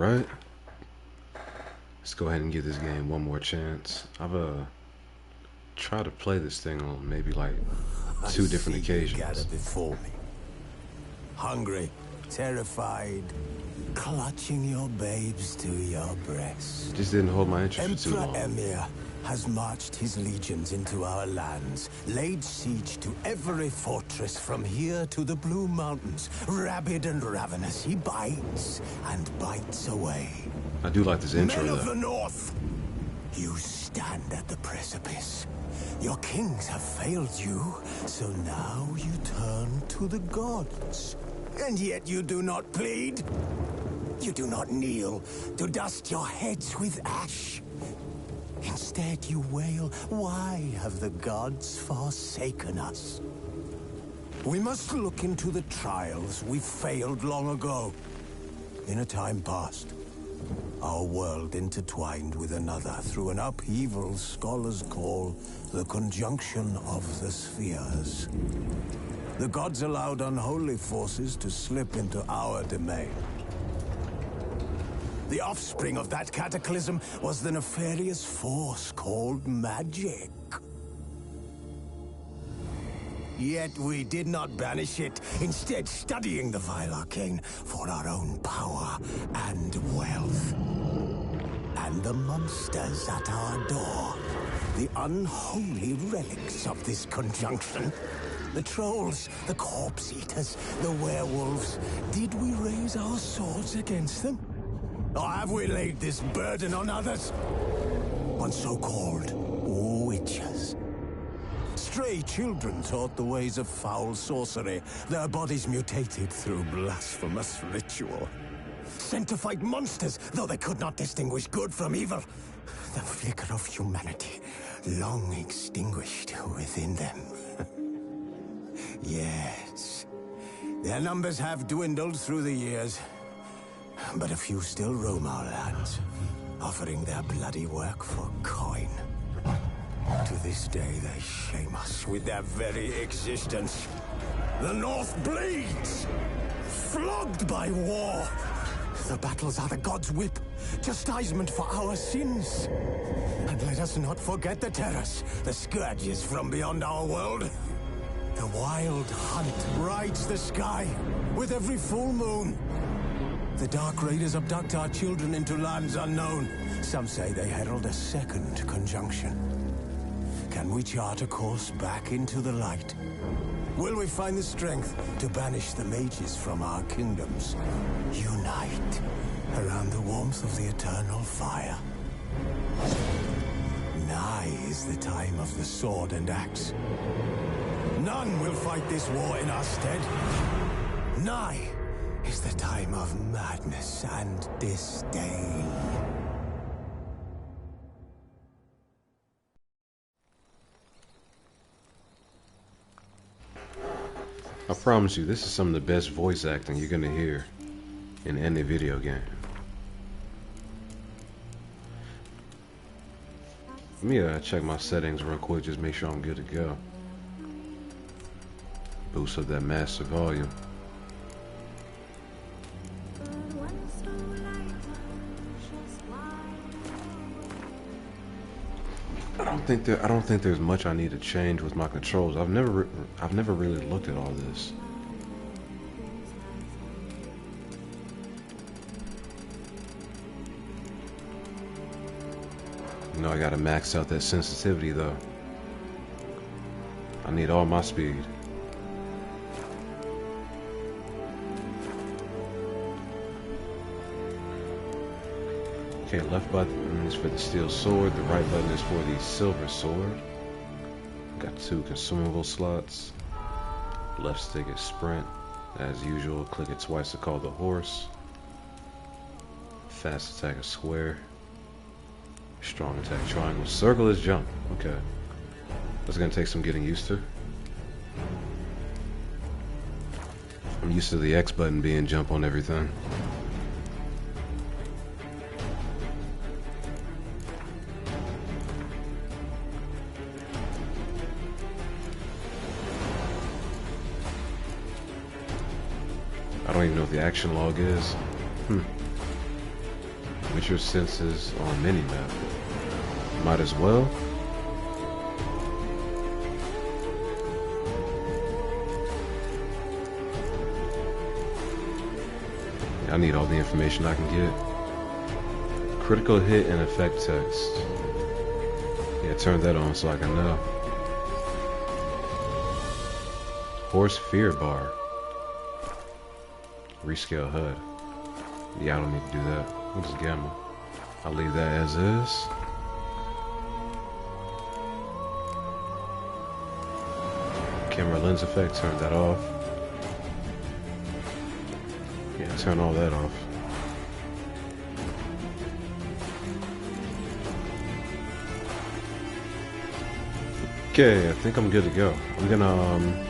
Alright. Let's go ahead and give this game one more chance. I've tried to play this thing on maybe like two different occasions. Gather before me. Hungry, terrified, clutching your babes to your breast. Just didn't hold my interest for too long. Emperor Emir has marched his legions into our lands, laid siege to every fortress from here to the Blue Mountains. Rabid and ravenous, he bites and bites away. I do like this intro, Men though. of the North, you stand at the precipice. Your kings have failed you, so now you turn to the gods. And yet you do not plead. You do not kneel to dust your heads with ash. Instead you wail, why have the gods forsaken us? We must look into the trials we failed long ago. In a time past, our world intertwined with another through an upheaval scholars call the conjunction of the spheres. The gods allowed unholy forces to slip into our domain. The offspring of that cataclysm was the nefarious force called magic. Yet we did not banish it, instead studying the vile arcane for our own power and wealth. And the monsters at our door, the unholy relics of this conjunction. The trolls, the corpse eaters, the werewolves. Did we raise our swords against them? Or have we laid this burden on others? On so-called witches. Stray children taught the ways of foul sorcery, their bodies mutated through blasphemous ritual. Sent to fight monsters, though they could not distinguish good from evil. The flicker of humanity, long extinguished within them. Yes, their numbers have dwindled through the years. But a few still roam our lands, offering their bloody work for coin. To this day, they shame us with their very existence. The North bleeds, flogged by war. The battles are the gods' whip, chastisement for our sins. And let us not forget the terrors, the scourges from beyond our world. The wild hunt rides the sky with every full moon. The Dark Raiders abduct our children into lands unknown. Some say they herald a second conjunction. Can we chart a course back into the light? Will we find the strength to banish the mages from our kingdoms? Unite around the warmth of the eternal fire. Nigh is the time of the sword and axe. None will fight this war in our stead. Nigh is the time of madness and disdain. I promise you, this is some of the best voice acting you're gonna hear in any video game. Let me check my settings real quick, just make sure I'm good to go. Boost up that master volume. I don't think there's much I need to change with my controls. I've never really looked at all this. You know, I gotta max out that sensitivity though. I need all my speed. Okay, left button is for the steel sword, the right button is for the silver sword. Got 2 consumable slots. Left stick is sprint. As usual, click it twice to call the horse. Fast attack is square. Strong attack triangle. Circle is jump. Okay. That's gonna take some getting used to. I'm used to the X button being jump on everything. I don't even know what the action log is. Witcher senses on minimap. Might as well. I need all the information I can get. Critical hit and effect text. Yeah, turn that on so I can know. Horse fear bar. Rescale HUD. Yeah, I don't need to do that. What is gamma? I'll leave that as is. Camera lens effect, turn that off. Yeah, turn all that off. Okay, I think I'm good to go. I'm gonna,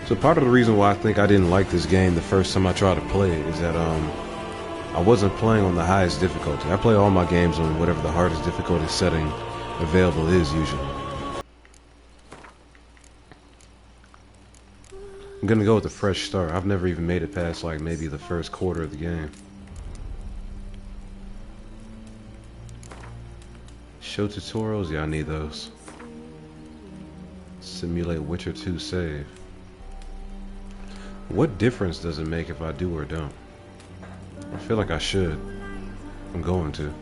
so part of the reason why I think I didn't like this game the first time I tried to play it is that, I wasn't playing on the highest difficulty. I play all my games on whatever the hardest difficulty setting available is usually. I'm gonna go with a fresh start. I've never even made it past like maybe the first quarter of the game. Show tutorials? Yeah, I need those. Simulate Witcher 2 save. What difference does it make if I do or don't? I feel like I should. I'm going to.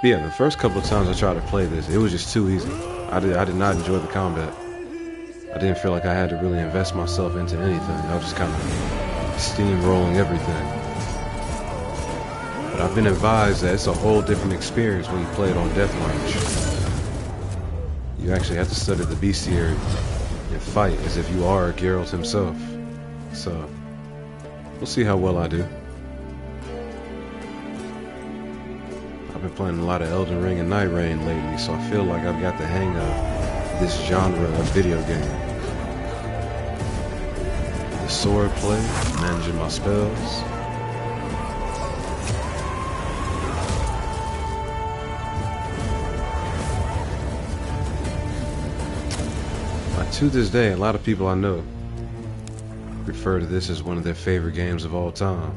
But yeah, the first couple of times I tried to play this, it was just too easy. I did not enjoy the combat. I didn't feel like I had to really invest myself into anything. I was just kind of steamrolling everything. But I've been advised that it's a whole different experience when you play it on Death Range. You actually have to study the bestiary and fight as if you are Geralt himself. So, we'll see how well I do. I've been playing a lot of Elden Ring and Night Rain lately, so I feel like I've got the hang of this genre of video game. The sword play, managing my spells. To this day, a lot of people I know refer to this as one of their favorite games of all time.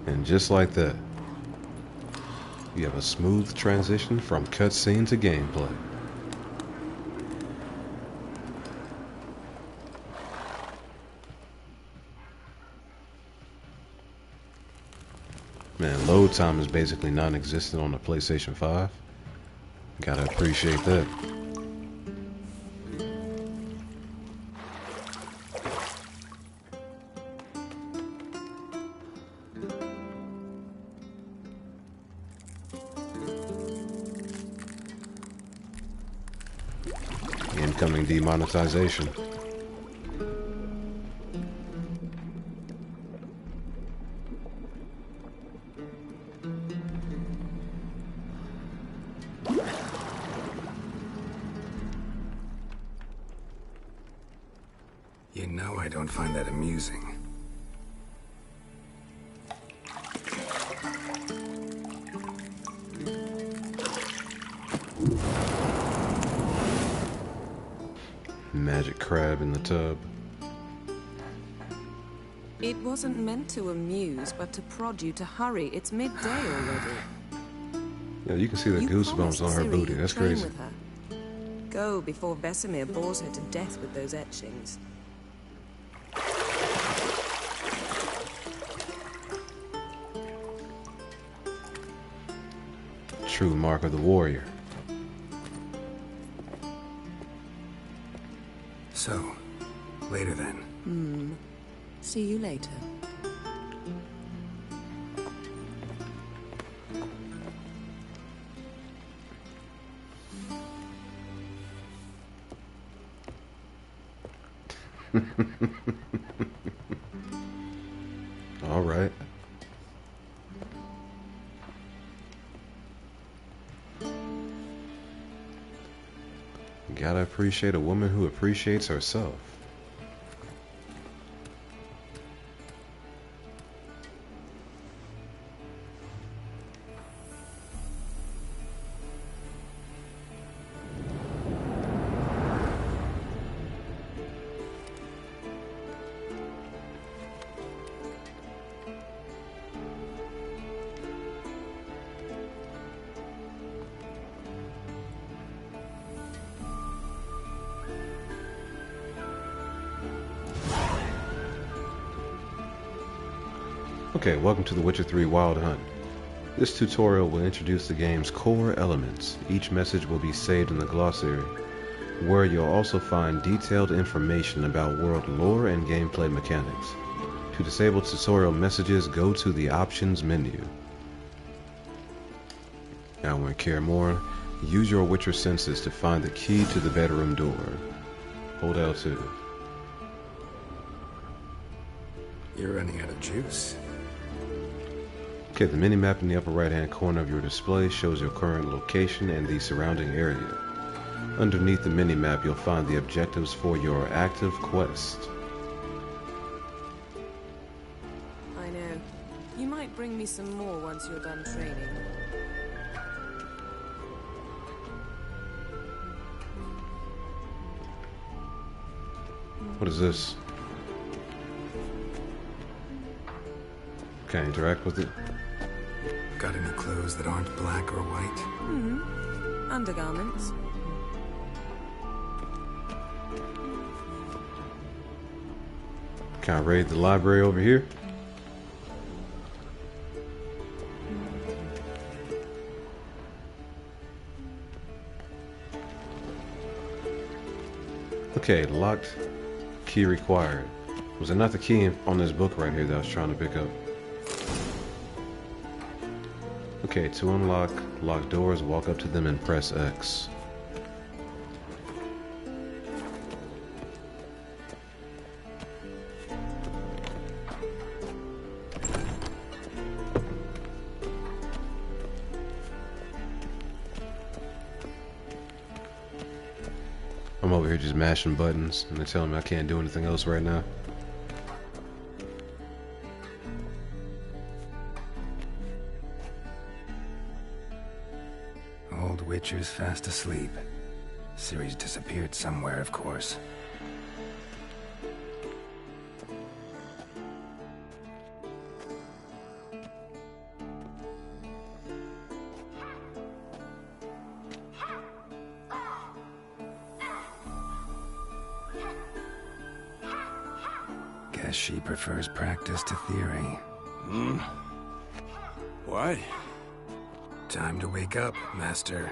And just like that, you have a smooth transition from cutscene to gameplay. Man, load time is basically non-existent on the PlayStation 5. Gotta appreciate that. Incoming demonetization. You know I don't find that amusing. Magic crab in the tub. It wasn't meant to amuse, but to prod you to hurry. It's midday already. Yeah, you can see the goosebumps on her booty. That's crazy. With her. Go before Vesemir bores her to death with those etchings. True mark of the warrior. So, later then. See you later. All right. Gotta appreciate a woman who appreciates herself. Okay, welcome to The Witcher 3 Wild Hunt. This tutorial will introduce the game's core elements. Each message will be saved in the glossary, where you'll also find detailed information about world lore and gameplay mechanics. To disable tutorial messages, go to the Options menu. Now when Kaer Morhen, use your Witcher senses to find the key to the bedroom door. Hold L2. You're running out of juice. Okay, the minimap in the upper right hand corner of your display shows your current location and the surrounding area. Underneath the minimap, you'll find the objectives for your active quest. I know. You might bring me some more once you're done training. What is this? Can I interact with it? Got any clothes that aren't black or white? Undergarments. Can I raid the library over here? Okay, locked key required. Was it not the key on this book right here that I was trying to pick up? Okay, to unlock locked doors, walk up to them and press X. I'm over here just mashing buttons and they're telling me I can't do anything else right now. Old Witcher's fast asleep. Ciri's disappeared somewhere, of course. Guess she prefers practice to theory. What? Time to wake up, Master.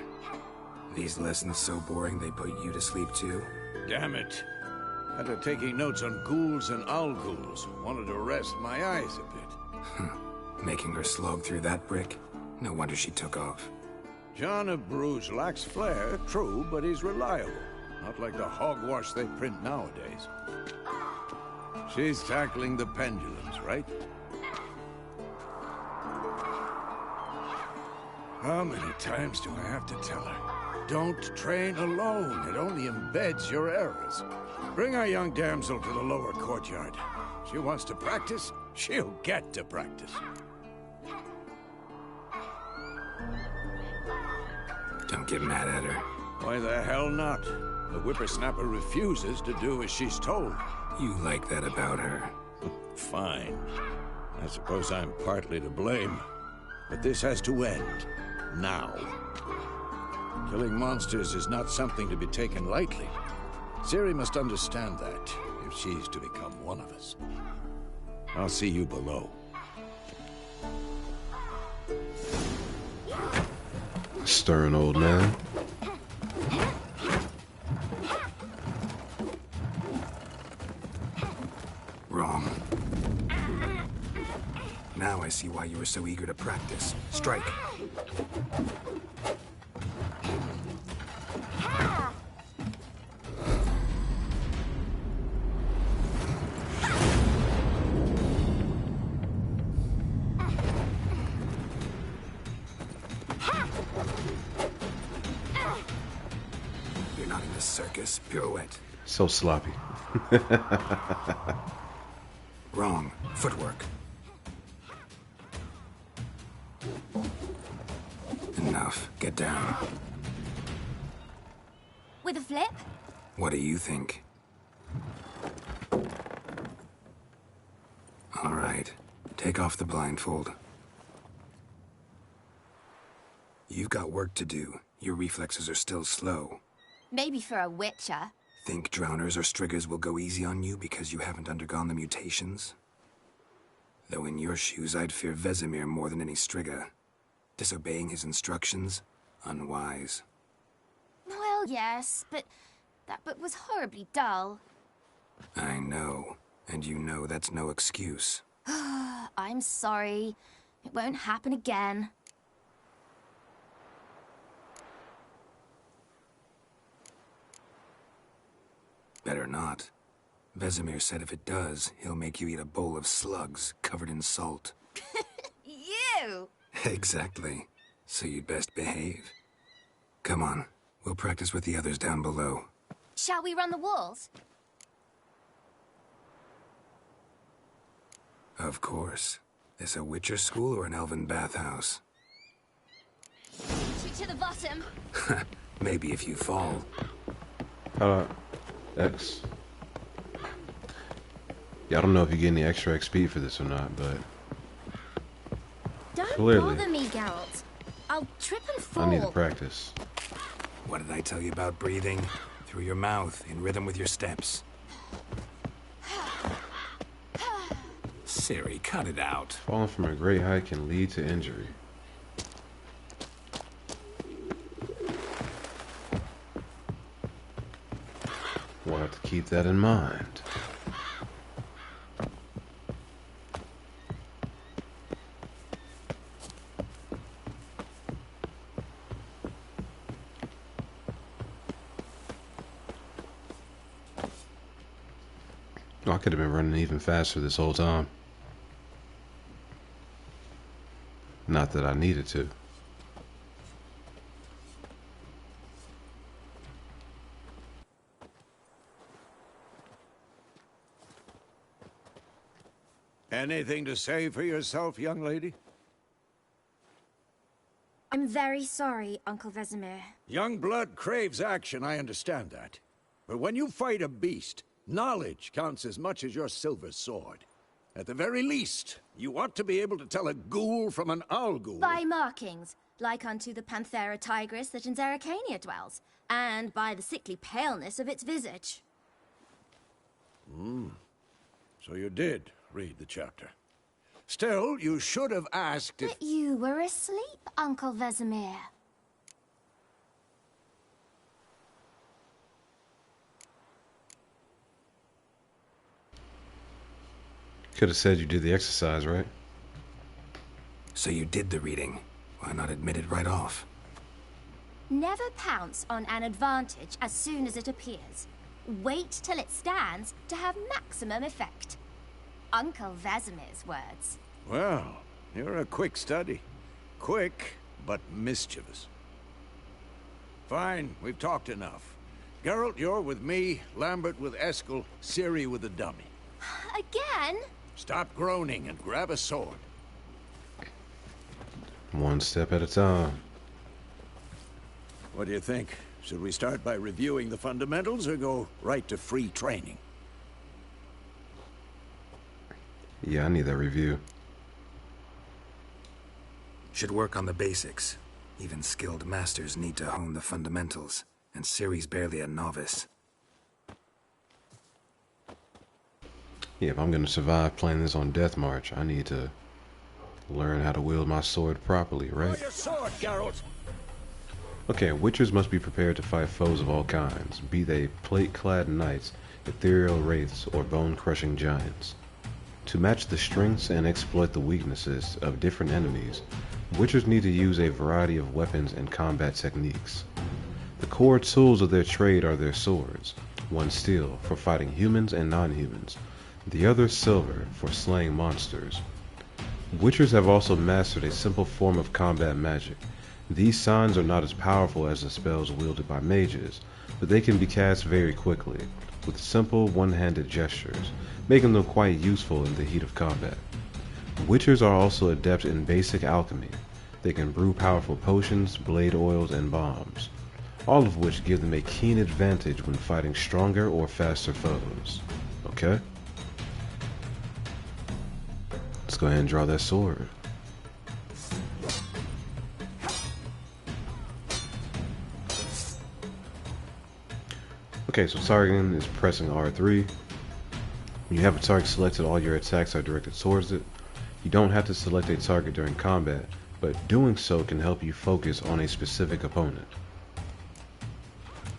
These lessons so boring they put you to sleep too? Damn it. After taking notes on ghouls and owl-ghouls, wanted to rest my eyes a bit. Making her slog through that brick? No wonder she took off. John of Bruges lacks flair, true, but he's reliable. Not like the hogwash they print nowadays. She's tackling the pendulums, right? How many times do I have to tell her? Don't train alone. It only embeds your errors. Bring our young damsel to the lower courtyard. She wants to practice, she'll get to practice. Don't get mad at her. Why the hell not? The whippersnapper refuses to do as she's told. You like that about her. Fine. I suppose I'm partly to blame. But this has to end. Now. Killing monsters is not something to be taken lightly. Ciri must understand that, if she's to become one of us. I'll see you below. Stern old man. Wrong. Now I see why you were so eager to practice. Strike. You're not in the circus. Pirouette. So sloppy. Wrong. Footwork. Enough. Get down. With a flip? What do you think? All right. Take off the blindfold. You've got work to do. Your reflexes are still slow. Maybe for a witcher. Think drowners or striggers will go easy on you because you haven't undergone the mutations? Though in your shoes, I'd fear Vesemir more than any strigger. Disobeying his instructions? Unwise. Well, yes, but that book was horribly dull. I know. And you know that's no excuse. I'm sorry. It won't happen again. Better not. Vesemir said if it does, he'll make you eat a bowl of slugs covered in salt. You! Exactly. So you'd best behave. Come on. We'll practice with the others down below. Shall we run the walls? Of course. This a Witcher school or an elven bathhouse? Shoot to the bottom. Maybe if you fall. X. Yeah, I don't know if you get any extra XP for this or not, but Don't clearly bother me, Geralt. I'll trip and fall. I need to practice. What did I tell you about breathing? Through your mouth, in rhythm with your steps. Ciri, cut it out. Falling from a great height can lead to injury. We'll have to keep that in mind. Oh, I could have been running even faster this whole time. Not that I needed to. Anything to say for yourself, young lady? I'm very sorry, Uncle Vesemir. Young blood craves action, I understand that. But when you fight a beast, knowledge counts as much as your silver sword. At the very least, you ought to be able to tell a ghoul from an owl-ghoul. By markings, like unto the Panthera tigris that in Zerrikania dwells, and by the sickly paleness of its visage. So you did read the chapter. Still, you should have asked if... But you were asleep, Uncle Vesemir. Could have said you did the exercise, right? So you did the reading. Why not admit it right off? Never pounce on an advantage as soon as it appears. Wait till it stands to have maximum effect. Uncle Vesemir's words. Well, you're a quick study. Quick, but mischievous. Fine, we've talked enough. Geralt, you're with me, Lambert with Eskel, Ciri with the dummy. Again? Stop groaning and grab a sword. One step at a time. What do you think? Should we start by reviewing the fundamentals or go right to free training? Yeah, I need that review. Should work on the basics. Even skilled masters need to hone the fundamentals, and Ciri's barely a novice. Yeah, if I'm gonna survive playing this on Death March, I need to learn how to wield my sword properly, right? Your sword, Geralt! Okay, Witchers must be prepared to fight foes of all kinds, be they plate-clad knights, ethereal wraiths, or bone-crushing giants. To match the strengths and exploit the weaknesses of different enemies, Witchers need to use a variety of weapons and combat techniques. The core tools of their trade are their swords, one steel for fighting humans and non-humans, the other silver for slaying monsters. Witchers have also mastered a simple form of combat magic. These signs are not as powerful as the spells wielded by mages, but they can be cast very quickly, with simple one-handed gestures, making them quite useful in the heat of combat. Witchers are also adept in basic alchemy. They can brew powerful potions, blade oils, and bombs, all of which give them a keen advantage when fighting stronger or faster foes. Okay? Let's go ahead and draw that sword. Okay, so targeting is pressing R3. When you have a target selected, all your attacks are directed towards it. You don't have to select a target during combat, but doing so can help you focus on a specific opponent.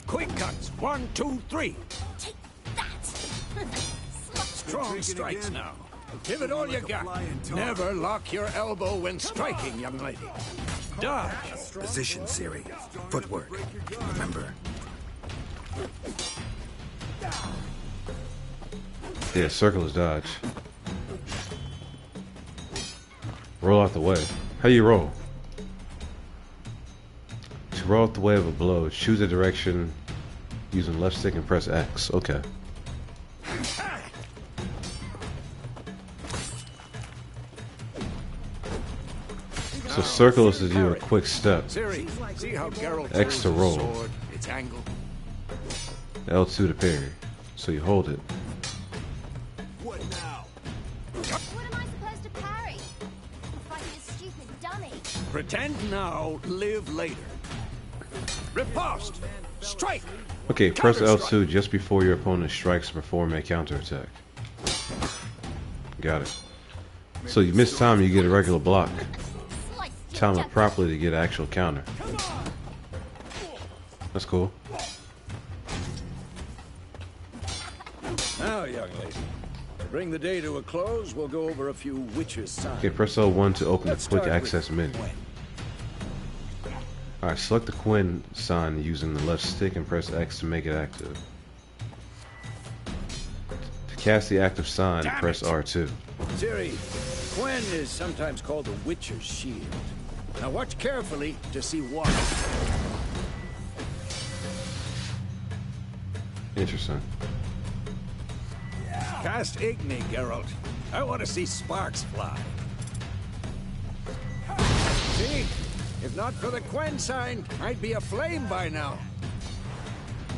Quick cuts! 1, 2, 3! Take that! Strong strikes now. Give it all you got. Never lock your elbow when striking, young lady. Dodge! Position, Ciri. Footwork. Remember. Yeah, circle is dodge. Roll out the way. How do you roll? To roll out the way of a blow, choose a direction using left stick and press X. Okay. So circle is to do a quick step. Ciri, see how Geralt X to holds his roll. sword, its angle. L2 to parry. So you hold it. What am I supposed to parry? I'm fighting a stupid dummy. Pretend now, live later. Riposte! Strike! Okay, press Counter-strike. L2 just before your opponent strikes to perform a counterattack. Got it. So you miss time, you get a regular block. Slice your Time it junk. properly to get an actual counter. That's cool. Now, young lady, to bring the day to a close, we'll go over a few witches' signs. Okay, press L1 to open Let's the quick start with access menu. Gwen. Alright, select the Quinn sign using the left stick and press X to make it active. To cast the active sign, Damn press it. R2. Ciri, Gwen is sometimes called the Witcher's Shield. Now watch carefully to see why. Interesting. Cast Igni, Geralt. I want to see sparks fly. See? If not for the Quen sign, I'd be aflame by now.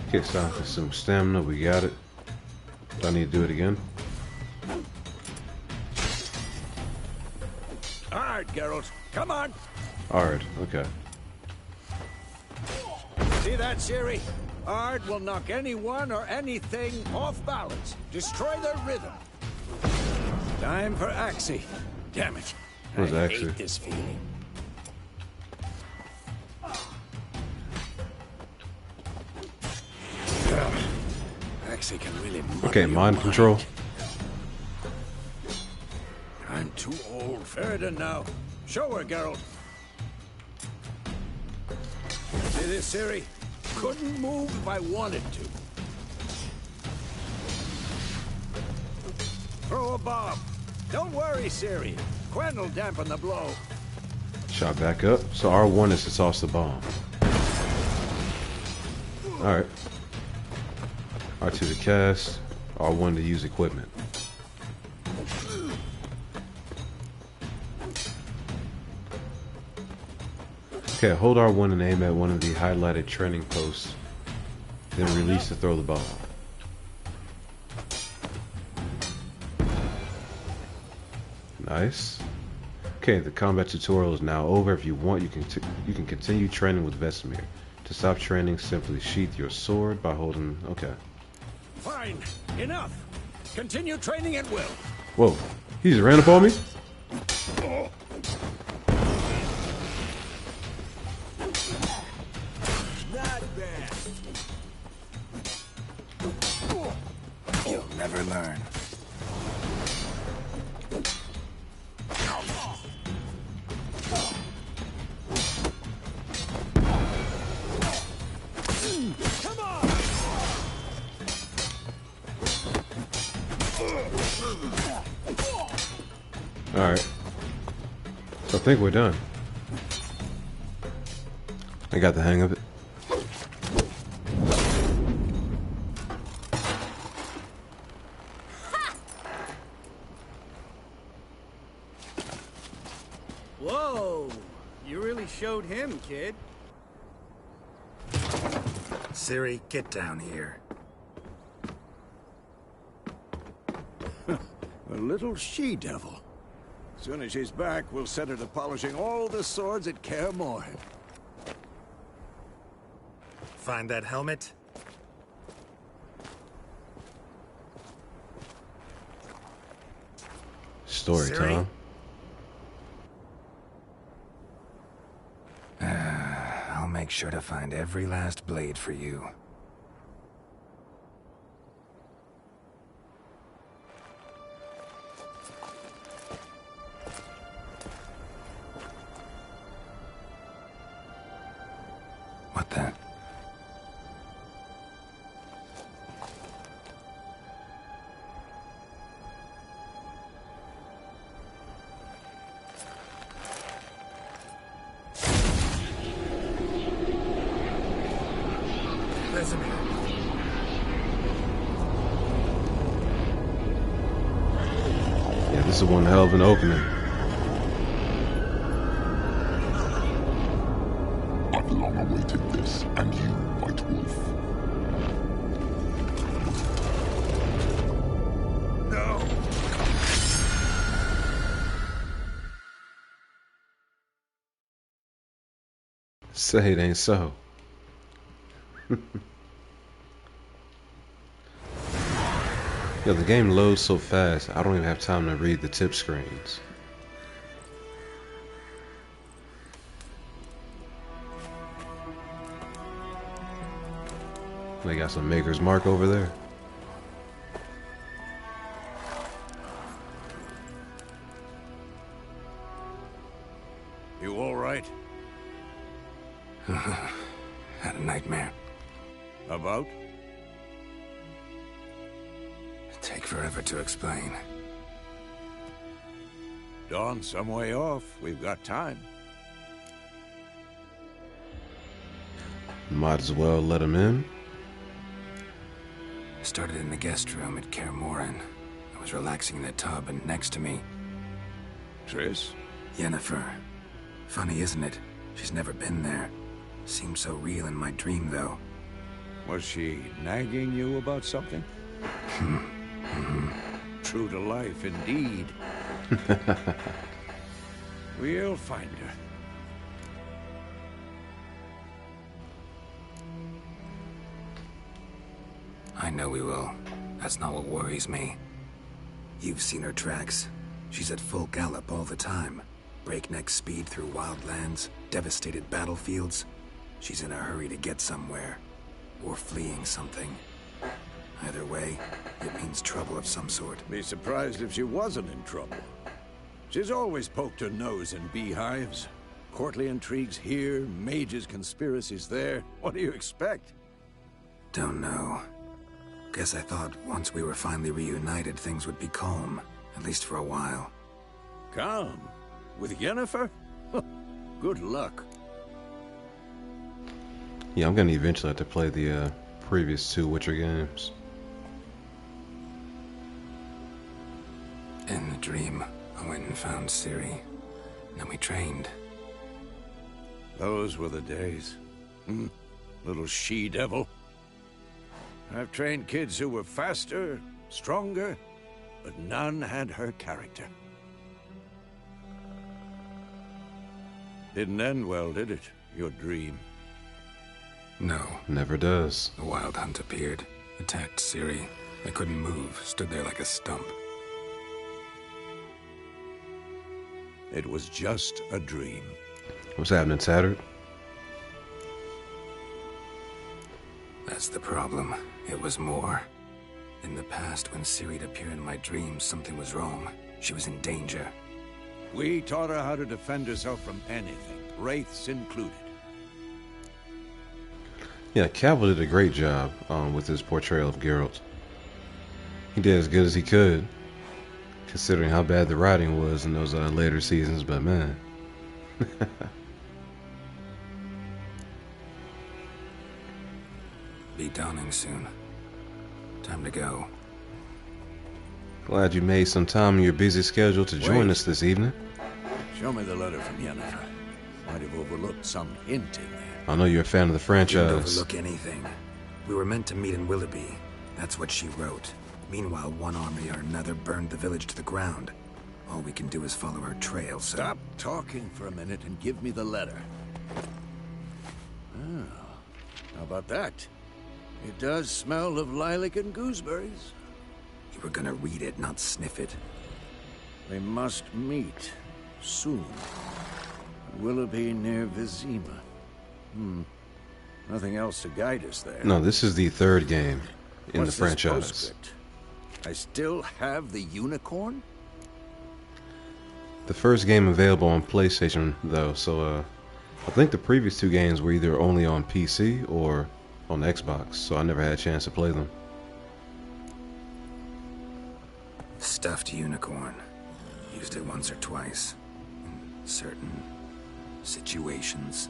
Okay, it's time to consume stamina. We got it. Do I need to do it again? All right, Geralt. Come on. Alright, okay. See that, Ciri? Ard will knock anyone or anything off balance. Destroy their rhythm. Time for Axie. Damn it. What was I actually? hate this feeling. Actually can really Okay, muddle your mind control. I'm too old. Ferridan now. Show her, Geralt. See this, Ciri? Couldn't move if I wanted to. Throw a bomb. Don't worry, Ciri. Quen will dampen the blow. Shot back up. So R1 is to toss the bomb. Alright. R2 to cast. R1 to use equipment. Okay, hold R1 and aim at one of the highlighted training posts. Then release to throw the bomb. Nice. Okay, the combat tutorial is now over. If you want, you can continue training with Vesemir. To stop training, simply sheath your sword by holding... Okay. Fine. Enough. Continue training at will. Whoa. He just ran up on me? Not bad. You'll never learn. Come on! Alright. So I think we're done. I got the hang of it. Whoa! You really showed him, kid. Ciri, get down here. A little she-devil. As soon as she's back, we'll set her to polishing all the swords at Kaer Morhen. Find that helmet? Story Ciri? time. I'll make sure to find every last blade for you. What the? Vesemir. Yeah, this is one hell of an opening. I've long awaited this, and you, White Wolf. No! Say it ain't so. Yo, the game loads so fast, I don't even have time to read the tip screens. They got some Maker's Mark over there. You all right? Had a nightmare. About? Take forever to explain. Dawn's some way off. We've got time. Might as well let him in. Started in the guest room at Kaer Morhen. I was relaxing in the tub, and next to me, Triss? Yennefer. Funny, isn't it? She's never been there. Seemed so real in my dream, though. Was she nagging you about something? True to life, indeed. We'll find her. I know we will. That's not what worries me. You've seen her tracks. She's at full gallop all the time. Breakneck speed through wild lands, devastated battlefields. She's in a hurry to get somewhere. Or fleeing something. Either way, it means trouble of some sort. Be surprised if she wasn't in trouble. She's always poked her nose in beehives. Courtly intrigues here, mages' conspiracies there. What do you expect? Don't know. Guess I thought once we were finally reunited, things would be calm. At least for a while. Calm? With Yennefer? Good luck. Yeah, I'm gonna eventually have to play the previous 2 Witcher games. In the dream, I went and found Ciri. Then we trained. Those were the days. Little she-devil. I've trained kids who were faster, stronger, but none had her character. Didn't end well, did it? Your dream? No. Never does. The Wild Hunt appeared, attacked Ciri. I couldn't move, stood there like a stump. It was just a dream. What's happening, Tattered? That's the problem. It was more. In the past, when Ciri'd appear in my dreams, something was wrong. She was in danger. We taught her how to defend herself from anything, wraiths included. Yeah, Cavill did a great job with his portrayal of Geralt. He did as good as he could, considering how bad the writing was in those later seasons, but man. Be dawning soon. Time to go. Glad you made some time in your busy schedule to join us this evening. Show me the letter from Yennefer. Might have overlooked some hint in there. I know you're a fan of the Didn't franchise. overlook anything. We were meant to meet in Willoughby. That's what she wrote. Meanwhile, one army or another burned the village to the ground. All we can do is follow her trail, so... Stop talking for a minute and give me the letter. Oh, how about that? It does smell of lilac and gooseberries. You were gonna read it, not sniff it. We must meet soon. Willoughby near Vizima. Nothing else to guide us there. No, this is the 3rd game in What's the this franchise. postscript? I still have the unicorn? The first game available on PlayStation, though, so I think the previous 2 games were either only on PC or on Xbox, so I never had a chance to play them. Stuffed unicorn. Used it once or twice. In certain situations.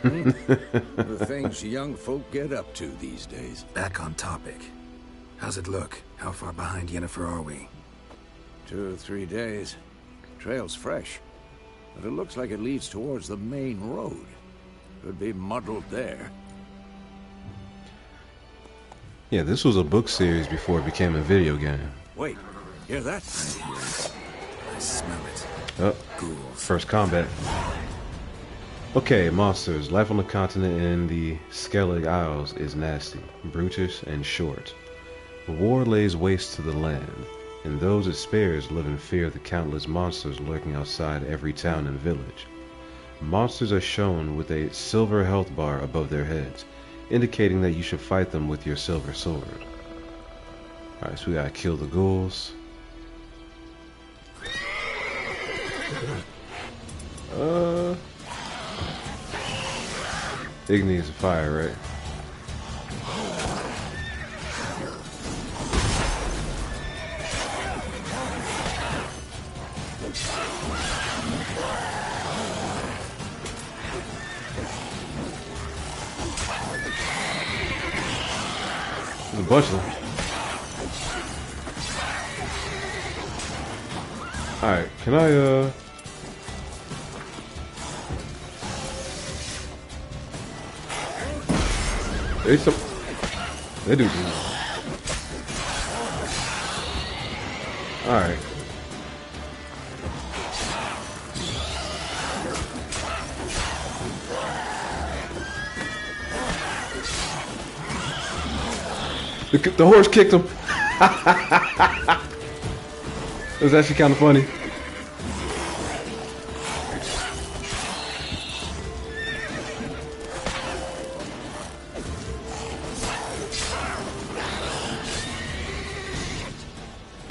The things young folk get up to these days. Back on topic. How's it look? How far behind Yennefer are we? 2 or 3 days. Trail's fresh, but it looks like it leads towards the main road. Could be muddled there. Yeah, this was a book series before it became a video game. Wait, hear that? I hear it. I smell it. Oh, Ghouls. first combat. Okay, monsters. Life on the continent in the Skellig Isles is nasty, brutish, and short. War lays waste to the land, and those it spares live in fear of the countless monsters lurking outside every town and village. Monsters are shown with a silver health bar above their heads, indicating that you should fight them with your silver sword. Alright, so we gotta kill the ghouls. Igni is fire, right? There's a bunch of them. Alright, can I, They do. Alright. The horse kicked him. It was actually kind of funny.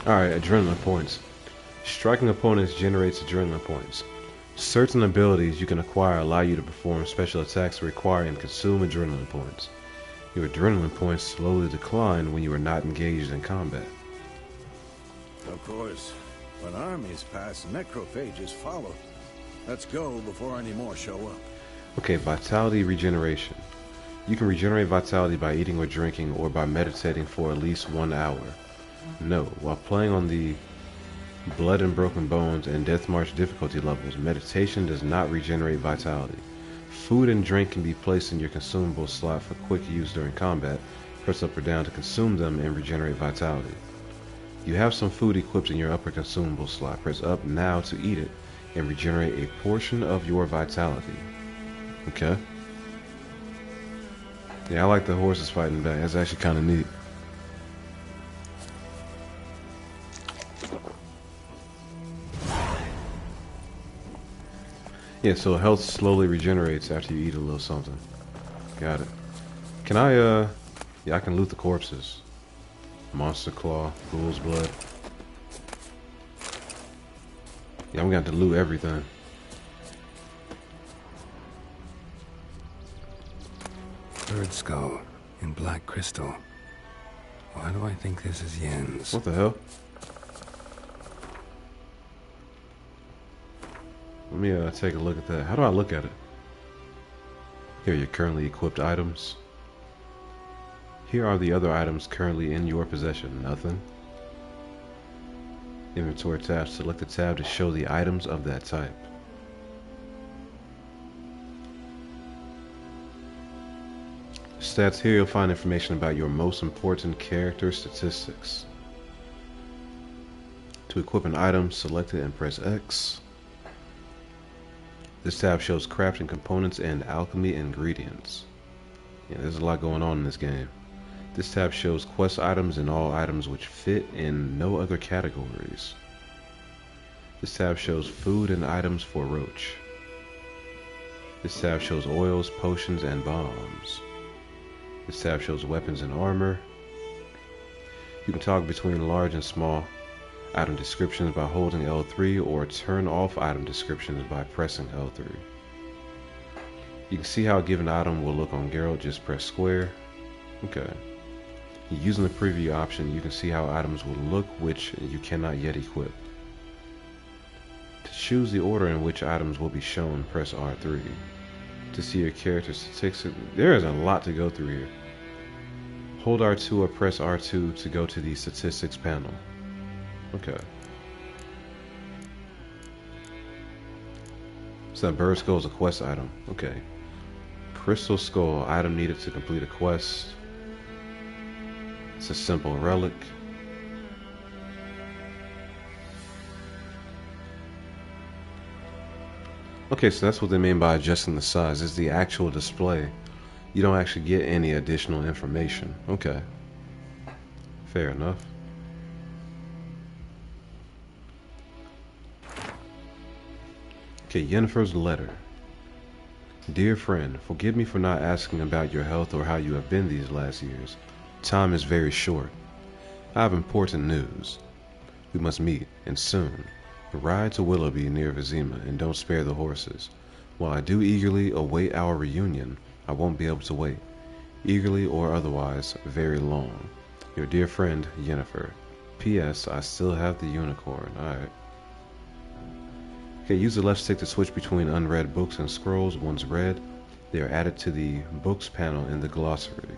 Alright, adrenaline points. Striking opponents generates adrenaline points. Certain abilities you can acquire allow you to perform special attacks that require and consume adrenaline points. Your adrenaline points slowly decline when you are not engaged in combat. Of course, when armies pass, necrophages follow. Let's go before any more show up. Okay, vitality regeneration. You can regenerate vitality by eating or drinking or by meditating for at least 1 hour. Note, while playing on the Blood and Broken Bones and Death March difficulty levels, meditation does not regenerate vitality. Food and drink can be placed in your consumable slot for quick use during combat. Press up or down to consume them and regenerate vitality. You have some food equipped in your upper consumable slot. Press up now to eat it and regenerate a portion of your vitality. Okay. Yeah, I like the horses fighting back. That's actually kind of neat. Yeah, so health slowly regenerates after you eat a little something. Got it. Can I, yeah, I can loot the corpses. Monster Claw, Fool's Blood. Yeah, I'm gonna have to loot everything. Bird skull in black crystal. Why do I think this is Yen's? What the hell? Let me take a look at that. How do I look at it? Here are your currently equipped items. Here are the other items currently in your possession. Nothing. Inventory tab. Select the tab to show the items of that type. Stats. Here you'll find information about your most important character statistics. To equip an item, select it and press X. This tab shows crafting components and alchemy ingredients. Yeah, there's a lot going on in this game. This tab shows quest items and all items which fit in no other categories. This tab shows food and items for Roach. This tab shows oils, potions, and bombs. This tab shows weapons and armor. You can toggle between large and small item descriptions by holding L3 or turn off item descriptions by pressing L3. You can see how a given item will look on Geralt. Just press square. Okay. Using the preview option, you can see how items will look which you cannot yet equip. To choose the order in which items will be shown, press R3. To see your character statistics, there is a lot to go through here. Hold R2 or press R2 to go to the statistics panel. Okay. So that bird skull is a quest item. Okay. Crystal skull, item needed to complete a quest. It's a simple relic. Okay, so that's what they mean by adjusting the size. It's the actual display. You don't actually get any additional information. Okay. Fair enough. Okay, Yennefer's letter. Dear friend, forgive me for not asking about your health or how you have been these last years. Time is very short. I have important news. We must meet, and soon. Ride to Willoughby near Vizima, and don't spare the horses. While I do eagerly await our reunion, I won't be able to wait, eagerly or otherwise, very long. Your dear friend, Yennefer. P.S. I still have the unicorn. Alright. Okay, use the left stick to switch between unread books and scrolls. Once read, they are added to the books panel in the glossary.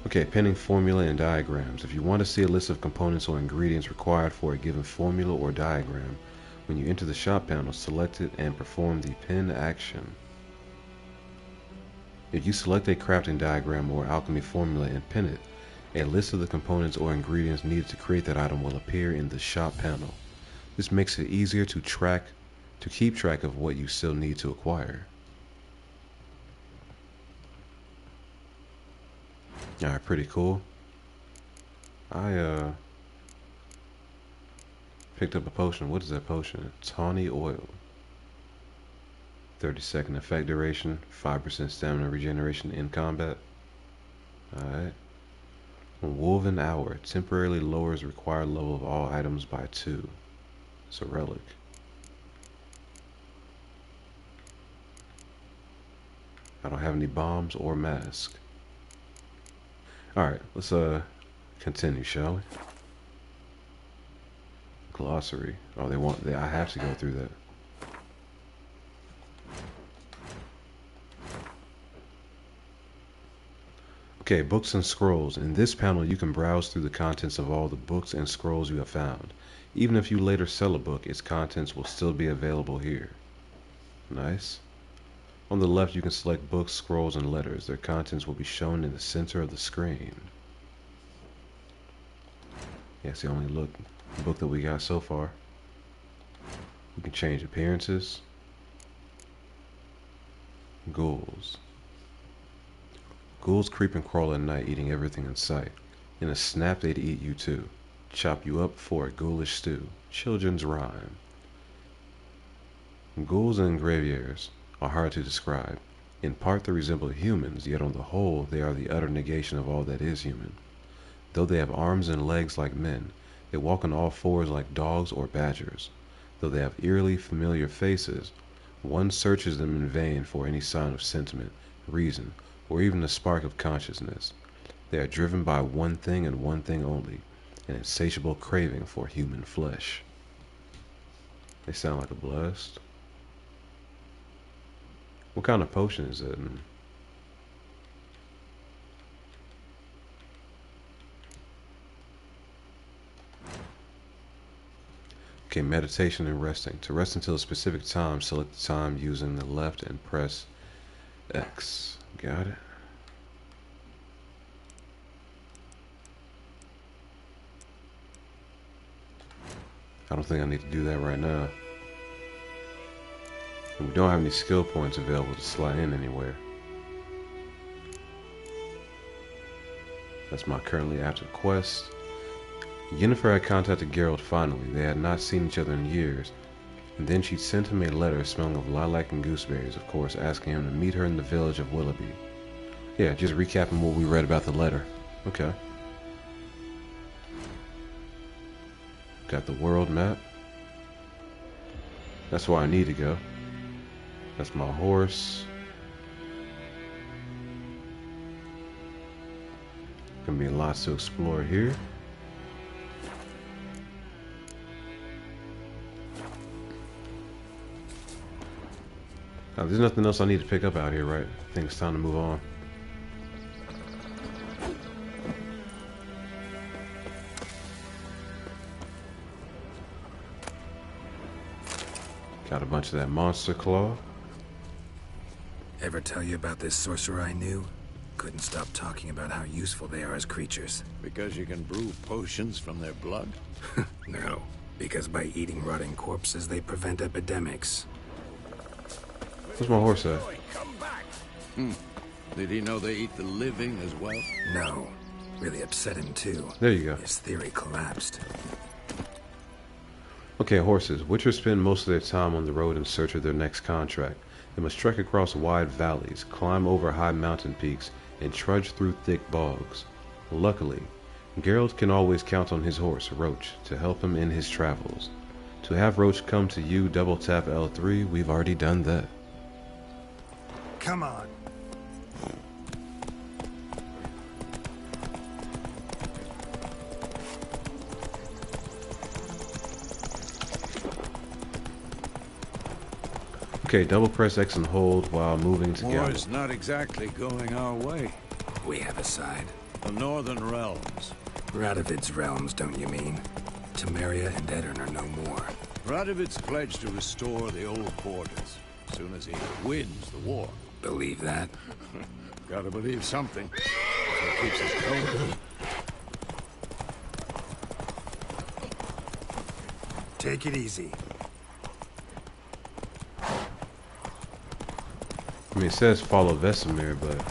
Okay, pinning formula and diagrams. If you want to see a list of components or ingredients required for a given formula or diagram, when you enter the shop panel, select it and perform the pin action. If you select a crafting diagram or alchemy formula and pin it, a list of the components or ingredients needed to create that item will appear in the shop panel. This makes it easier to keep track of what you still need to acquire. Alright, pretty cool. I picked up a potion. What is that potion? Tawny oil. 30-second effect duration, 5% stamina regeneration in combat. Alright. Woven Hour temporarily lowers required level of all items by 2. It's a relic. I don't have any bombs or mask. Alright, let's continue, shall we? Glossary. Oh, I have to go through that. Okay, books and scrolls. In this panel, you can browse through the contents of all the books and scrolls you have found. Even if you later sell a book, its contents will still be available here. Nice. On the left, you can select books, scrolls, and letters. Their contents will be shown in the center of the screen. Yeah, it's the only book that we got so far. We can change appearances. Ghouls. Ghouls creep and crawl at night, eating everything in sight. In a snap, they'd eat you too. Chop you up for a ghoulish stew. Children's rhyme. Ghouls and graveyards are hard to describe. In part, they resemble humans, yet on the whole, they are the utter negation of all that is human. Though they have arms and legs like men, they walk on all fours like dogs or badgers. Though they have eerily familiar faces, one searches them in vain for any sign of sentiment, reason, or even a spark of consciousness. They are driven by one thing and one thing only, an insatiable craving for human flesh. They sound like a blast. What kind of potion is it? Okay, meditation and resting. To rest until a specific time, select the time using the left and press X. Got it? I don't think I need to do that right now. And we don't have any skill points available to slide in anywhere. That's my currently active quest. Yennefer had contacted Geralt finally. They had not seen each other in years. And then she sent him a letter smelling of lilac and gooseberries, of course, asking him to meet her in the village of Willoughby. Yeah, just recapping what we read about the letter. Okay. Got the world map. That's where I need to go. That's my horse. Gonna be lots to explore here. There's nothing else I need to pick up out here, right? I think it's time to move on. Got a bunch of that monster claw. Ever tell you about this sorcerer I knew? Couldn't stop talking about how useful they are as creatures. Because you can brew potions from their blood? No, because by eating rotting corpses, they prevent epidemics. Where's my horse at? Did he know they eat the living as well? No. Really upset him, too. There you go. His theory collapsed. Okay, horses. Witchers spend most of their time on the road in search of their next contract. They must trek across wide valleys, climb over high mountain peaks, and trudge through thick bogs. Luckily, Geralt can always count on his horse, Roach, to help him in his travels. To have Roach come to you, double tap L3, we've already done that. Come on. Okay, double press X and hold while moving together. War's not exactly going our way. We have a side. The Northern Realms. Radovid's realms, don't you mean? Temeria and Edirn are no more. Radovid's pledged to restore the old borders as soon as he wins the war. Believe that? Gotta believe something. That's what keeps us going. Take it easy. I mean, it says follow Vesemir, but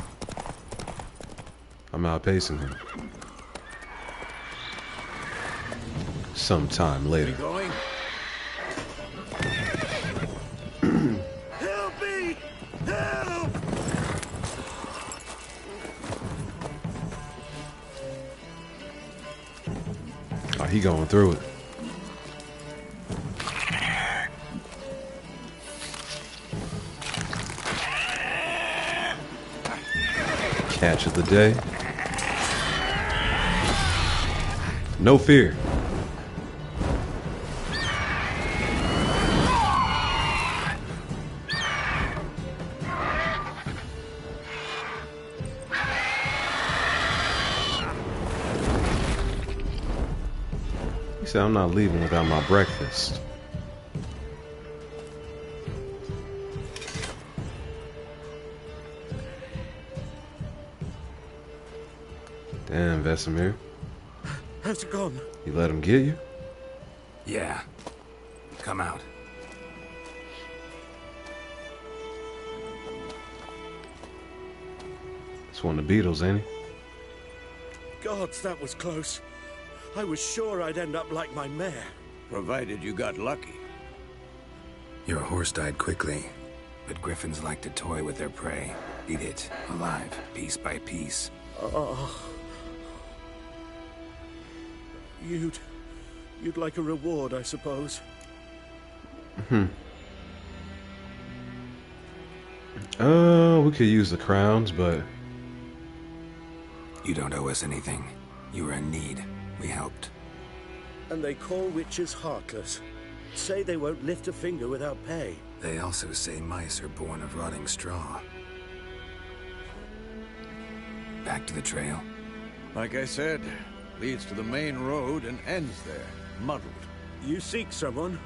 I'm outpacing him. Sometime later. Going? Help me! Help! Oh, he going through it. Catch of the day. No fear. He said, I'm not leaving without my breakfast. Damn, Vesemir. How's it gone? You let him get you? Yeah. Come out. It's one of the Beatles, ain't he? Gods, that was close. I was sure I'd end up like my mare. Provided you got lucky. Your horse died quickly, but griffins like to toy with their prey. Eat it, alive, piece by piece. Oh. You'd like a reward, I suppose. We could use the crowns, but You don't owe us anything. You were in need. We helped. And they call witches heartless. Say they won't lift a finger without pay. They also say mice are born of rotting straw. Back to the trail? Like I said, leads to the main road and ends there, muddled. You seek someone?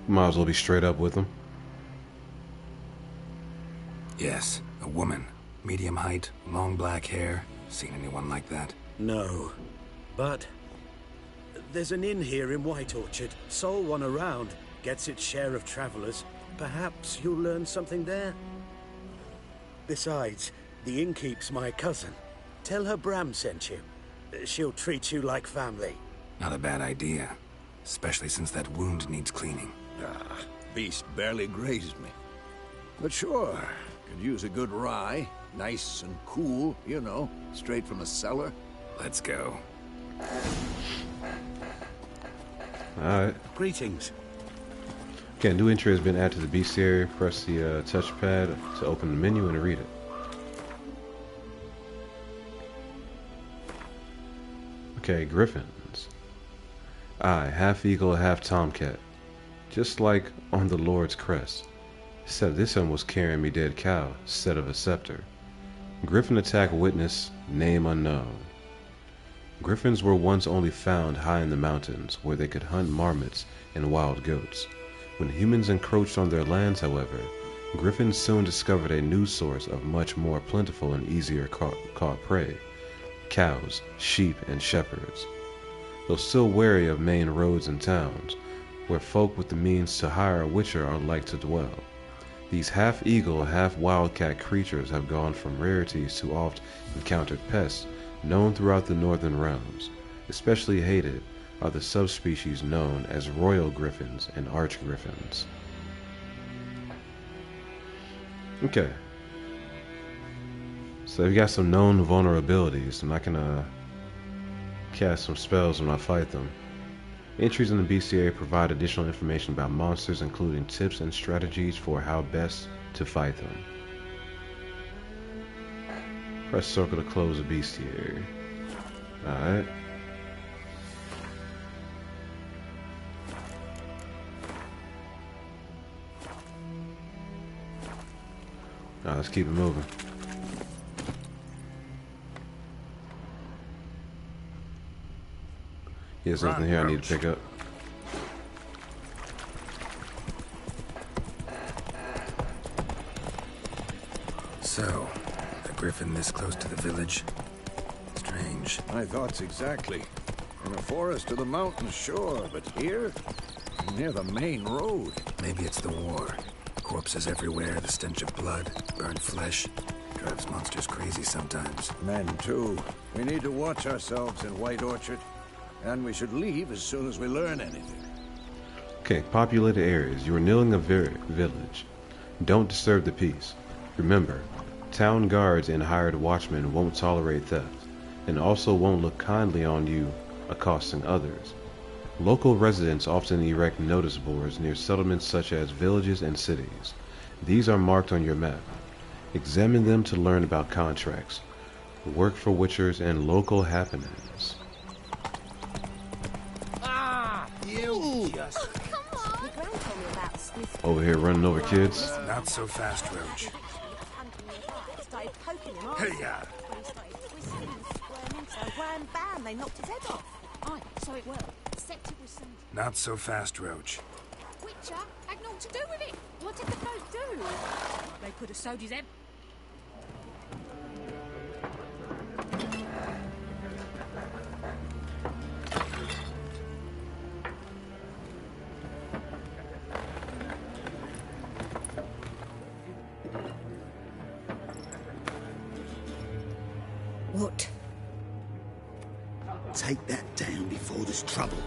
Might as well be straight up with them. Yes, a woman. Medium height, long black hair. Seen anyone like that? No. But there's an inn here in White Orchard. Sole one around. Gets its share of travelers. Perhaps you'll learn something there? Besides, the innkeep's my cousin. Tell her Bram sent you. She'll treat you like family. Not a bad idea. Especially since that wound needs cleaning. Ah, beast barely grazed me. But sure, could use a good rye. Nice and cool, you know, straight from the cellar. Let's go. Alright. Greetings. Okay, new entry has been added to the bestiary. Press the touchpad to open the menu and read it. Okay, griffins. Aye, half eagle, half tomcat. Just like on the Lord's crest. Except this one was carrying me dead cow, instead of a scepter. Griffin attack witness, name unknown. Griffins were once only found high in the mountains, where they could hunt marmots and wild goats. When humans encroached on their lands, however, griffins soon discovered a new source of much more plentiful and easier caught prey: cows, sheep, and shepherds. Though still wary of main roads and towns, where folk with the means to hire a witcher are like to dwell, these half-eagle, half-wildcat creatures have gone from rarities to oft-encountered pests known throughout the northern realms. Especially hated are the subspecies known as royal griffins and arch-griffins. Okay. So they've got some known vulnerabilities, and I can cast some spells when I fight them. Entries in the bestiary provide additional information about monsters, including tips and strategies for how best to fight them. Press circle to close the bestiary. Alright. Alright, let's keep it moving. Here's something here I need to pick up. So, a griffin this close to the village? Strange. My thoughts exactly. In a forest or the mountains, sure, but here? Near the main road. Maybe it's the war. Corpses everywhere, the stench of blood, burned flesh. Drives monsters crazy sometimes. Men, too. We need to watch ourselves in White Orchard. And we should leave as soon as we learn anything. Okay, populated areas. You are nearing a village. Don't disturb the peace. Remember, town guards and hired watchmen won't tolerate theft, and also won't look kindly on you accosting others. Local residents often erect notice boards near settlements such as villages and cities. These are marked on your map. Examine them to learn about contracts, work for witchers, and local happenings. Over here running over kids. Not so fast, Roach. Hey-ya! Bam, they knocked his head off. Aye, so it were. Except it was some... Not so fast, Roach. Witcher had naught to do with it. What did the folk do? They could have sewed his head. What? Take that down before there's trouble.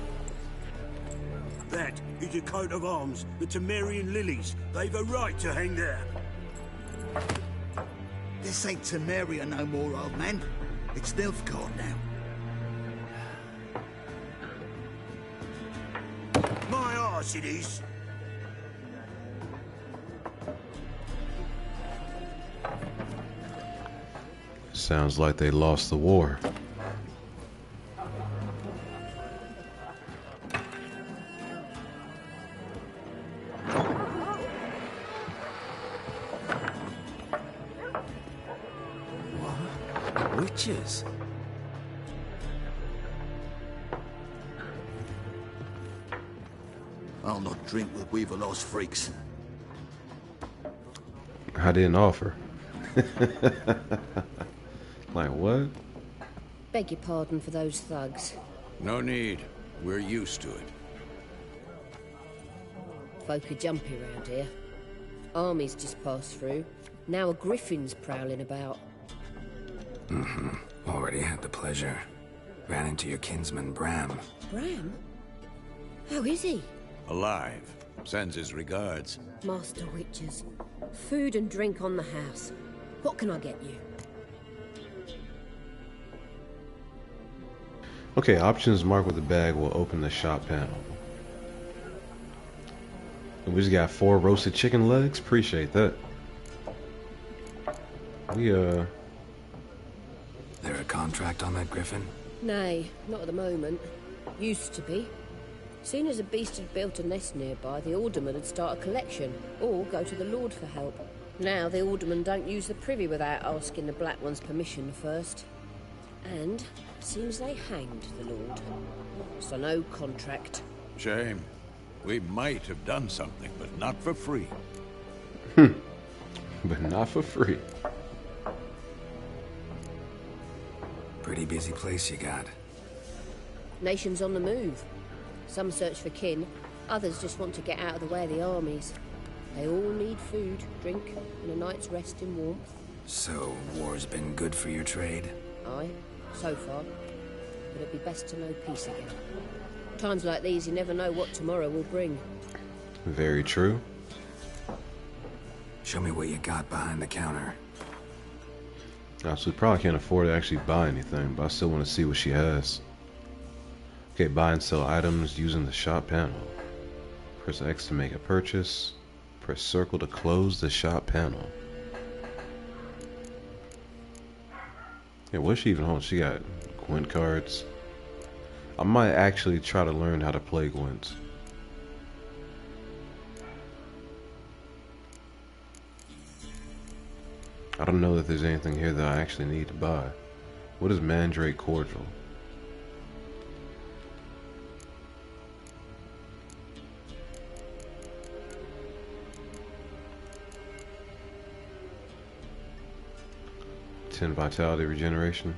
That is a coat of arms, the Temerian lilies. They've a right to hang there. This ain't Temeria no more, old man. It's Nilfgaard now. My arse it is. Sounds like they lost the war. Witches? I'll not drink with Weaverlost freaks. I didn't offer. Like what? Beg your pardon for those thugs. No need. We're used to it. Folk are jumpy round here. Armies just passed through. Now a griffin's prowling about. Already had the pleasure. Ran into your kinsman, Bram. Bram? How is he? Alive. Sends his regards. Master Witchers. Food and drink on the house. What can I get you? Okay, options marked with the bag will open the shop panel. And we just got 4 roasted chicken legs. Appreciate that. There a contract on that griffin? Nay, not at the moment. Used to be. Soon as a beast had built a nest nearby, the alderman would start a collection, or go to the Lord for help. Now the aldermen don't use the privy without asking the Black One's permission first. And seems they hanged the Lord. So no contract. Shame. We might have done something, but not for free. But not for free. Pretty busy place you got. Nations on the move. Some search for kin, others just want to get out of the way of the armies. They all need food, drink, and a night's rest in warmth. So, war's been good for your trade? Aye, so far. But it'd be best to know peace again. Times like these, you never know what tomorrow will bring. Very true. Show me what you got behind the counter. So we probably can't afford to actually buy anything, but I still want to see what she has. Okay, buy and sell items using the shop panel. Press X to make a purchase. Press circle to close the shop panel. Yeah, what's she even holding? She got Gwent cards. I might actually try to learn how to play Gwent. I don't know that there's anything here that I actually need to buy. What is Mandrake Cordial? Vitality regeneration.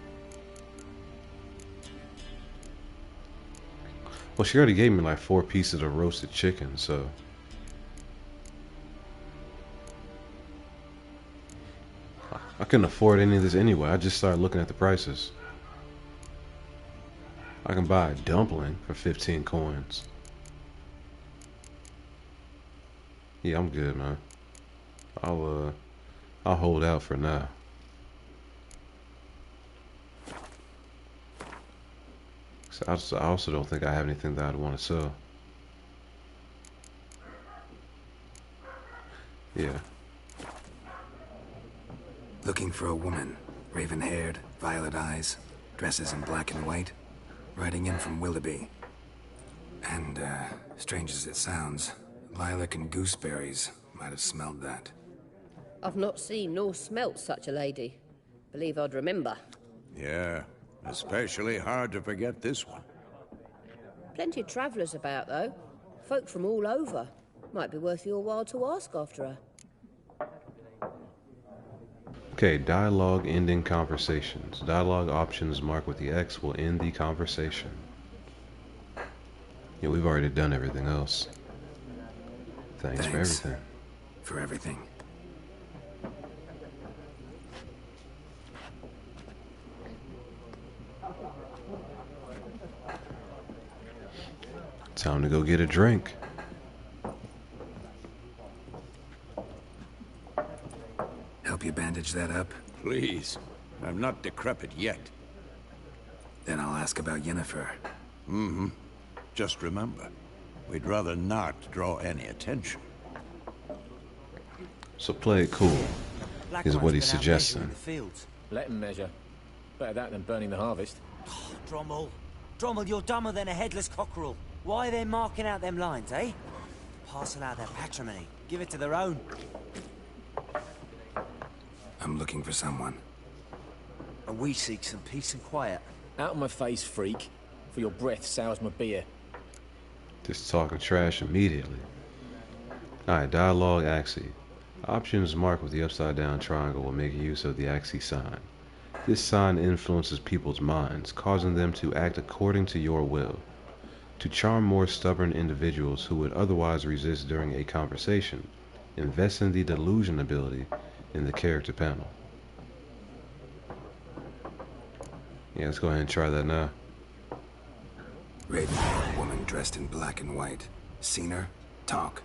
Well, she already gave me like 4 pieces of roasted chicken, so I couldn't afford any of this anyway. I just started looking at the prices. I can buy a dumpling for 15 coins. Yeah, I'm good, man. I'll hold out for now. So I also don't think I have anything that I'd want to sell. Yeah. Looking for a woman. Raven-haired, violet eyes, dresses in black and white. Riding in from Willoughby. And, strange as it sounds, lilac and gooseberries might have smelled that. I've not seen nor smelt such a lady. Believe I'd remember. Yeah, especially hard to forget this one. Plenty of travellers about, though. Folk from all over. Might be worth your while to ask after her. Okay, dialogue ending conversations. Dialogue options marked with the X will end the conversation. Yeah, we've already done everything else. Thanks for everything. For everything. Time to go get a drink. Help you bandage that up? Please. I'm not decrepit yet. Then I'll ask about Yennefer. Mm-hmm. Just remember, we'd rather not draw any attention. So play it cool, is what he's suggesting. Let him measure. Better that than burning the harvest. Oh, Drommel, you're dumber than a headless cockerel. Why are they marking out them lines, eh? Parcel out their patrimony. Give it to their own. I'm looking for someone. And we seek some peace and quiet. Out of my face, freak. For your breath sours my beer. Just talking trash immediately. Alright, dialogue axis. Options marked with the upside down triangle will make use of the axis sign. This sign influences people's minds, causing them to act according to your will. To charm more stubborn individuals who would otherwise resist during a conversation, invest in the delusion ability in the character panel. Yeah, let's go ahead and try that now. Raven-haired woman dressed in black and white. Seen her? Talk.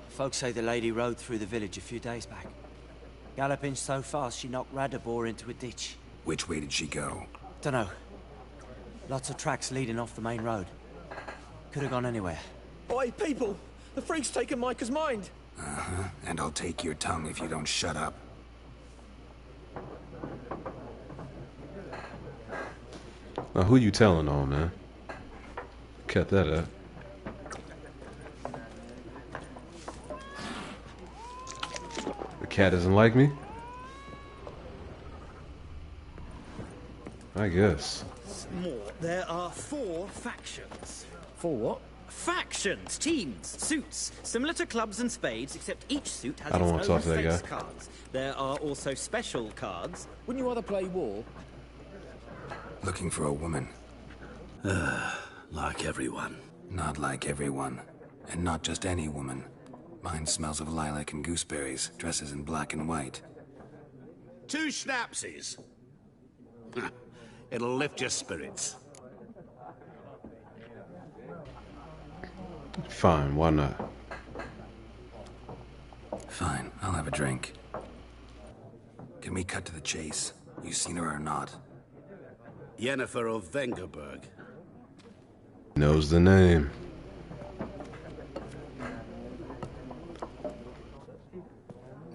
Folks say the lady rode through the village a few days back. Galloping so fast she knocked Radabor into a ditch. Which way did she go? Dunno. Lots of tracks leading off the main road. Could have gone anywhere. Oi, people! The freak's taken Micah's mind! Uh-huh. And I'll take your tongue if you don't shut up. Now who you telling on, man? Cut that up. The cat doesn't like me? I guess. More. There are 4 factions. 4 what? Factions, teams, suits, similar to clubs and spades, except each suit has I don't want its to own talk to that face guy. cards. There are also special cards. Wouldn't you rather play war? Looking for a woman. Like everyone. Not like everyone. And not just any woman. Mine smells of lilac and gooseberries, dresses in black and white. 2 schnapsies. It'll lift your spirits. Fine, why not? Fine, I'll have a drink. Can we cut to the chase? You seen her or not? Yennefer of Vengerberg. Knows the name.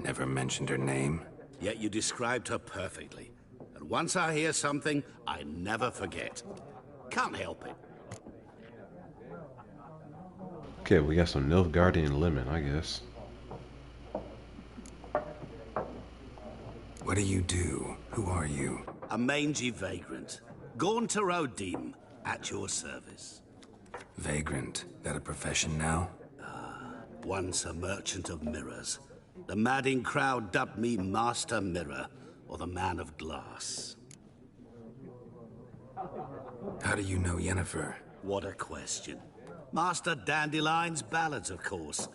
Never mentioned her name. Yet you described her perfectly. And once I hear something, I never forget. Can't help it. Okay, we got some Nilfgaardian lemon, I guess. What do you do? Who are you? A mangy vagrant. Gone to Rodim, at your service. Vagrant. That a profession now? Once a merchant of mirrors. The madding crowd dubbed me Master Mirror, or the Man of Glass. How do you know Yennefer? What a question. Master Dandelion's ballads, of course.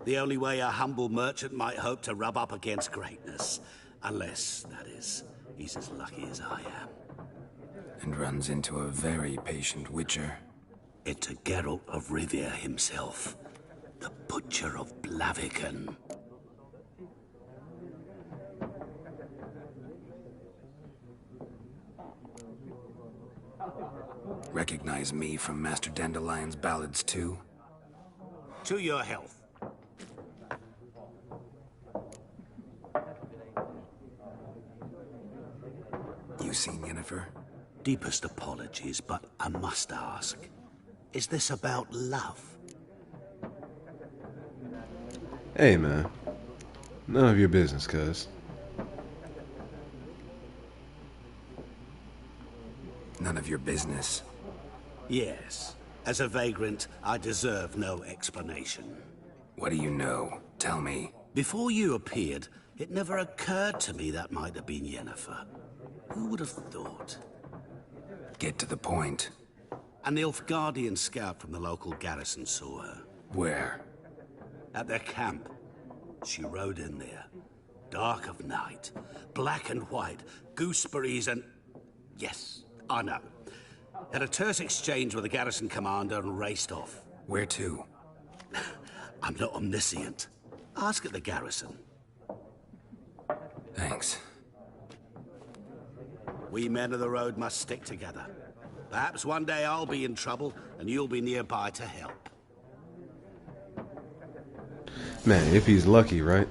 The only way a humble merchant might hope to rub up against greatness. Unless, that is, he's as lucky as I am. And runs into a very patient witcher. Into Geralt of Rivia himself. The Butcher of Blaviken. Recognize me from Master Dandelion's ballads too? To your health. You seen Yennefer? Deepest apologies, but I must ask. Is this about love? Hey, man. None of your business, cuz. None of your business. Yes. As a vagrant, I deserve no explanation. What do you know? Tell me. Before you appeared, it never occurred to me that might have been Yennefer. Who would have thought? Get to the point. An Nilfgaardian scout from the local garrison saw her. Where? At their camp. She rode in there. Dark of night. Black and white. Gooseberries and... Yes, I know. Had a terse exchange with the garrison commander and raced off. Where to? I'm not omniscient. Ask at the garrison. Thanks. We men of the road must stick together. Perhaps one day I'll be in trouble, and you'll be nearby to help. Man, if he's lucky, right?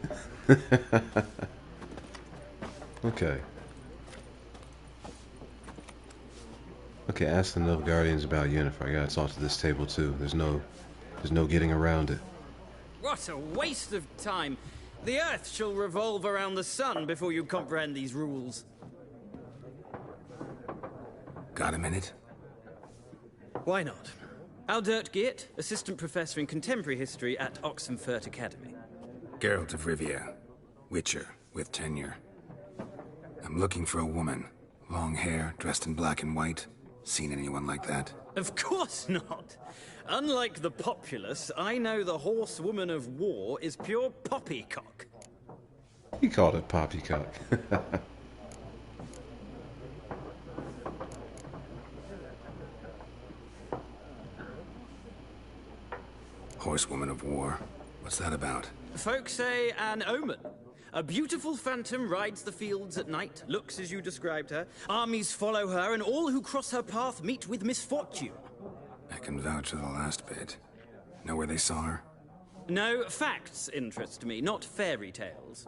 Okay. Okay, ask the Nilfgaardians about Yennefer. I gotta talk to this table too. There's no getting around it. What a waste of time. The Earth shall revolve around the sun before you comprehend these rules. Got a minute? Why not? Aldert Geert, Assistant Professor in Contemporary History at Oxenfurt Academy. Geralt of Rivia. Witcher, with tenure. I'm looking for a woman. Long hair, dressed in black and white. Seen anyone like that? Of course not. Unlike the populace, I know the horsewoman of war is pure poppycock. He called it poppycock. Horsewoman of war. What's that about? Folk say an omen. A beautiful phantom rides the fields at night, looks as you described her. Armies follow her, and all who cross her path meet with misfortune. I can vouch for the last bit. Know where they saw her? No, facts interest me, not fairy tales.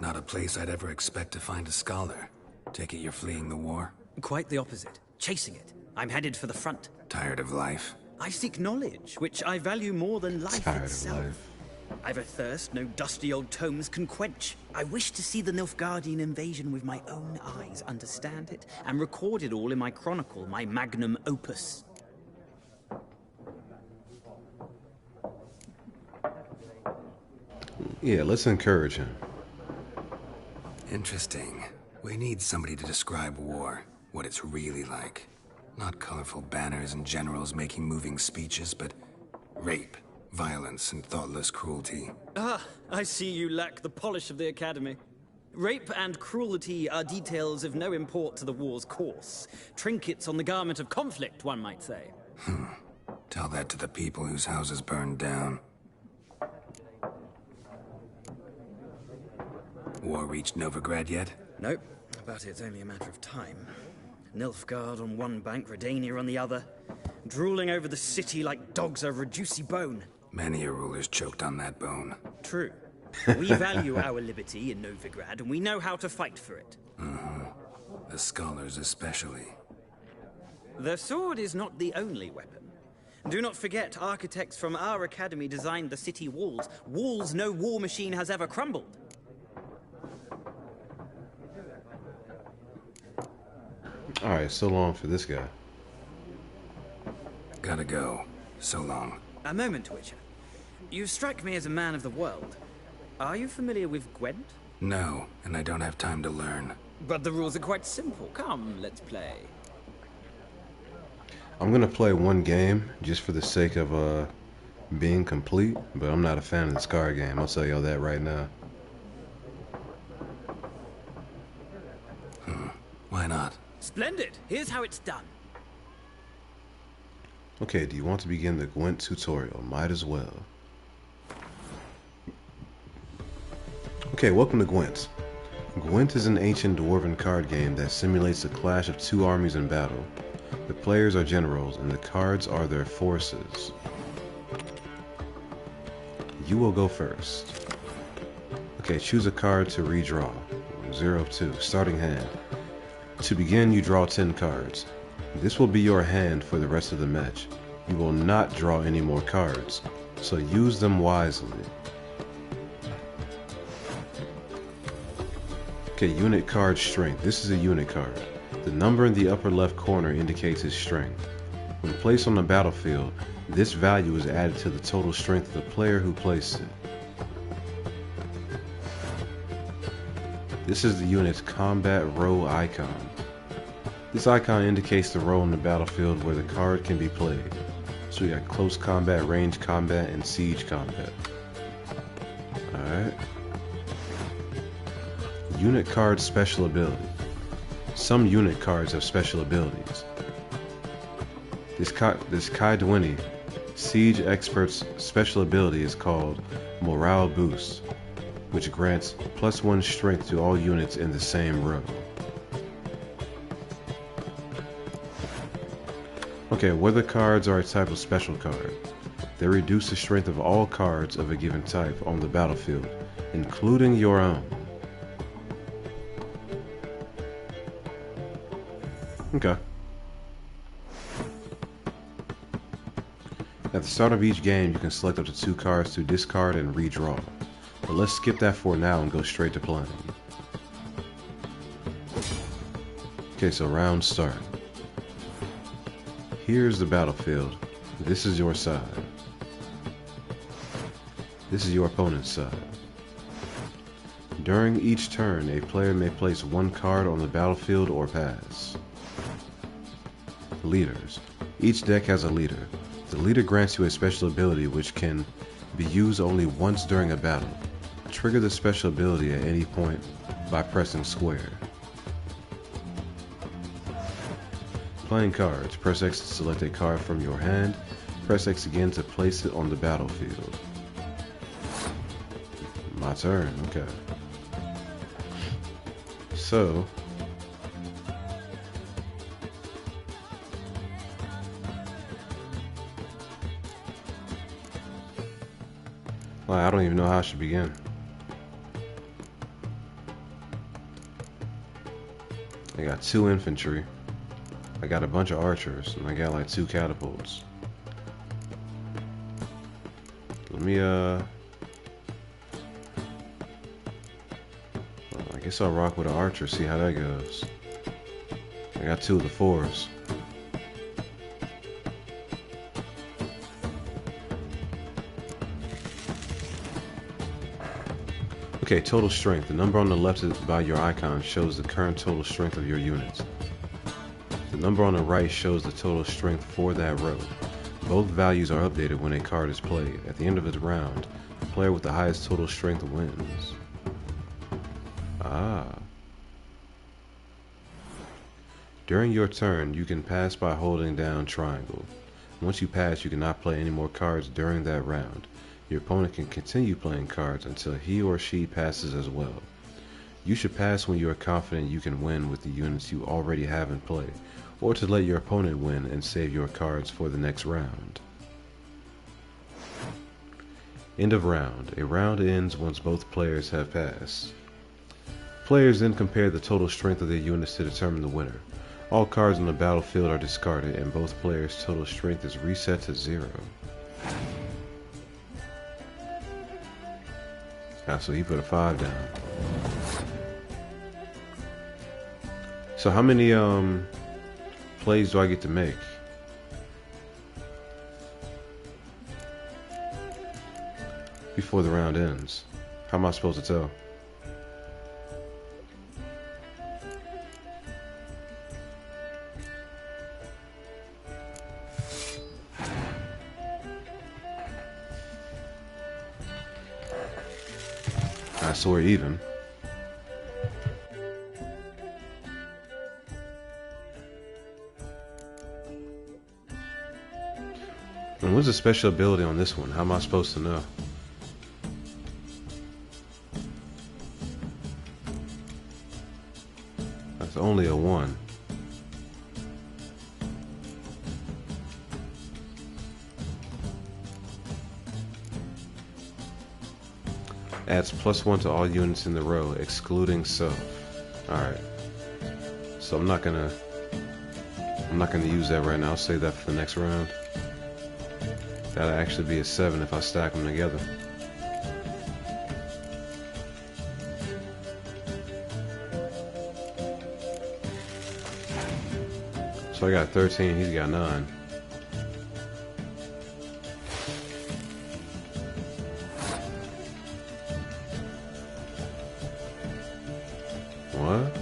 Not a place I'd ever expect to find a scholar. Take it you're fleeing the war? Quite the opposite. Chasing it. I'm headed for the front. Tired of life? I seek knowledge, which I value more than life Tired itself. of life. I've a thirst no dusty old tomes can quench. I wish to see the Nilfgaardian invasion with my own eyes, understand it, and record it all in my chronicle, my magnum opus. Yeah, let's encourage him. Interesting. We need somebody to describe war, what it's really like. Not colorful banners and generals making moving speeches, but rape, violence, and thoughtless cruelty. Ah, I see you lack the polish of the Academy. Rape and cruelty are details of no import to the war's course. Trinkets on the garment of conflict, one might say. Tell that to the people whose houses burned down. War reached Novigrad yet? Nope, but it's only a matter of time. Nilfgaard on one bank, Redania on the other. Drooling over the city like dogs over a juicy bone. Many a ruler's choked on that bone. True. We value our liberty in Novigrad, and we know how to fight for it. The scholars especially. The sword is not the only weapon. Do not forget, architects from our academy designed the city walls. Walls no war machine has ever crumbled. Alright, so long for this guy. Gotta go. So long. A moment, Witcher. You strike me as a man of the world. Are you familiar with Gwent? No, and I don't have time to learn. But the rules are quite simple. Come, let's play. I'm gonna play one game just for the sake of being complete, but I'm not a fan of this card game. I'll tell y'all that right now. Why not? Splendid. Here's how it's done. Okay, do you want to begin the Gwent tutorial? Might as well. Okay, welcome to Gwent. Gwent is an ancient dwarven card game that simulates the clash of two armies in battle. The players are generals, and the cards are their forces. You will go first. Okay, choose a card to redraw. 0 of 2, starting hand. To begin, you draw 10 cards. This will be your hand for the rest of the match. You will not draw any more cards, so use them wisely. Okay, unit card strength. This is a unit card. The number in the upper left corner indicates its strength. When placed on the battlefield, this value is added to the total strength of the player who placed it. This is the unit's combat row icon. This icon indicates the role in the battlefield where the card can be played. So we got close combat, range combat, and siege combat. Alright. Unit card special ability. Some unit cards have special abilities. This Kaidweni Siege Expert's special ability is called Morale Boost, which grants +1 strength to all units in the same row. Okay, weather cards are a type of special card. They reduce the strength of all cards of a given type on the battlefield, including your own. Okay. At the start of each game, you can select up to 2 cards to discard and redraw. But let's skip that for now and go straight to playing. Okay, so round start. Here's the battlefield. This is your side. This is your opponent's side. During each turn, a player may place 1 card on the battlefield or pass. Leaders. Each deck has a leader. The leader grants you a special ability which can be used only once during a battle. Trigger the special ability at any point by pressing square. Playing cards. Press X to select a card from your hand. Press X again to place it on the battlefield. My turn, okay. So, well, I don't even know how I should begin. I got 2 infantry. I got a bunch of archers, and I got like 2 catapults. Let me, well, I guess I'll rock with an archer, see how that goes. I got 2 of the 4s. Okay, total strength. The number on the left by your icon shows the current total strength of your units. The number on the right shows the total strength for that row. Both values are updated when a card is played. At the end of the round, the player with the highest total strength wins. Ah. During your turn, you can pass by holding down triangle. Once you pass, you cannot play any more cards during that round. Your opponent can continue playing cards until he or she passes as well. You should pass when you are confident you can win with the units you already have in play, or to let your opponent win and save your cards for the next round. End of round. A round ends once both players have passed. Players then compare the total strength of their units to determine the winner. All cards on the battlefield are discarded and both players' total strength is reset to 0. Ah, so he put a 5 down. So how many plays do I get to make? Before the round ends? How am I supposed to tell? Alright, so we're even. And what's the special ability on this one? How am I supposed to know? That's only a 1. Adds +1 to all units in the row, excluding self. Alright. So I'm not gonna use that right now. I'll save that for the next round. That'll actually be a 7 if I stack them together. So I got 13, he's got 9. What?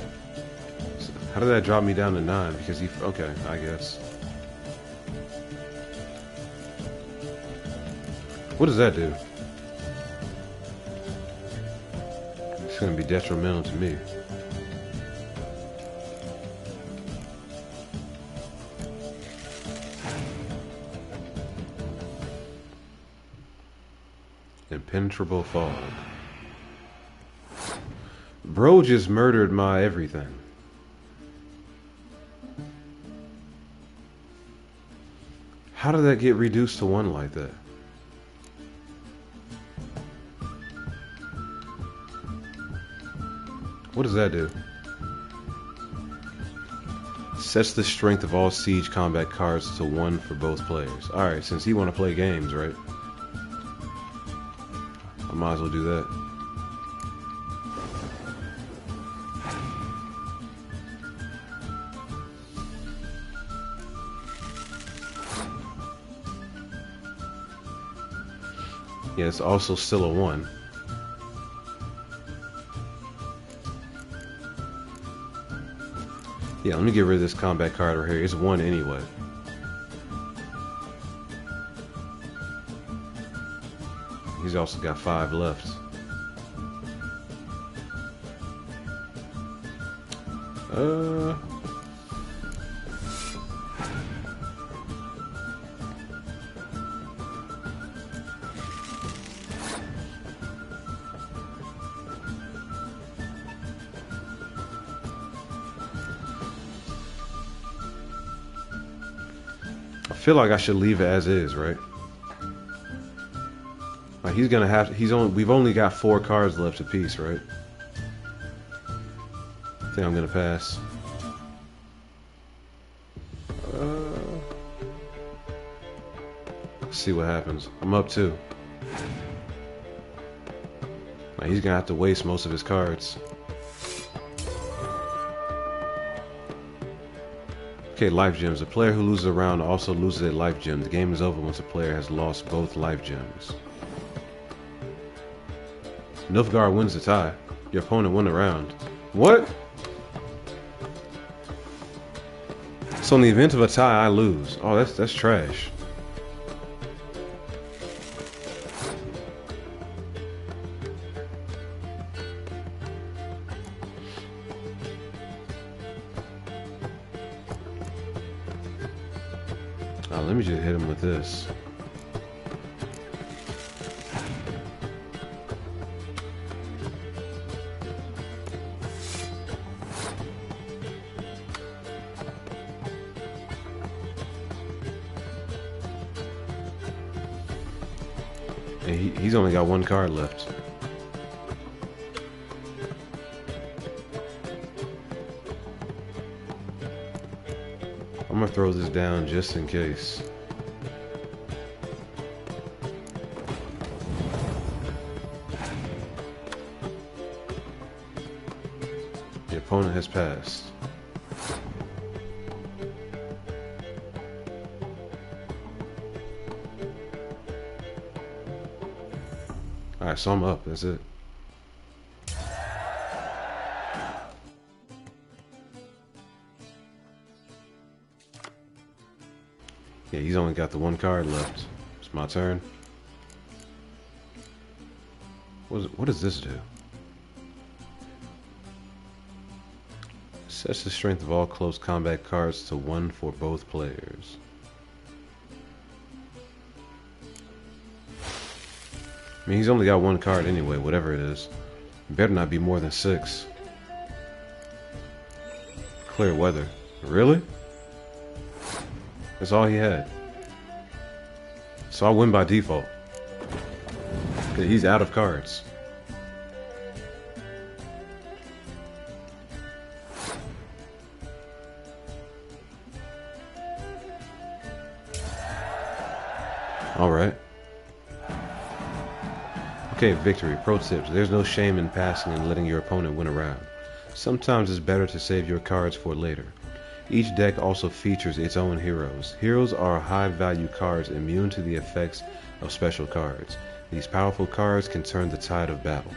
How did that drop me down to 9? Because he... Okay, I guess. What does that do? It's going to be detrimental to me. Impenetrable fog. Bro just murdered my everything. How did that get reduced to 1 like that? What does that do? Sets the strength of all siege combat cards to 1 for both players. Alright, since he want to play games, right? I might as well do that. Yeah, it's also still a 1. Yeah, let me get rid of this combat card right here. It's 1 anyway. He's also got 5 left. I feel like I should leave it as is, right? Like he's gonna have. We've only got 4 cards left apiece, right? I think I'm gonna pass. Let's see what happens. I'm up 2. Like he's gonna have to waste most of his cards. Okay, life gems. A player who loses a round also loses a life gem. The game is over once a player has lost both life gems. Nilfgaard wins the tie. Your opponent won the round. What? So in the event of a tie, I lose. Oh, that's trash. Let me just hit him with this. And he's only got 1 card left. I'm gonna throw this down just in case. The opponent has passed. Alright, so I'm up, that's it. Yeah, he's only got the 1 card left. It's my turn. What does this do? Sets the strength of all close combat cards to 1 for both players. I mean, he's only got 1 card anyway, whatever it is. Better not be more than 6. Clear weather. Really? That's all he had. So I win by default. He's out of cards. Alright. Okay, victory. Pro tips. There's no shame in passing and letting your opponent win a round. Sometimes it's better to save your cards for later. Each deck also features its own heroes. Heroes are high-value cards immune to the effects of special cards. These powerful cards can turn the tide of battle.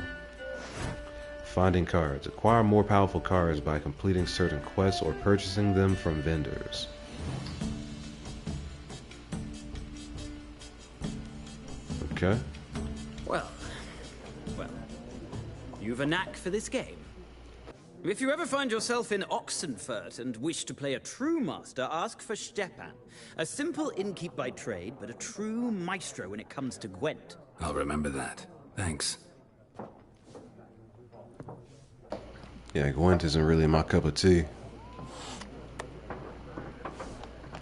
Finding cards. Acquire more powerful cards by completing certain quests or purchasing them from vendors. Okay. Well, you've a knack for this game. If you ever find yourself in Oxenfurt and wish to play a true master, ask for Stepan. A simple innkeep by trade, but a true maestro when it comes to Gwent. I'll remember that. Thanks. Yeah, Gwent isn't really my cup of tea.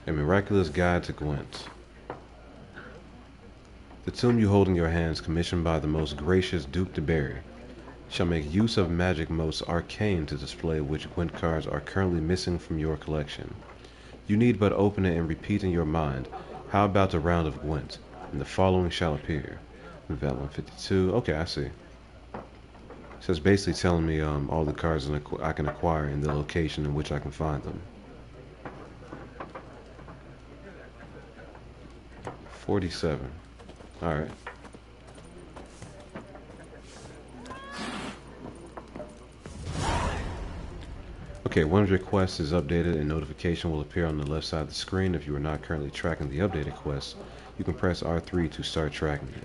A miraculous guide to Gwent. The tomb you hold in your hands, commissioned by the most gracious Duke de Berry, shall make use of magic most arcane to display which Gwent cards are currently missing from your collection. You need but open it and repeat in your mind, how about the round of Gwent, and the following shall appear. Val 152, okay, I see. So it's basically telling me all the cards I can acquire and the location in which I can find them. 47. Alright. Okay, one of your quests is updated and notification will appear on the left side of the screen. If you are not currently tracking the updated quest, you can press R3 to start tracking it.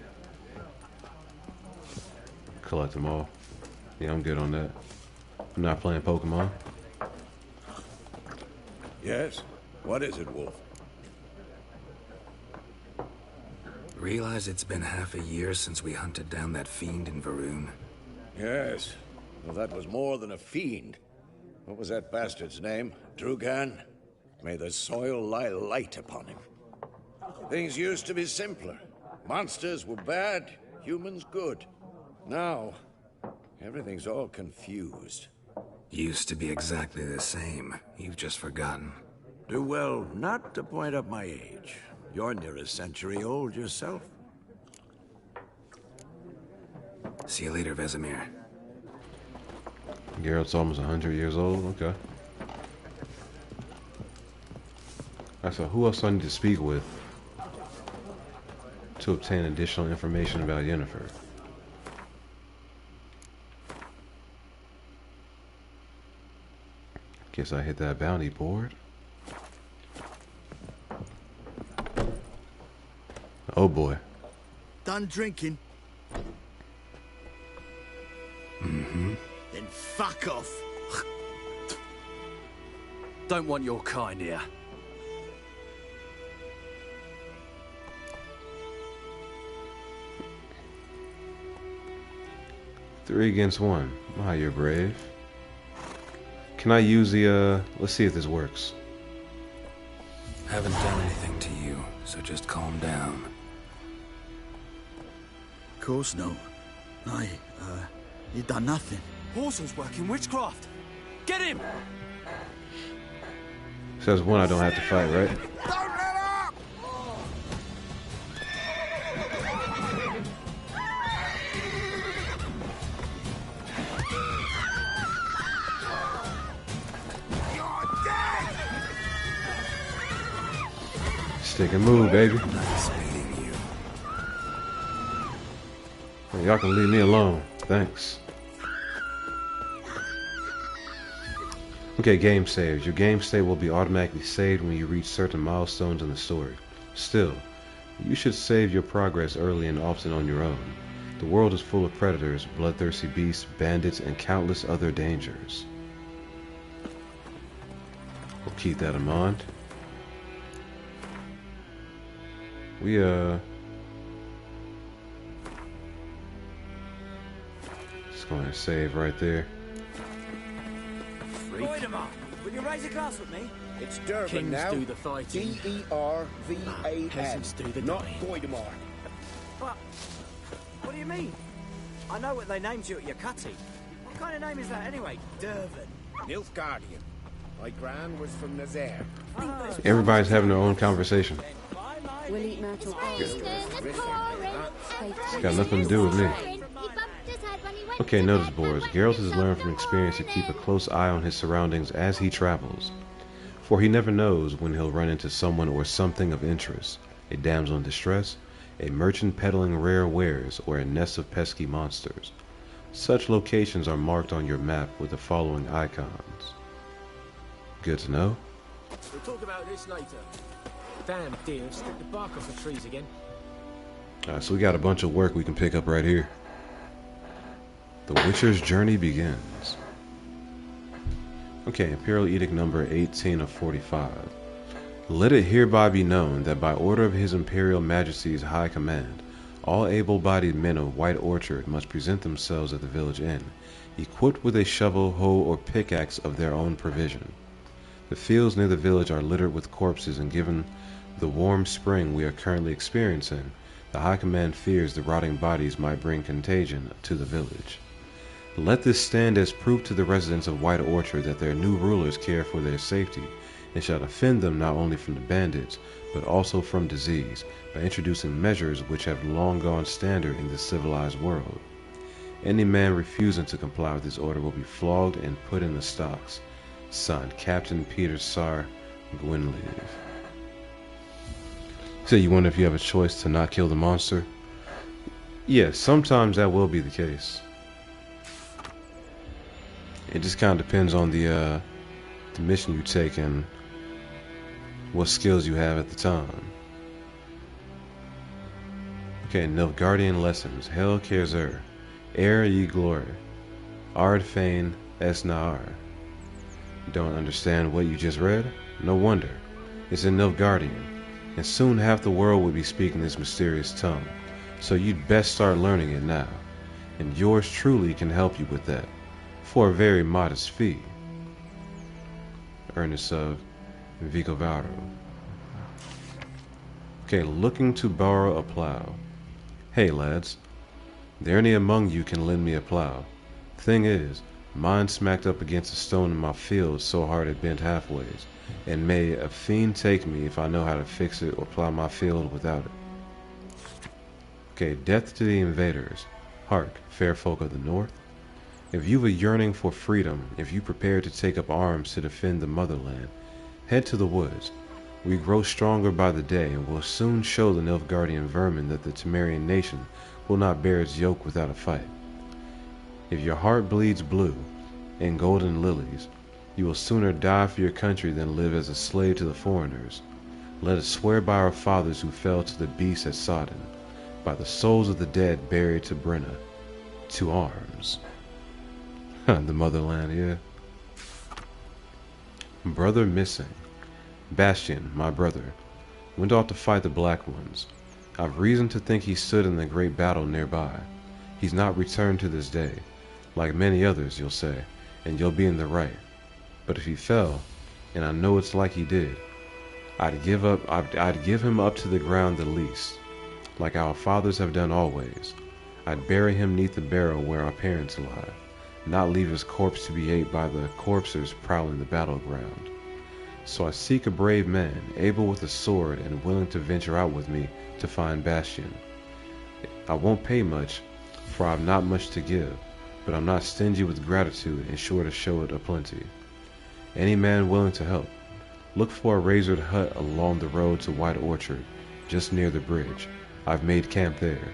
Collect them all. Yeah, I'm good on that. I'm not playing Pokemon. Yes? What is it, Wolf? Realize it's been half a year since we hunted down that fiend in Varun? Yes. Well, that was more than a fiend. What was that bastard's name? Drugan? May the soil lie light upon him. Things used to be simpler. Monsters were bad, humans good. Now, everything's all confused. Used to be exactly the same. You've just forgotten. Do well not to point up my age. You're near a century old yourself. See you later, Vesemir. Geralt's almost 100 years old? Okay. Alright, so who else do I need to speak with to obtain additional information about Yennefer? Guess I hit that bounty board. Oh boy. Done drinking? Mm-hmm. Then fuck off. Don't want your kind here. Three against one. Wow, you're brave. Can I use the, let's see if this works. Haven't done anything to you, so just calm down. Of course no. You done nothing. Horson's working witchcraft. Get him! Says one I don't have to fight, right? Don't let up! You're dead! Stick and move, baby. Y'all can leave me alone. Thanks. Okay, game saves. Your game state will be automatically saved when you reach certain milestones in the story. Still, you should save your progress early and often on your own. The world is full of predators, bloodthirsty beasts, bandits, and countless other dangers. keep that in mind. We just going to save right there. Voidemar, will you raise a glass with me? It's Durban Kings now. do the fighting. D-E-R-V-A-N. Peasants do the not dying. Voidemar. But, what do you mean? I know what they named you at your cutty. What kind of name is that anyway? Durban. Nilfgaardian. My gran was from Nazaire. Everybody's having their own conversation. We'll eat Myrtle first. It's got nothing to do with me. Okay, notice boards. Geralt has learned from experience to keep a close eye on his surroundings as he travels, for he never knows when he'll run into someone or something of interest, a damsel in distress, a merchant peddling rare wares, or a nest of pesky monsters. Such locations are marked on your map with the following icons. Good to know. We'll talk about this later. Damn deer, stripped the bark off the trees again. Alright, so we got a bunch of work we can pick up right here. The Witcher's journey begins. Okay, Imperial Edict number 18 of 45. Let it hereby be known that by order of His Imperial Majesty's High Command, all able-bodied men of White Orchard must present themselves at the village inn, equipped with a shovel, hoe, or pickaxe of their own provision. The fields near the village are littered with corpses, and given the warm spring we are currently experiencing, the High Command fears the rotting bodies might bring contagion to the village. Let this stand as proof to the residents of White Orchard that their new rulers care for their safety, and shall defend them not only from the bandits, but also from disease, by introducing measures which have long gone standard in the civilized world. Any man refusing to comply with this order will be flogged and put in the stocks. Signed, Captain Peter Sar Gwynleve. So you wonder if you have a choice to not kill the monster? Yes, sometimes that will be the case. It just kind of depends on the mission you take and what skills you have at the time. Okay, Nilfgaardian lessons. Hel Kerzer, Air ye glory, Ard Fain es Naar. Don't understand what you just read? No wonder. It's in Nilfgaardian, and soon half the world will be speaking this mysterious tongue, so you'd best start learning it now, and yours truly can help you with that, for a very modest fee. Ernest of Vicovaro. Okay, looking to borrow a plow. Hey lads, there any among you can lend me a plow? Thing is, mine smacked up against a stone in my field so hard it bent halfways, and may a fiend take me if I know how to fix it or plow my field without it. Okay, death to the invaders. Hark, fair folk of the north. If you've a yearning for freedom, if you prepare to take up arms to defend the motherland, head to the woods. We grow stronger by the day, and will soon show the Nilfgaardian vermin that the Temerian nation will not bear its yoke without a fight. If your heart bleeds blue and golden lilies, you will sooner die for your country than live as a slave to the foreigners. Let us swear by our fathers who fell to the beasts at Sodden, by the souls of the dead buried to Brenna, to arms. The motherland, yeah. Brother missing. Bastian, my brother, went off to fight the Black Ones. I've reason to think he stood in the great battle nearby. He's not returned to this day. Like many others, you'll say, and you'll be in the right. But if he fell, and I know it's like he did, I'd give him up to the ground the least, like our fathers have done always. I'd bury him neath the barrow where our parents lie, not leave his corpse to be ate by the corpsers prowling the battleground. So I seek a brave man, able with a sword and willing to venture out with me to find Bastian. I won't pay much, for I've not much to give, but I'm not stingy with gratitude and sure to show it aplenty. Any man willing to help, look for a razored hut along the road to White Orchard, just near the bridge. I've made camp there.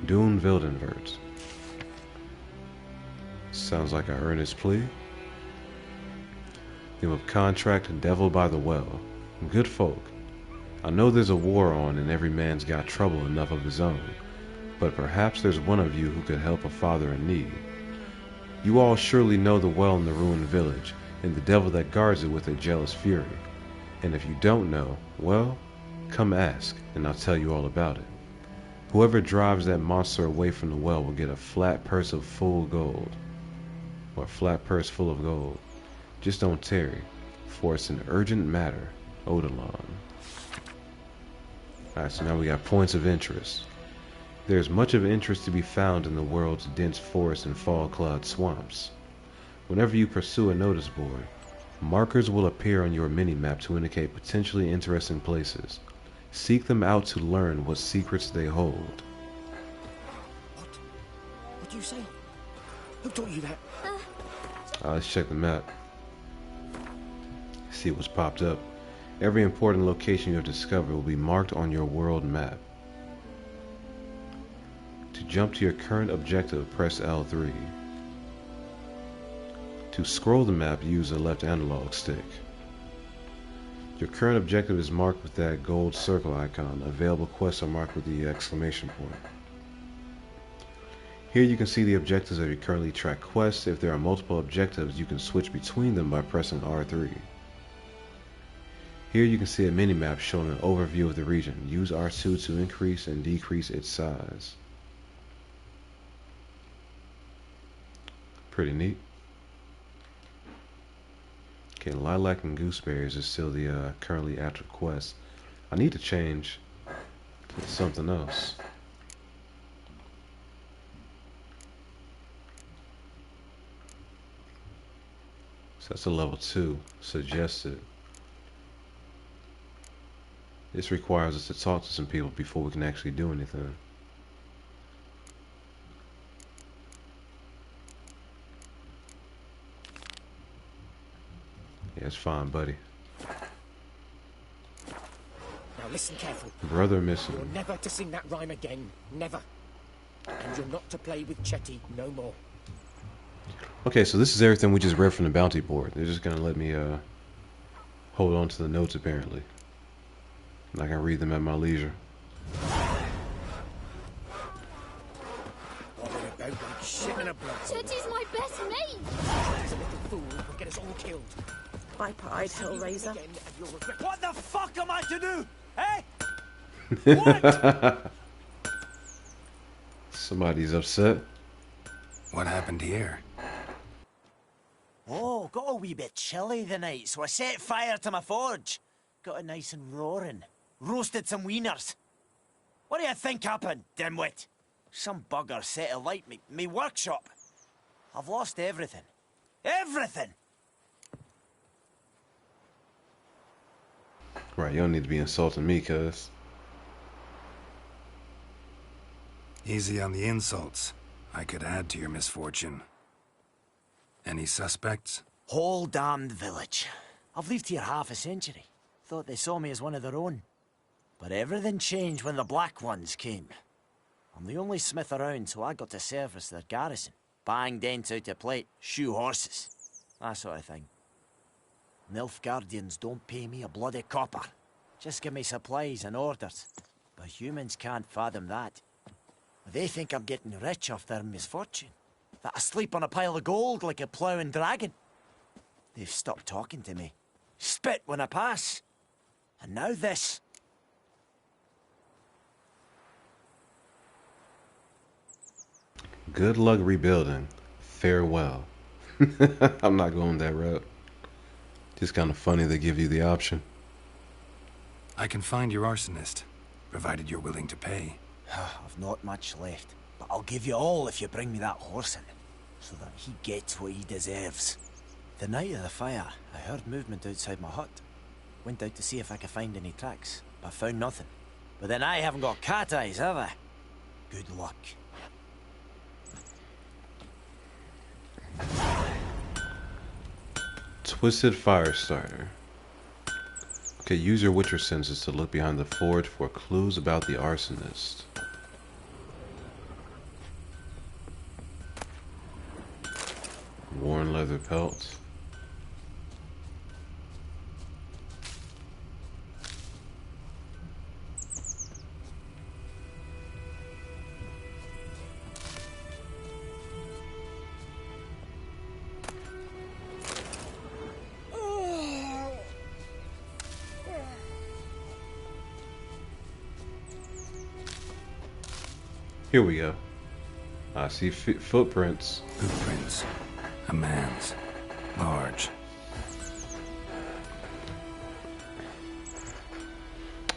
Doen Wildenvert. Sounds like an earnest plea. Them of contract Devil by the Well. Good folk. I know there's a war on and every man's got trouble enough of his own, but perhaps there's one of you who could help a father in need. You all surely know the well in the ruined village, and the devil that guards it with a jealous fury. And if you don't know, well, come ask, and I'll tell you all about it. Whoever drives that monster away from the well will get a flat purse of full gold. Or a flat purse full of gold. Just don't tarry, for it's an urgent matter, Odalon. Alright, so now we got points of interest. There's much of interest to be found in the world's dense forests and fog-clad swamps. Whenever you pursue a notice board, markers will appear on your mini-map to indicate potentially interesting places. Seek them out to learn what secrets they hold. What do you say? Who taught you that? Let's check the map. See what's popped up. Every important location you have discovered will be marked on your world map. To jump to your current objective, press L3. To scroll the map, use the left analog stick. Your current objective is marked with that gold circle icon. Available quests are marked with the exclamation point. Here you can see the objectives of your currently tracked quests. If there are multiple objectives, you can switch between them by pressing R3. Here you can see a mini-map showing an overview of the region. Use R2 to increase and decrease its size. Pretty neat. Okay, Lilac and Gooseberries is still the currently active quest. I need to change to something else. So that's a level 2, suggested. This requires us to talk to some people before we can actually do anything. Yeah, it's fine, buddy. Now listen careful. Brother missing. You're never to sing that rhyme again. Never. And you're not to play with Chetty no more. Okay, so this is everything we just read from the bounty board. They're just gonna let me hold on to the notes apparently. And I can read them at my leisure. About like shit in a blood. Chetty's my best mate. He's a little fool who'll get us all killed. Bye, Pied Hellraiser. What the fuck am I to do? Hey? Somebody's upset. What happened here? Oh, got a wee bit chilly the night, so I set fire to my forge. Got it nice and roaring. Roasted some wieners. What do you think happened, dimwit? Some bugger set alight me workshop. I've lost everything. Everything! Right, you don't need to be insulting me, cuz. Easy on the insults. I could add to your misfortune. Any suspects? Whole damned village. I've lived here half a century. Thought they saw me as one of their own. But everything changed when the Black Ones came. I'm the only smith around, so I got to service their garrison. Bang dents out of plate, shoe horses. That sort of thing. Nilfgaardians don't pay me a bloody copper. Just give me supplies and orders. But humans can't fathom that. They think I'm getting rich off their misfortune. That I sleep on a pile of gold like a ploughing dragon. They've stopped talking to me. Spit when I pass. And now this. Good luck rebuilding. Farewell. I'm not going that route. Just kind of funny they give you the option. I can find your arsonist, provided you're willing to pay. I've not much left, but I'll give you all if you bring me that horse in, so that he gets what he deserves. The night of the fire, I heard movement outside my hut. Went out to see if I could find any tracks, but found nothing. But then I haven't got cat eyes, have I? Good luck. Twisted Fire Starter. Okay, use your Witcher senses to look behind the forge for clues about the arsonist. Worn leather pelt. Here we go. I see footprints. Footprints. A man's. Large.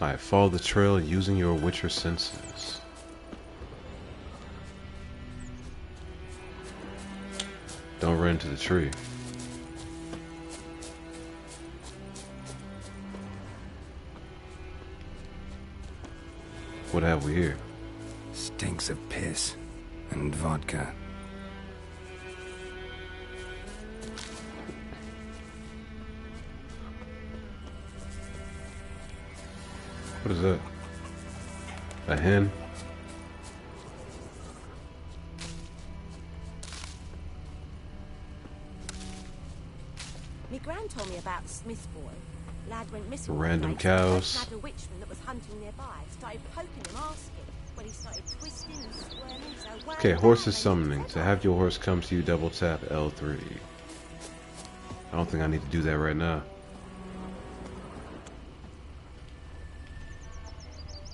Alright, follow the trail using your Witcher senses. Don't run into the tree. What have we here? Stinks of piss and vodka. What is that? A hen? Me gran told me about the Smith boy. Lad went missing. Random cows. Had a witchman that was hunting nearby. Started poking him, asking. When he started twisting and squirming, so Okay, horses summoning. To have your horse come to you, double tap L3. I don't think I need to do that right now.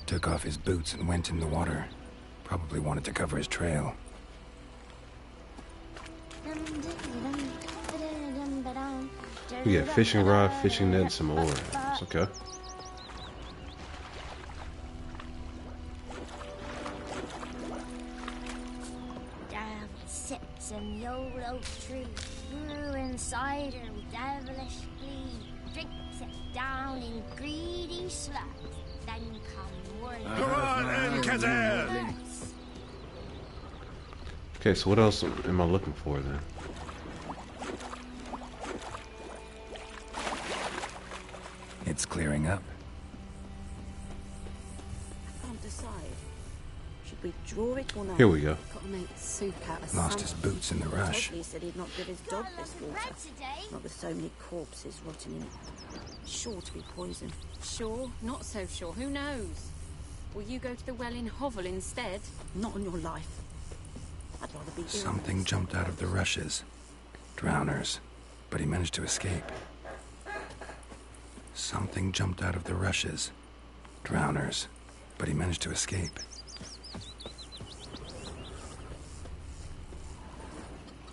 Took off his boots and went in the water. Probably wanted to cover his trail. We get fishing rod, fishing net, and some oar. It's okay. Devil sits in the old oak tree, brewing cider with devilish glee. Drinks it down in greedy slugs, then come worrying. Come on, Enkazer! Okay, so what else am I looking for then? It's clearing up. I can't decide. Should we draw it or not? Here we go. Got to make soup out of Lost his boots in the rush. He said he'd not give his dog this water. Not with so many corpses rotting in it. Sure to be poison. Sure, not so sure. Who knows? Will you go to the well in Hovel instead? Not on your life. I'd rather be ill. Something jumped out of the rushes. Drowners. But he managed to escape. Something jumped out of the rushes. Drowners. But he managed to escape.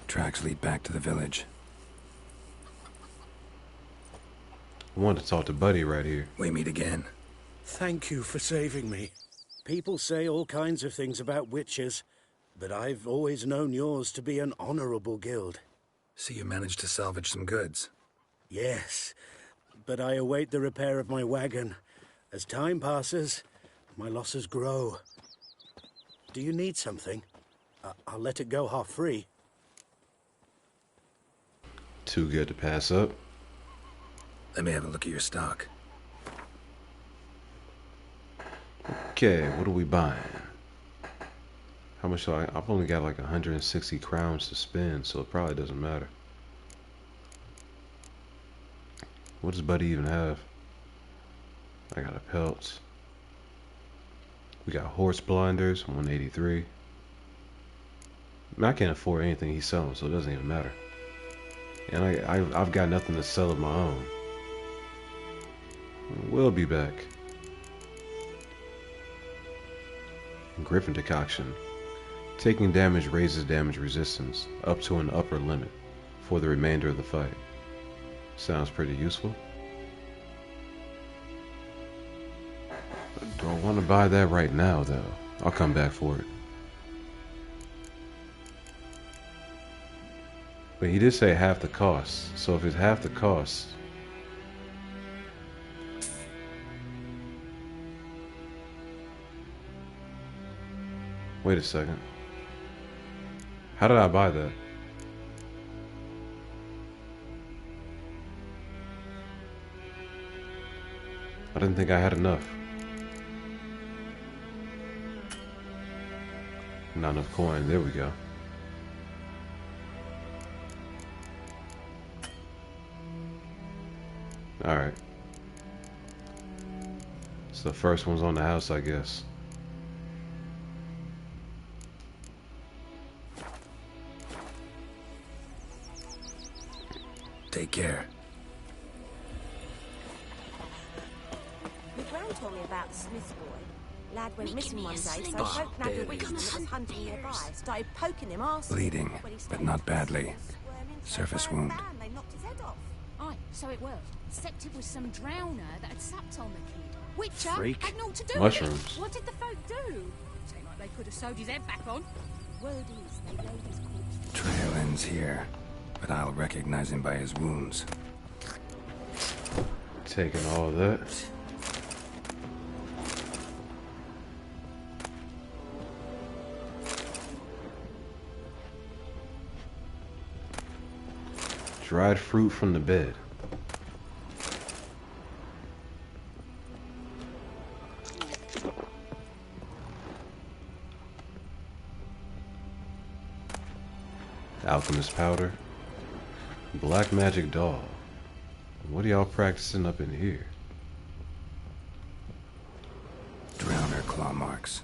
Tracks lead back to the village. I wanted to talk to Buddy right here. We meet again. Thank you for saving me. People say all kinds of things about witches, but I've always known yours to be an honorable guild. So you managed to salvage some goods? Yes, but I await the repair of my wagon. As time passes, my losses grow. Do you need something? I'll let it go half-free. Too good to pass up. Let me have a look at your stock. Okay, what are we buying? How much do I've only got like 160 crowns to spend, so it probably doesn't matter. What does Buddy even have? I got a pelt. We got horse blinders, 183. I mean, I can't afford anything he's selling, so it doesn't even matter. And I've got nothing to sell of my own. We'll be back. Griffin decoction. Taking damage raises damage resistance up to an upper limit for the remainder of the fight. Sounds pretty useful. Do I want to buy that right now though? I'll come back for it. But he did say half the cost, so if it's half the cost, wait a second. How did I buy that? I didn't think I had enough. Not enough coin. There we go. Alright. So the first one's on the house, I guess. Take care. My gran told me about the Smith boy. Lad went missing one day, so folk nabbed a wisdom that was hunting nearby. Started poking him arse. Bleeding, but not badly. Surface wound. They knocked his head off. Aye, so it was. Except it was some drowner that had supped on the kid. Witcher Freak. had naught to do Mushrooms. with it. What did the folk do? Seemed like they could have sewed his head back on. Word is, they laid his corpse. Trail ends here, but I'll recognize him by his wounds. Taking all that. Dried fruit from the bed. Alchemist powder. Black magic doll. What are y'all practicing up in here? Drowner claw marks.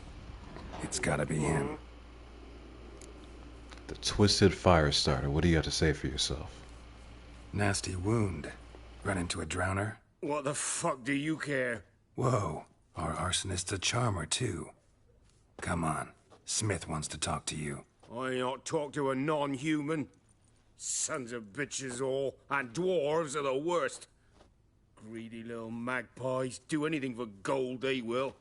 It's gotta be him. The twisted fire starter. What do you have to say for yourself? Nasty wound. Run into a drowner? What the fuck do you care? Whoa, our arsonist's a charmer too. Come on, Smith wants to talk to you. I ain't not talk to a non-human. Sons of bitches all, and dwarves are the worst. Greedy little magpies, do anything for gold, they will.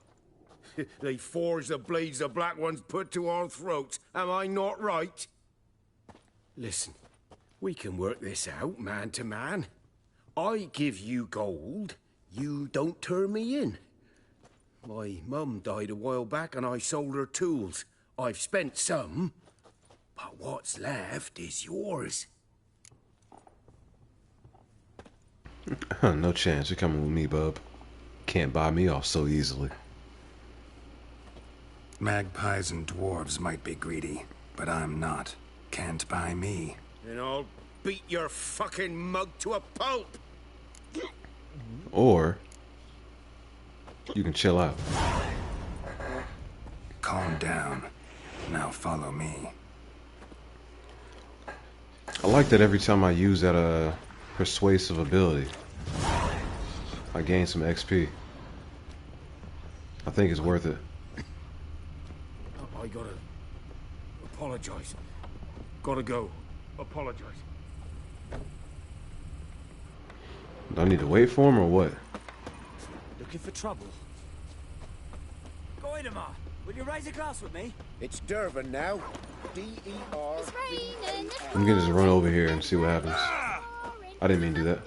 They forge the blades the black ones put to our throats, am I not right? Listen, we can work this out, man to man. I give you gold, you don't turn me in. My mum died a while back and I sold her tools. I've spent some, but what's left is yours. No chance. You're coming with me, bub. Can't buy me off so easily. Magpies and dwarves might be greedy, but I'm not. Can't buy me. And I'll beat your fucking mug to a pulp. Or you can chill out. Calm down. Now follow me. I like that every time I use that persuasive ability, I gain some XP. I think it's worth it. I gotta apologize. Gotta go. Apologize. Do I need to wait for him or what? Looking for trouble? Goidemar, will you raise a glass with me? It's Durban now. D-E-R. I'm gonna just run over here and see what happens. I didn't mean to do that.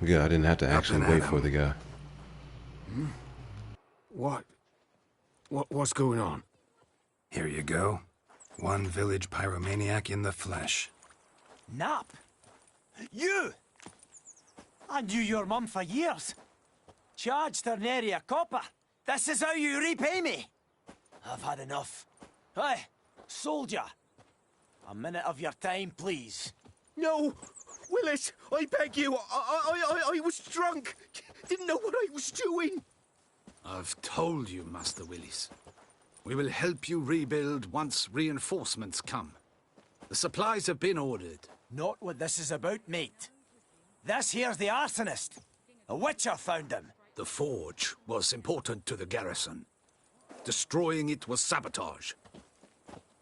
Yeah, I didn't have to actually wait for the guy. What's going on? Here you go. One village pyromaniac in the flesh. Nap? You? I knew your mum for years. Charged her nary a copper. This is how you repay me. I've had enough. Hey, soldier. A minute of your time, please. No! Willis, I beg you. I was drunk. Didn't know what I was doing. I've told you, Master Willis. We will help you rebuild once reinforcements come. The supplies have been ordered. Not what this is about, mate. This here's the arsonist. A witcher found him. The forge was important to the garrison. Destroying it was sabotage.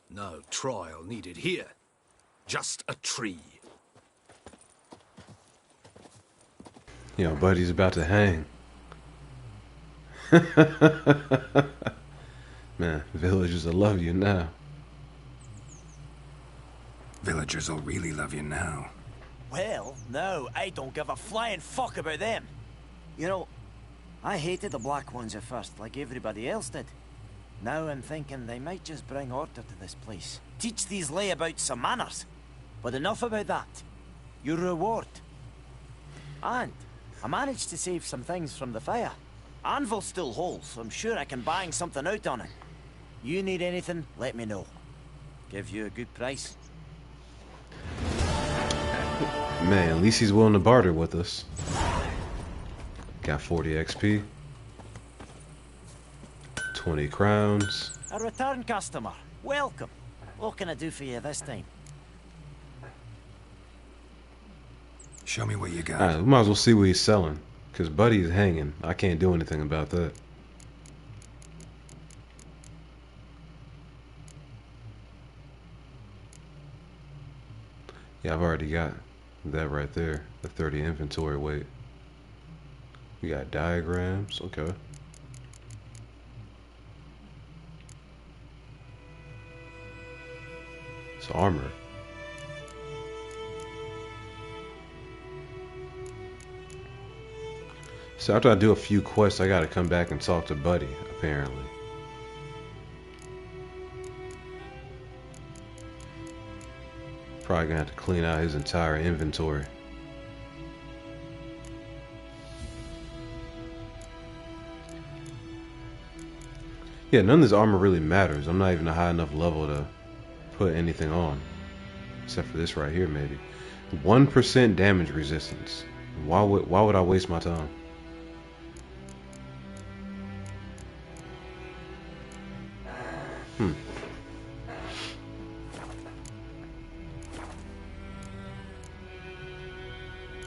No trial needed here. Just a tree. Yo, buddy's about to hang. Man, villagers will love you now. Villagers will really love you now. Well, no, I don't give a flying fuck about them. You know, I hated the Black Ones at first, like everybody else did. Now I'm thinking they might just bring order to this place. Teach these layabouts some manners. But enough about that. Your reward. And I managed to save some things from the fire. Anvil still holds, so I'm sure I can bang something out on it. You need anything, let me know. Give you a good price. Man, at least he's willing to barter with us. Got 40 XP. 20 crowns. A return customer. Welcome. What can I do for you this time? Show me what you got. Alright, we might as well see what he's selling. Because Buddy's hanging. I can't do anything about that. Yeah, I've already got that right there. The 30 inventory weight. We got diagrams. Okay. It's armor. So after I do a few quests, I gotta come back and talk to Buddy, apparently. Probably gonna have to clean out his entire inventory. Yeah, none of this armor really matters. I'm not even a high enough level to put anything on. Except for this right here, maybe. 1% damage resistance. Why would I waste my time?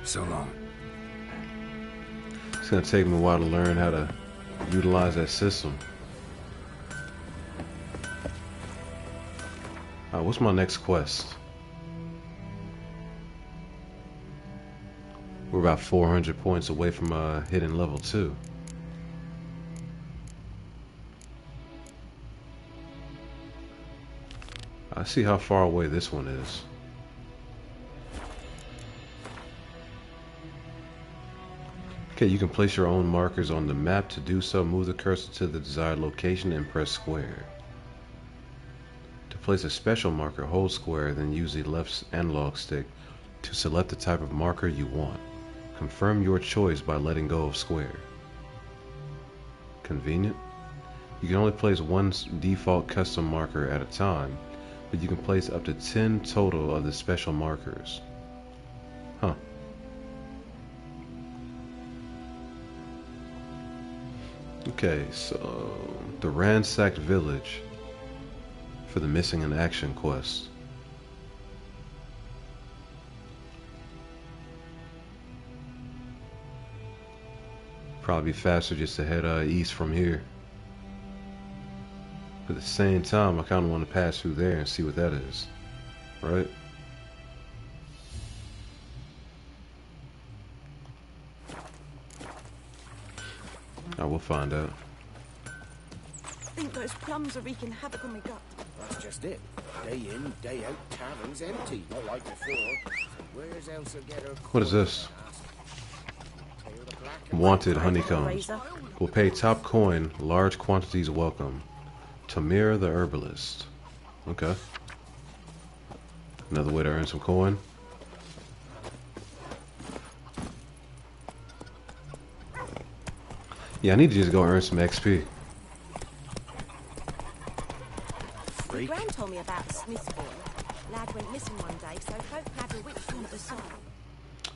So long. It's gonna take me a while to learn how to utilize that system. Alright, what's my next quest? We're about 400 points away from hitting level 2. I see how far away this one is. Okay, you can place your own markers on the map. To do so, move the cursor to the desired location and press square. To place a special marker, hold square, then use the left analog stick to select the type of marker you want. Confirm your choice by letting go of square. Convenient. You can only place one default custom marker at a time, but you can place up to 10 total of the special markers. Huh. Okay, so the ransacked village for the missing in action quest. Probably be faster just to head east from here. But at the same time, I kind of want to pass through there and see what that is, right? I will find out. I think those plums are wreaking havoc on my gut. That's just it. Day in, day out, tavern's empty. Not like before. So where's Elsa get her? What is this? Wanted honeycombs. Will pay top coin, large quantities welcome. Tamir the herbalist. Okay. Another way to earn some coin. Yeah, I need to just go earn some XP. My gran told me about a Smith's boy. Lad went missing one day, so folk had a witch from the side.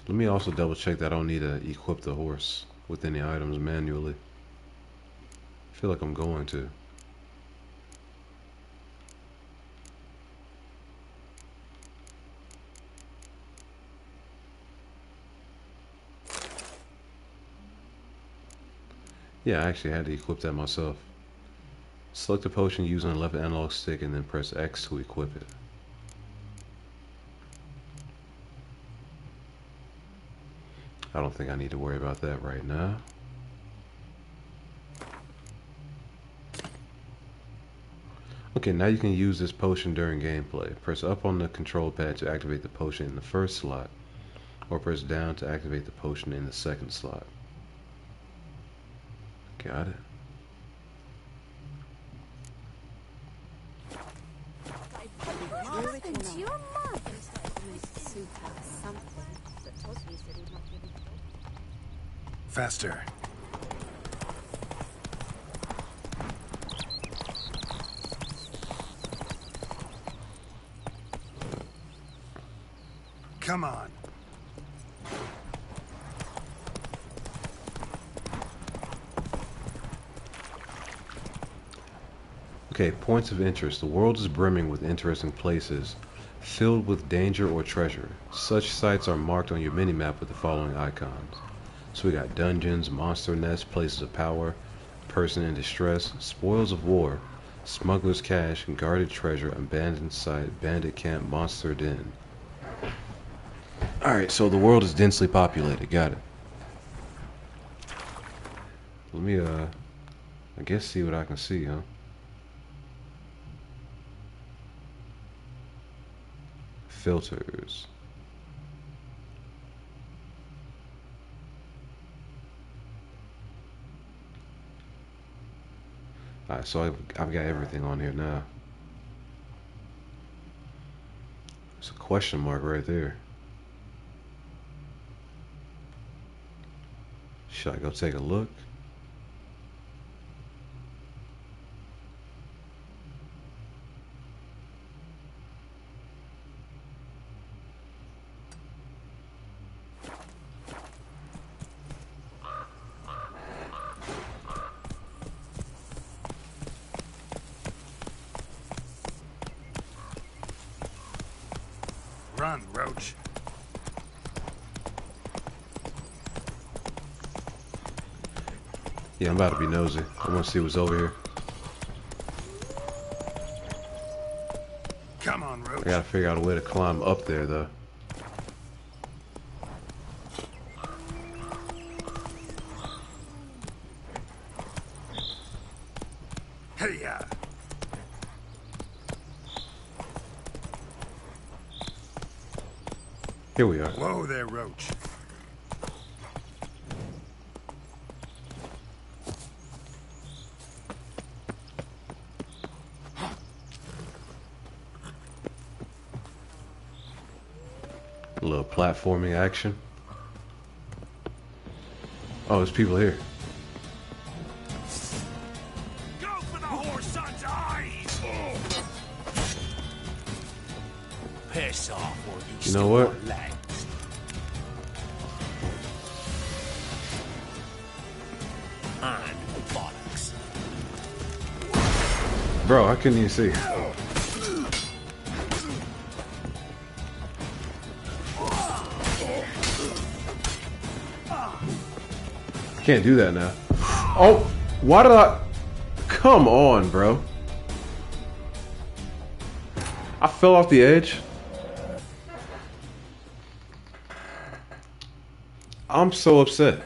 Let me also double check that I don't need to equip the horse with any items manually. I feel like I'm going to. Yeah, I actually had to equip that myself. Select a potion using the left analog stick and then press X to equip it. I don't think I need to worry about that right now. Okay, now you can use this potion during gameplay. Press up on the control pad to activate the potion in the first slot, or press down to activate the potion in the second slot. Got it. What happened to your mum? Faster. Come on. Okay, points of interest. The world is brimming with interesting places Filled with danger or treasure. Such sites are marked on your minimap with the following icons. So we got dungeons, monster nests, places of power, person in distress, spoils of war, smuggler's cache, guarded treasure, abandoned site, bandit camp, monster den. Alright, so the world is densely populated. Got it. Let me, I guess see what I can see, huh? Filters. Alright, so I've got everything on here now. There's a question mark right there. Should I go take a look? Run, Roach. Yeah, I'm about to be nosy. I want to see what's over here. Come on, Roach. I gotta figure out a way to climb up there, though. Hey-ya. Here we are. Whoa there, Roach. A little platforming action. Oh, there's people here. Go for the horse son's eyes! Piss off, or You know what? Bro, I couldn't even see. Can't do that now. Oh, why did I? Come on, bro. I fell off the edge. I'm so upset.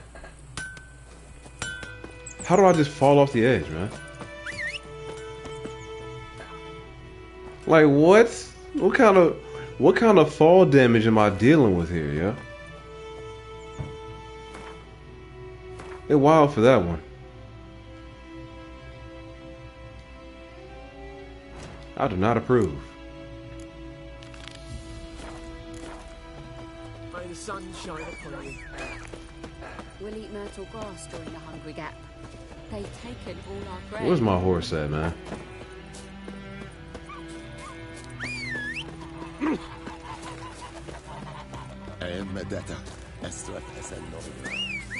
How do I just fall off the edge, man? Like what? What kind of fall damage am I dealing with here, yeah? They're wild for that one. I do not approve. May the sun shine upon you. We'll eat myrtle grass during the hungry gap. They've taken all our bread. Where's my horse at, man?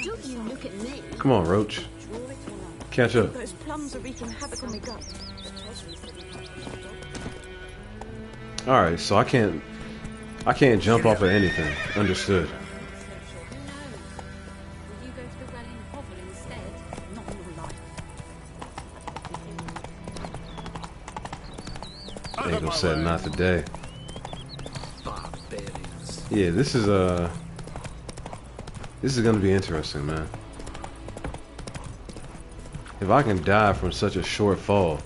Don't you look at me. Come on, Roach. Catch up. Those plums are wreaking havoc on my gut. Alright, so I can't jump off of anything. Understood. Angel said not today. Yeah, this is gonna be interesting, man. If I can die from such a short fall,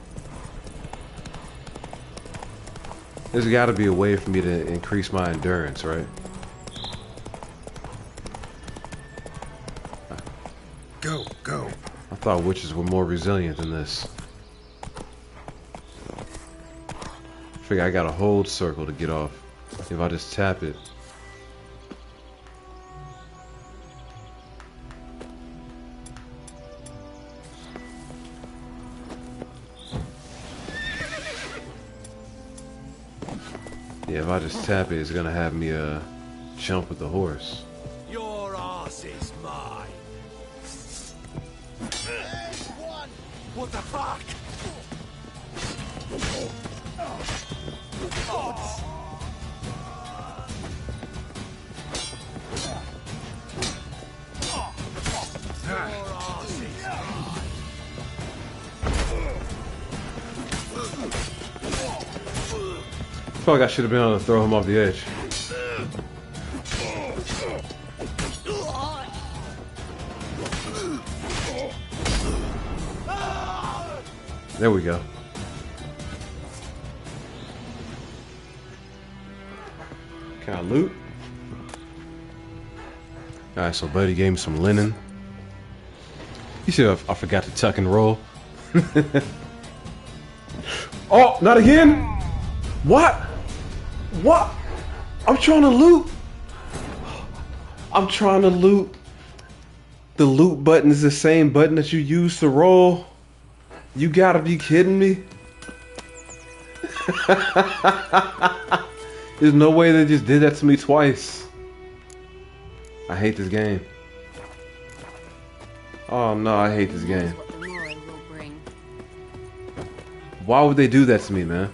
there's got to be a way for me to increase my endurance, right? Go, go. I thought witches were more resilient than this. Figure I got a hold circle to get off. If I just tap it. Yeah, if I just tap it, it's gonna have me jump with the horse. Your ass is mine. What the fuck? feel like I should have been able to throw him off the edge. There we go. Can I loot? Alright, so buddy gave me some linen. You see, I forgot to tuck and roll. Oh, not again! What? What? I'm trying to loot. I'm trying to loot. The loot button is the same button that you use to roll. You gotta be kidding me. There's no way they just did that to me twice. I hate this game. Oh no, I hate this game. Why would they do that to me, man?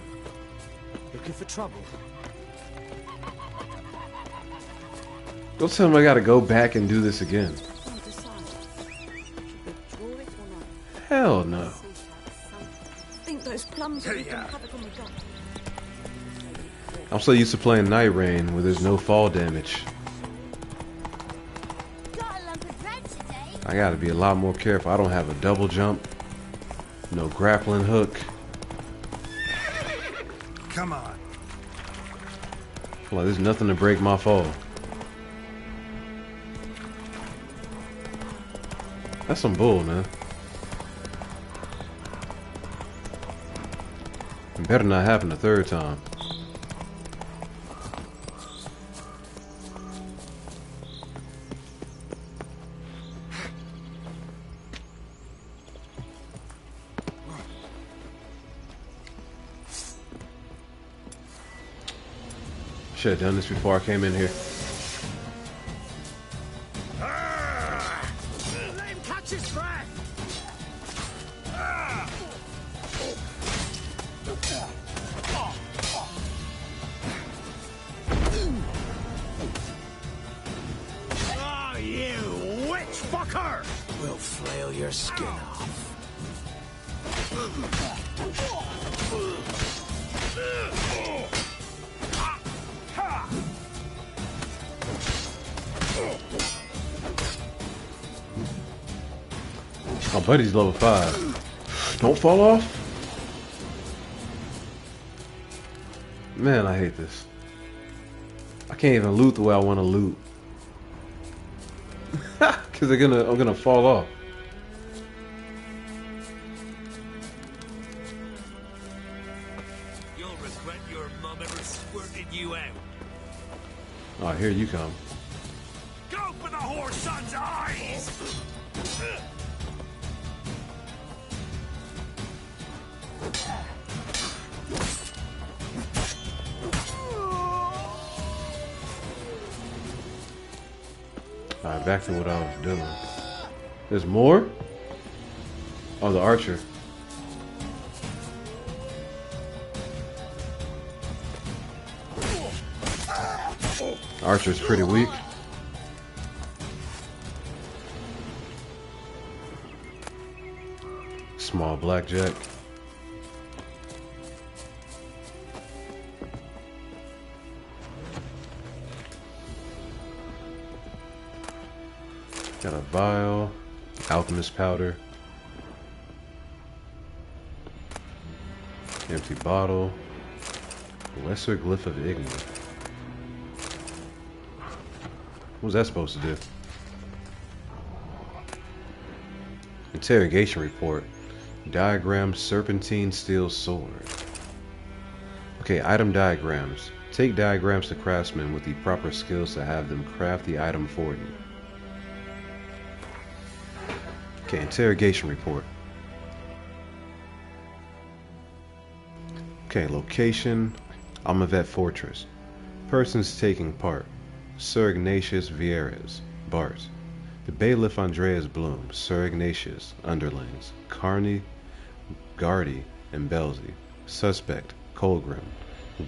Looking for trouble? Don't tell me I gotta go back and do this again. Hell no. I think those plums will have it on the gut. I'm so used to playing Night Rain where there's no fall damage. I gotta be a lot more careful. I don't have a double jump, no grappling hook. Come on. Well, there's nothing to break my fall. That's some bull, man. It better not happen the third time. Should have done this before I came in here. Let him catch his breath. Oh, you witch fucker! We'll flail your skin off. My buddy's level 5. Don't fall off. Man, I hate this. I can't even loot the way I want to loot. Cause I'm gonna fall off. You'll regret your mum ever squirted you out. Oh, here you come. Go for the whore son's eyes! Alright, back to what I was doing. There's more? Oh, the archer. Archer's pretty weak. Small blackjack. Got a vial, alchemist powder, empty bottle, lesser glyph of Igni. What was that supposed to do? Interrogation report. Diagram serpentine steel sword. Okay, item diagrams. Take diagrams to craftsmen with the proper skills to have them craft the item for you. Okay, interrogation report. Okay, location, Almavet Fortress. Persons taking part. Sir Ignatius Vieras, Bart. The Bailiff Andreas Bloom, Sir Ignatius, Underlings, Carney, Gardy, and Belzy. Suspect, Colgrim,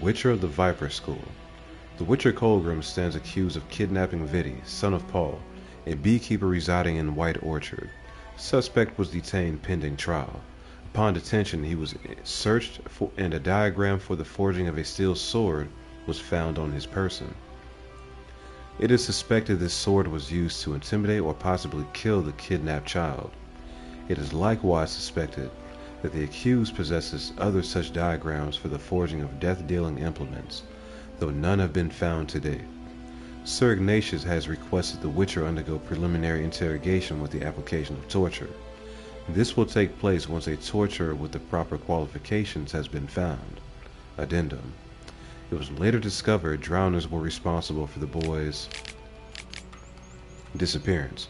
Witcher of the Viper School. The Witcher Colgrim stands accused of kidnapping Vidi, son of Paul, a beekeeper residing in White Orchard. Suspect was detained pending trial. Upon detention, he was searched for, and a diagram for the forging of a steel sword was found on his person. It is suspected this sword was used to intimidate or possibly kill the kidnapped child. It is likewise suspected that the accused possesses other such diagrams for the forging of death-dealing implements, though none have been found to date. Sir Ignatius has requested the Witcher undergo preliminary interrogation with the application of torture. This will take place once a torturer with the proper qualifications has been found. Addendum. It was later discovered drowners were responsible for the boy's disappearance.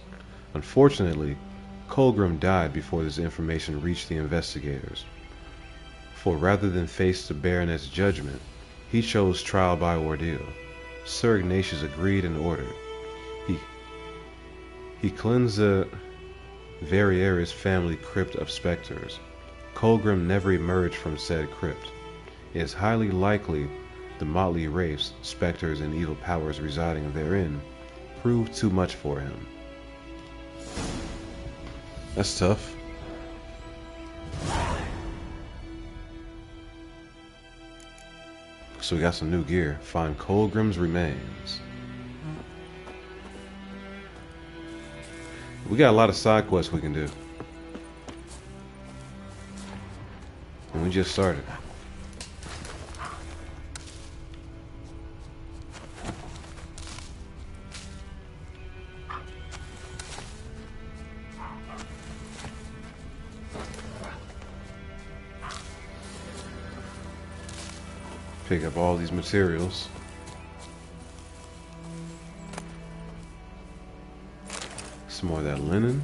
Unfortunately, Colgrim died before this information reached the investigators. For rather than face the Baronet's judgment, he chose trial by ordeal. Sir Ignatius agreed and ordered. He cleansed the Verrières family crypt of specters. Colgrim never emerged from said crypt. It is highly likely the motley wraiths, specters, and evil powers residing therein proved too much for him. That's tough. So we got some new gear. Find Colgrim's remains. We got a lot of side quests we can do. And we just started. Pick up all these materials. Some more of that linen.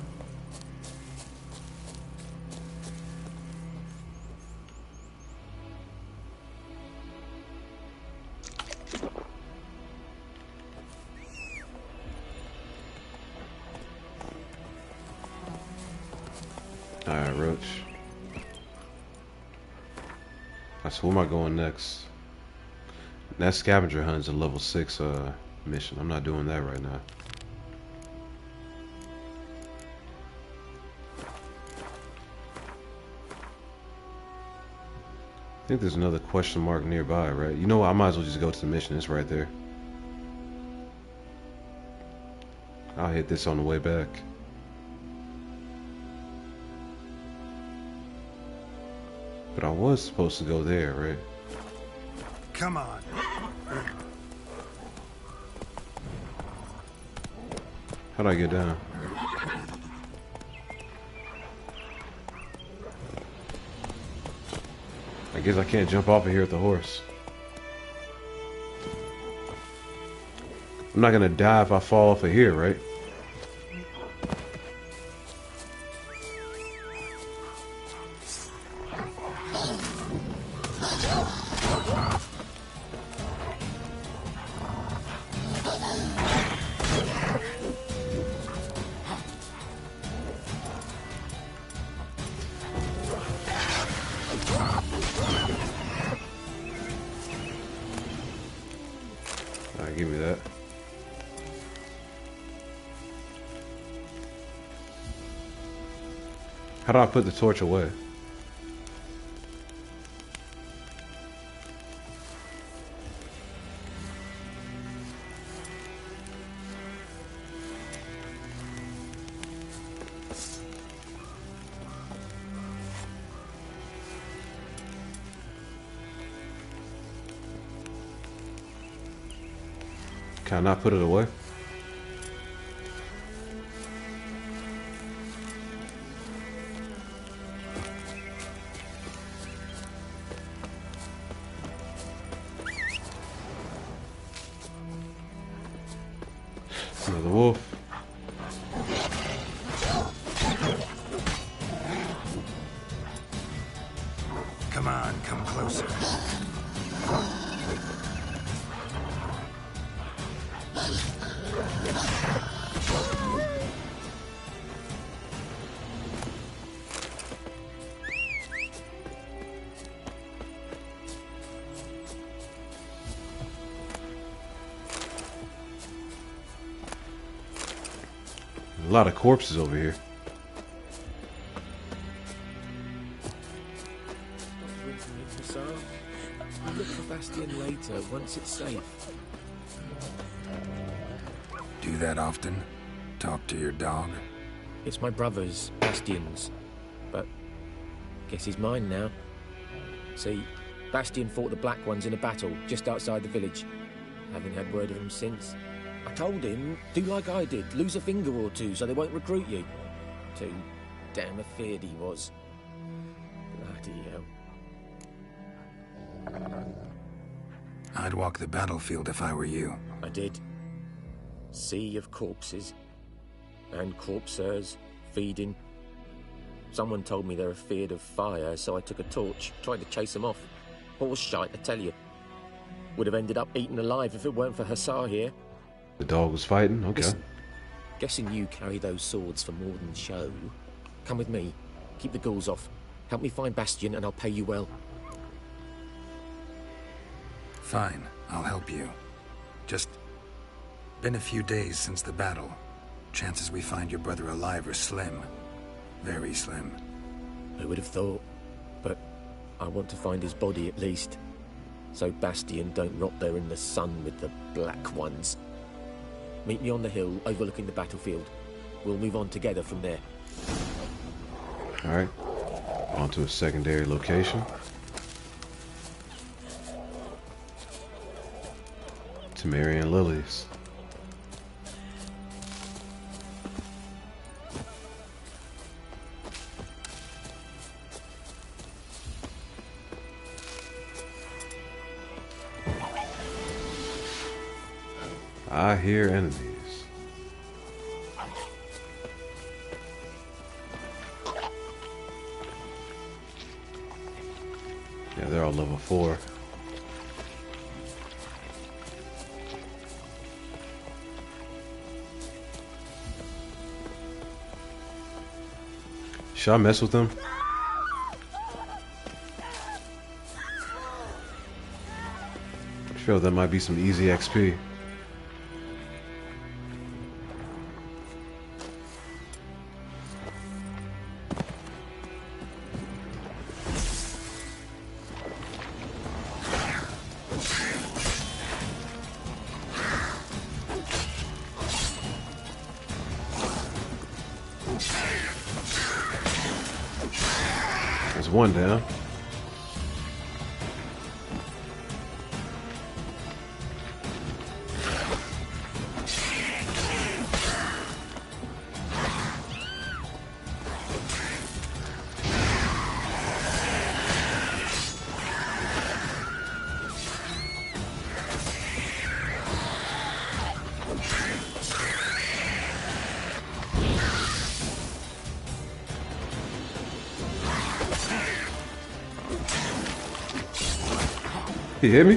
Alright, Roach. So where am I going next? That scavenger hunt is a level 6 mission. I'm not doing that right now. I think there's another question mark nearby, right? You know what? I might as well just go to the mission. It's right there. I'll hit this on the way back. But I was supposed to go there, right? Come on. How'd I get down? I guess I can't jump off of here with the horse. I'm not gonna die if I fall off of here, right? Give me that. How do I put the torch away? Can I not put it away? Another wolf. Come on, come closer. A lot of corpses over here. Hussar. We'll look for Bastion later, once it's safe. Do that often? Talk to your dog? It's my brother's, Bastion's. But guess he's mine now. See, Bastion fought the Black Ones in a battle just outside the village. Haven't had word of him since. I told him, do like I did, lose a finger or two so they won't recruit you. Too damn afeard he was. Bloody hell. I'd walk the battlefield if I were you. I did. Sea of corpses. And corpsers, feeding. Someone told me they're afeard of fire, so I took a torch, tried to chase them off. Horse shite, I tell you. Would have ended up eaten alive if it weren't for Hussar here. The dog was fighting? Okay. Listen, guessing you carry those swords for more than show. Come with me. Keep the ghouls off. Help me find Bastion and I'll pay you well. Fine, I'll help you. Just been a few days since the battle. Chances we find your brother alive are slim. Very slim. Who would have thought? But I want to find his body at least. So Bastion don't rot there in the sun with the Black Ones. Meet me on the hill overlooking the battlefield. We'll move on together from there. Alright. On to a secondary location. Temerian lilies. I hear enemies. Yeah, they're all level 4. Should I mess with them? I feel that might be some easy XP. There's one down. He hit me? I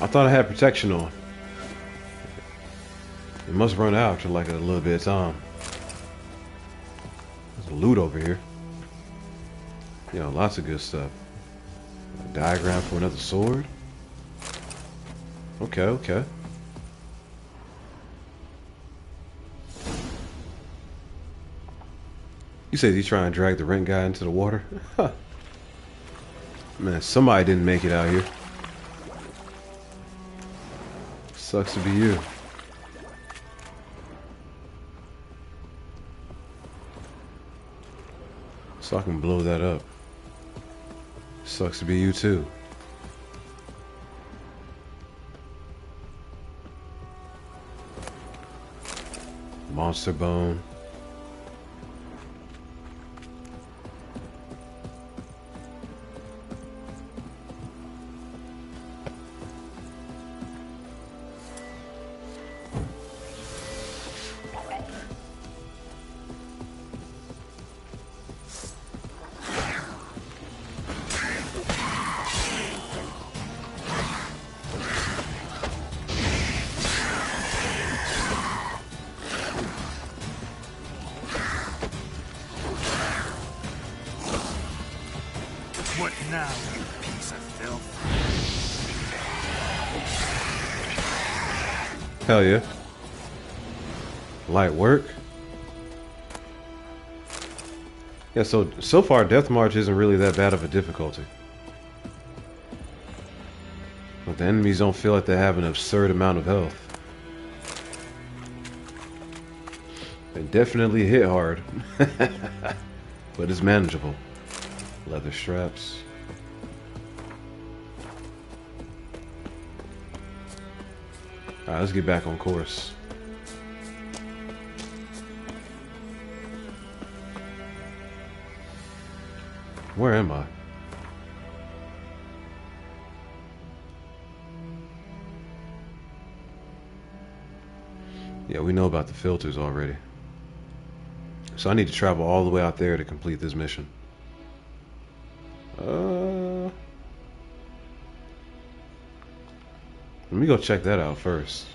thought I had protection on. It must run out after like a little bit of time. There's loot over here. You know, lots of good stuff. A diagram for another sword. Okay, okay. You said he's trying to drag the rent guy into the water? Man, somebody didn't make it out here. Sucks to be you. So I can blow that up. Sucks to be you too. Monster bone. What now, you piece of filth? Hell yeah. Light work. Yeah, so far Death March isn't really that bad of a difficulty. But the enemies don't feel like they have an absurd amount of health. They definitely hit hard. But it's manageable. Leather straps. Alright, let's get back on course. Where am I? Yeah, we know about the filters already. So I need to travel all the way out there to complete this mission. Let me go check that out first.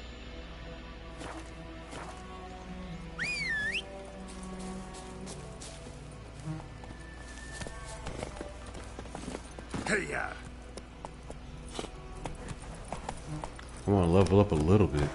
Hey, I want to level up a little bit.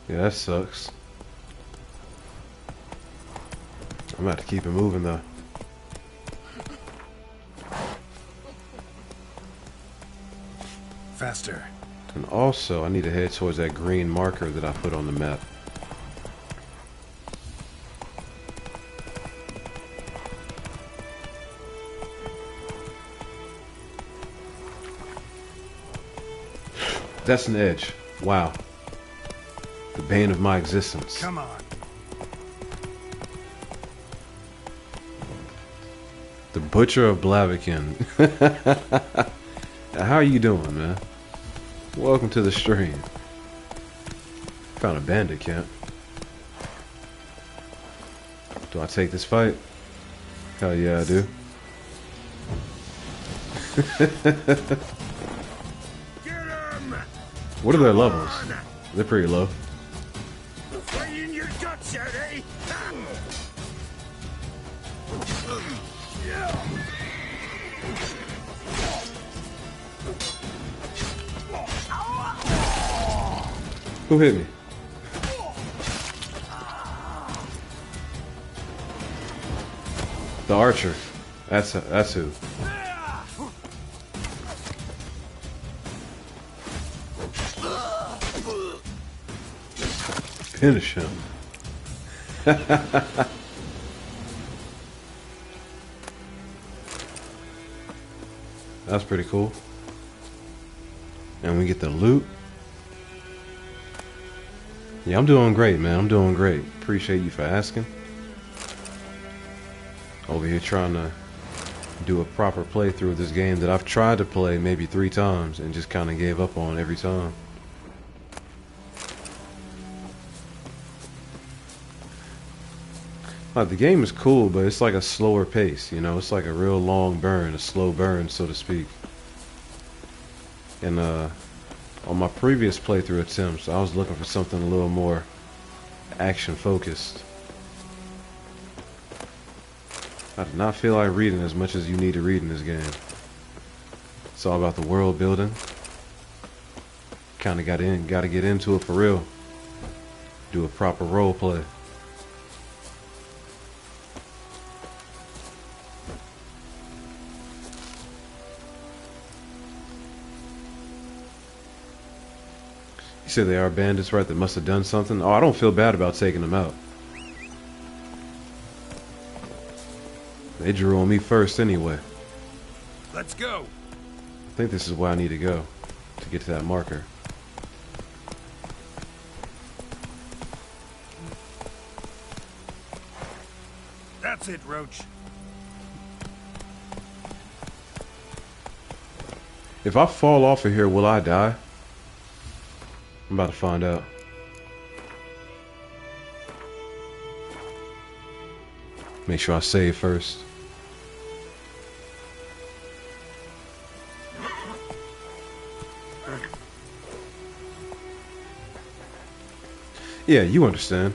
Yeah, that sucks. I'm about to keep it moving though. Faster. And also, I need to head towards that green marker that I put on the map. That's an edge. Wow. The bane of my existence. Come on. The Butcher of Blaviken. How are you doing, man? Welcome to the stream. Found a bandit camp. Do I take this fight? Hell yeah, I do. What are their levels? They're pretty low. Playing your guts out, eh? Who hit me? The archer. That's who. Finish him. That's pretty cool. And we get the loot. Yeah, I'm doing great, man. I'm doing great. Appreciate you for asking. Over here trying to do a proper playthrough of this game that I've tried to play maybe 3 times and just kind of gave up on every time. Like, the game is cool, but it's like a slower pace, you know? It's like a real long burn, a slow burn, so to speak. And on my previous playthrough attempts, I was looking for something a little more action-focused. I did not feel like reading as much as you need to read in this game. It's all about the world building. Kind of got to get into it for real. Do a proper role play. You said they are bandits, right? That must have done something. Oh, I don't feel bad about taking them out. They drew on me first anyway. Let's go. I think this is where I need to go to get to that marker. That's it, Roach. If I fall off of here, will I die? I'm about to find out. Make sure I save first. Yeah, you understand.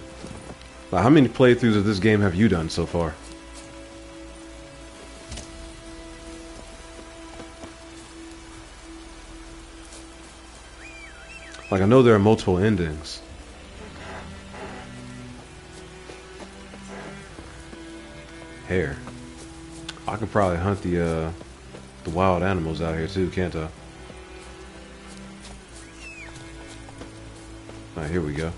Like, how many playthroughs of this game have you done so far? Like, I know there are multiple endings. Hair. I can probably hunt the wild animals out here too, can't I? Alright, here we go.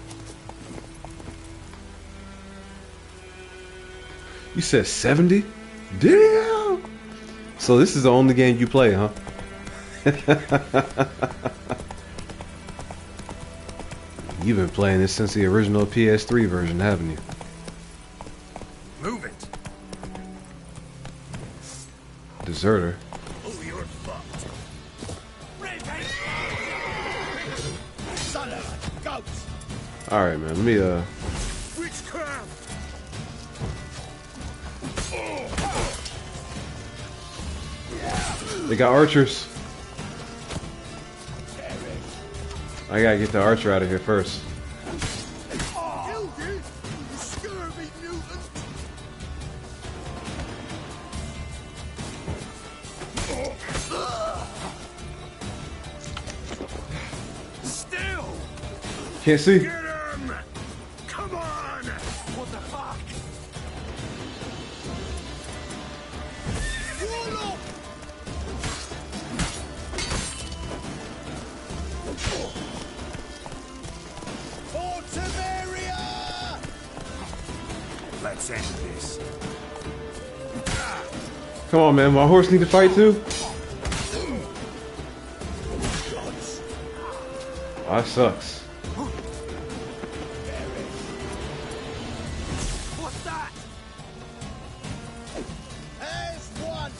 You said 70? Damn! So this is the only game you play, huh? You've been playing this since the original PS3 version, haven't you? Move it. Deserter. Oh, you're fucked. Son of a goat. Alright, man. Let me, Witchcraft. They got archers. I gotta get the archer out of here first. Still. Can't see. Get him. Come on. What the fuck? Let's end this. Come on, man. My horse need to fight too. Oh, that sucks. What's that? There's one.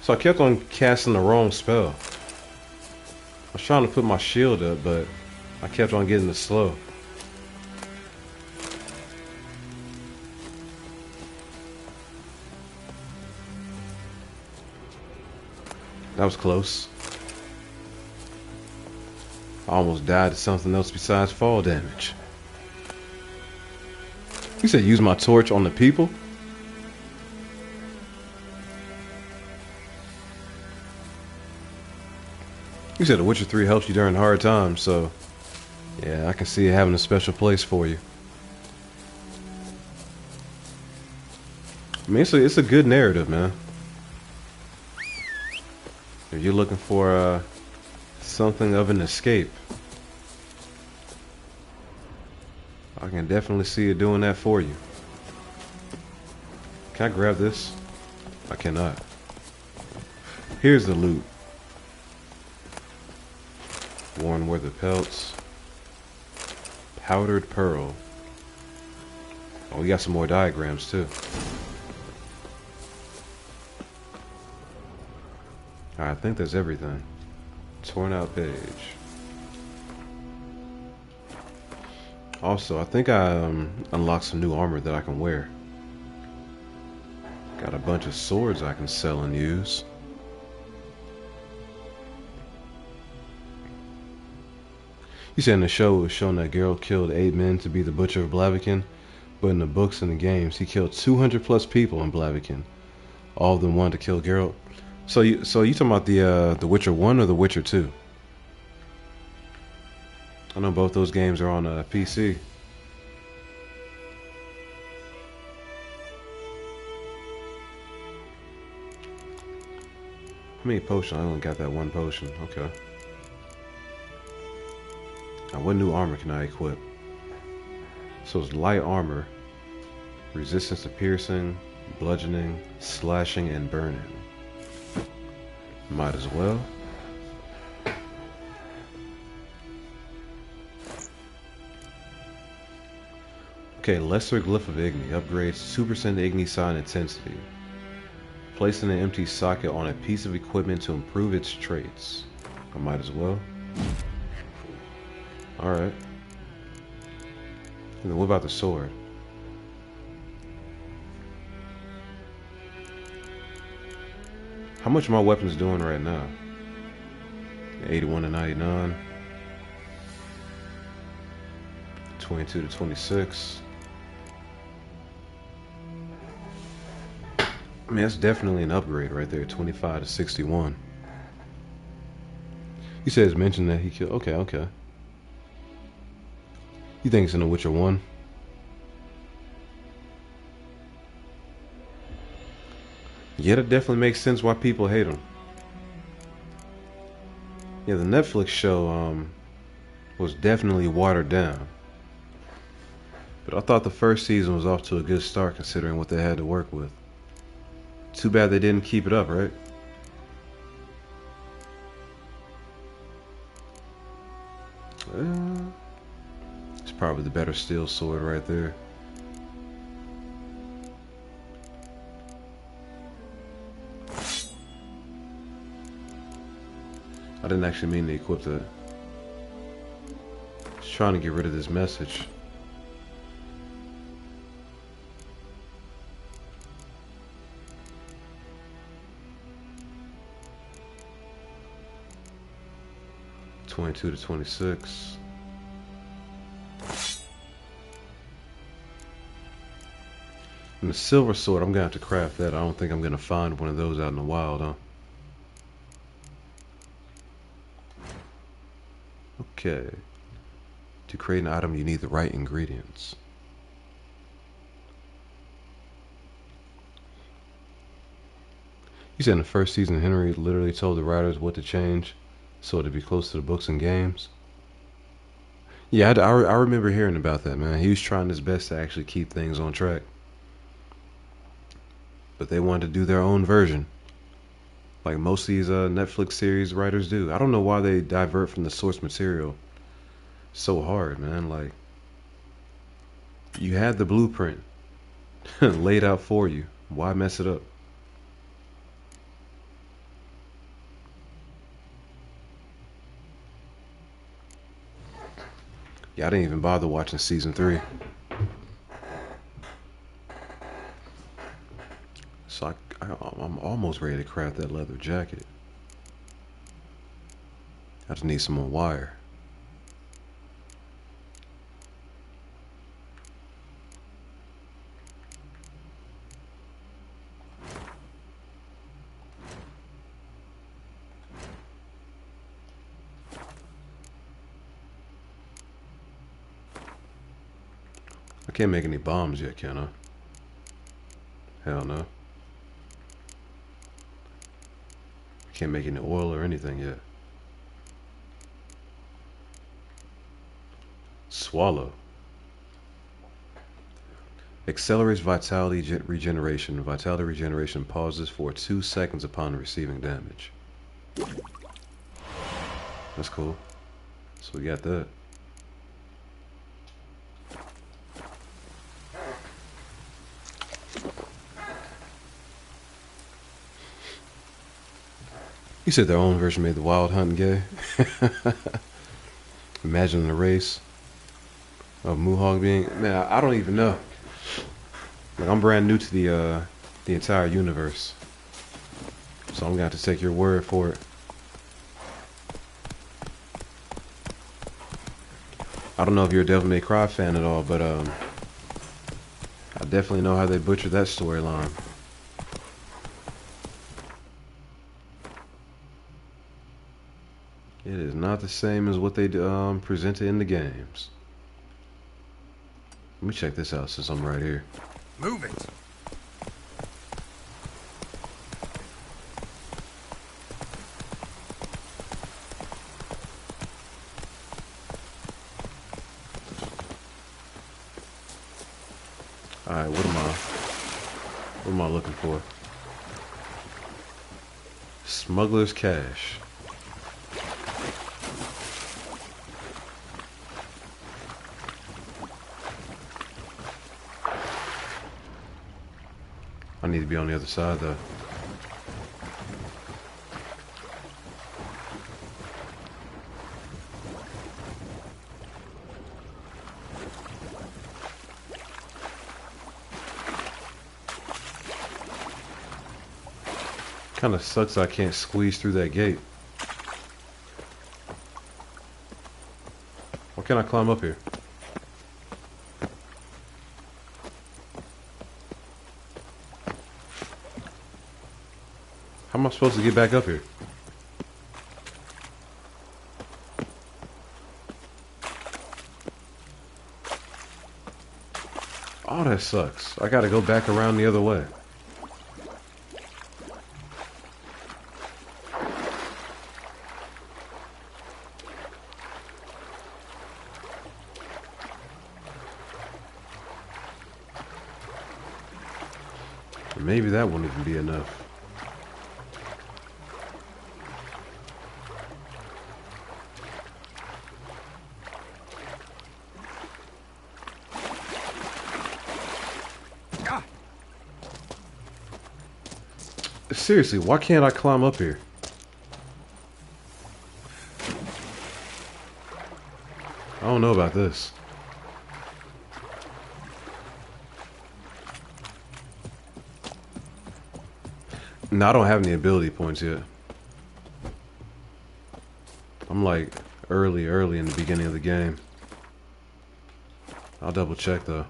So I kept on casting the wrong spell. I was trying to put my shield up, but I kept on getting the slow. That was close. I almost died to something else besides fall damage. You said use my torch on the people? You said The Witcher 3 helps you during hard times, so yeah, I can see it having a special place for you. I mean, it's a good narrative, man. If you're looking for something of an escape, I can definitely see it doing that for you. Can I grab this? I cannot. Here's the loot. Worn weather pelts. Powdered pearl. Oh, we got some more diagrams too. Alright, I think that's everything. Torn out page. Also, I think I unlocked some new armor that I can wear. Got a bunch of swords I can sell and use. You said in the show it was shown that Geralt killed 8 men to be the Butcher of Blaviken, but in the books and the games he killed 200 plus people in Blaviken. All of them wanted to kill Geralt. So you talking about the Witcher 1 or the Witcher 2? I know both those games are on PC. How many potions? I only got that one potion. Okay. Now, what new armor can I equip? So it's light armor, resistance to piercing, bludgeoning, slashing, and burning. Might as well. Okay, Lesser Glyph of Igni upgrades 2% Igni sign intensity. Placing an empty socket on a piece of equipment to improve its traits. I might as well. Alright. And then what about the sword? How much are my weapons doing right now? 81 to 99. 22 to 26. I mean, that's definitely an upgrade right there. 25 to 61. He says mention that he killed. Okay. You think it's in The Witcher 1? Yeah, that definitely makes sense why people hate him. Yeah, the Netflix show was definitely watered down. But I thought the first season was off to a good start considering what they had to work with. Too bad they didn't keep it up, right? It's probably the better steel sword right there. I didn't actually mean to equip that. Just trying to get rid of this message. (22 to 26). And the silver sword, I'm gonna have to craft that. I don't think I'm gonna find one of those out in the wild, huh? Okay. To create an item, you need the right ingredients. You said in the first season, Henry literally told the writers what to change so to be close to the books and games. Yeah, I remember hearing about that, man. He was trying his best to actually keep things on track. But they wanted to do their own version. Like most of these Netflix series writers do. I don't know why they divert from the source material so hard, man. Like, you had the blueprint laid out for you. Why mess it up? Yeah, I didn't even bother watching season 3. So I'm almost ready to craft that leather jacket. I just need some more wire. I can't make any bombs yet, can I? Hell no. Can't make any oil or anything yet. Swallow. Accelerates vitality regeneration. Vitality regeneration pauses for 2 seconds upon receiving damage. That's cool. So we got that. You said their own version made the wild hunting gay. Imagine the race of Mohawk being. Man, I don't even know. Like, I'm brand new to the entire universe, so I'm gonna have to take your word for it. I don't know if you're a Devil May Cry fan at all, but I definitely know how they butchered that storyline. It is not the same as what they presented in the games. Let me check this out since I'm right here. Move it! Alright, what am I looking for? Smuggler's Cache. I need to be on the other side though. Kind of sucks I can't squeeze through that gate. Why can't I climb up here? How am I supposed to get back up here? Oh, that sucks. I gotta go back around the other way. Maybe that won't even be enough. Seriously, why can't I climb up here? I don't know about this. No, I don't have any ability points yet. I'm like early in the beginning of the game. I'll double check though.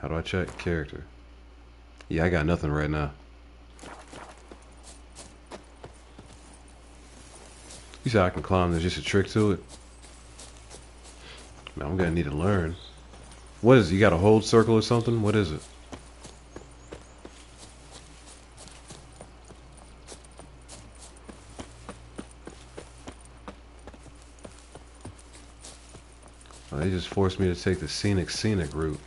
How do I check character? Yeah, I got nothing right now. You said I can climb, there's just a trick to it? Man, I'm gonna need to learn. What is it? You got a hold circle or something? What is it? Oh, they just forced me to take the scenic route.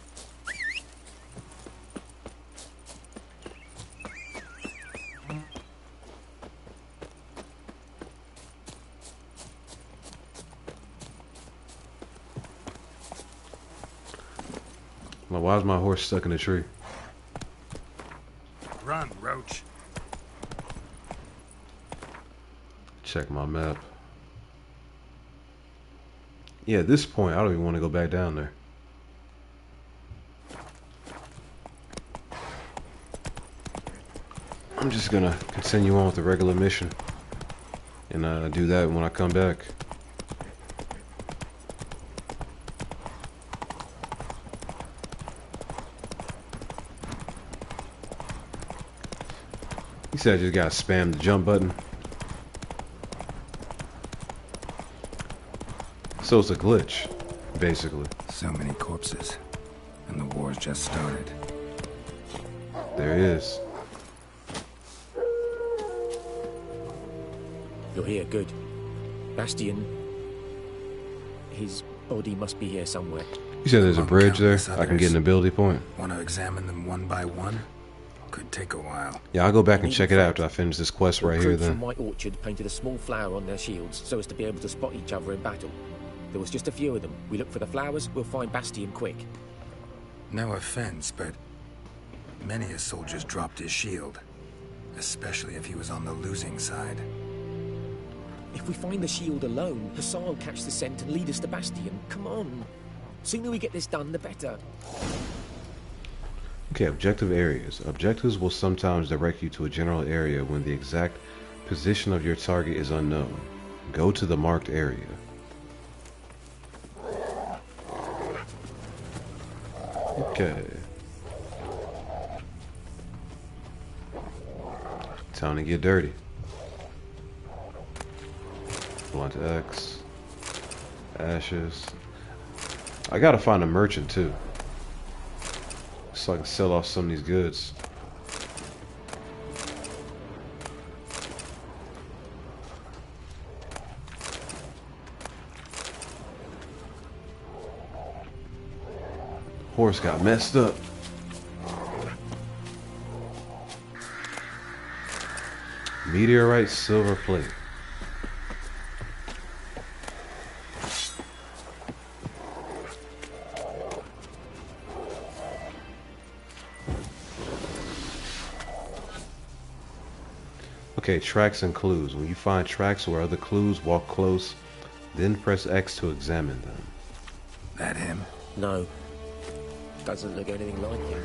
Why is my horse stuck in a tree? Run, Roach. Check my map. Yeah, at this point, I don't even want to go back down there. I'm just gonna continue on with the regular mission. And do that when I come back. He said I just gotta spam the jump button. So it's a glitch, basically. So many corpses, and the war's just started. There is. You're here, good. Bastion, his body must be here somewhere. You said there's a bridge there? I can get an ability point. Want to examine them one by one? Could take a while. Yeah, I'll go back and check it out after I finish this quest right here then. From White Orchard painted a small flower on their shields so as to be able to spot each other in battle. There was just a few of them. We look for the flowers, we'll find Bastion quick. No offense, but many a soldier's dropped his shield. Especially if he was on the losing side. If we find the shield alone, Hussar will catch the scent and lead us to Bastion. Come on. Sooner we get this done, the better. Okay, objective areas. Objectives will sometimes direct you to a general area when the exact position of your target is unknown. Go to the marked area. Okay. Time to get dirty. Blunt X. Ashes. I gotta find a merchant too, so I can sell off some of these goods. Horse got messed up. Meteorite silver plate. Okay, tracks and clues. When you find tracks or other clues, walk close, then press X to examine them. That him? No. Doesn't look anything like him.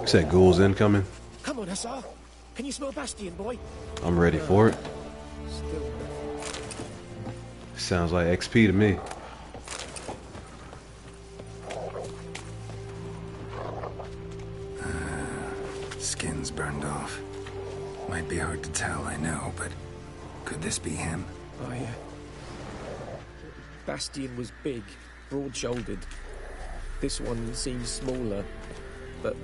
Said ghouls incoming. Come on, Hussar. Can you smell Bastion, boy? I'm ready for it. Sounds like XP to me. Skin's burned off. Might be hard to tell, I know, but could this be him? Bastion was big, broad-shouldered. This one seems smaller, but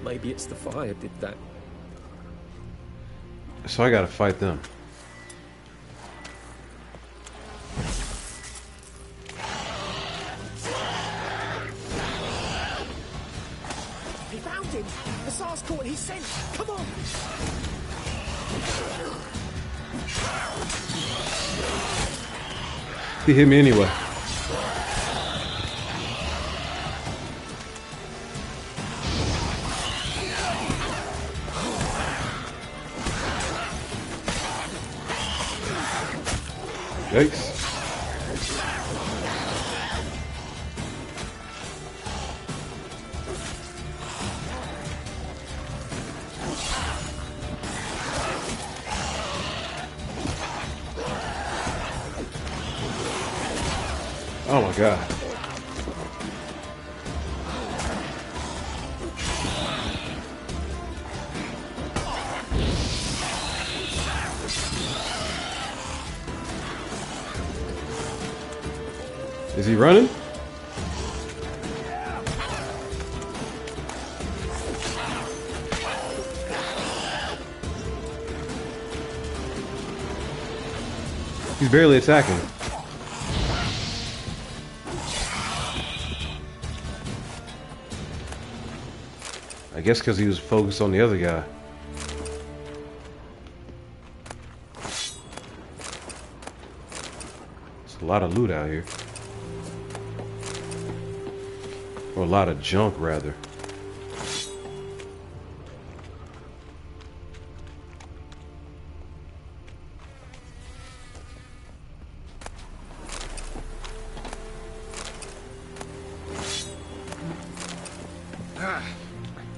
maybe it's the fire did that. So I gotta fight them. He found him! The SARS caught his scent! Come on! He hit me anyway. Yikes. Oh my god. Is he running? He's barely attacking. I guess because he was focused on the other guy. There's a lot of loot out here. Or a lot of junk, rather.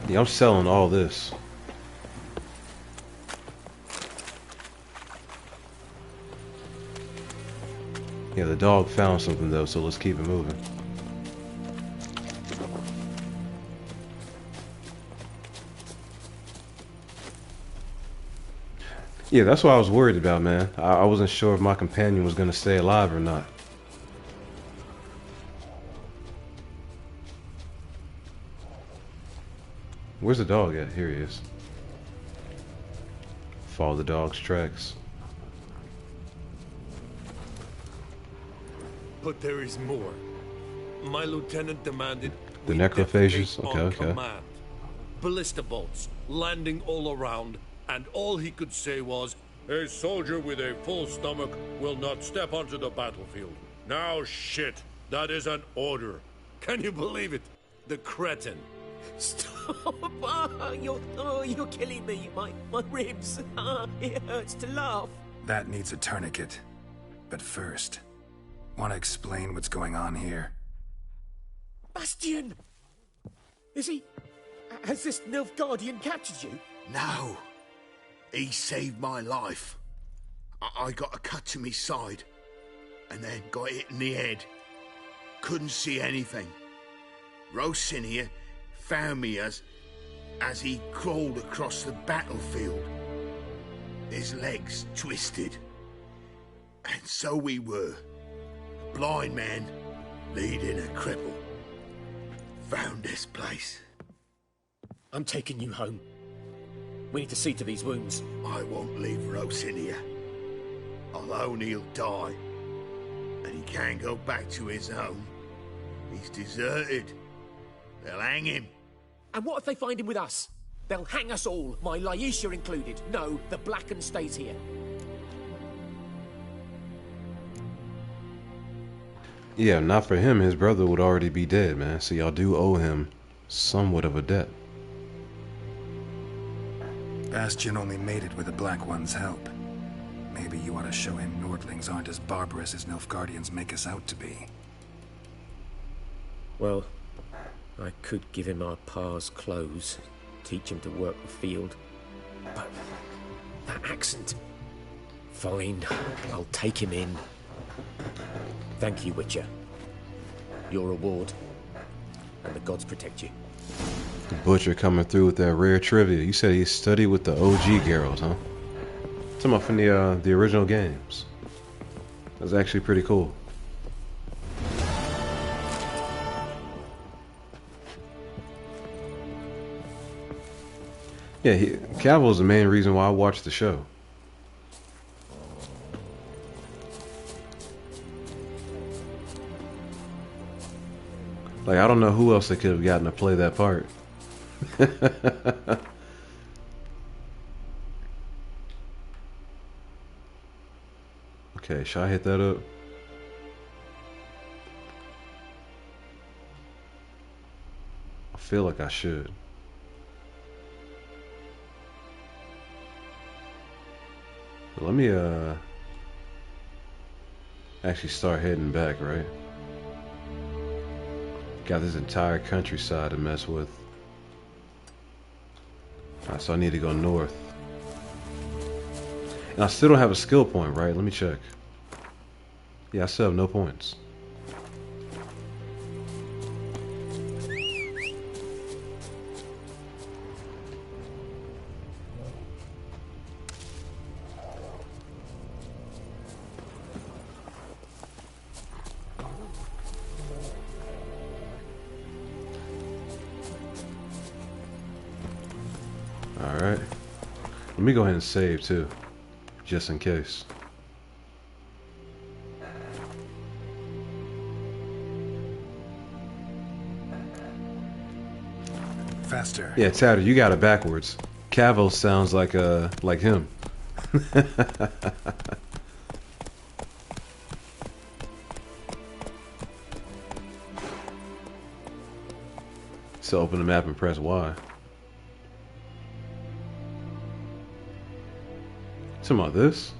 Yeah, I'm selling all this. Yeah, the dog found something though, so let's keep it moving. Yeah, that's what I was worried about, man. I wasn't sure if my companion was gonna stay alive or not. Where's the dog at? Here he is. Follow the dog's tracks. But there is more. My lieutenant demanded The we necrophages? defecate Okay, on okay. command. Ballista bolts landing all around, and all he could say was, "A soldier with a full stomach will not step onto the battlefield." Now shit, that is an order. Can you believe it? The cretin. Stop! You're killing me. My ribs. It hurts to laugh. That needs a tourniquet. But first, want to explain what's going on here? Bastion! Is he... Has this Nilfgaardian captured you? No. He saved my life. I got a cut to my side, and then got hit in the head. Couldn't see anything. Rosinia found me as he crawled across the battlefield. His legs twisted. And so we were. A blind man leading a cripple. Found this place. I'm taking you home. We need to see to these wounds. I won't leave Rosinia. Alone he'll die. And he can't go back to his home. He's deserted. They'll hang him. And what if they find him with us? They'll hang us all, my Laisha included. No, the Blacken stays here. Yeah, not for him, his brother would already be dead, man. So y'all do owe him somewhat of a debt. Bastion only made it with the Black One's help. Maybe you ought to show him Nordlings aren't as barbarous as Nilfgaardians make us out to be. Well, I could give him our pa's clothes. teach him to work the field. But that accent... Fine, I'll take him in. Thank you, Witcher. Your reward. And the gods protect you. The Butcher coming through with that rare trivia. You said he studied with the OG Geralt, huh? Talking about from the original games. That's actually pretty cool. Yeah, Cavill is the main reason why I watched the show. Like, I don't know who else they could have gotten to play that part. Okay, should I hit that up? I feel like I should. But let me actually start heading back, right? Got this entire countryside to mess with. Alright, so I need to go north. And I still don't have a skill point, right? Let me check. Yeah, I still have no points. Alright. Let me go ahead and save too, just in case. Faster. Yeah, Tatter, you got it backwards. Cavill sounds like him. So open the map and press Y. Talking about this?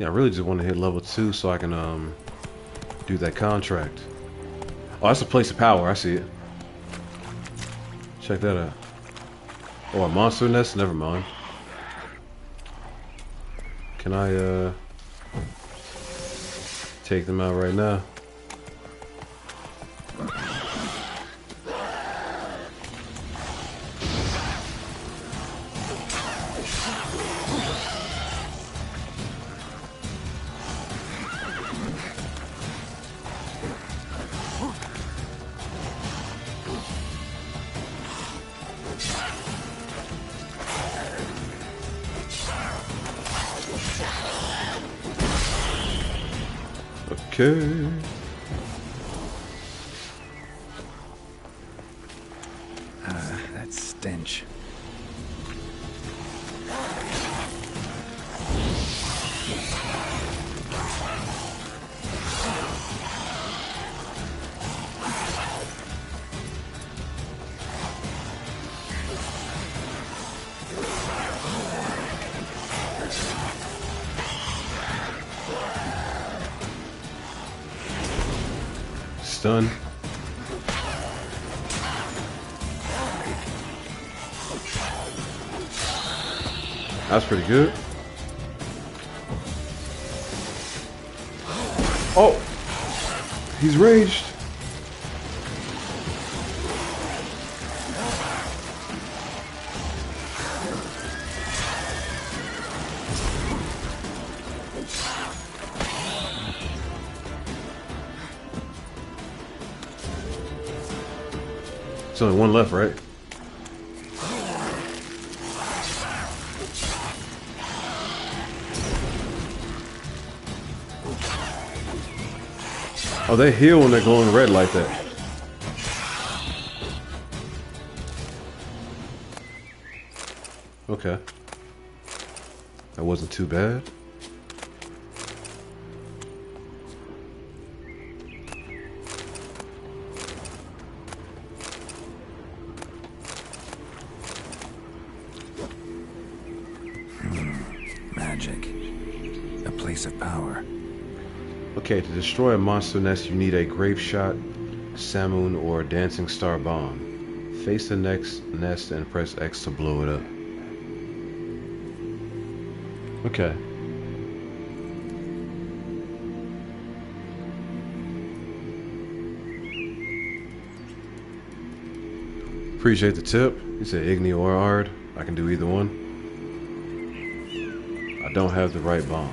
Yeah, I really just want to hit level 2 so I can do that contract. Oh, that's a place of power. I see it. Check that out. Oh, a monster nest? Never mind. Can I take them out right now? Okay. That stench. Stun. That's pretty good. Oh! He's raged. There's only one left, right? Oh, they heal when they're glowing red like that. Okay. That wasn't too bad. magic. A place of power. Okay, to destroy a monster nest, you need a grave shot, salmon, or a dancing star bomb. Face the next nest and press X to blow it up. Okay. Appreciate the tip. You said Igni or Ard. I can do either one. I don't have the right bomb.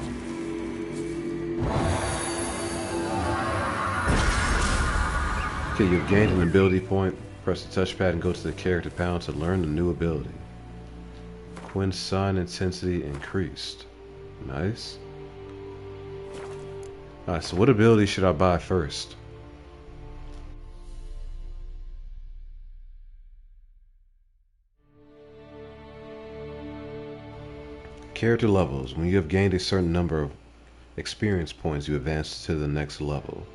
Okay, you've gained an ability point. Press the touchpad and go to the character panel to learn the new ability. Quinn's sign intensity increased. Nice. Alright, so what ability should I buy first? Character levels. When you have gained a certain number of experience points, you advance to the next level.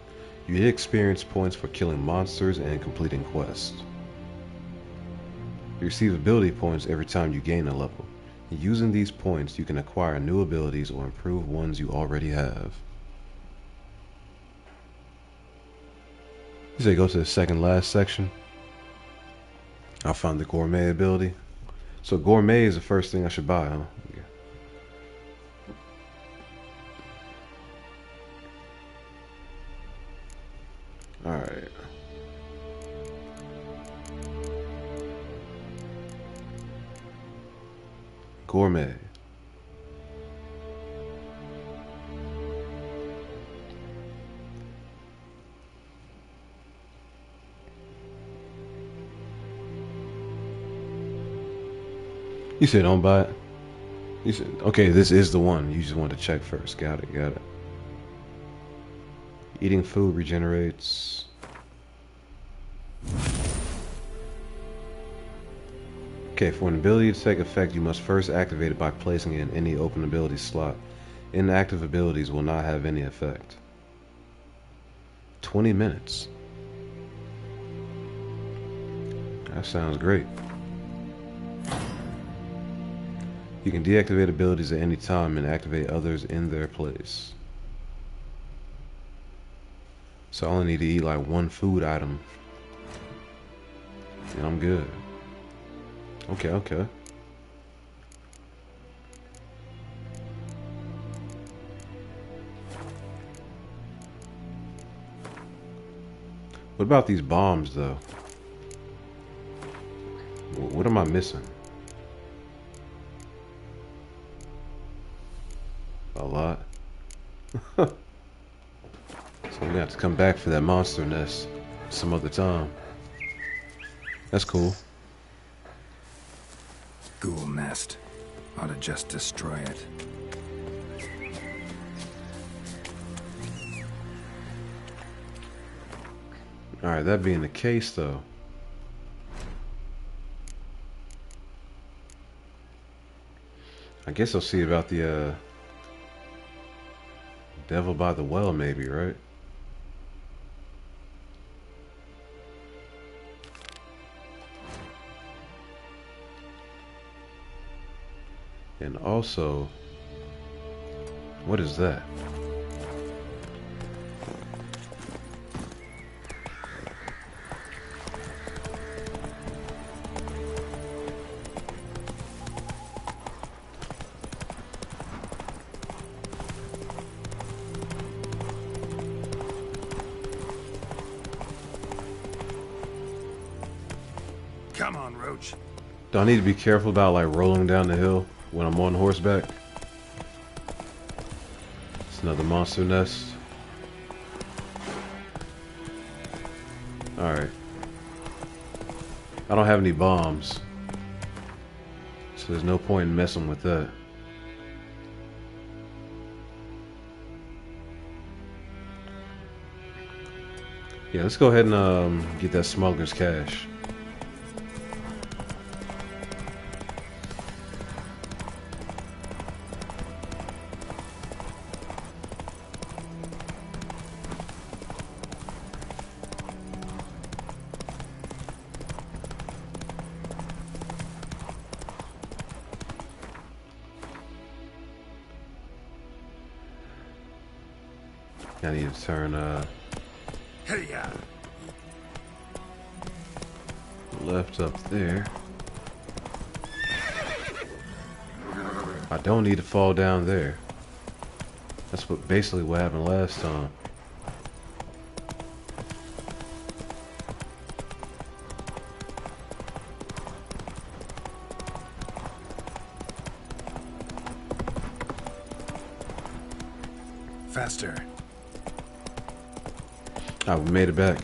You get experience points for killing monsters and completing quests. You receive ability points every time you gain a level. Using these points, you can acquire new abilities or improve ones you already have. You say go to the second last section. I'll find the gourmet ability. So gourmet is the first thing I should buy, huh? Yeah. Alright. Gourmet. You said don't buy it? You said, okay, this is the one. You just want to check first. Got it, got it. Eating food regenerates. Okay, for an ability to take effect, you must first activate it by placing it in any open ability slot. Inactive abilities will not have any effect. 20 minutes. That sounds great. You can deactivate abilities at any time and activate others in their place. So I only need to eat like one food item. And I'm good. Okay, okay. What about these bombs, though? What am I missing? A lot. So I'm gonna have to come back for that monster nest some other time. That's cool. Ghoul nest. Ought to just destroy it. Alright, that being the case, though. I guess I'll see about the, Devil by the Well, maybe, right? And also, what is that? Come on, Roach. Do I need to be careful about like rolling down the hill when I'm on horseback? It's another monster nest. Alright. I don't have any bombs, so there's no point in messing with that. Yeah, let's go ahead and get that smuggler's cash. I need to turn left up there. I don't need to fall down there. That's basically what happened last time. Faster. Oh, we made it back.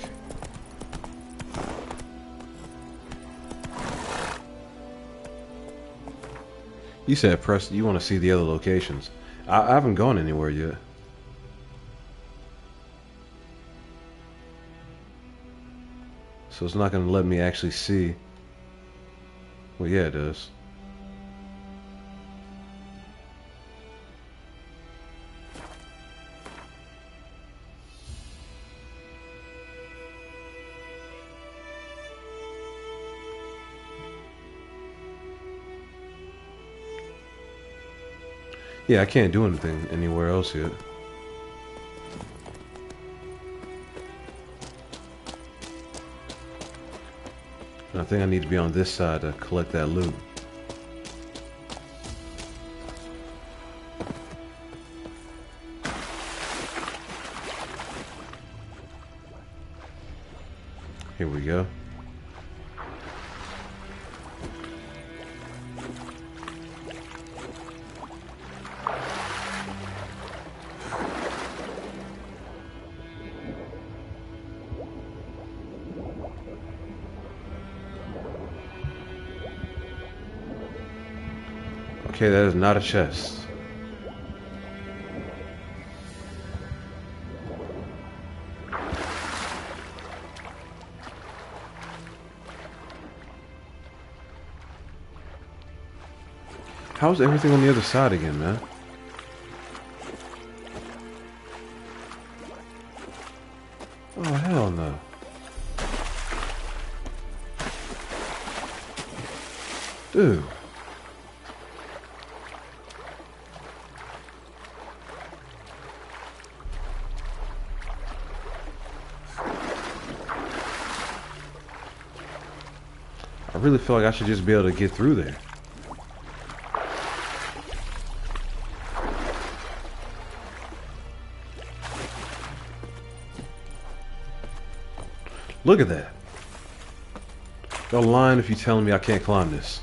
You said press, you want to see the other locations. I haven't gone anywhere yet. So it's not going to let me actually see. Well, yeah, it does. Yeah, I can't do anything anywhere else yet. And I think I need to be on this side to collect that loot. Here we go. Okay, that is not a chest. How's everything on the other side again, man? Oh, hell no. Dude. I really feel like I should just be able to get through there. Look at that. Y'all lying if you're telling me I can't climb this.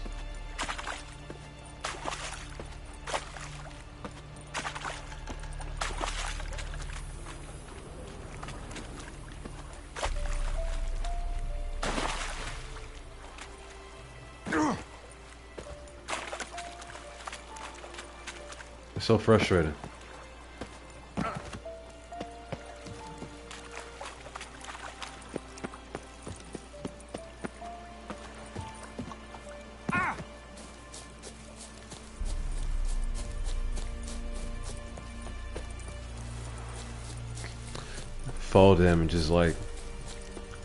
It's so frustrating. Fall damage is like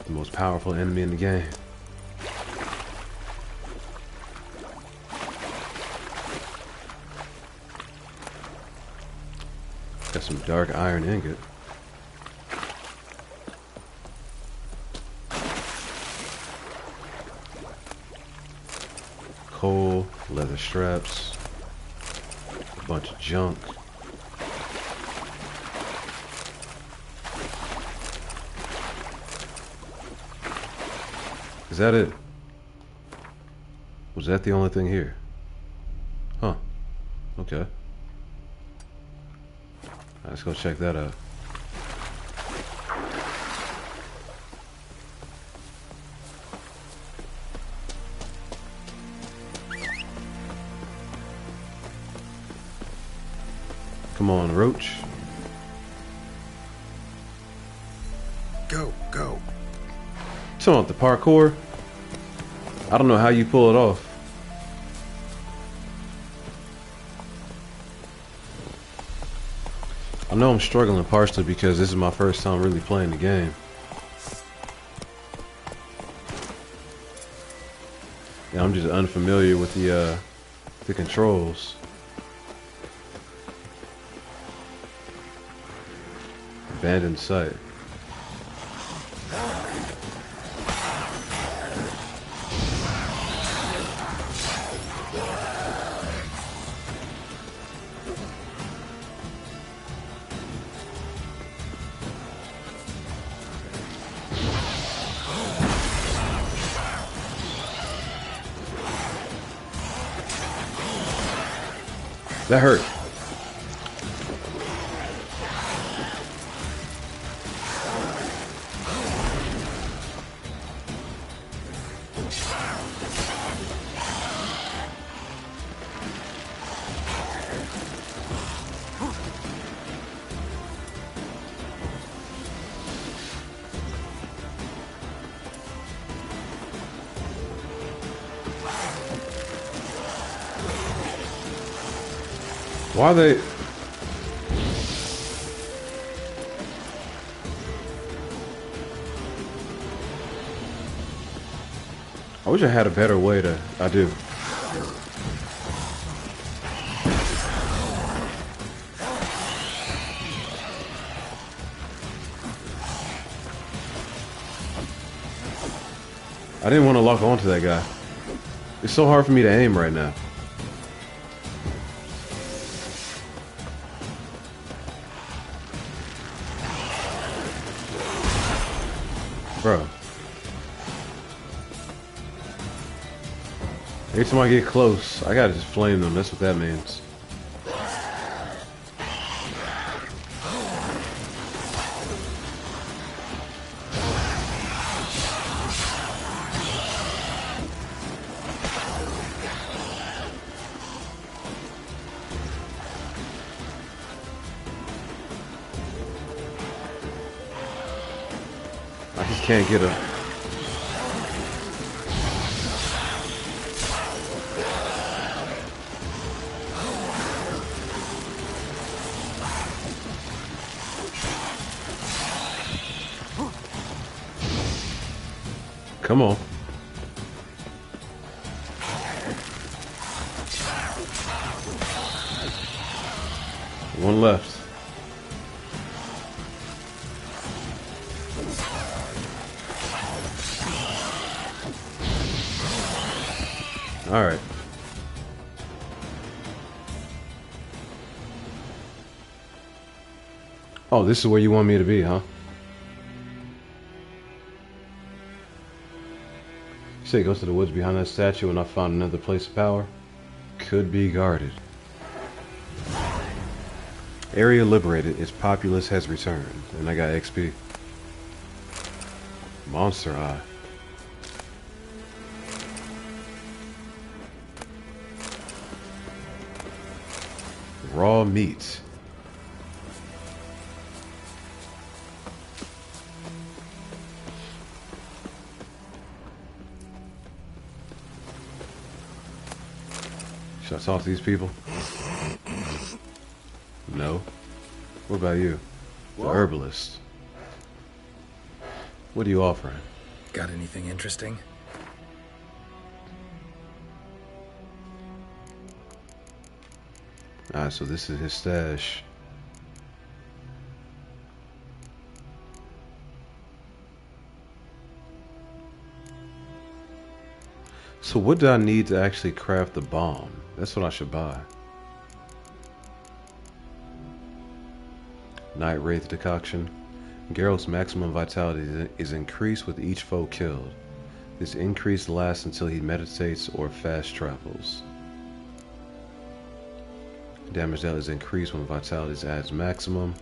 the most powerful enemy in the game. Got some dark iron ingot. Coal, leather straps, a bunch of junk. Is that it? Was that the only thing here? Huh. Okay. Let's go check that out. Come on, Roach. Go, go. Talking about the parkour. I don't know how you pull it off. I know I'm struggling partially because this is my first time really playing the game. Yeah, I'm just unfamiliar with the controls. abandoned site. That hurt. Why are they... I wish I had a better way to... I do. I didn't want to lock onto that guy. It's so hard for me to aim right now. Bro. Every time I get close, I gotta just flame them. That's what that means. I just can't get a... Come on. One left. All right. Oh, this is where you want me to be, huh? You say go to the woods behind that statue and I found another place of power? Could be guarded. Area liberated. Its populace has returned. And I got XP. Monster Eye. Raw meat. Should I talk to these people? No. What about you? The herbalist. What are you offering? Got anything interesting? Alright, so this is his stash. So what do I need to actually craft the bomb? That's what I should buy. Night Wraith decoction. Geralt's maximum vitality is increased with each foe killed. This increase lasts until he meditates or fast travels. Damage dealt is increased when vitality is at its maximum.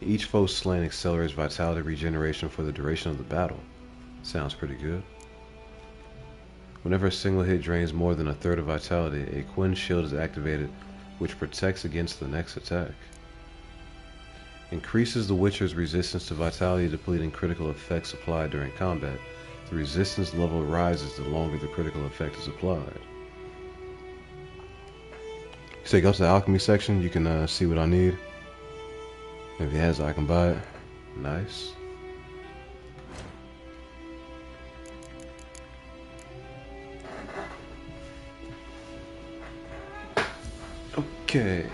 Each foe slain accelerates vitality regeneration for the duration of the battle. Sounds pretty good. Whenever a single hit drains more than a third of vitality, a Quinn shield is activated which protects against the next attack. Increases the Witcher's resistance to vitality depleting critical effects applied during combat. The resistance level rises the longer the critical effect is applied. So go to the alchemy section, you can see what I need. If he has it, I can buy it. Nice. Okay.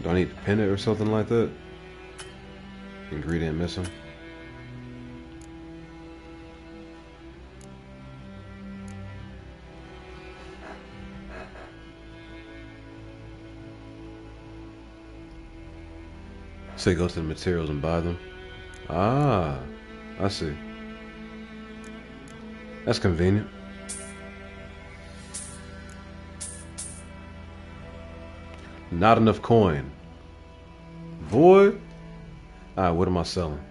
Do I need to pin it or something like that? Ingredient missing. Say go to the materials and buy them. Ah, I see. That's convenient. Not enough coin. Boy. Alright, what am I selling?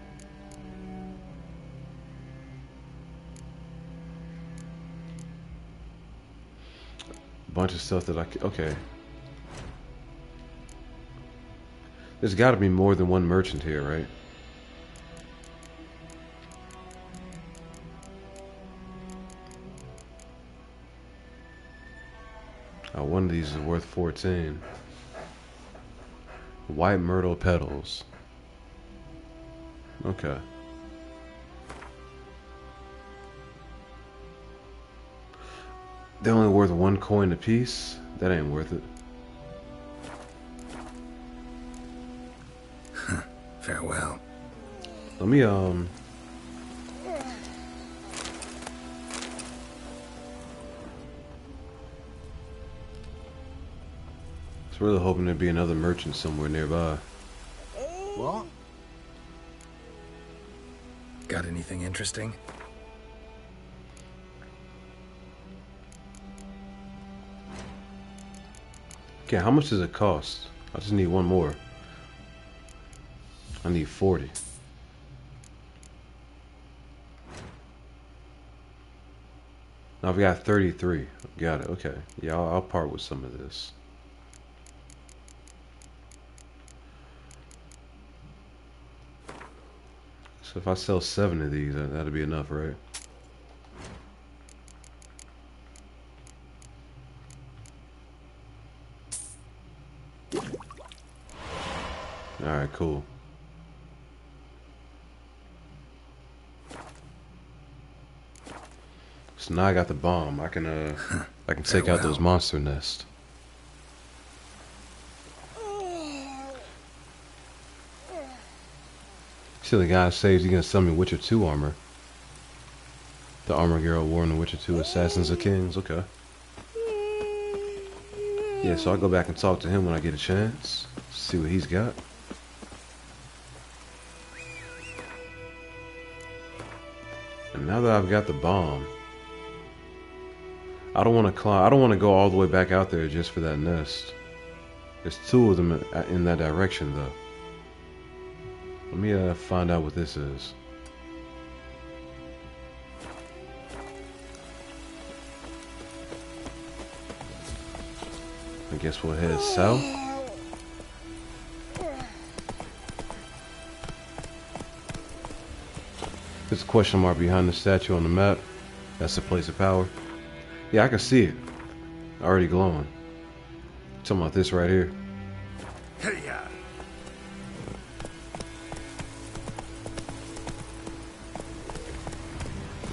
Bunch of stuff that I can. Okay. There's got to be more than one merchant here, right? Oh, one of these is worth 14. White myrtle petals. Okay. They're only worth 1 coin apiece? That ain't worth it. Farewell. Let me, I was really hoping there'd be another merchant somewhere nearby. What? Got anything interesting? Okay, how much does it cost? I just need one more. I need 40. Now I've got 33. Got it. Okay. Yeah, I'll part with some of this. So if I sell 7 of these, that'll be enough, right? Alright, cool. So now I got the bomb. I can take out those monster nests. See, the guy says he's gonna sell me Witcher 2 armor. The armor girl wore in the Witcher 2 Assassins of Kings. Okay. Yeah, so I'll go back and talk to him when I get a chance. See what he's got. And now that I've got the bomb, I don't want to climb. I don't want to go all the way back out there just for that nest. There's 2 of them in that direction, though. Let me find out what this is. I guess we'll head south. There's a question mark behind the statue on the map. That's the place of power. Yeah, I can see it. Already glowing. Talking about this right here.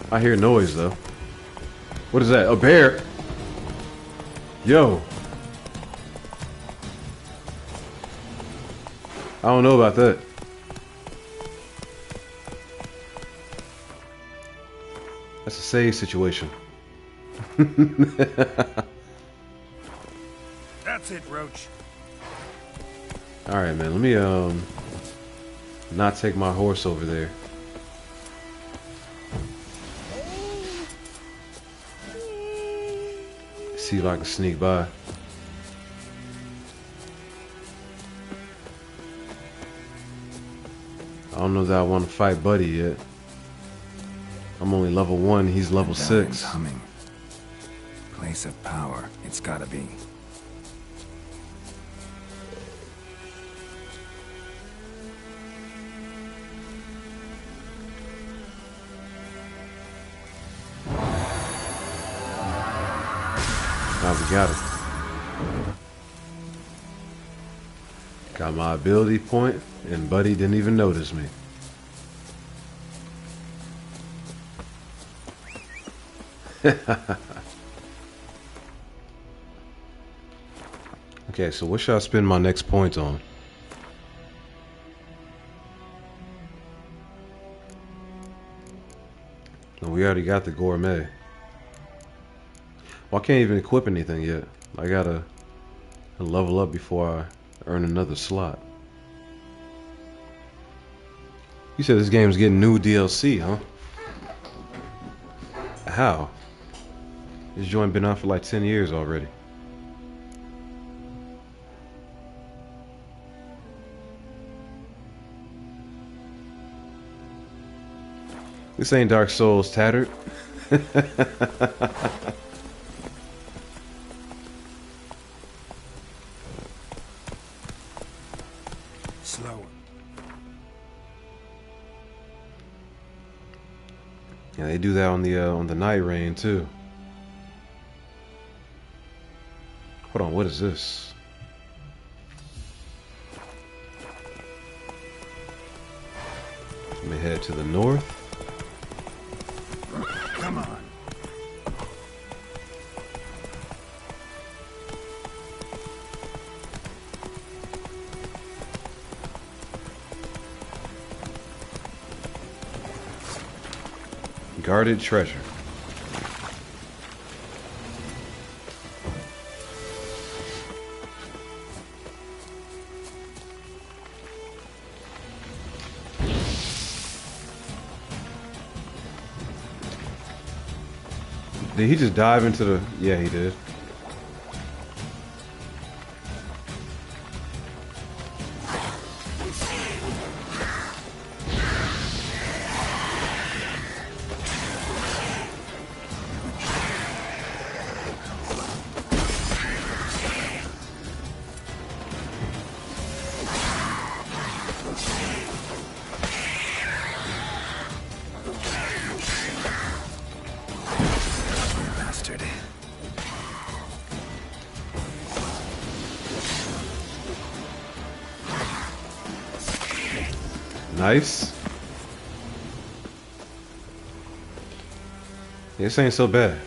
I hear noise though. What is that? A bear? Yo. I don't know about that. That's a save situation. That's it, Roach. Alright, man. Let me not take my horse over there. See if I can sneak by. I don't know that I want to fight Buddy yet. I'm only level 1, he's level 6. Humming. Place of power, it's gotta be. Now we got it. Got my ability point, and Buddy didn't even notice me. Okay, so what should I spend my next point on? No, we already got the gourmet. Well, I can't even equip anything yet. I gotta level up before I earn another slot. You said this game's getting new DLC, huh? How? This joint been out for like 10 years already. This ain't Dark Souls tattered. Slower. Yeah, they do that on the Night Rain too. Hold on, what is this? Let me head to the north. Come on. Guarded treasure. Did he just dive into the... Yeah, he did. Bastard. Nice. This ain't so bad.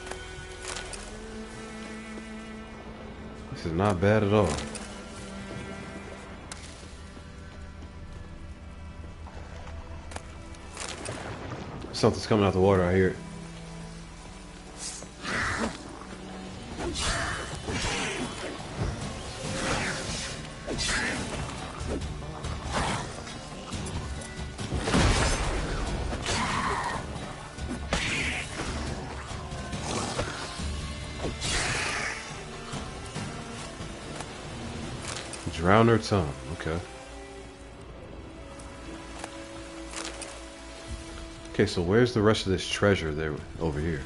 This is not bad at all. Something's coming out the water, I hear it. Drown her tongue, okay. Okay, so where's the rest of this treasure there over here?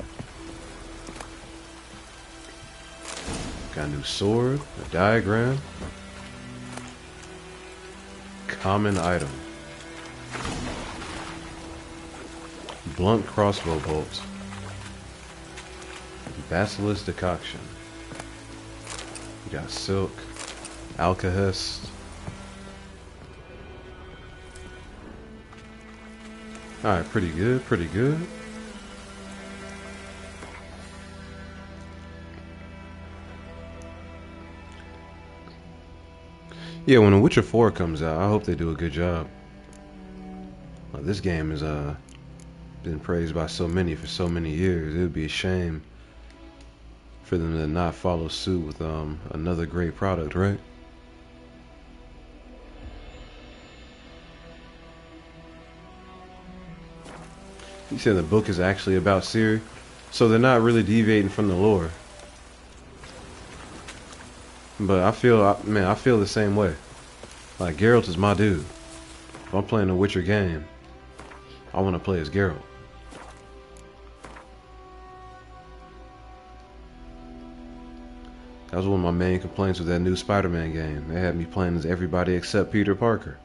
Got a new sword, a diagram. Common item. Blunt crossbow bolt. Basilisk decoction. We got silk. Alkahest. Alright, pretty good, pretty good. Yeah, when The Witcher 4 comes out, I hope they do a good job. This game has been praised by so many for so many years. It would be a shame for them to not follow suit with another great product, right? You said the book is actually about Ciri, so they're not really deviating from the lore. But I feel the same way. Like, Geralt is my dude. If I'm playing a Witcher game, I want to play as Geralt. That was one of my main complaints with that new Spider-Man game. They had me playing as everybody except Peter Parker.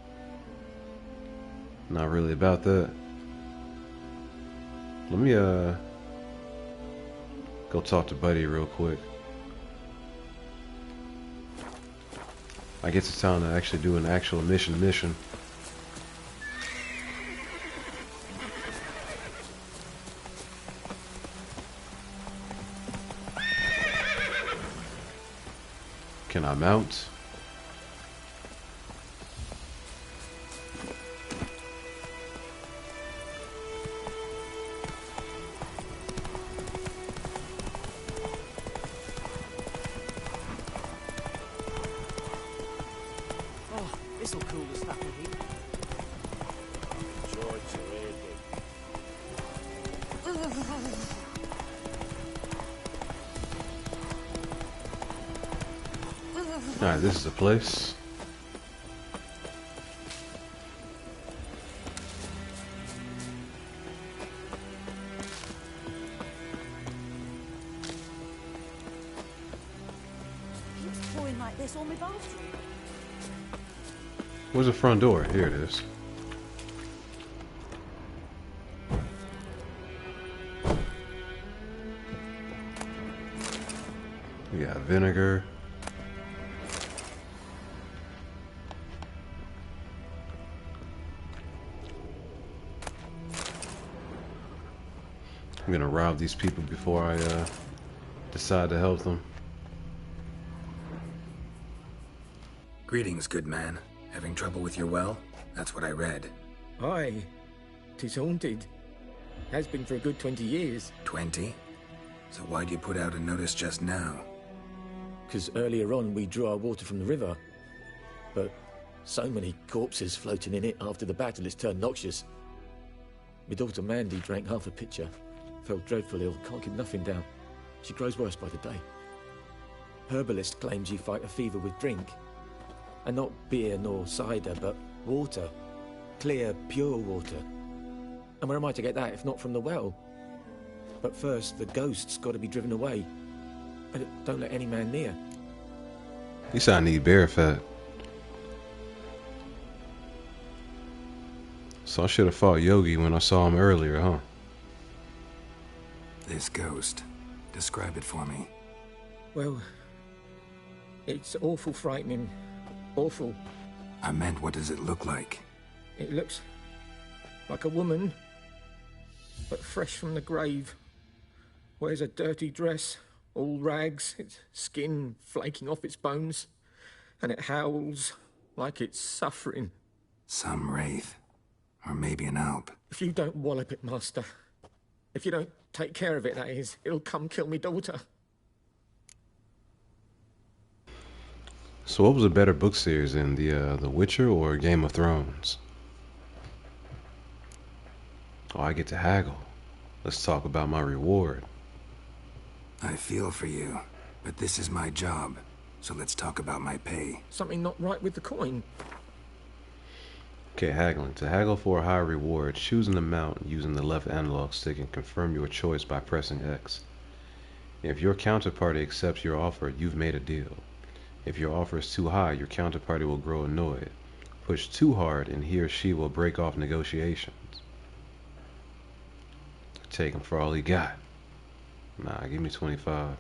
Not really about that. Let me go talk to Buddy real quick. I guess it's time to actually do an actual mission. Can I'm out. Oh, this'll cool the stuff in here. Alright, this is the place. Keeps pouring like this on my bathroom. Where's the front door? Here it is. We got vinegar. I'm gonna rob these people before I decide to help them. Greetings, good man. Having trouble with your well? That's what I read. Aye. 'Tis haunted. Has been for a good 20 years. 20? So why'd you put out a notice just now? 'Cause earlier on we drew our water from the river. But so many corpses floating in it after the battle it's turned noxious. My daughter Mandy drank half a pitcher. Felt dreadful ill, can't keep nothing down. She grows worse by the day. Herbalist claims you fight a fever with drink. And not beer nor cider, but water. Clear, pure water. And where am I to get that if not from the well? But first, the ghost's got to be driven away. But don't let any man near. You said I need bear fat. So I should have fought Yogi when I saw him earlier, huh? This ghost. Describe it for me. Well, it's awful frightening. Awful. I meant, what does it look like? It looks like a woman, but fresh from the grave. Wears a dirty dress, all rags, its skin flaking off its bones, and it howls like it's suffering. Some wraith. Or maybe an alp. If you don't wallop it, Master, if you don't take care of it, that is, it'll come kill me daughter. So what was a better book series in The Witcher or Game of Thrones? Oh, I get to haggle. Let's talk about my reward. I feel for you, but this is my job, so let's talk about my pay. Something not right with the coin. Okay, haggling. To haggle for a higher reward, choose an amount using the left analog stick and confirm your choice by pressing X. If your counterparty accepts your offer, you've made a deal. If your offer is too high, your counterparty will grow annoyed. Push too hard and he or she will break off negotiations. Take him for all he got. Nah, give me 25.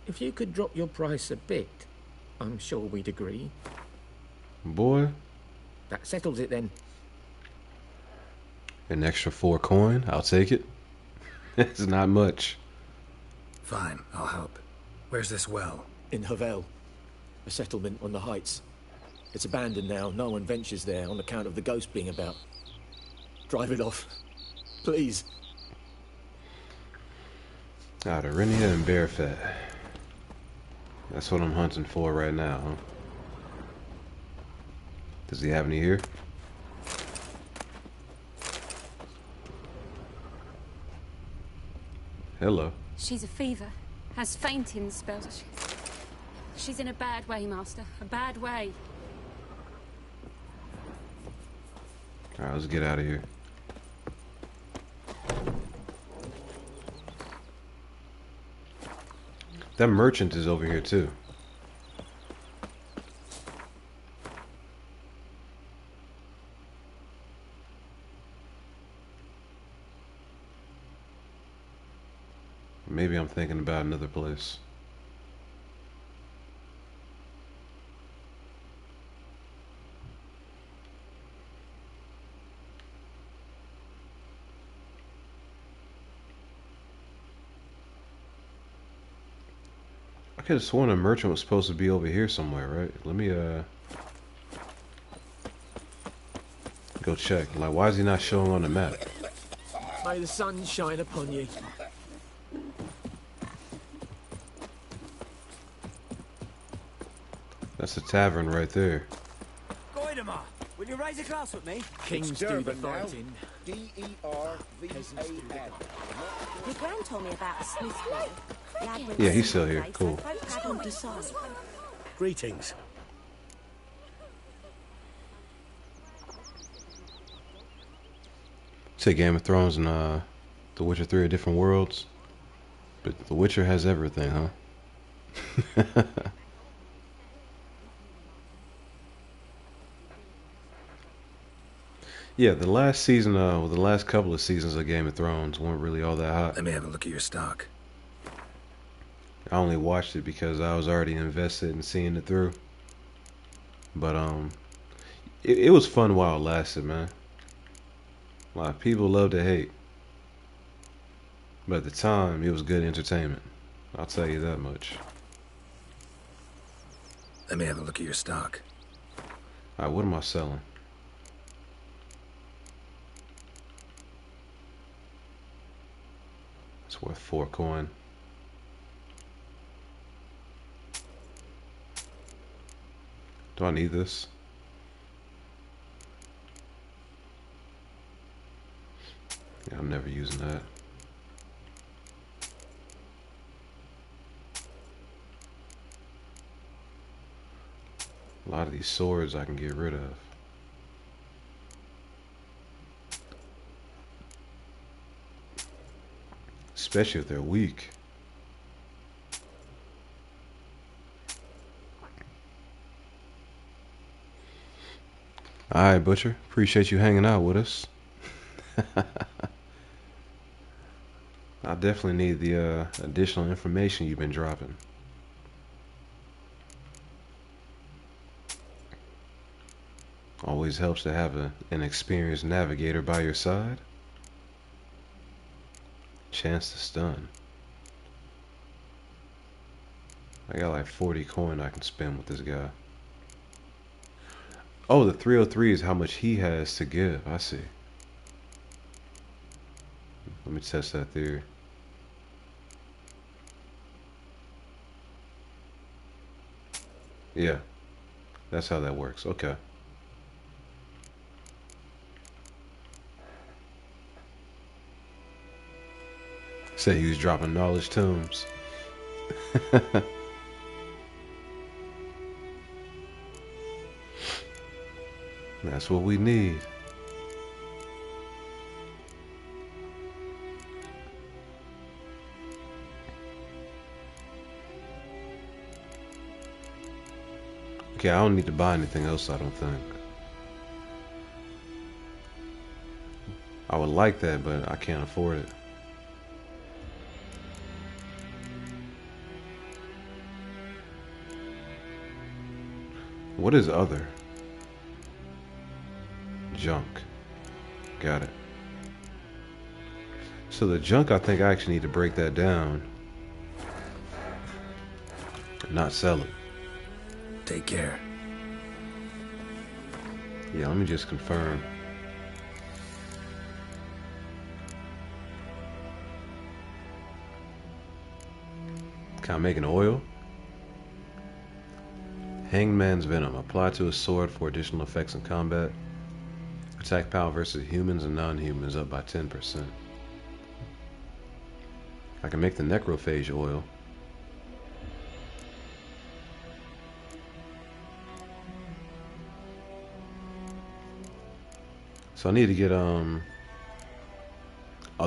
If you could drop your price a bit, I'm sure we'd agree. Boy. That settles it then. An extra 4 coin? I'll take it. It's not much. Fine, I'll help. Where's this well? In Havel, a settlement on the heights. It's abandoned now. No one ventures there on account of the ghost being about. Drive it off. Please. Arenia and bear fat. That's what I'm hunting for right now, huh? Does he have any here? Hello. She's a fever. Has fainting spells. She's in a bad way, Master. A bad way. Alright, let's get out of here. That merchant is over here too. Maybe I'm thinking about another place. I could have sworn a merchant was supposed to be over here somewhere, right? Let me go check. Like, why is he not showing on the map? May the sun shine upon you. That's a tavern right there. Goidemar, will you raise a glass with me? Kings do the fighting. Your gran told me about a smith boy. Lad with Yeah, a he's still silver here. face, Cool. they both couldn't decide. Greetings. Say Game of Thrones and The Witcher 3 are different worlds, but The Witcher has everything, huh? Yeah, the last season, well, the last couple of seasons of Game of Thrones weren't really all that hot. Let me have a look at your stock. I only watched it because I was already invested in seeing it through. But it was fun while it lasted, man. A lot of people love to hate, but at the time, it was good entertainment. I'll tell you that much. Let me have a look at your stock. All right, what am I selling? It's worth 4 coin. Do I need this? Yeah, I'm never using that. A lot of these swords I can get rid of. Especially if they're weak. Alright, Butcher. Appreciate you hanging out with us. I definitely need the additional information you've been dropping. Always helps to have an experienced navigator by your side. Chance to stun. I got like 40 coin I can spend with this guy. Oh, the 303 is how much he has to give. I see. Let me test that theory. Yeah, that's how that works. Okay. Said he was dropping knowledge tombs. That's what we need. Okay, I don't need to buy anything else, I don't think. I would like that, but I can't afford it. What is other? Junk. Got it. So the junk, I think I actually need to break that down. Not sell it. Take care. Yeah, let me just confirm. Can I make an oil? Hangman's Venom. Apply to a sword for additional effects in combat. Attack power versus humans and non-humans up by 10%. I can make the necrophage oil. So I need to get oh,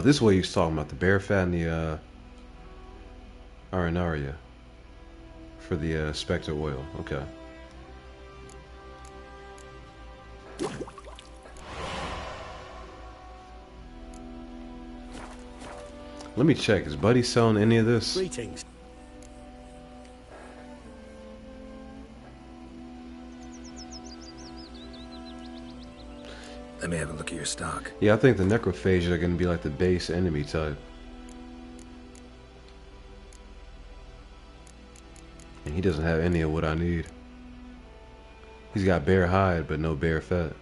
this is what he was talking about, the bear fat and the Arenaria for the Spectre oil. Okay. Let me check. Is Buddy selling any of this? Greetings. Let me have a look at your stock. Yeah, I think the necrophages are going to be like the base enemy type. He doesn't have any of what I need. He's got bare hide, but no bare fat.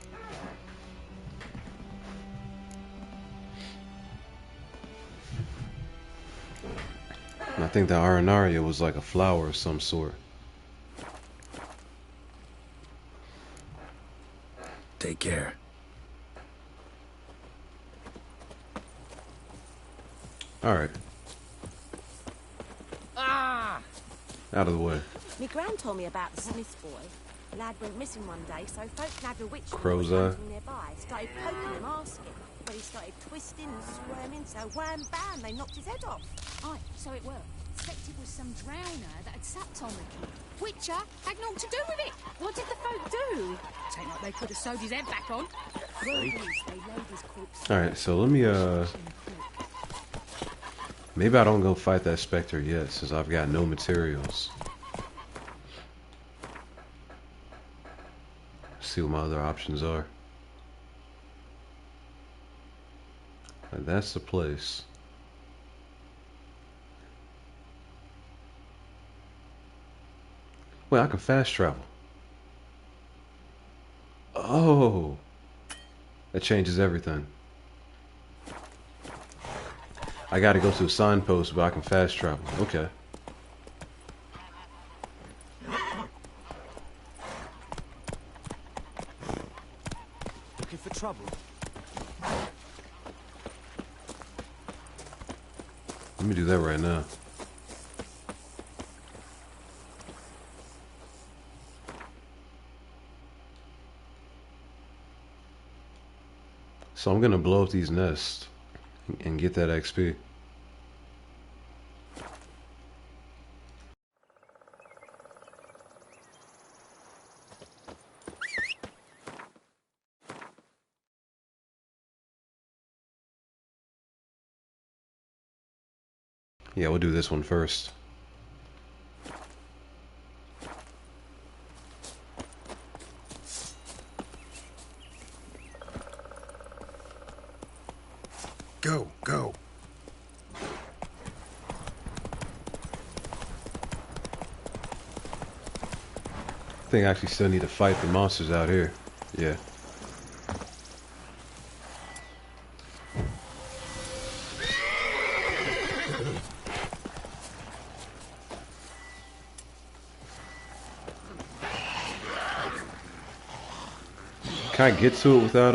And I think the Arenaria was like a flower of some sort. Take care. Alright. Ah! Out of the way. Me gran told me about the Smith boy. The lad went missing one day, so folk nabbed a witch Crow's eye. nearby. Started poking him, asking. But he started twisting and squirming, so wham bam, they knocked his head off. Aye, so it were. Expect it was some drowner that had sapped on the kid. Witcher had naught to do with it. What did the folk do? Tain't like they could have sewed his head back on. Well, they laid his corpse. Alright, so let me maybe I don't go fight that specter yet, since I've got no materials. See what my other options are. And that's the place. Wait, I can fast travel. Oh, that changes everything. I gotta go to a signpost, but I can fast travel. Okay. Looking for trouble? Let me do that right now. So I'm gonna blow up these nests and get that XP. Yeah, we'll do this one first. Go, go. I think I actually still need to fight the monsters out here. Yeah. Can I get to it without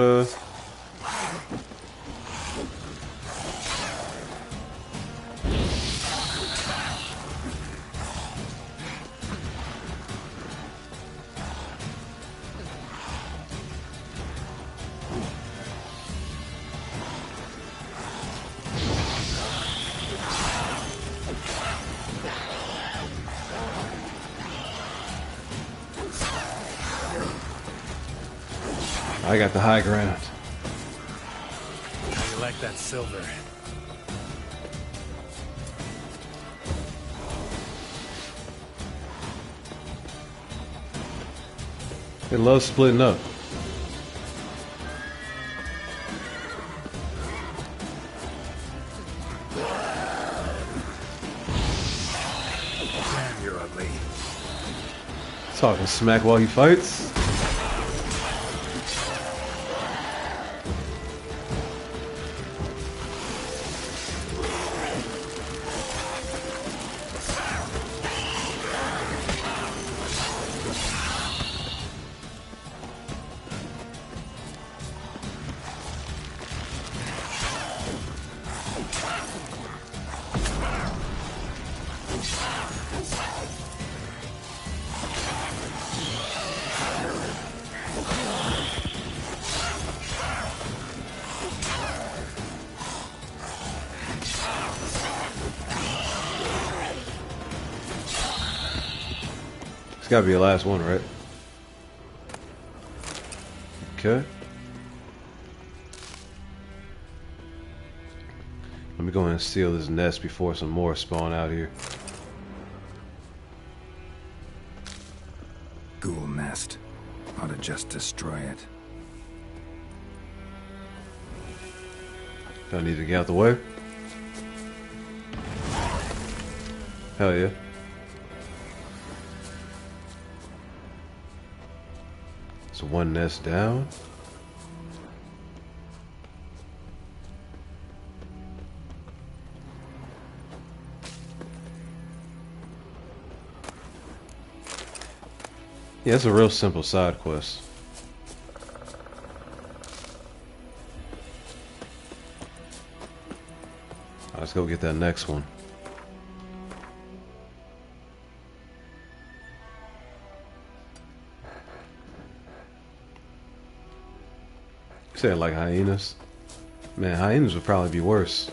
I got the high ground. How you like that silver? They love splitting up. Damn, you're ugly. Talking smack while he fights. Gotta be the last one, right? Okay. Let me go ahead and steal this nest before some more spawn out here. Ghoul nest. Ought to just destroy it. Do I need to get out the way? Hell yeah. So one nest down. Yeah, it's a real simple side quest. Let's go get that next one. You said like hyenas? Man, hyenas would probably be worse.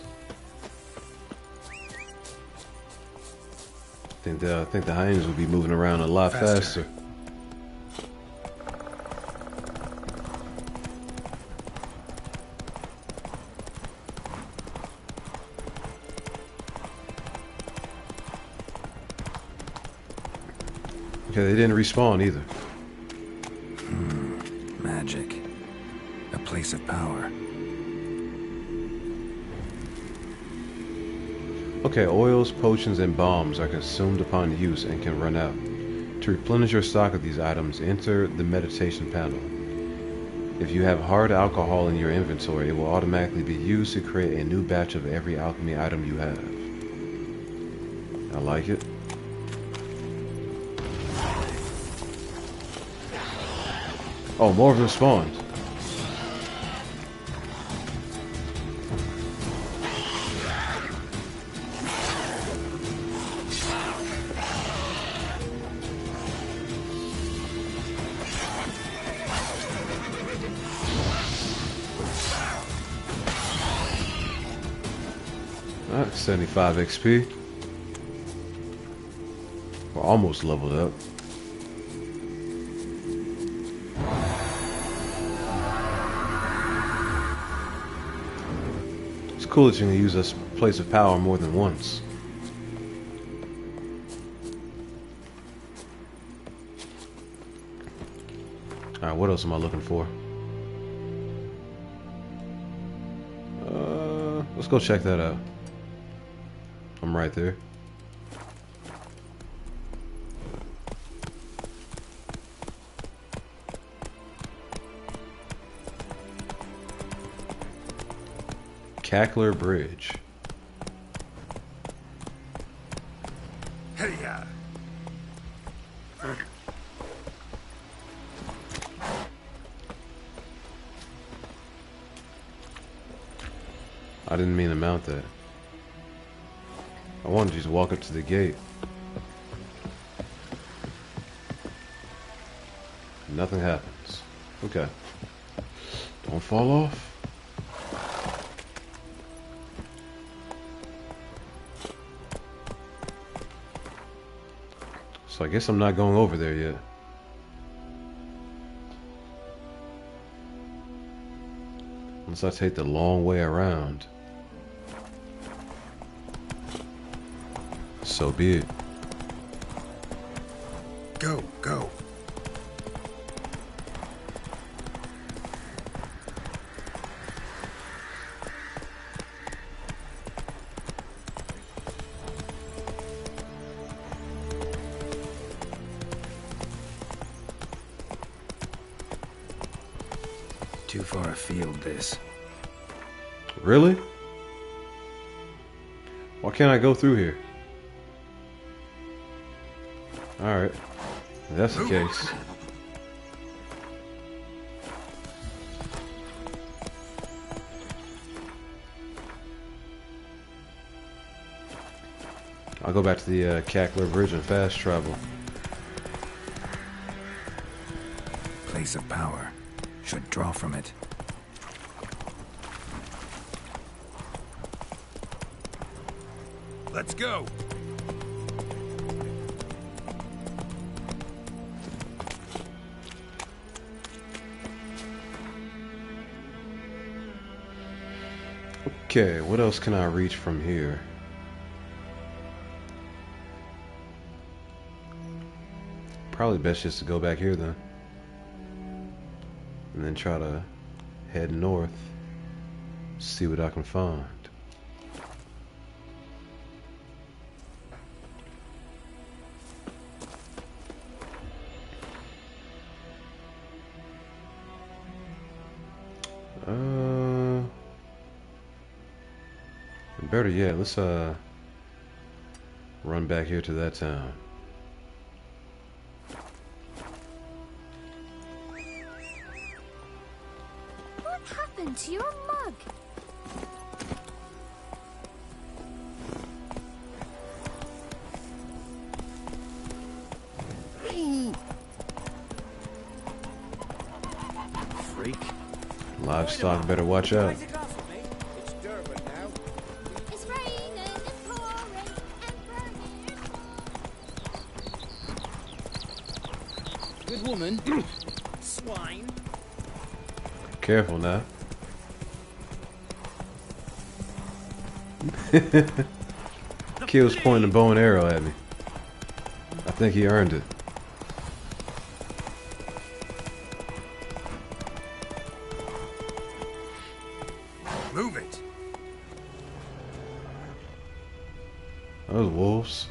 I think the hyenas would be moving around a lot faster. Okay, they didn't respawn either. Magic. A place of power. Okay, oils, potions, and bombs are consumed upon use and can run out. To replenish your stock of these items, enter the meditation panel. If you have hard alcohol in your inventory, it will automatically be used to create a new batch of every alchemy item you have. I like it. Oh, more of them spawned. Alright, 75 XP. We're almost leveled up. It's cool that you can use this place of power more than once. Alright, what else am I looking for? Let's go check that out. I'm right there. Cackler Bridge. Hey-ya. I didn't mean to mount that. I wanted you to walk up to the gate. Nothing happens. Okay. Don't fall off. So I guess I'm not going over there yet. Unless I take the long way around. So be it. Go, go. Too far afield, this. Really? Why can't I go through here? Alright. If that's the case. I'll go back to the Cackler Bridge and fast travel. Place of power. Should draw from it. Let's go. Okay, what else can I reach from here? Probably best just to go back here then. And then try to head north. See what I can find. Better yet, let's run back here to that town. What happened to your mug? Freak. Livestock better watch out. It's raining and pouring and burning. Good woman. Swine. Careful now. Kill's pointing a bow and arrow at me. I think he earned it. Move it. Those wolves.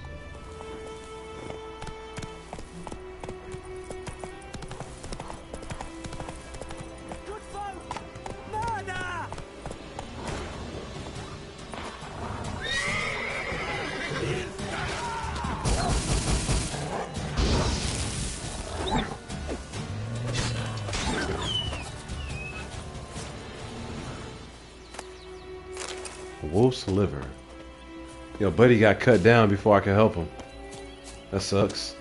Wolf's liver. Yo, buddy got cut down before I could help him. That sucks.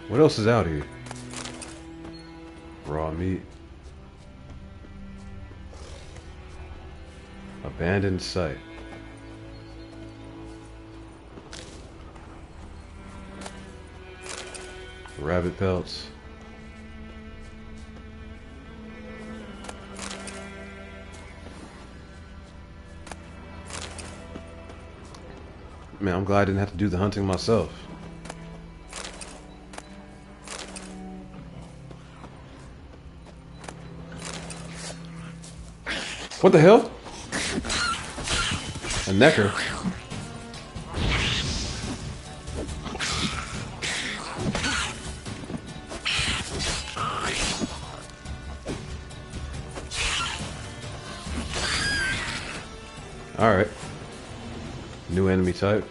What else is out here? Raw meat. Abandoned site. Rabbit pelts. Man, I'm glad I didn't have to do the hunting myself. What the hell? A necker. Alright. New enemy type.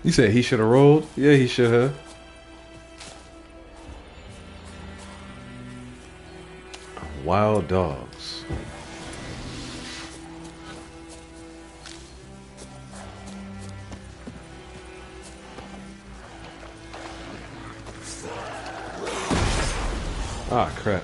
You said he should have rolled? Yeah, he should have. Wild dogs. Ah, crap.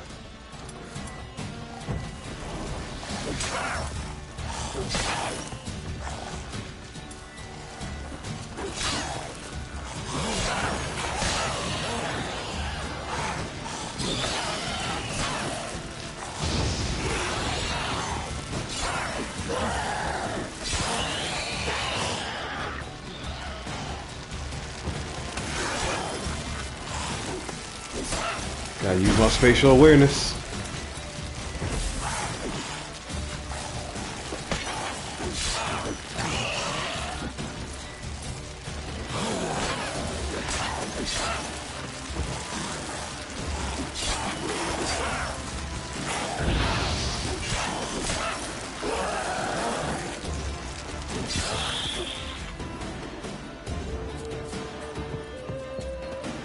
Gotta use my spatial awareness.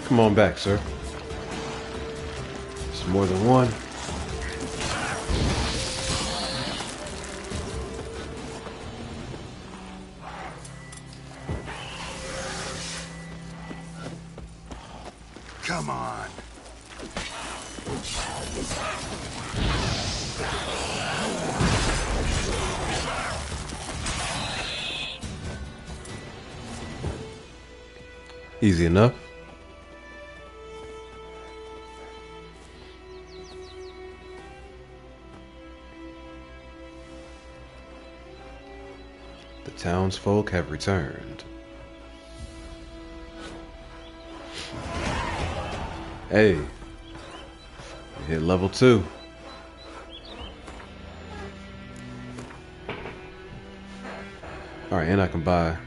Come on back, sir. It's more than one. Come on. Easy enough. The townsfolk have returned. Hey. Hit level 2. Alright, and I can buy.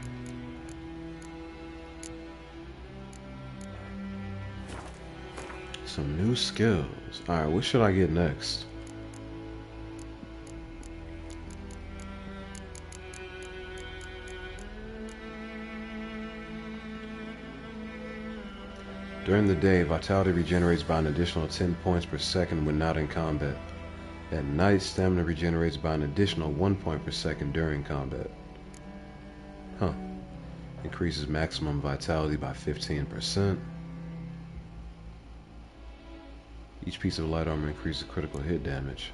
Some new skills. Alright, what should I get next? During the day, vitality regenerates by an additional 10 points per second when not in combat. At night, stamina regenerates by an additional 1 point per second during combat. Huh. Increases maximum vitality by 15%. Each piece of light armor increases critical hit damage.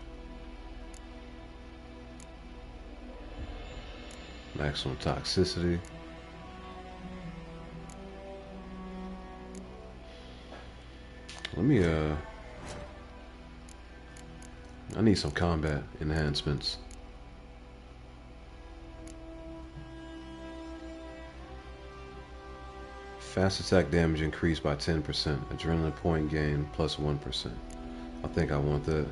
Maximum toxicity. Let me, I need some combat enhancements. Fast attack damage increased by 10%. Adrenaline point gain plus 1%. I think I want that.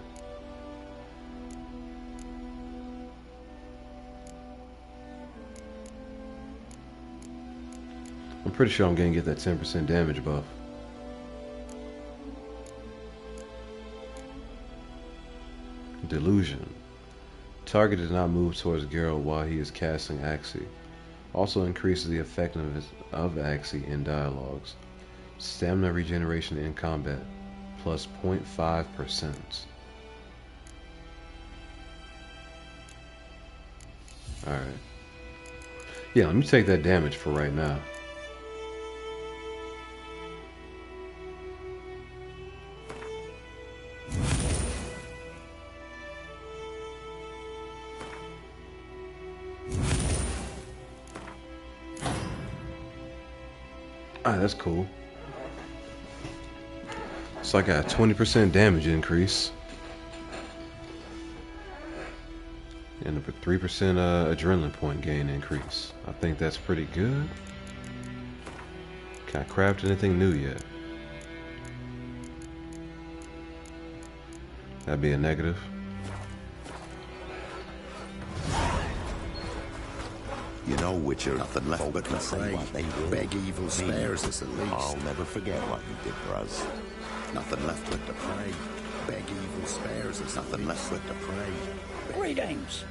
I'm pretty sure I'm gonna get that 10% damage buff. Delusion. Target does not move towards Geralt while he is casting Axii. Also increases the effectiveness of Axii in dialogues. Stamina regeneration in combat, plus 0.5%. Alright. Yeah, let me take that damage for right now. Ah, that's cool. So I got a 20% damage increase. And a 3% adrenaline point gain increase. I think that's pretty good. Can I craft anything new yet? That'd be a negative. You know, Witcher, nothing left but to pray. Beg evil spares us at least. I'll never forget what you did for us. Nothing left but to pray. Beg evil spares us. Nothing left but to pray. Greetings.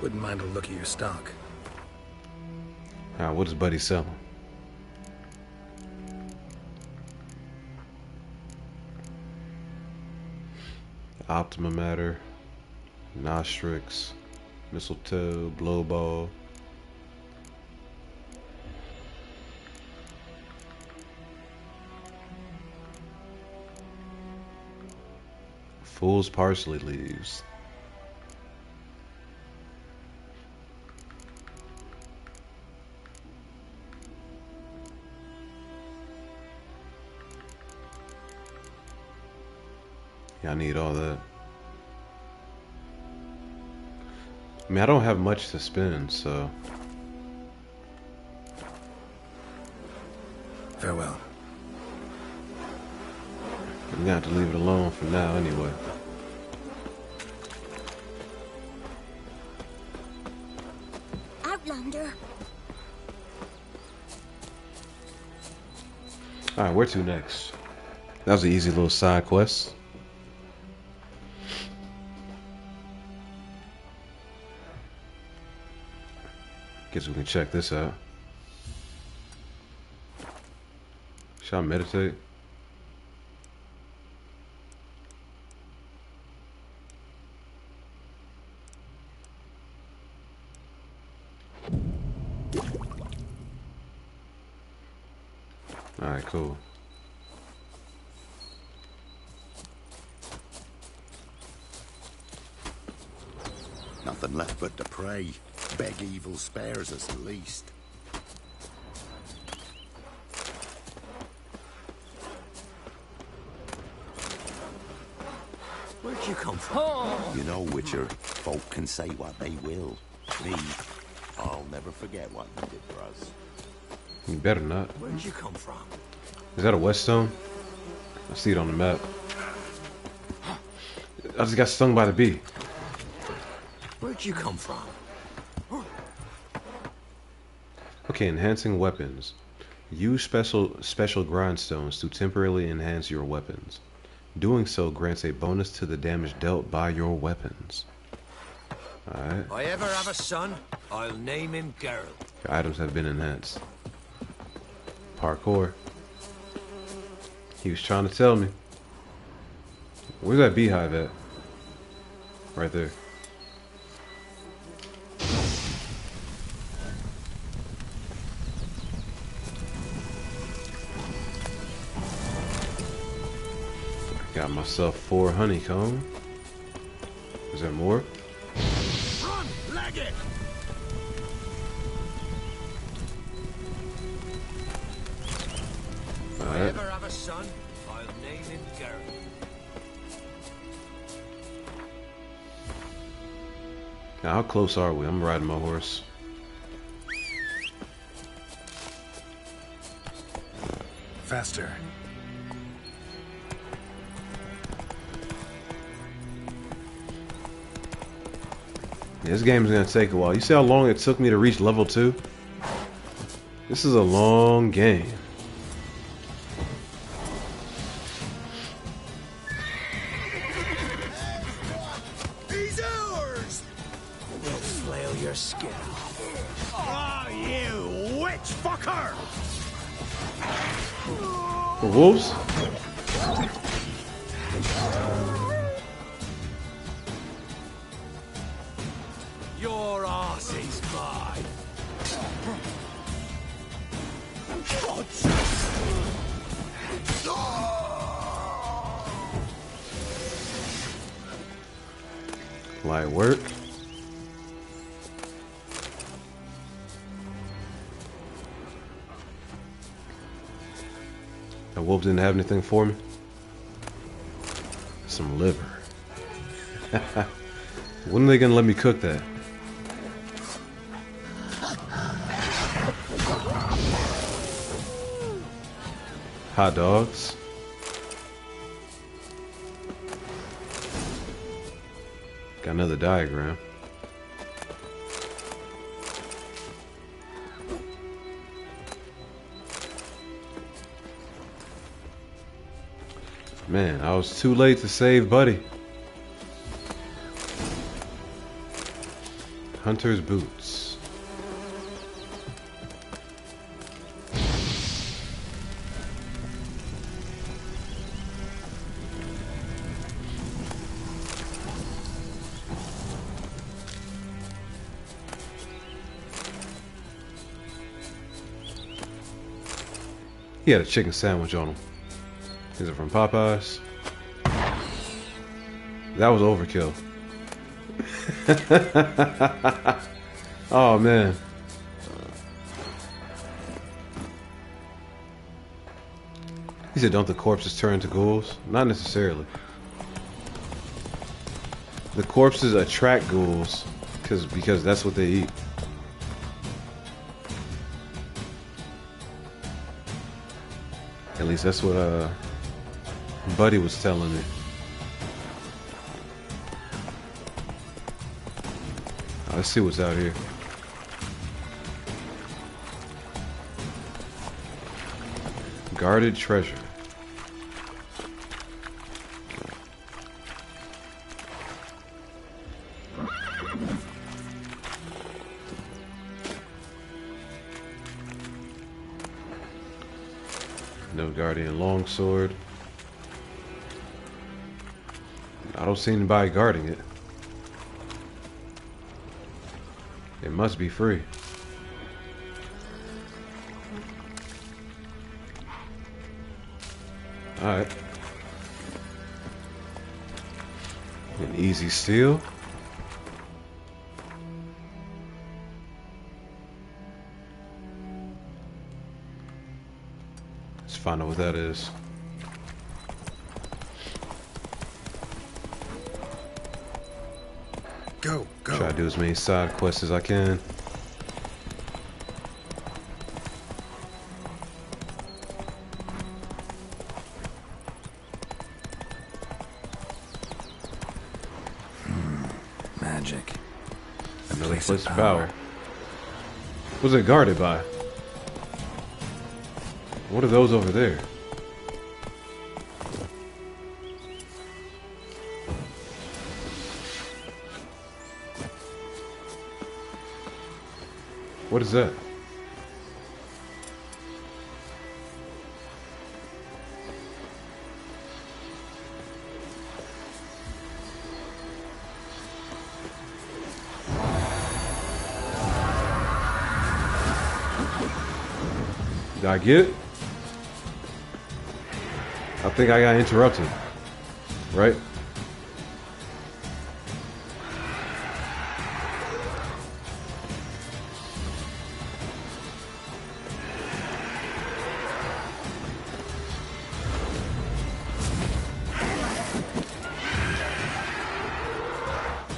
Wouldn't mind a look at your stock. What is Buddy selling? Optima Matter, Nostrix, Mistletoe, Blowball. Fool's Parsley Leaves. Yeah, I need all that. I mean, I don't have much to spend, so... Farewell. I'm gonna have to leave it alone for now, anyway. Outlander. Alright, where to next? That was an easy little side quest. Guess we can check this out. Should I meditate? Alright, cool. Nothing left but to pray. Beg evil spares us at least. Where'd you come from? You know, Witcher, folk can say what they will. Me, I'll never forget what you did for us. You better not. Where'd you come from? Is that a Whetstone? I see it on the map. I just got stung by the bee. Where'd you come from? Okay, enhancing weapons. Use special grindstones to temporarily enhance your weapons. Doing so grants a bonus to the damage dealt by your weapons. Alright. If I ever have a son, I'll name him Geralt. Your items have been enhanced. Parkour. He was trying to tell me. Where's that beehive at? Right there. Got myself 4 honeycomb. Is there more? Run, leg it! If I ever have a son, I'll name him Geralt. Now, how close are we? I'm riding my horse. Faster. Yeah, this game is gonna take a while. You see how long it took me to reach level 2? This is a long game. He's ours! We'll flail your skin off. Oh, you witch fucker! For wolves? Your arse is mine. Light work. The wolves didn't have anything for me. Some liver. When are they gonna let me cook that? Hot dogs. Got another diagram. Man, I was too late to save Buddy. Hunter's boots. He had a chicken sandwich on him. Is it from Popeyes? That was overkill. Oh man. He said, don't the corpses turn to ghouls? Not necessarily. The corpses attract ghouls because that's what they eat. At least that's what Buddy was telling me. Let's see what's out here. Guarded treasure. No guardian longsword. I don't see anybody guarding it. It must be free. Alright. An easy steal. Let's find out what that is. Go, go. Try to do as many side quests as I can. Place of power. What's it guarded by? What are those over there? What is that? Did I get it? I think I got interrupted. Right?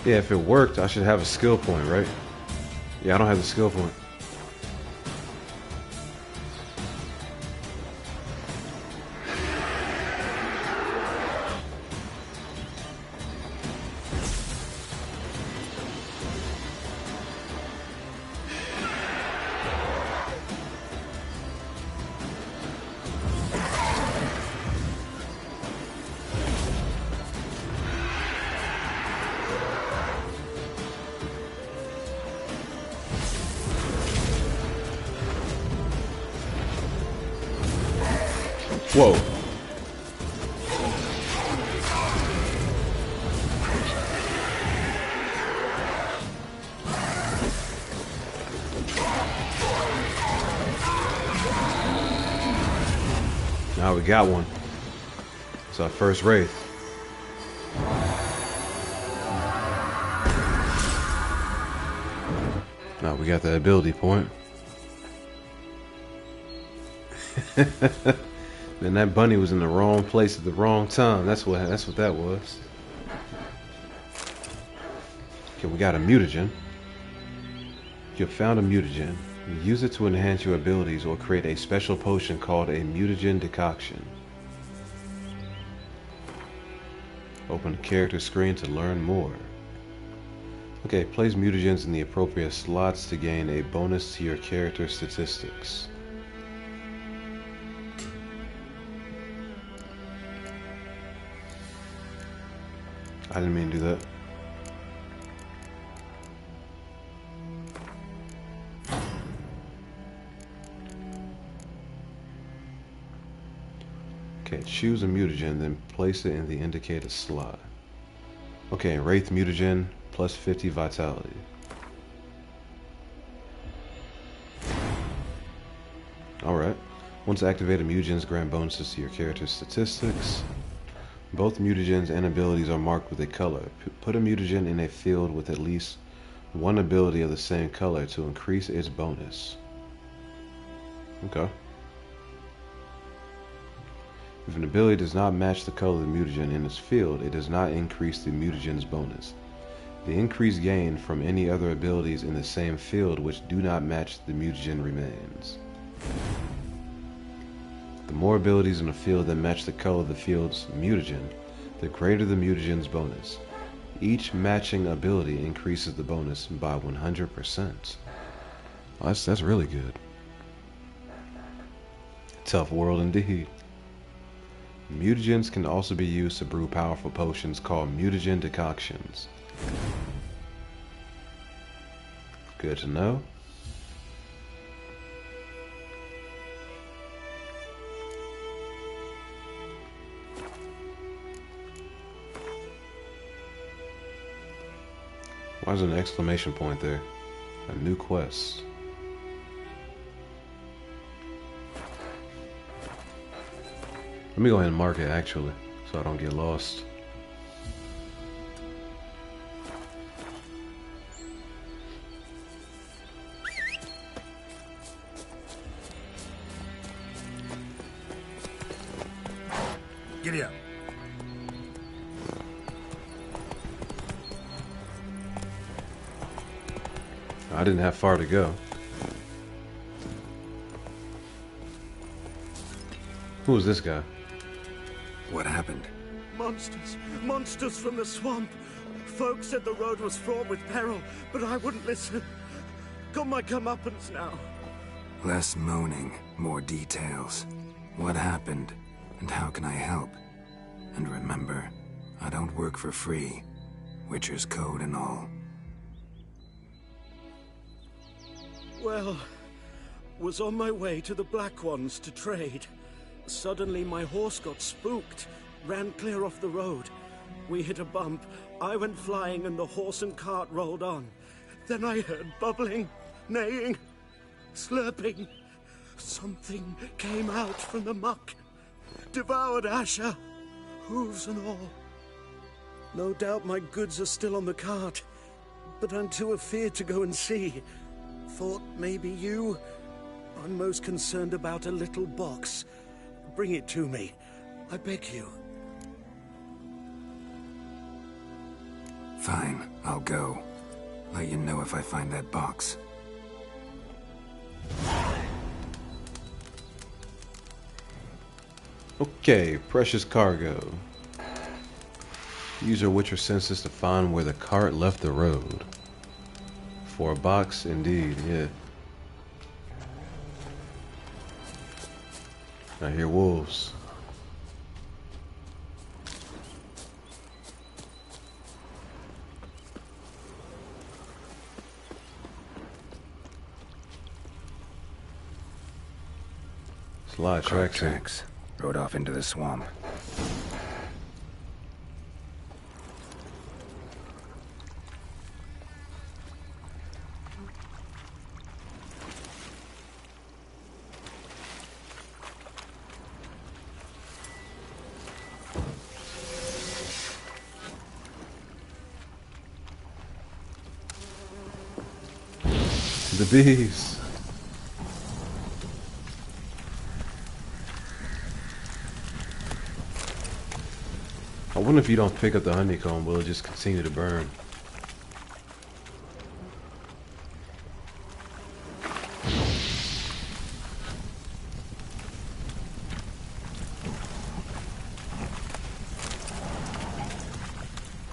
Yeah, if it worked, I should have a skill point, right? Yeah, I don't have the skill point. Whoa. Now we got one. It's our first wraith. Now we got the ability point. Man, that bunny was in the wrong place at the wrong time. That's what that was. Okay, we got a mutagen. You have found a mutagen. Use it to enhance your abilities or create a special potion called a mutagen decoction. Open the character screen to learn more. Okay, place mutagens in the appropriate slots to gain a bonus to your character statistics. I didn't mean to do that. Okay, choose a mutagen, then place it in the indicated slot. Okay, Wraith mutagen, plus 50 vitality. Alright. Once activated, mutagens grant bonuses to your character's statistics. Both mutagens and abilities are marked with a color. Put a mutagen in a field with at least one ability of the same color to increase its bonus. Okay. If an ability does not match the color of the mutagen in its field, it does not increase the mutagen's bonus. The increase gained from any other abilities in the same field which do not match the mutagen remains. The more abilities in a field that match the color of the field's mutagen, the greater the mutagen's bonus. Each matching ability increases the bonus by 100%. Well, that's really good. Tough world indeed. Mutagens can also be used to brew powerful potions called mutagen decoctions. Good to know. Why is there an exclamation point there? A new quest. Let me go ahead and mark it actually, so I don't get lost. Giddy up. I didn't have far to go. Who is this guy? What happened? Monsters! Monsters from the swamp! Folk said the road was fraught with peril, but I wouldn't listen. Got my comeuppance now. Less moaning, more details. What happened, and how can I help? And remember, I don't work for free. Witcher's code and all. Well, was on my way to the Black Ones to trade. Suddenly my horse got spooked, ran clear off the road. We hit a bump, I went flying and the horse and cart rolled on. Then I heard bubbling, neighing, slurping. Something came out from the muck, devoured Asher, hooves and all. No doubt my goods are still on the cart, but I'm too afeard to go and see. Thought maybe you... I'm most concerned about a little box. Bring it to me, I beg you. Fine, I'll go. Let you know if I find that box. Okay, precious cargo. Use your Witcher senses to find where the cart left the road. For a box, indeed, yeah. I hear wolves. There's a lot of tracks. Rode off into the swamp. The bees. I wonder if you don't pick up the honeycomb, will it just continue to burn?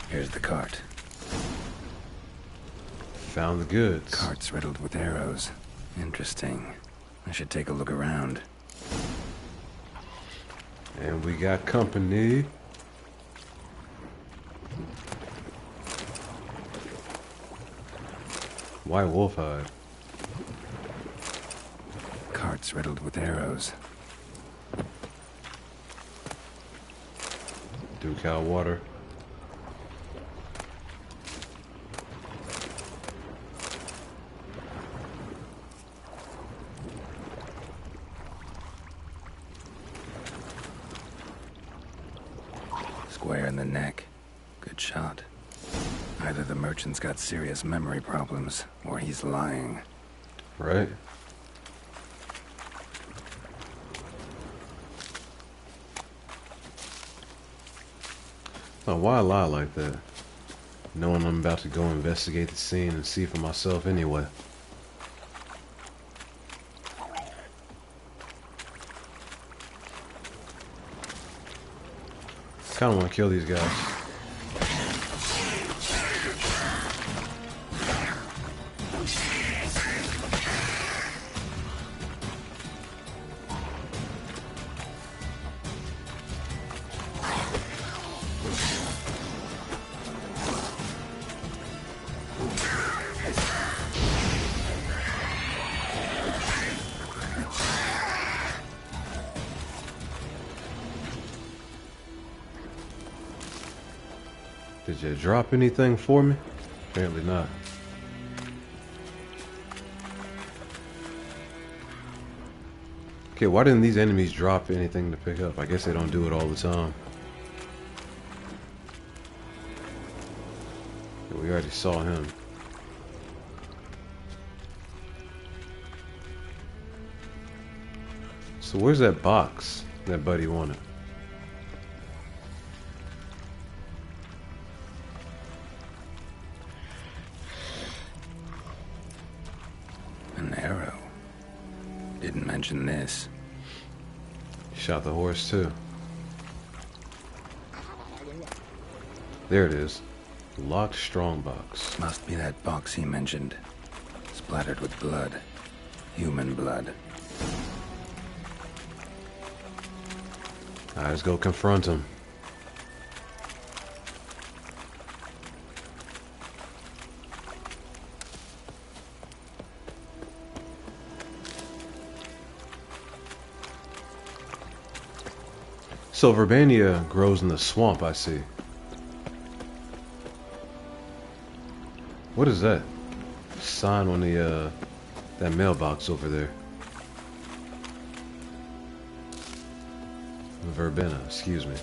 Here's the cart. Found the goods. Cart's riddled with arrows. Interesting. I should take a look around. And we got company. White wolf hide. Cart's riddled with arrows. Duke cow water. Square in the neck. Good shot. Either the merchant's got serious memory problems, or he's lying. Right. Now, why lie like that? Knowing I'm about to go investigate the scene and see for myself anyway. Kinda wanna kill these guys. Did you drop anything for me? Apparently not. Okay, why didn't these enemies drop anything to pick up? I guess they don't do it all the time. We already saw him. So where's that box that buddy wanted? An arrow. Didn't mention this. Shot the horse too. There it is. Locked strongbox. Must be that box he mentioned. Splattered with blood. Human blood. Alright, let's go confront him. So Verbania grows in the swamp, I see. What is that? Sign on the that mailbox over there. Verbena, excuse me.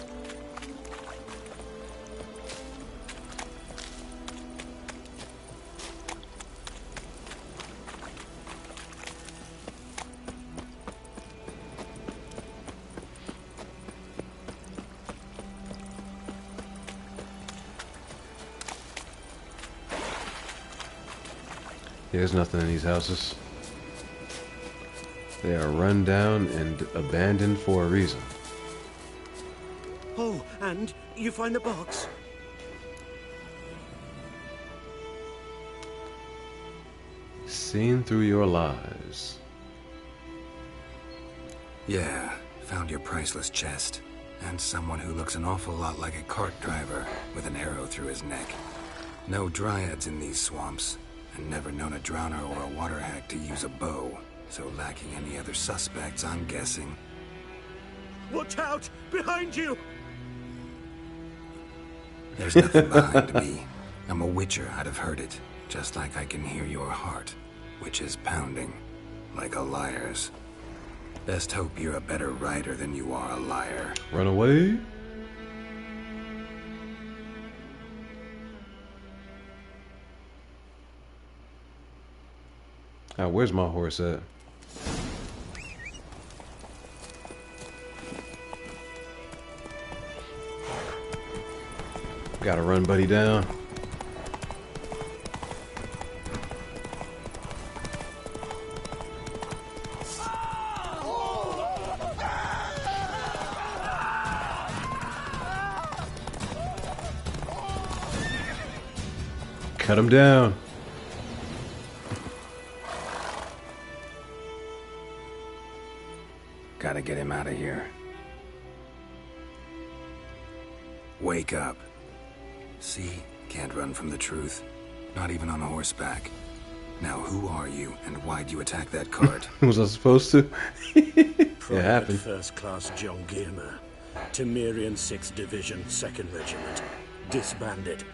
There's nothing in these houses. They are run down and abandoned for a reason. Oh, and you find the box? Seen through your lies. Yeah, found your priceless chest. And someone who looks an awful lot like a cart driver with an arrow through his neck. No dryads in these swamps. And never known a drowner or a water hack to use a bow. So lacking any other suspects, I'm guessing. Watch out! Behind you! There's nothing behind me. I'm a witcher, I'd have heard it. Just like I can hear your heart, which is pounding. Like a liar's. Best hope you're a better writer than you are a liar. Run away? Ah, where's my horse at? Gotta run buddy down. Cut him down. Gotta get him out of here. Wake up. See? Can't run from the truth. Not even on horseback. Now who are you, and why'd you attack that cart? Was I supposed to? It happened. First Class John Giermer. Temerian 6th Division, 2nd Regiment. Disbanded,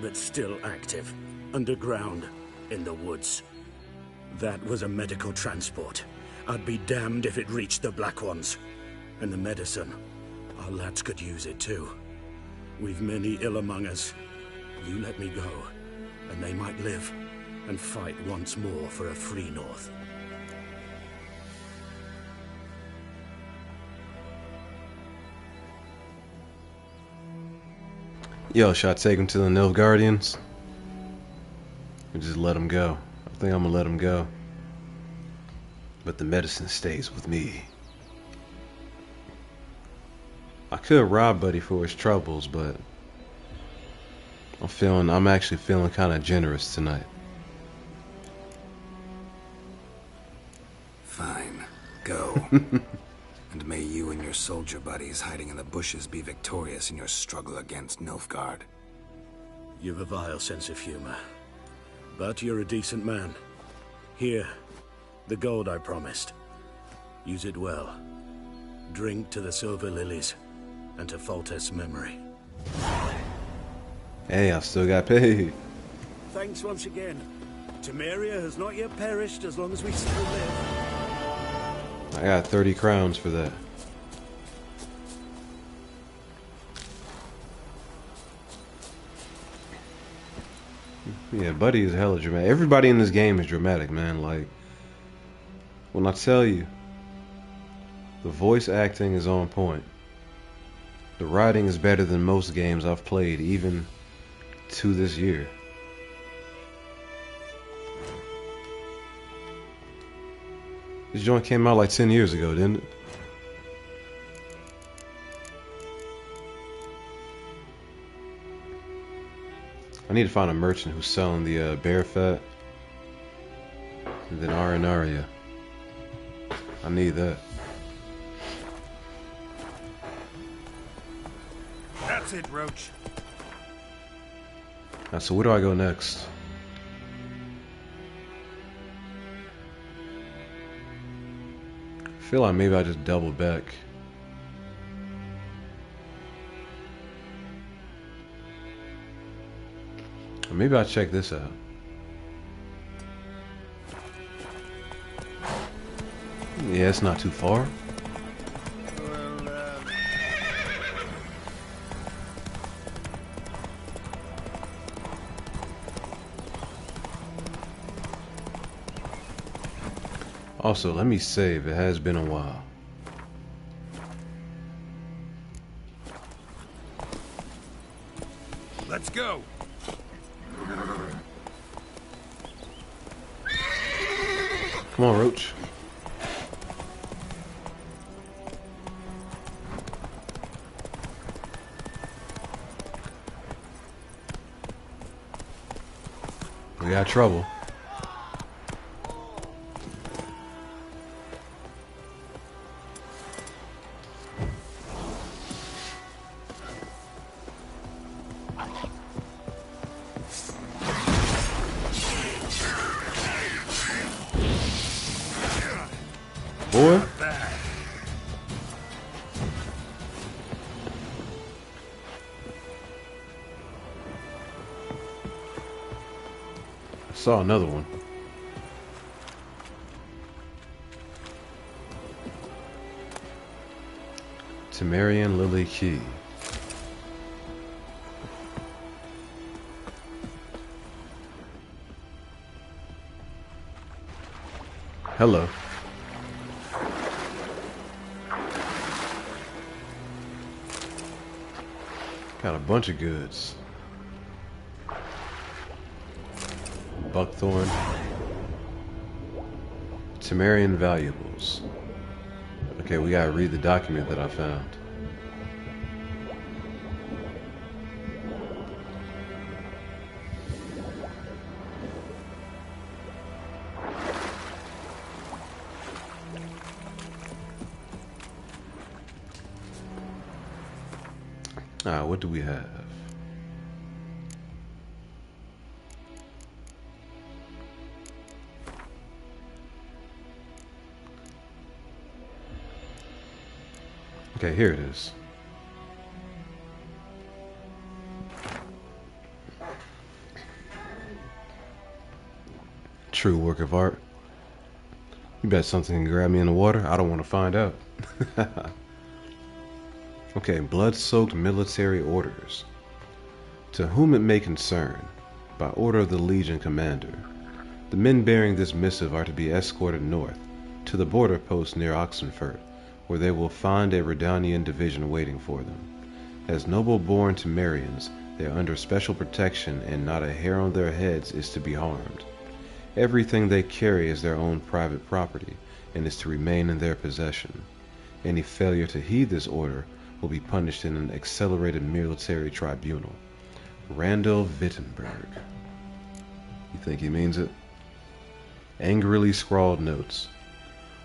but still active. Underground, in the woods. That was a medical transport. I'd be damned if it reached the Black Ones. And the medicine. Our lads could use it too. We've many ill among us. You let me go, and they might live, and fight once more for a free North. Yo, should I take him to the Nilfgaardians? Or just let him go? I think I'm gonna let him go. But the medicine stays with me. I could rob Buddy for his troubles, but I'm actually feeling kind of generous tonight. Fine. Go. And may you and your soldier buddies hiding in the bushes be victorious in your struggle against Nilfgaard. You've a vile sense of humor. But you're a decent man. Here, the gold I promised. Use it well. Drink to the silver lilies, and to Foltest's memory. Hey, I still got paid. Thanks once again. Temeria has not yet perished as long as we still live. I got 30 crowns for that. Yeah, Buddy is hella dramatic. Everybody in this game is dramatic, man. Like, when I tell you, the voice acting is on point. The writing is better than most games I've played, even to this year. This joint came out like 10 years ago, didn't it? I I need to find a merchant who's selling the bear fat. And then Arenaria. I need that. That's it, Roach. Now, so where do I go next? I feel like maybe I just double back. Or maybe I check this out. Yeah, it's not too far. Also, let me save. It has been a while. Let's go. Come on, Roach. We got trouble. Boy. I saw another one. Temerian Lily Key. Hello. Got a bunch of goods. Buckthorn. Temerian valuables. Okay, we gotta read the document that I found. What do we have? Okay, here it is. True work of art. You bet something can grab me in the water? I don't want to find out. Okay, blood-soaked military orders. To whom it may concern, by order of the Legion Commander, the men bearing this missive are to be escorted north, to the border post near Oxenfurt, where they will find a Redanian division waiting for them. As noble-born Temerians, they are under special protection, and not a hair on their heads is to be harmed. Everything they carry is their own private property, and is to remain in their possession. Any failure to heed this order will be punished in an accelerated military tribunal. Randall Wittenberg. You think he means it? Angrily scrawled notes.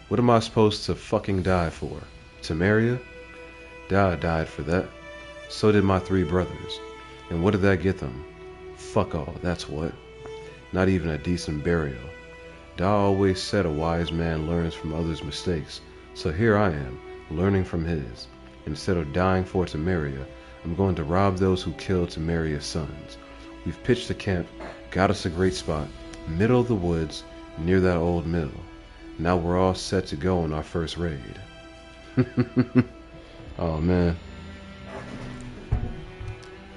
What am I supposed to fucking die for? Temeria? Da died for that. So did my 3 brothers. And what did that get them? Fuck all, that's what. Not even a decent burial. Da always said a wise man learns from others' mistakes. So here I am, learning from his. Instead of dying for Temeria, I'm going to rob those who killed Temeria's sons. We've pitched a camp, got us a great spot, middle of the woods, near that old mill. Now we're all set to go on our first raid. Oh man.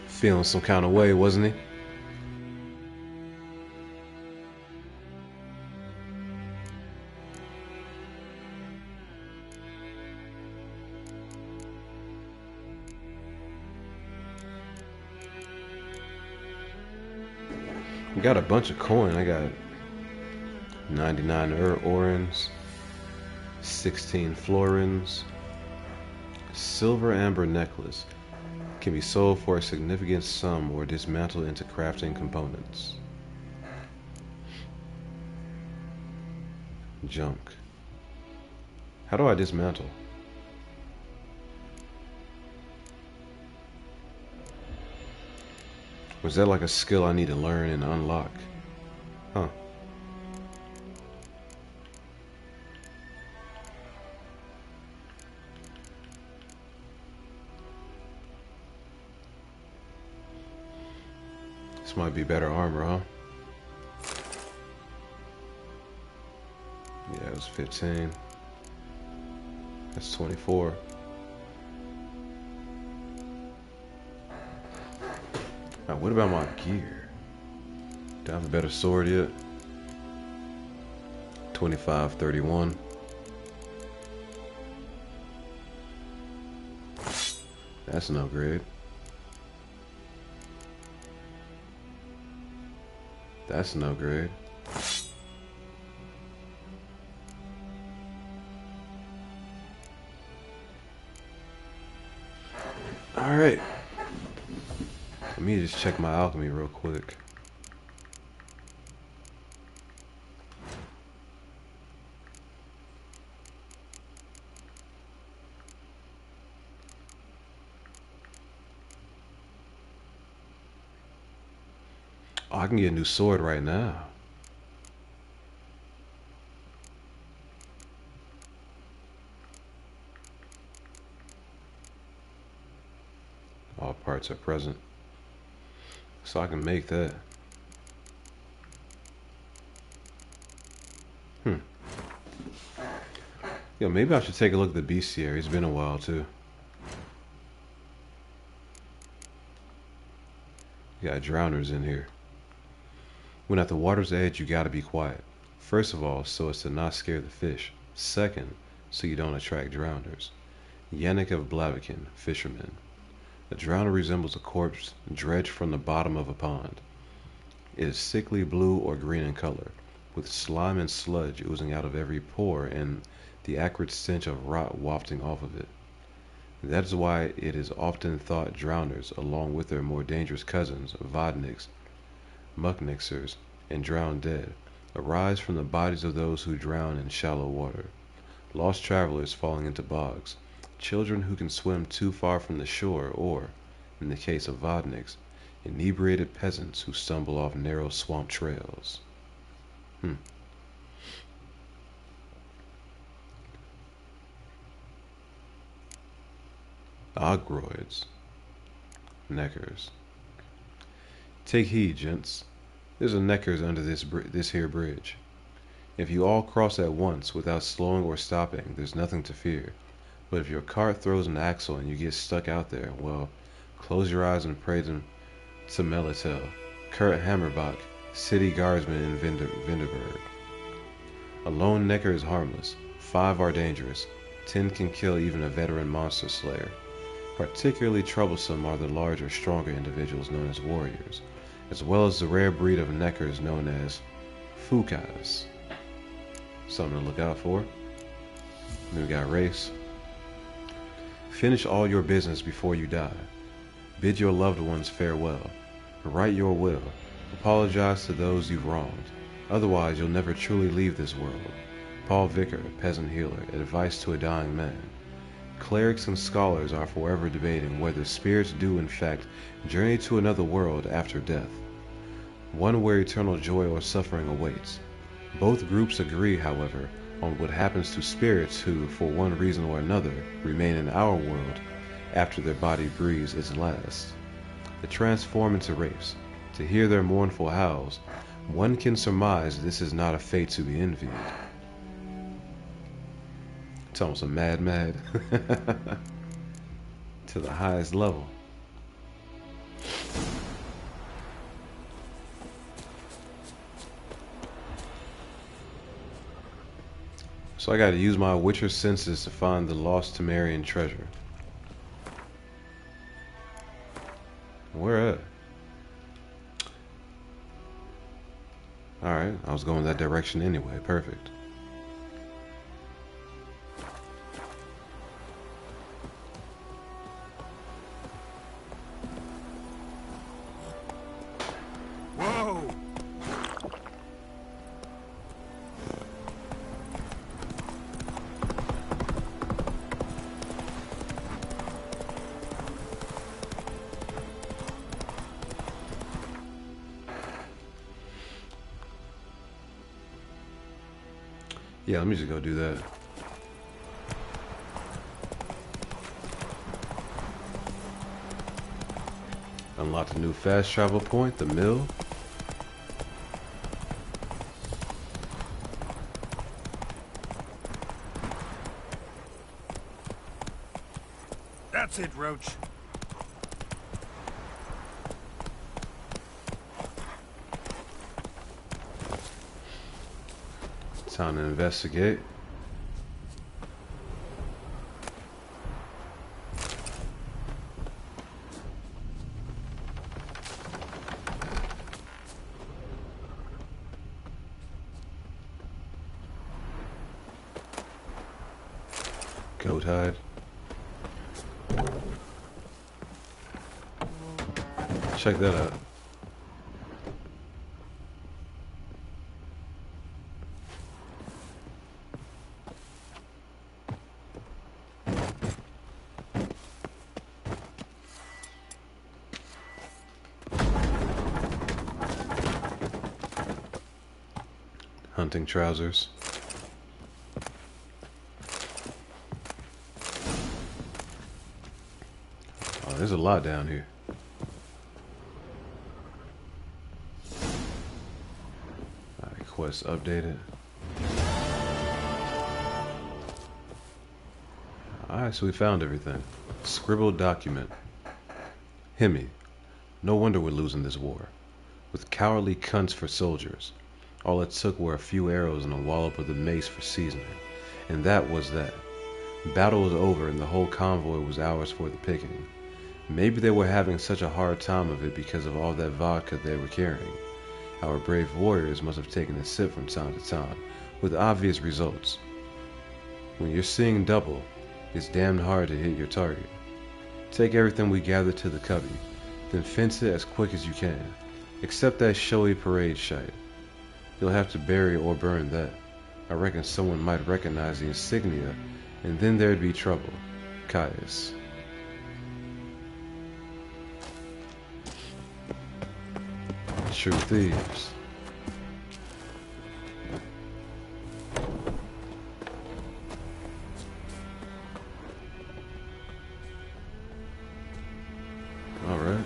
Feeling some kind of way, wasn't he? Got a bunch of coin. I got 99 orens, 16 florins, silver amber necklace. Can be sold for a significant sum or dismantled into crafting components. Junk. How do I dismantle? Was that like a skill I need to learn and unlock? Huh. This might be better armor, huh? Yeah, it was 15. That's 24. Now, what about my gear? Do I have a better sword yet? 25, 31. That's no grade. That's no grade. Alright. Let me just check my alchemy real quick. Oh, I can get a new sword right now. All parts are present. So I can make that. Yo, maybe I should take a look at the bestiary. It's been a while too. You got drowners in here. When at the water's edge, you gotta be quiet. First of all, so as to not scare the fish. Second, so you don't attract drowners. Yennefer of Blaviken, fisherman. A drowner resembles a corpse dredged from the bottom of a pond. It is sickly blue or green in color, with slime and sludge oozing out of every pore and the acrid stench of rot wafting off of it. That is why it is often thought drowners, along with their more dangerous cousins, vodniks, mucknixers, and drowned dead, arise from the bodies of those who drown in shallow water. Lost travelers falling into bogs, children who can swim too far from the shore, or, in the case of vodniks, inebriated peasants who stumble off narrow swamp trails. Ogroids. Neckers. Take heed, gents. There's a Neckers under this here bridge. If you all cross at once without slowing or stopping, there's nothing to fear. But if your cart throws an axle and you get stuck out there, well, close your eyes and pray to Melitel, Kurt Hammerbach, city guardsman in Vinderberg. A lone Necker is harmless. 5 are dangerous. 10 can kill even a veteran monster slayer. Particularly troublesome are the larger, stronger individuals known as warriors, as well as the rare breed of Neckers known as Fukas. Something to look out for. Then we got race. Finish all your business before you die. Bid your loved ones farewell. Write your will. Apologize to those you've wronged. Otherwise, you'll never truly leave this world. Paul Vicker, peasant healer, advice to a dying man. Clerics and scholars are forever debating whether spirits do in fact journey to another world after death, one where eternal joy or suffering awaits. Both groups agree, however, on what happens to spirits who, for one reason or another, remain in our world after their body breathes its last. They transform into wraiths. To hear their mournful howls, one can surmise this is not a fate to be envied. It's almost a mad to the highest level. So I gotta use my Witcher senses to find the lost Temerian treasure. Where at? Alright, I was going that direction anyway. Perfect. Yeah, let me just go do that. Unlocked a new fast travel point, the mill. That's it, Roach. Time to investigate. Goat hide. Check that out. Hunting trousers. Oh, there's a lot down here. Alright, quest updated. Alright, so we found everything. Scribbled document. Hemi. No wonder we're losing this war. With cowardly cunts for soldiers. All it took were a few arrows and a wallop of the mace for seasoning. And that was that. Battle was over and the whole convoy was ours for the picking. Maybe they were having such a hard time of it because of all that vodka they were carrying. Our brave warriors must have taken a sip from time to time, with obvious results. When you're seeing double, it's damned hard to hit your target. Take everything we gathered to the cubby, then fence it as quick as you can. Except that showy parade shite. You'll have to bury or burn that. I reckon someone might recognize the insignia, and then there'd be trouble. Caius. True thieves. All right.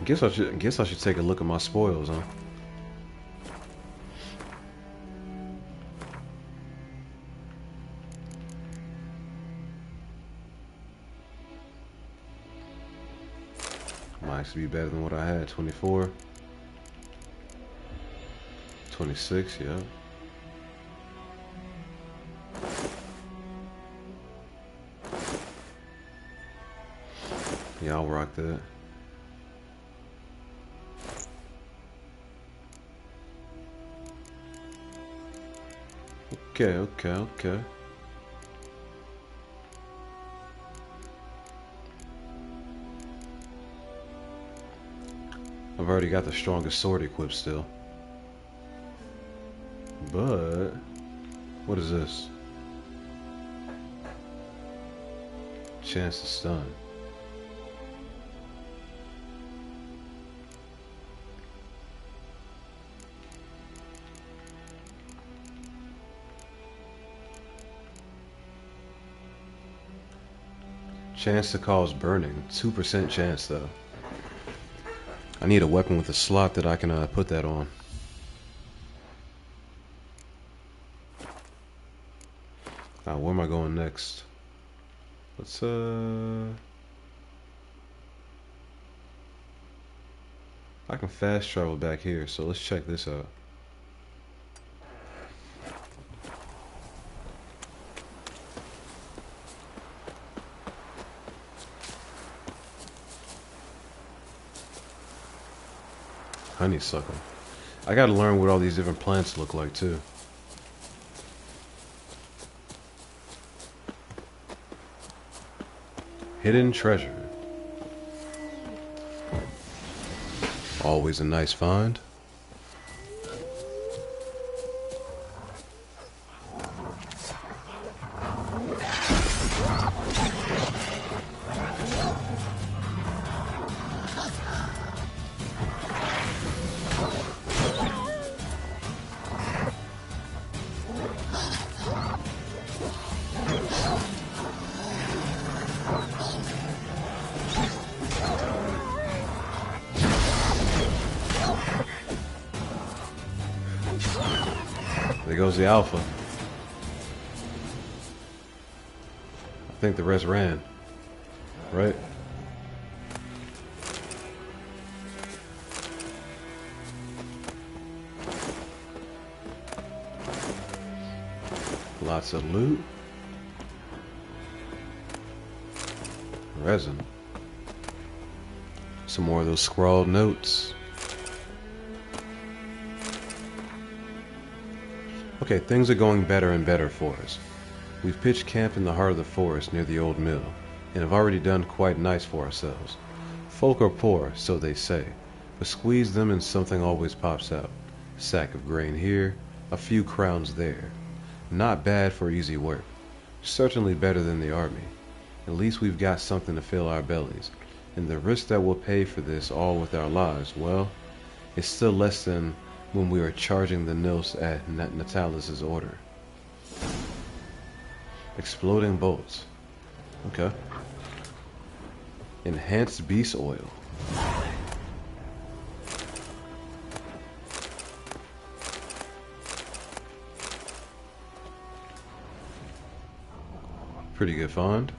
Guess I should take a look at my spoils, huh? Might actually be better than what I had. 24. 26, yeah. Yeah, I'll rock that. Okay. I've already got the strongest sword equipped still. But what is this? Chance to stun. Chance to cause burning. 2% chance though. I need a weapon with a slot that I can put that on. Where am I going next? Let's I can fast travel back here, so let's check this out. Honeysuckle. I gotta learn what all these different plants look like too. Hidden treasure. Always a nice find. There goes the alpha. I think the rest ran. Right? Lots of loot. Resin. Some more of those scrawled notes. Okay, things are going better and better for us. We've pitched camp in the heart of the forest near the old mill, and have already done quite nice for ourselves. Folk are poor, so they say, but squeeze them and something always pops out. A sack of grain here, a few crowns there. Not bad for easy work. Certainly better than the army. At least we've got something to fill our bellies, and the risk that we'll pay for this all with our lives, well, it's still less than when we were charging the nils at Natalis' order. Exploding bolts. Okay. Enhanced beast oil. Pretty good find.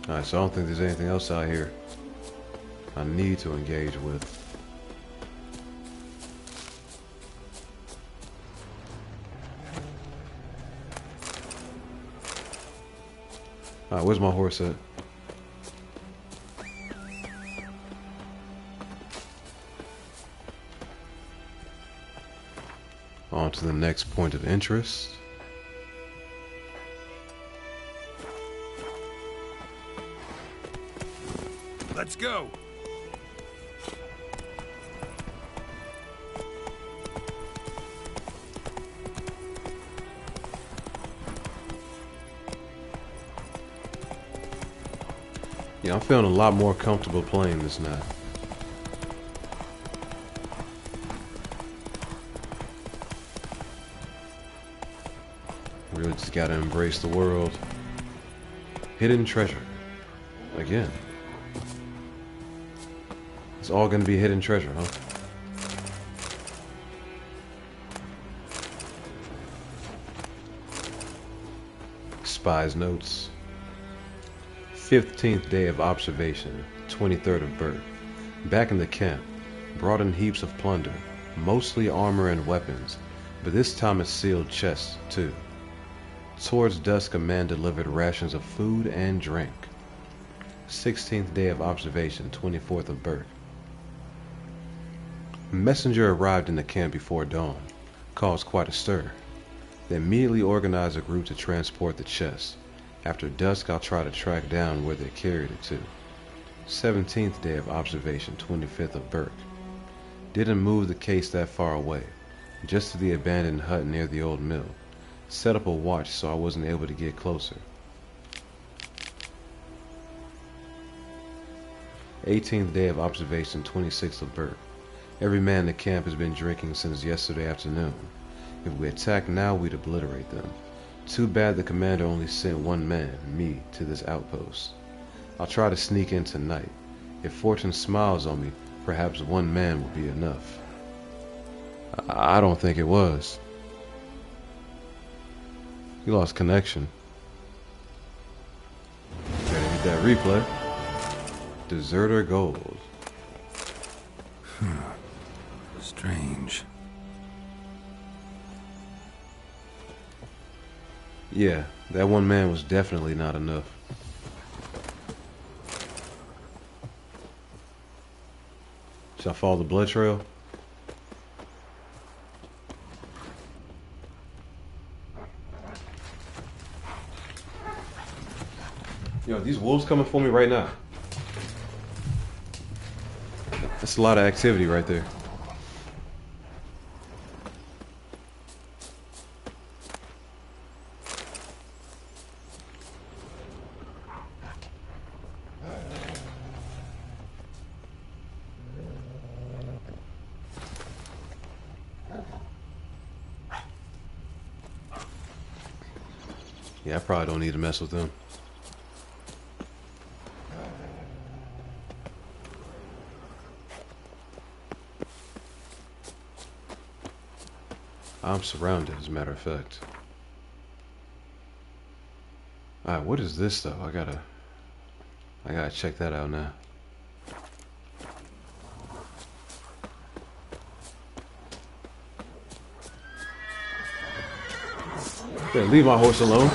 Alright, so I don't think there's anything else out here I need to engage with. Alright, where's my horse at? On to the next point of interest. Let's go. Yeah, I'm feeling a lot more comfortable playing this now. Really just gotta embrace the world. Hidden treasure. Again. It's all gonna be hidden treasure, huh? Spy's notes. 15th day of observation, 23rd of birth. Back in the camp, brought in heaps of plunder, mostly armor and weapons, but this time it's sealed chests too. Towards dusk a man delivered rations of food and drink. 16th day of observation, 24th of birth. A messenger arrived in the camp before dawn, caused quite a stir. They immediately organized a group to transport the chest. After dusk, I'll try to track down where they carried it to. 17th day of observation, 25th of Burke. Didn't move the case that far away, just to the abandoned hut near the old mill. Set up a watch so I wasn't able to get closer. 18th day of observation, 26th of Burke. Every man in the camp has been drinking since yesterday afternoon. If we attack now, we'd obliterate them. Too bad the commander only sent one man, me, to this outpost. I'll try to sneak in tonight. If fortune smiles on me, perhaps one man will be enough. I don't think it was. He lost connection. Gotta get that replay. Deserter gold. Strange. Yeah, that one man was definitely not enough. Should I follow the blood trail? Yo, these wolves coming for me right now. That's a lot of activity right there. Yeah, I probably don't need to mess with them. I'm surrounded, as a matter of fact. Alright, what is this though? I gotta check that out now. Yeah, leave my horse alone.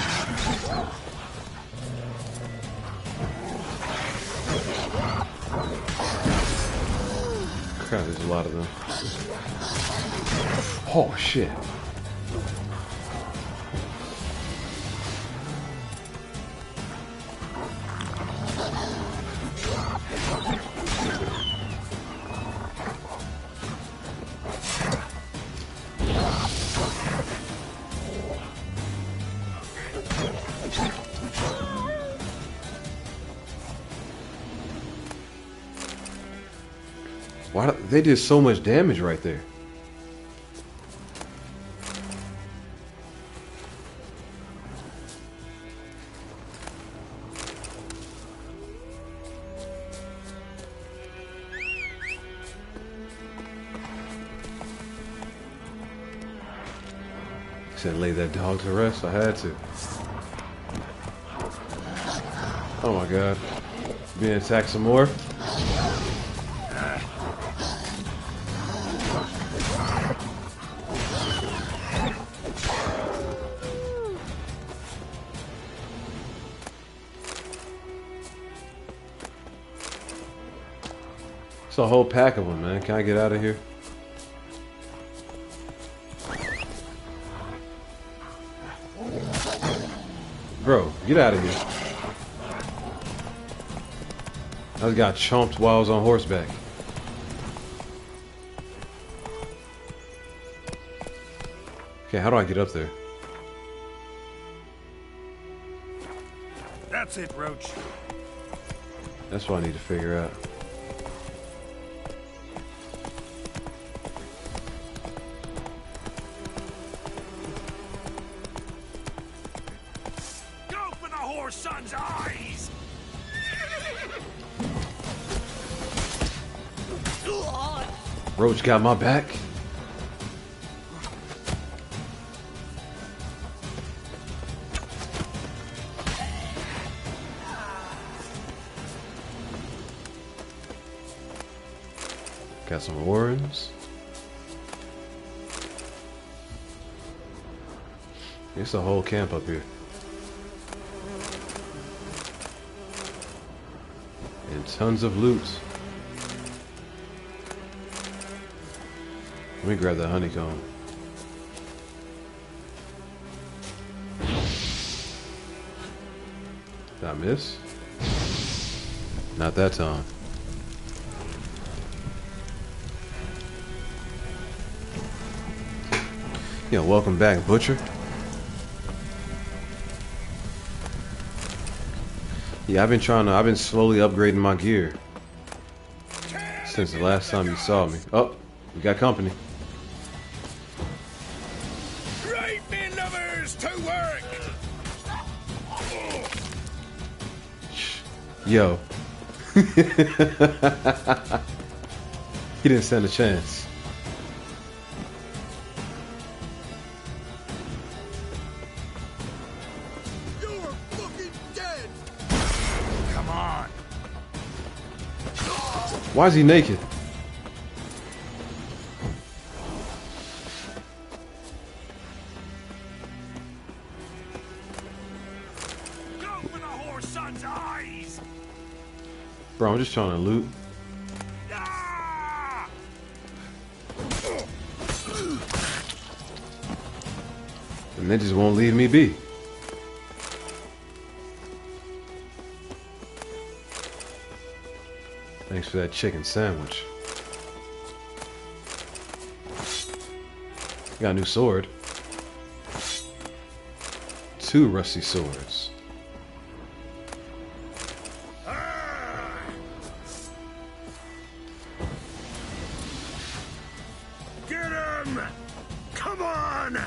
Crap, there's a lot of them. Oh shit. Why they did so much damage right there? Said lay that dog to rest. I had to. Oh my god. Being attacked some more. It's a whole pack of them, man. Can I get out of here? Bro, get out of here. I just got chomped while I was on horseback. Okay, how do I get up there? That's it, Roach. That's what I need to figure out. Son's eyes! Roach got my back. Got some worms. It's a whole camp up here. And tons of loot. Let me grab that honeycomb. Did I miss? Not that time. Yeah, welcome back, Butcher. Yeah, I've been slowly upgrading my gear since the last time you saw me. Oh, we got company. Right, me lovers, to work! Yo. He didn't stand a chance. Why is he naked? Bro, I'm just trying to loot. And they just won't leave me be. Thanks for that chicken sandwich. Got a new sword. 2 rusty swords. Get him! Come on!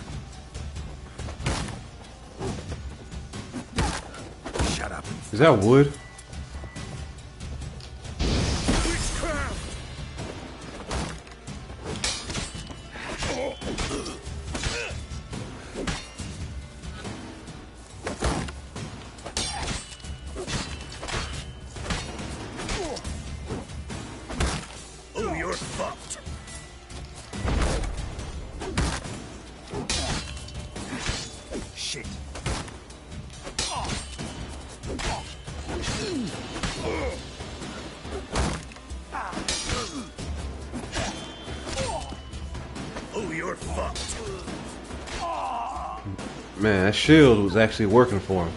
Shut up. Is that wood? Man, that shield was actually working for him.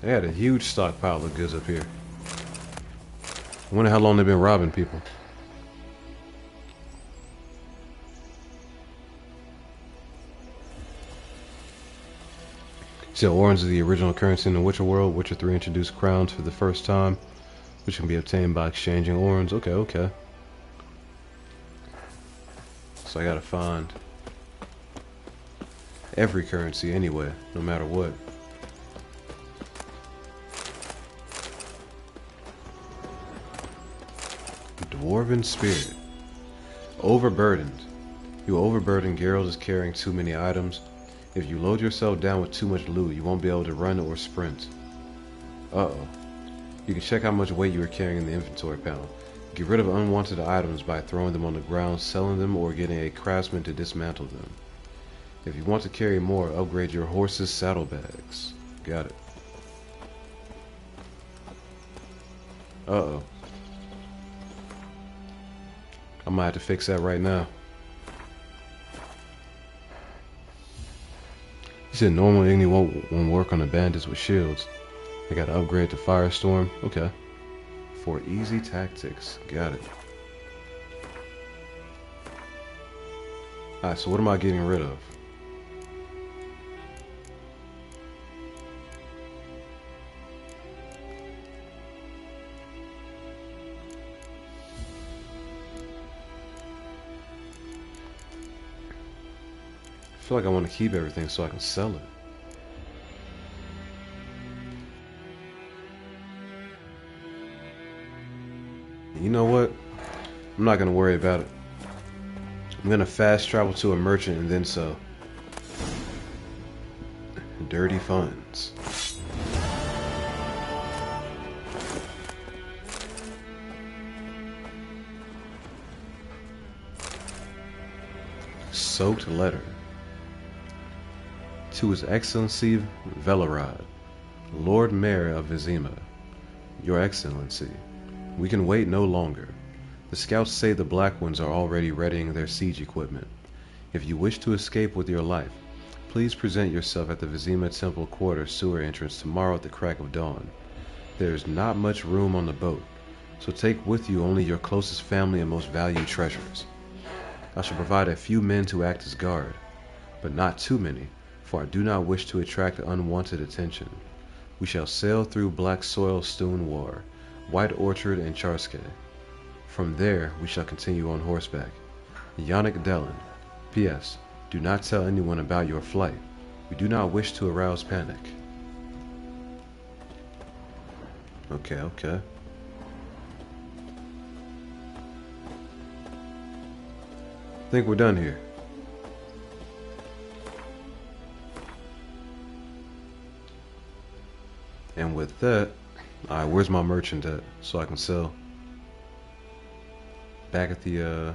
They had a huge stockpile of goods up here. I wonder how long they've been robbing people. So orange is the original currency in the Witcher world. Witcher 3 introduced crowns for the first time, which can be obtained by exchanging orange. Okay, okay. So I gotta find every currency anyway, no matter what. Dwarven Spirit. Overburdened. You overburdened. Geralt is carrying too many items. If you load yourself down with too much loot, you won't be able to run or sprint. Uh-oh. You can check how much weight you are carrying in the inventory panel. Get rid of unwanted items by throwing them on the ground, selling them, or getting a craftsman to dismantle them. If you want to carry more, upgrade your horse's saddlebags. Got it. Uh-oh. I might have to fix that right now. He said normally Igni won't work on the bandits with shields. I gotta upgrade to Firestorm. Okay. For easy tactics. Got it. Alright, so what am I getting rid of? I feel like I want to keep everything so I can sell it. You know what? I'm not going to worry about it. I'm going to fast travel to a merchant and then sell. Dirty funds. Soaked letter. To His Excellency Velerad, Lord Mayor of Vizima. Your Excellency, we can wait no longer. The scouts say the Black Ones are already readying their siege equipment. If you wish to escape with your life, please present yourself at the Vizima Temple Quarter sewer entrance tomorrow at the crack of dawn. There is not much room on the boat, so take with you only your closest family and most valued treasures. I shall provide a few men to act as guard, but not too many, for I do not wish to attract unwanted attention. We shall sail through Black Soil Stone War, White Orchard, and Charske. From there, we shall continue on horseback. Yannick Dellen. P.S. Do not tell anyone about your flight. We do not wish to arouse panic. Okay, okay. I think we're done here. And with that, alright, where's my merchant at? So I can sell. Back at the,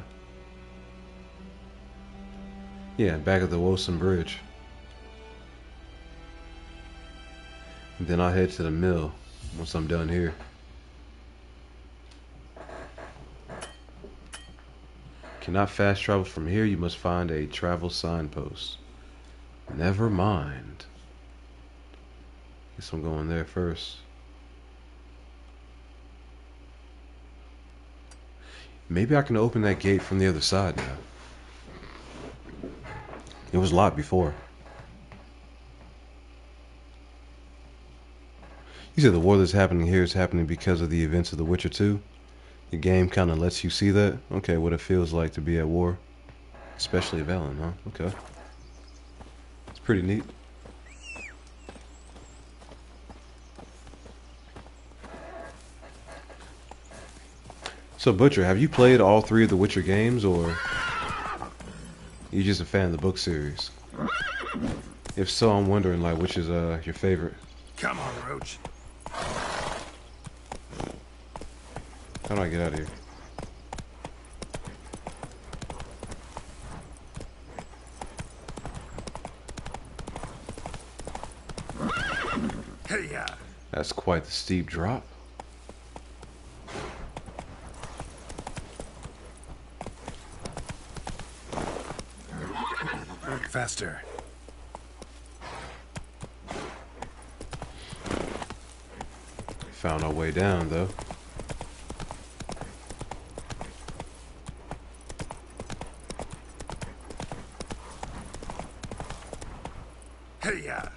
yeah, back at the Wosen Bridge. And then I'll head to the mill once I'm done here. Cannot fast travel from here, you must find a travel signpost. Never mind. Guess I'm going there first. Maybe I can open that gate from the other side now. It was locked before. You said the war that's happening here is happening because of the events of The Witcher 2? The game kind of lets you see that? Okay, what it feels like to be at war. Especially Velen, huh? Okay. It's pretty neat. So Butcher, have you played all 3 of the Witcher games, or are you just a fan of the book series? If so, I'm wondering, like, which is your favorite? Come on, Roach. How do I get out of here? That's quite the steep drop. Faster. Found our way down, though. Hey-ya!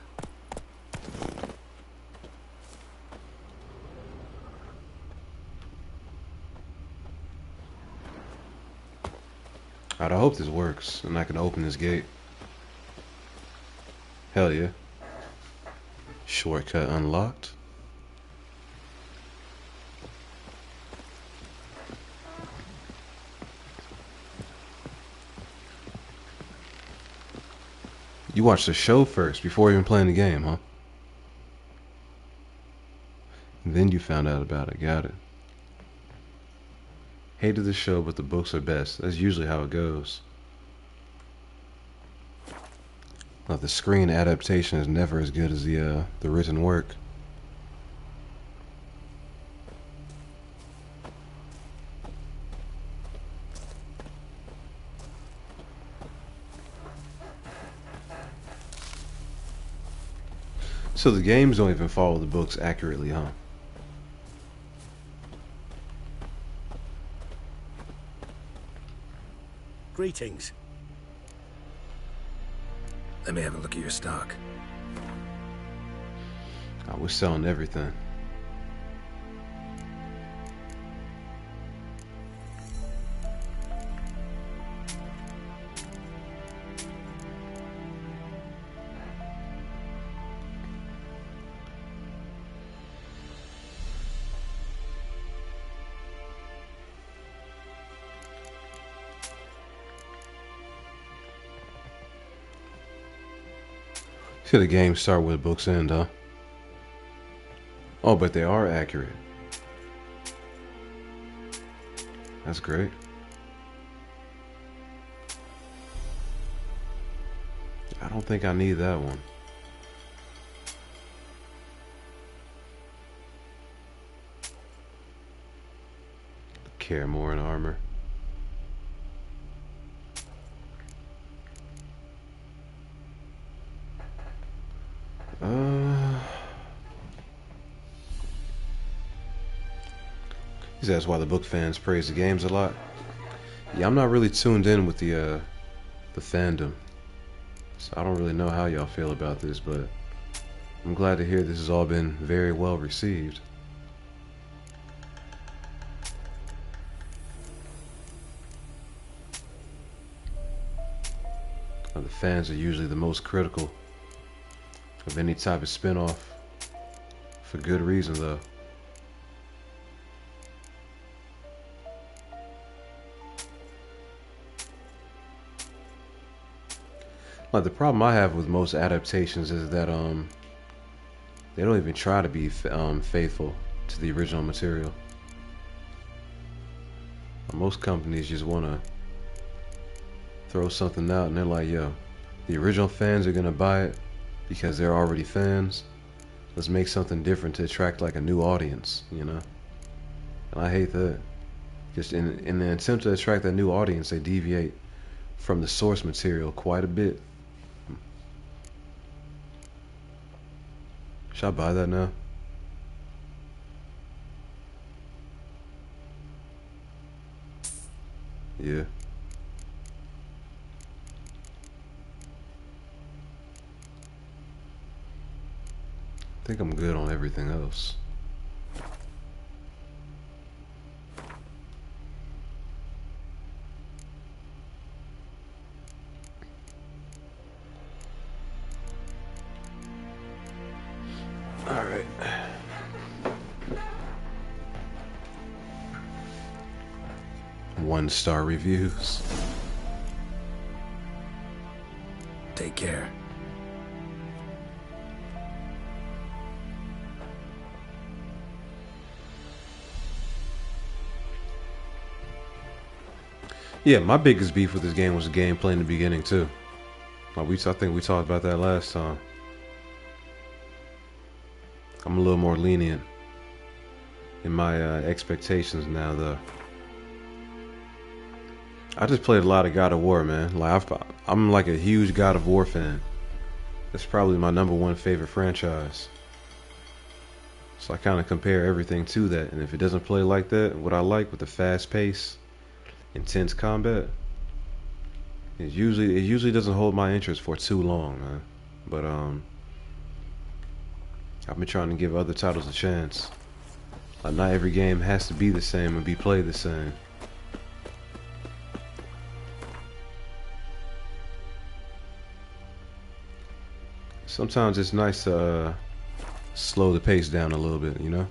Alright, I hope this works and I can open this gate. Hell yeah. Shortcut unlocked. You watched the show first before even playing the game, huh? And then you found out about it. Got it. Hated the show, but the books are best. That's usually how it goes. Now, the screen adaptation is never as good as the written work. So the games don't even follow the books accurately, huh? Greetings. Let me have a look at your stock. I was selling everything. See, the game start where the books end, huh? Oh, but they are accurate. That's great. I don't think I need that one. Care more in armor. That's why the book fans praise the games a lot. Yeah, I'm not really tuned in with the fandom, so I don't really know how y'all feel about this, but I'm glad to hear this has all been very well received. The fans are usually the most critical of any type of spin-off, for good reason though. Like, the problem I have with most adaptations is that they don't even try to be faithful to the original material. Most companies just want to throw something out and they're like, yo, the original fans are gonna buy it because they're already fans. Let's make something different to attract like a new audience, you know? And I hate that. Just in the attempt to attract that new audience, they deviate from the source material quite a bit. Should I buy that now? Yeah. I think I'm good on everything else. All right. One-star reviews. Take care. Yeah, my biggest beef with this game was the gameplay in the beginning too. Like I think we talked about that last time. I'm a little more lenient in my expectations now, though. I just played a lot of God of War, man. Like I'm like a huge God of War fan. It's probably my #1 favorite franchise. So I kind of compare everything to that, and if it doesn't play like that, what I like with the fast pace, intense combat, it usually doesn't hold my interest for too long, man. But I've been trying to give other titles a chance. Like, not every game has to be the same and be played the same. Sometimes it's nice to slow the pace down a little bit, you know?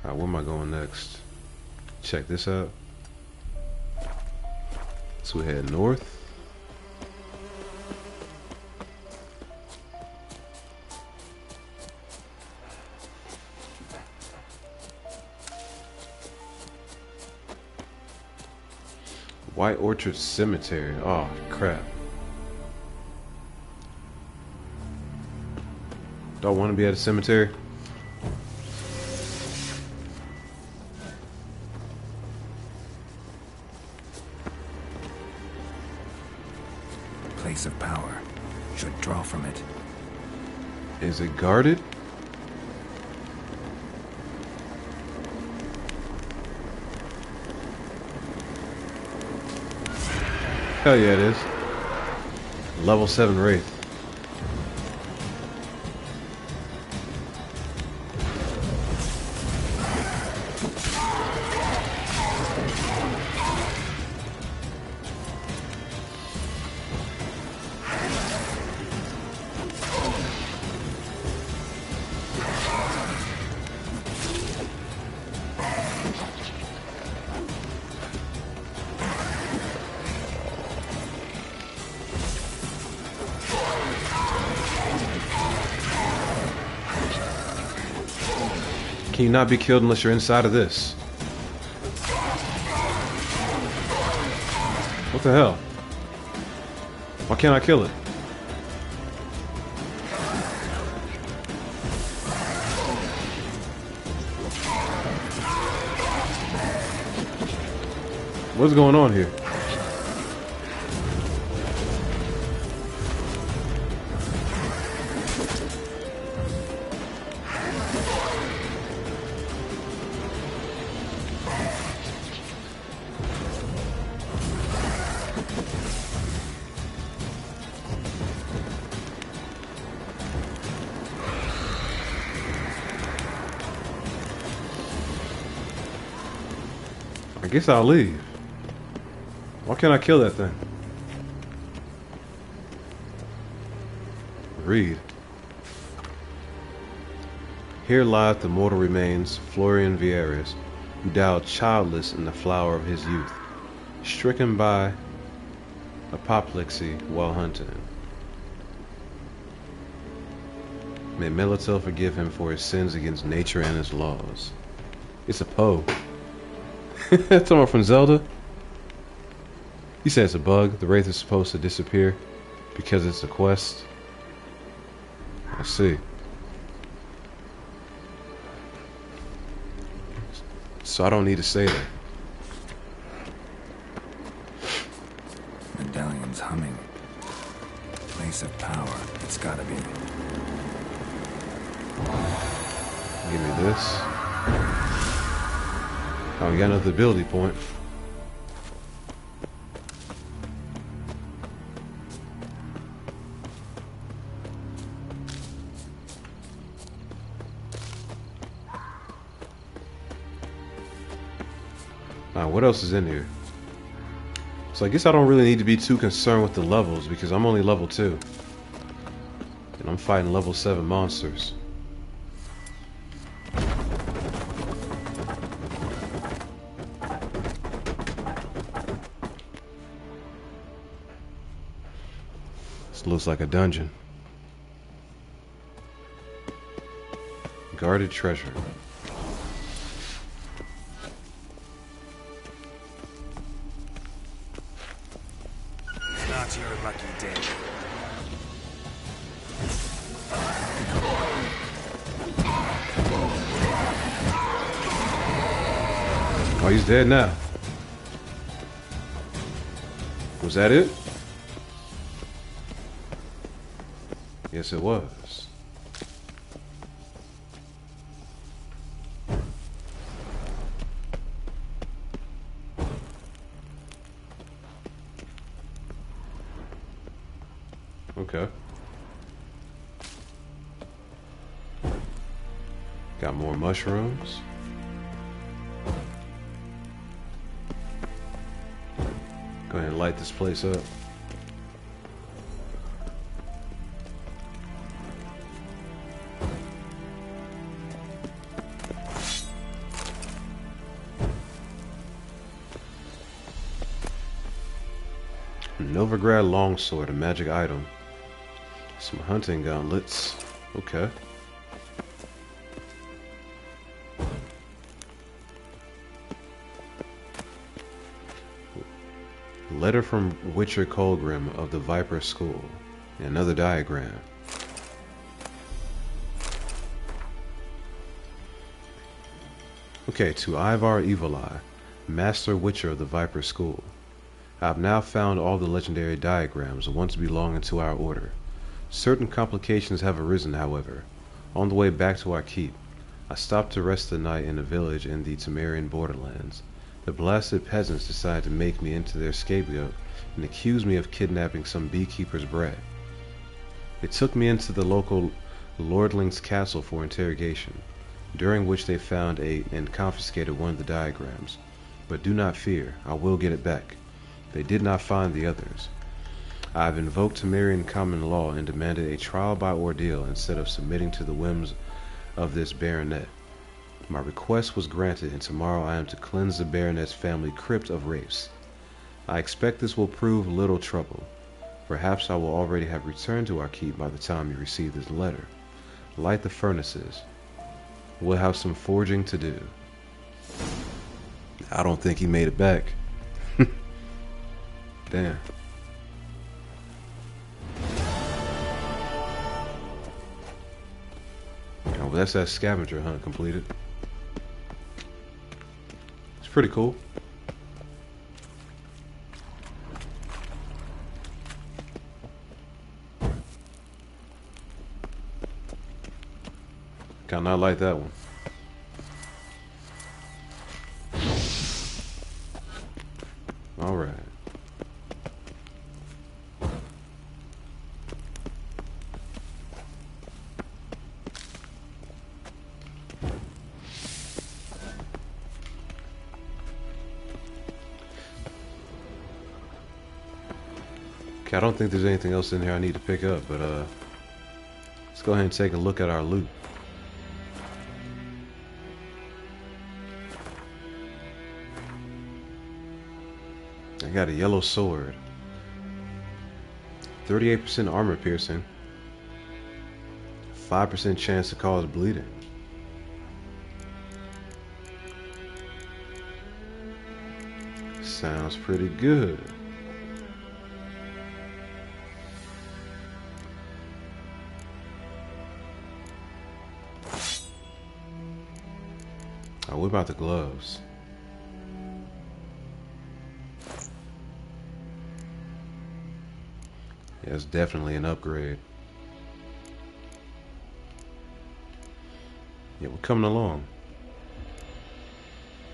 Alright, where am I going next? Check this out. So we head north. White Orchard Cemetery. Oh, crap. Do I want to be at a cemetery? Place of power. Should draw from it. Is it guarded? Hell yeah, it is. Level 7 Wraith. Can you not be killed unless you're inside of this? What the hell? Why can't I kill it? What's going on here? I guess I'll leave. Why can't I kill that thing? Read. Here lieth the mortal remains, Florian Vieras, who died childless in the flower of his youth, stricken by apoplexy while hunting. May Melitel forgive him for his sins against nature and his laws. It's a Poe. That's someone from Zelda. You said it's a bug. The Wraith is supposed to disappear because it's a quest. I see. So I don't need to say that. Medallion's humming. Place of power. It's gotta be. Give me this. Oh, we got another ability point. What else is in here? So I guess I don't really need to be too concerned with the levels because I'm only level 2. And I'm fighting level 7 monsters. This looks like a dungeon. Guarded treasure. Not your lucky day. Oh, he's dead now. Was that it? Yes, it was. Okay. Got more mushrooms. Go ahead and light this place up. Novigrad longsword, a magic item. Some hunting gauntlets. Okay. Letter from Witcher Colgrim of the Viper School. Another diagram. Okay, to Ivar Evil Eye, Master Witcher of the Viper School. I have now found all the legendary diagrams, once belonging to our order. Certain complications have arisen, however. On the way back to our keep, I stopped to rest the night in a village in the Temerian borderlands. The blasted peasants decided to make me into their scapegoat and accuse me of kidnapping some beekeeper's brat. They took me into the local lordling's castle for interrogation, during which they found and confiscated one of the diagrams. But do not fear, I will get it back. They did not find the others. I have invoked Temerian common law and demanded a trial by ordeal instead of submitting to the whims of this baronet. My request was granted, and tomorrow I am to cleanse the baronet's family crypt of wraiths. I expect this will prove little trouble. Perhaps I will already have returned to our keep by the time you receive this letter. Light the furnaces. We'll have some forging to do. I don't think he made it back. Damn. Oh, well, that's that scavenger hunt completed. It's pretty cool. Kinda not like that one. All right. Okay, I don't think there's anything else in here I need to pick up, but let's go ahead and take a look at our loot. I got a yellow sword. 38% armor piercing. 5% chance to cause bleeding. Sounds pretty good. Oh, what about the gloves? Yeah, it's definitely an upgrade. Yeah, we're coming along.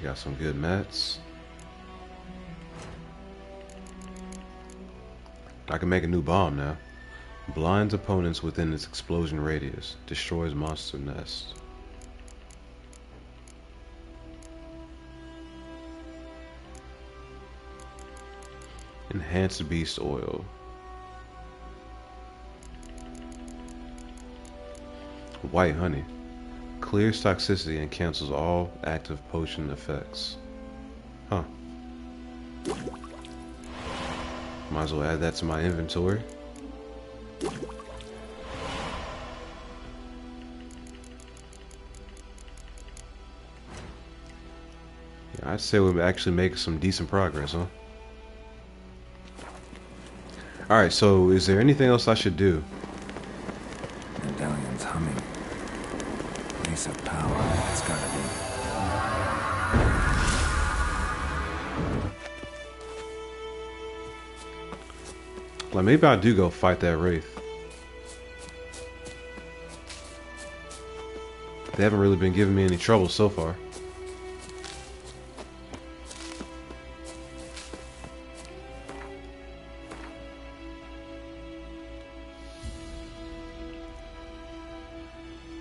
Got some good mats. I can make a new bomb now. Blinds opponents within its explosion radius. Destroys monster nests. Enhanced beast oil. White honey. Clears toxicity and cancels all active potion effects. Huh. Might as well add that to my inventory. Yeah, I'd say we're actually making some decent progress, huh? Alright, so is there anything else I should do? Medallion's humming. Base of power, it's gotta be. Like, maybe I do go fight that Wraith. They haven't really been giving me any trouble so far.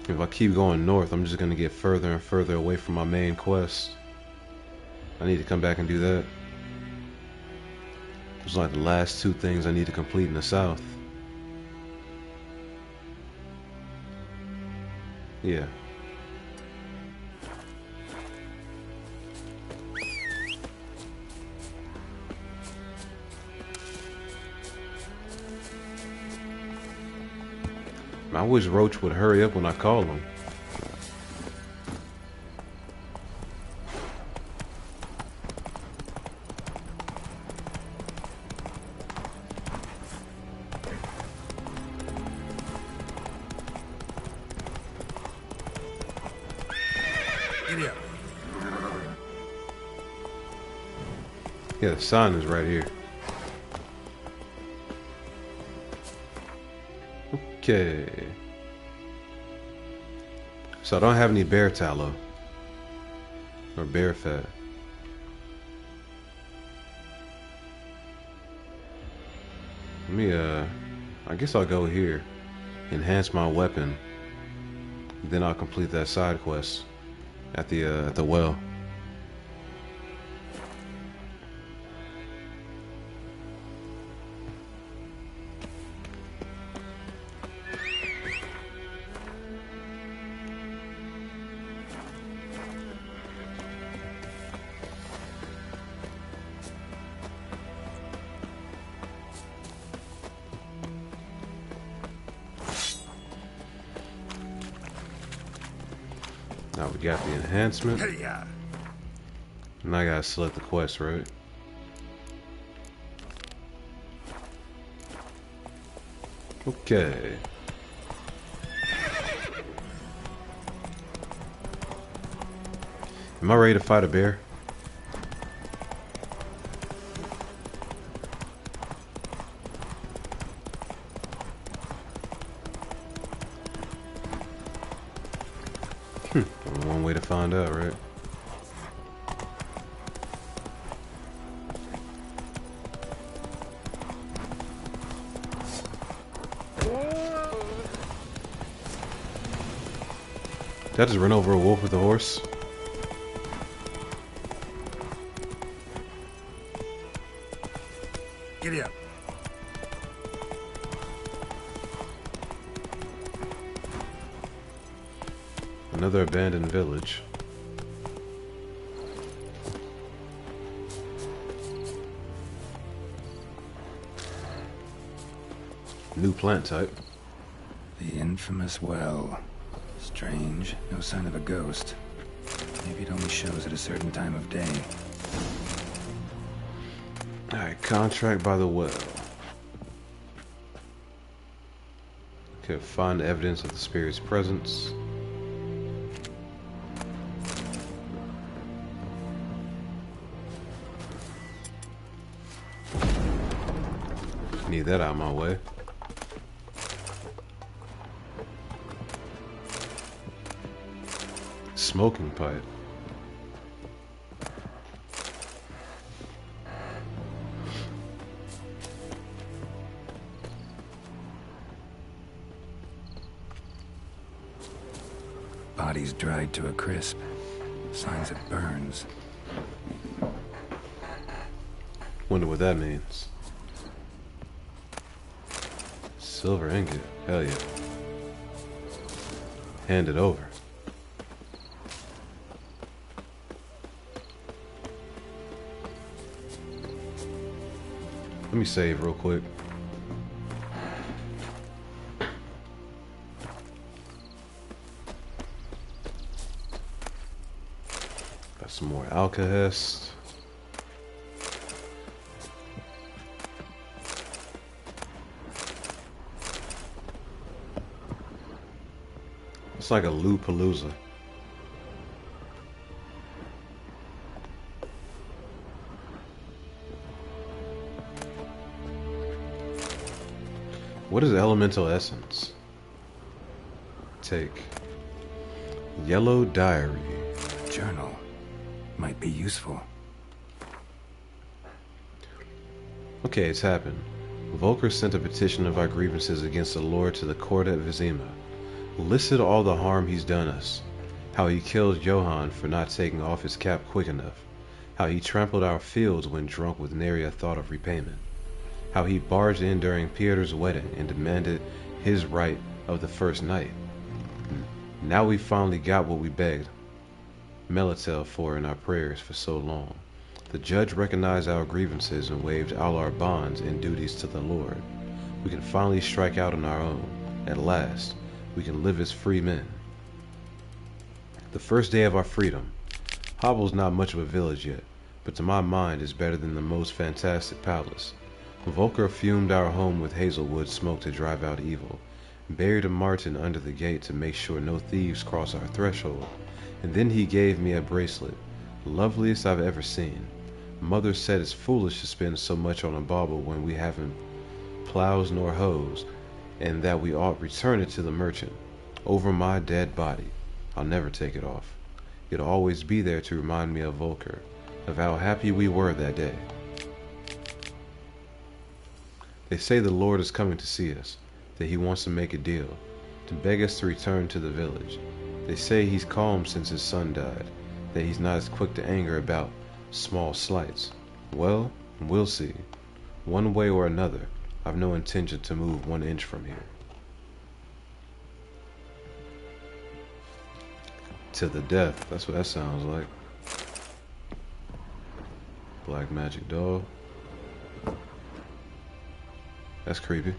If I keep going north, I'm just going to get further and further away from my main quest. I need to come back and do that. Those are like the last two things I need to complete in the south. Yeah. I wish Roach would hurry up when I call him. Giddy up. Yeah, the sign is right here. Okay. So I don't have any bear tallow. Or bear fat. Let me, I guess I'll go here. Enhance my weapon. Then I'll complete that side quest at the well. Now we got the enhancement. Now I gotta select the quest, right? Okay. Am I ready to fight a bear? Only one way to find out, right? Did I just run over a wolf with a horse? Giddy up. Another abandoned village. New plant type. The infamous well. Strange. No sign of a ghost. Maybe it only shows at a certain time of day. Alright, contract by the well. Okay, find evidence of the spirit's presence. Need that out of my way. Smoking pipe. Body's dried to a crisp. Signs of burns. Wonder what that means. Silver ingot. Hell yeah. Hand it over. Let me save real quick. Got some more alkahest. It's like a loot-palooza. What is elemental essence? Take. Yellow diary. Journal. Might be useful. Okay, it's happened. Volker sent a petition of our grievances against the Lord to the court at Vizima. Listed all the harm he's done us. How he killed Johann for not taking off his cap quick enough. How he trampled our fields when drunk with nary a thought of repayment. How he barged in during Pieter's wedding and demanded his right of the first night. Now we finally got what we begged Melitel for in our prayers for so long. The judge recognized our grievances and waived all our bonds and duties to the Lord. We can finally strike out on our own. At last, we can live as free men. The first day of our freedom. Hobble's not much of a village yet, but to my mind is better than the most fantastic palace. Volker fumed our home with hazelwood smoke to drive out evil, buried a marten under the gate to make sure no thieves cross our threshold, and then he gave me a bracelet, loveliest I've ever seen. Mother said it's foolish to spend so much on a bauble when we haven't plows nor hoes, and that we ought return it to the merchant. Over my dead body. I'll never take it off. It'll always be there to remind me of Volker, of how happy we were that day. They say the Lord is coming to see us, that he wants to make a deal, to beg us to return to the village. They say he's calm since his son died, that he's not as quick to anger about small slights. Well, we'll see. One way or another, I've no intention to move 1 inch from here. To the death, that's what that sounds like. Black magic doll. That's creepy.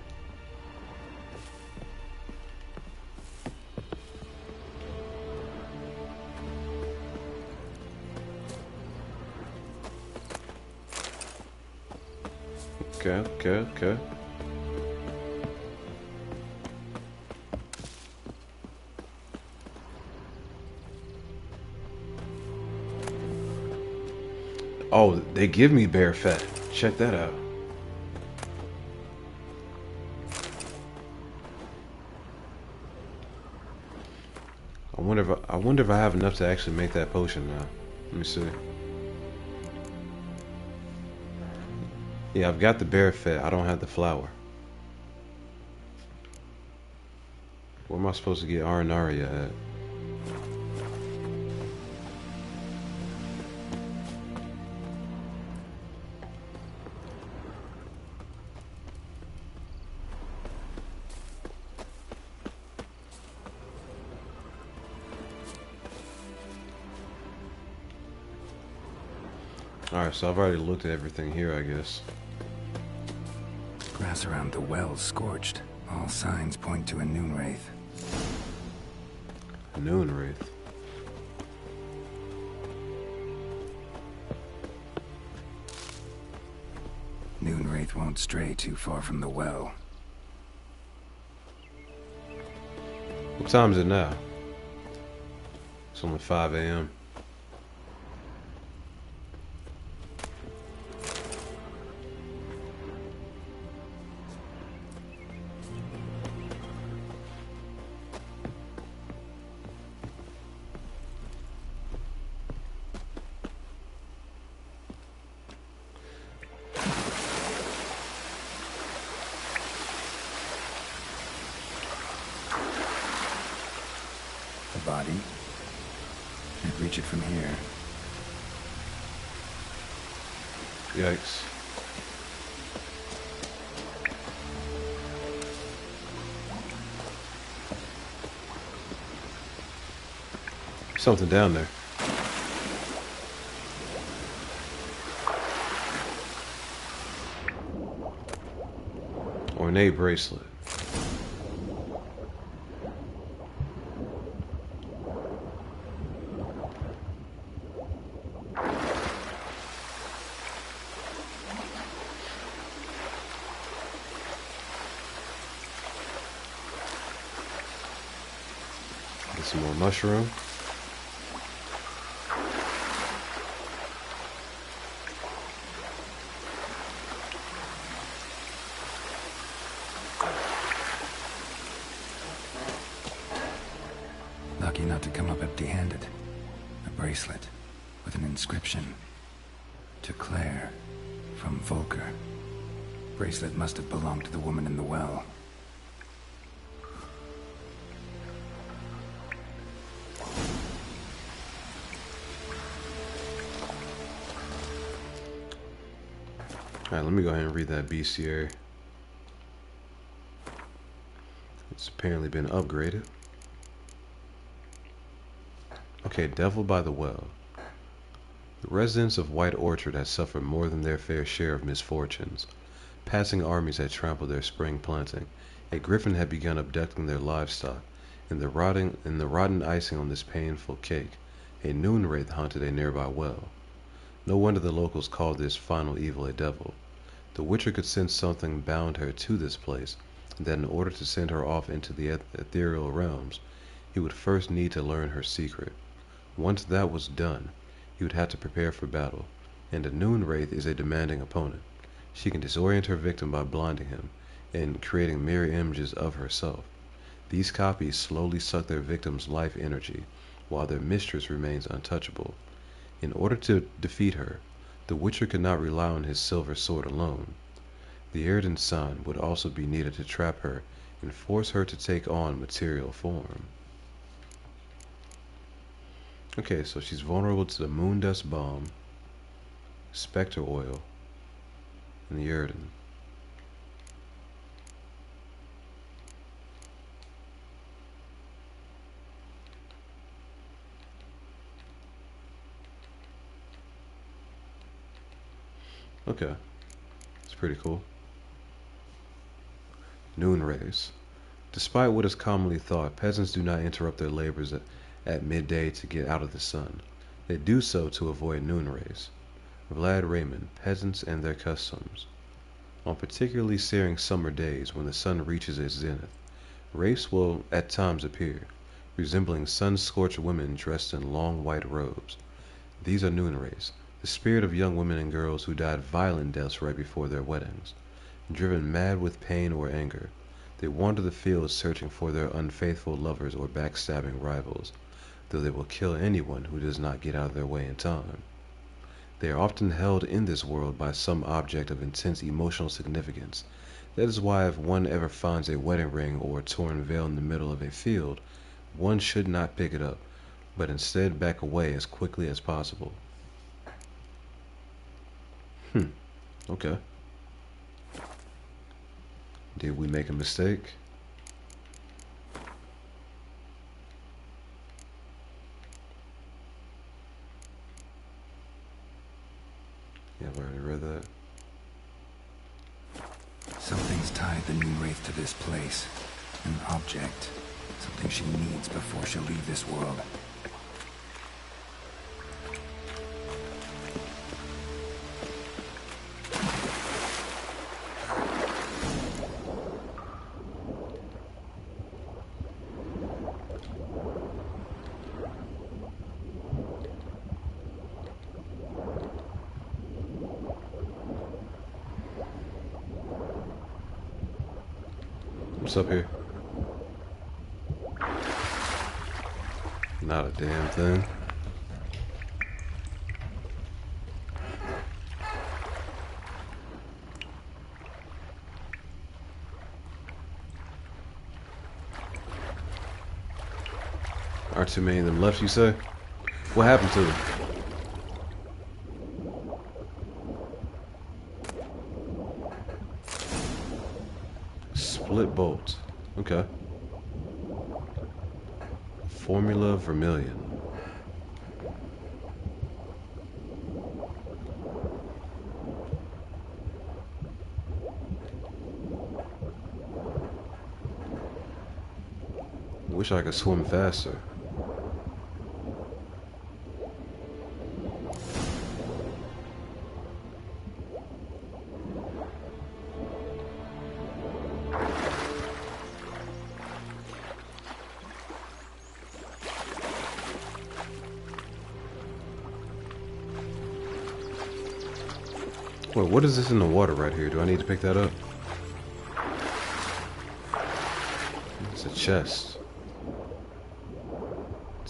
Okay. Oh, they give me bear fat. Check that out. I wonder if I have enough to actually make that potion now. Let me see. Yeah, I've got the bear fat. I don't have the flower. Where am I supposed to get Aranaria at? Alright, so I've already looked at everything here, I guess. Grass around the well's scorched. All signs point to a noon wraith. A noon wraith? Noon wraith won't stray too far from the well. What time is it now? It's only 5 a.m. Body. Can't reach it from here. Yikes. Something down there. Ornate bracelet. Get some more mushroom. lucky not to come up empty-handed. A bracelet with an inscription. To Claire, from Volker. Bracelet must have belonged to the woman in the well. Alright, let me go ahead and read that bestiary. It's apparently been upgraded. Okay, Devil by the Well. The residents of White Orchard had suffered more than their fair share of misfortunes. Passing armies had trampled their spring planting. A griffin had begun abducting their livestock. In the rotten icing on this painful cake, a noon wraith haunted a nearby well. No wonder the locals called this final evil a devil. The Witcher could sense something bound her to this place, and that in order to send her off into the ethereal realms, he would first need to learn her secret. Once that was done, he would have to prepare for battle, and a noon wraith is a demanding opponent. She can disorient her victim by blinding him, and creating mirror images of herself. These copies slowly suck their victim's life energy, while their mistress remains untouchable. In order to defeat her, the Witcher could not rely on his silver sword alone. The Erden Sun would also be needed to trap her and force her to take on material form. Okay, so she's vulnerable to the moon dust bomb, specter oil, and the Erden. Okay, it's pretty cool. Noon rays. Despite what is commonly thought, peasants do not interrupt their labors at midday to get out of the sun. They do so to avoid noon rays. Vlad Raymond, Peasants and Their Customs. On particularly searing summer days when the sun reaches its zenith, wraiths will at times appear, resembling sun-scorched women dressed in long white robes. These are noon rays, the spirit of young women and girls who died violent deaths right before their weddings. Driven mad with pain or anger, they wander the fields searching for their unfaithful lovers or backstabbing rivals, though they will kill anyone who does not get out of their way in time. They are often held in this world by some object of intense emotional significance. That is why if one ever finds a wedding ring or a torn veil in the middle of a field, one should not pick it up, but instead back away as quickly as possible. Okay. Did we make a mistake? Yeah, I've already read that. Something's tied the new wraith to this place. An object. Something she needs before she'll leave this world. What's up here? Not a damn thing. Aren't too many of them left, you say? What happened to them? Split bolt. Okay. Formula Vermilion. Wish I could swim faster. Wait, what is this in the water right here? Do I need to pick that up? It's a chest.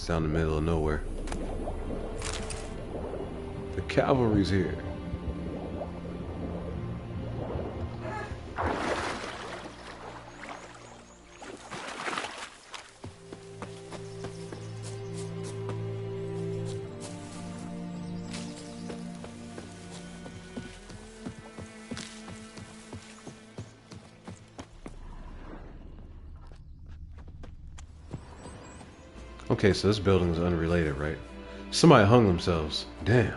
down the middle of nowhere. The cavalry's here. Okay, so this building is unrelated, right? Somebody hung themselves. Damn.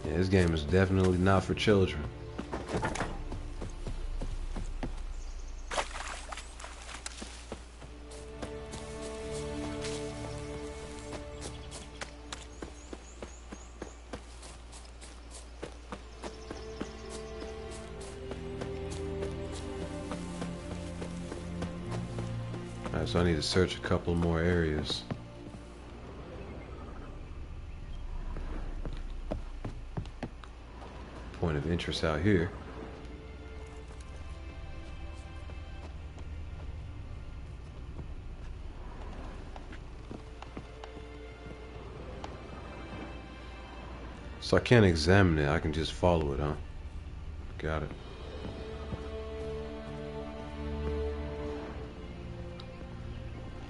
Yeah, this game is definitely not for children. Alright, so I need to search a couple more areas. Point of interest out here. So I can't examine it, I can just follow it, huh? Got it.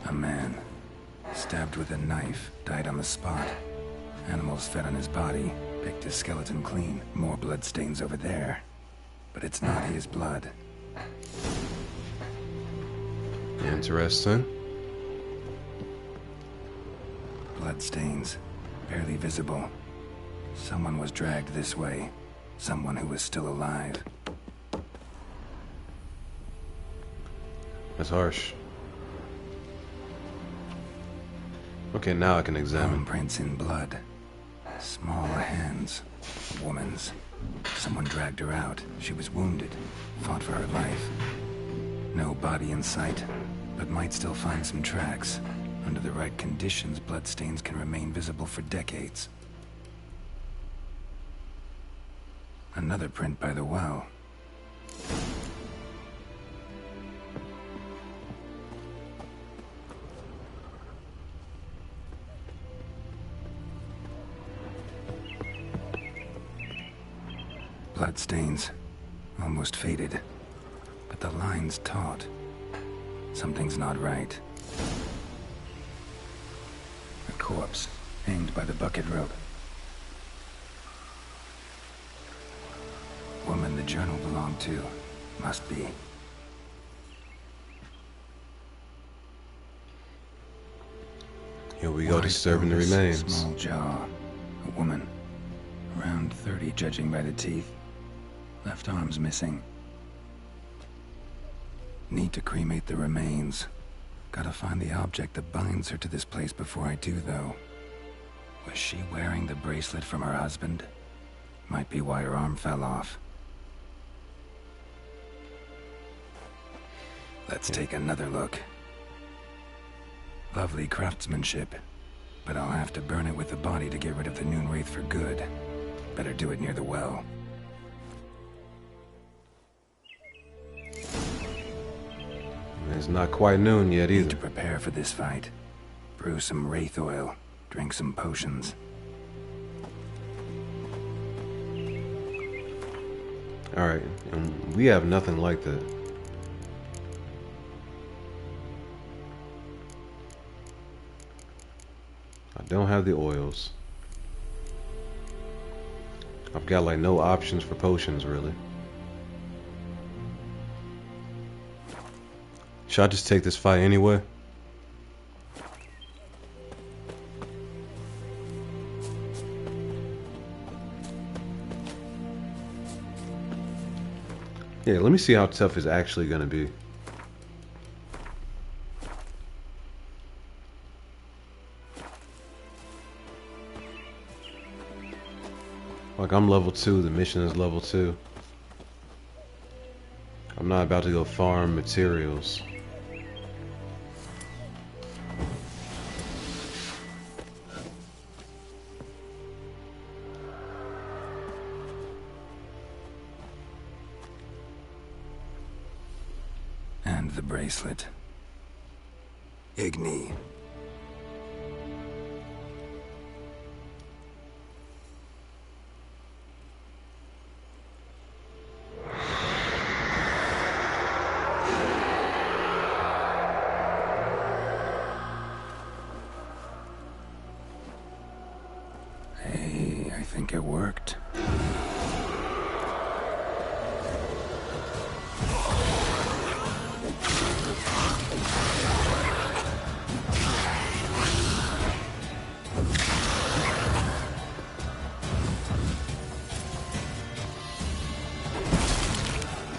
A man, stabbed with a knife, died on the spot. Animals fed on his body, picked his skeleton clean. More bloodstains over there. But it's not his blood. Interesting. Bloodstains, barely visible. Someone was dragged this way. Someone who was still alive. That's harsh. Okay, now I can examine. Prints in blood. Small hands. A woman's. Someone dragged her out. She was wounded. Fought for her life. No body in sight, but might still find some tracks. Under the right conditions, bloodstains can remain visible for decades. Another print by the well. Bloodstains, almost faded, but the line's taut. Something's not right. A corpse, hanged by the bucket rope. Woman the journal belonged to, must be. Here we go, disturbing the remains. Small jaw, a woman, around 30 judging by the teeth. Left arm's missing. Need to cremate the remains. Gotta find the object that binds her to this place before I do, though. Was she wearing the bracelet from her husband? Might be why her arm fell off. Let's take another look. Lovely craftsmanship, but I'll have to burn it with the body to get rid of the Noon Wraith for good. Better do it near the well. It's not quite noon yet either. Need to prepare for this fight. Brew some wraith oil, drink some potions. Alright, and we have nothing like that. I don't have the oils. I've got like no options for potions really. Should I just take this fight anyway? Yeah, let me see how tough it's actually gonna be. Like I'm level 2, the mission is level 2. I'm not about to go farm materials. And the bracelet. Igni. Hey, I think it worked.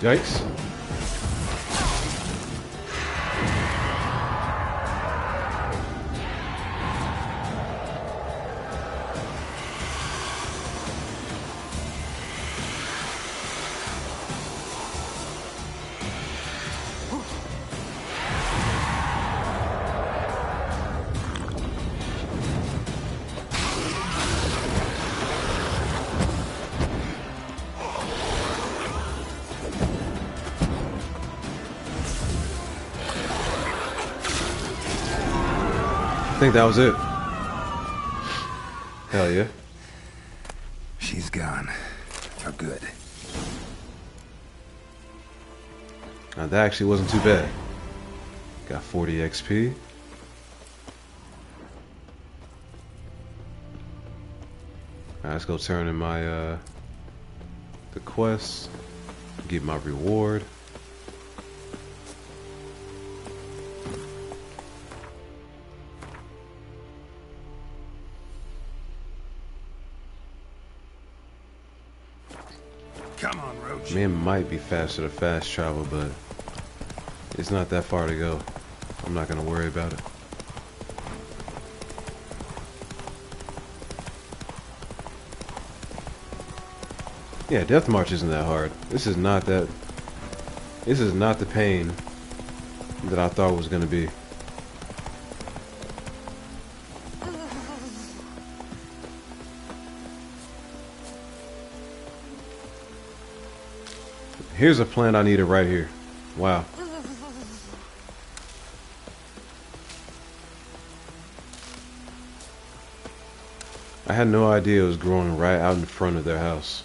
Yikes. I think that was it. Hell yeah. She's gone. For good. Now that actually wasn't too bad. Got 40 XP. Alright, let's go turn in my the quest. Get my reward. Come on, Roach. Man, might be faster to fast travel, but it's not that far to go. I'm not gonna worry about it. Yeah, Death March isn't that hard. This is not the pain that I thought it was gonna be. Here's a plant I needed right here. Wow. I had no idea it was growing right out in front of their house.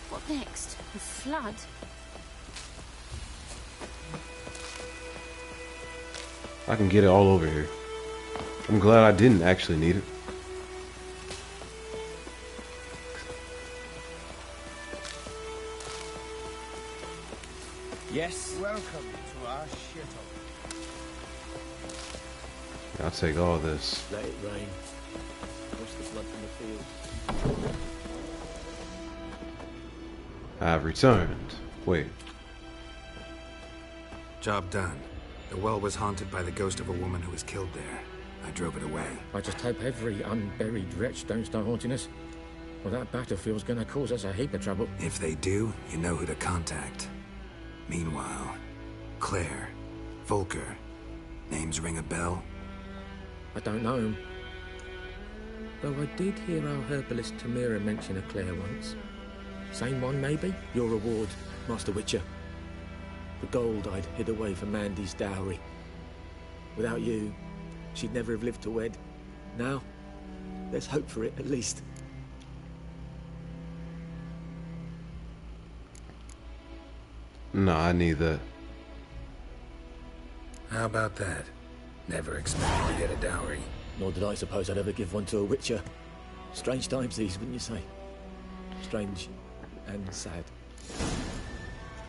What next? A flood? I can get it all over here. I'm glad I didn't actually need it. Yes. Welcome to our shuttle. I'll take all this. Let it rain. Wash the blood from the field. I've returned. Wait. Job done. The well was haunted by the ghost of a woman who was killed there. I drove it away. I just hope every unburied wretch don't start haunting us. Well, that battlefield's gonna cause us a heap of trouble. If they do, you know who to contact. Meanwhile, Claire, Volker, names ring a bell? I don't know him. Though I did hear our herbalist Tamira mention a Claire once. Same one, maybe? Your reward, Master Witcher. The gold I'd hid away for Mandy's dowry. Without you, she'd never have lived to wed. Now, there's hope for it, at least. No, I need that. How about that? Never expected to get a dowry. Nor did I suppose I'd ever give one to a Witcher. Strange times these, wouldn't you say? Strange and sad.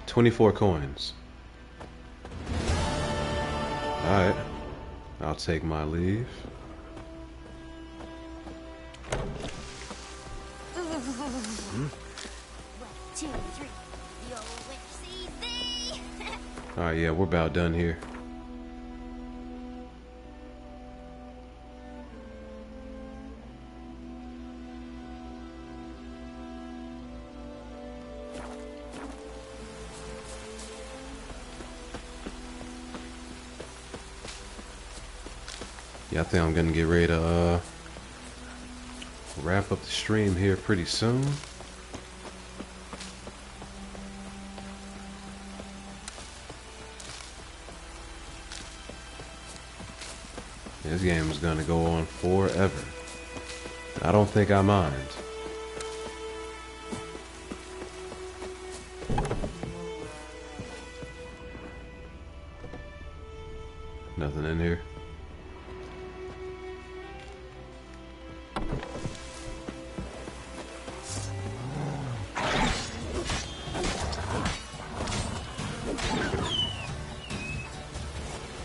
24 coins. Alright. I'll take my leave. Two, three. The old witch sees thee. Alright, yeah, we're about done here. Yeah, I think I'm gonna get ready to wrap up the stream here pretty soon. This game is gonna go on forever. I don't think I mind. Nothing in here.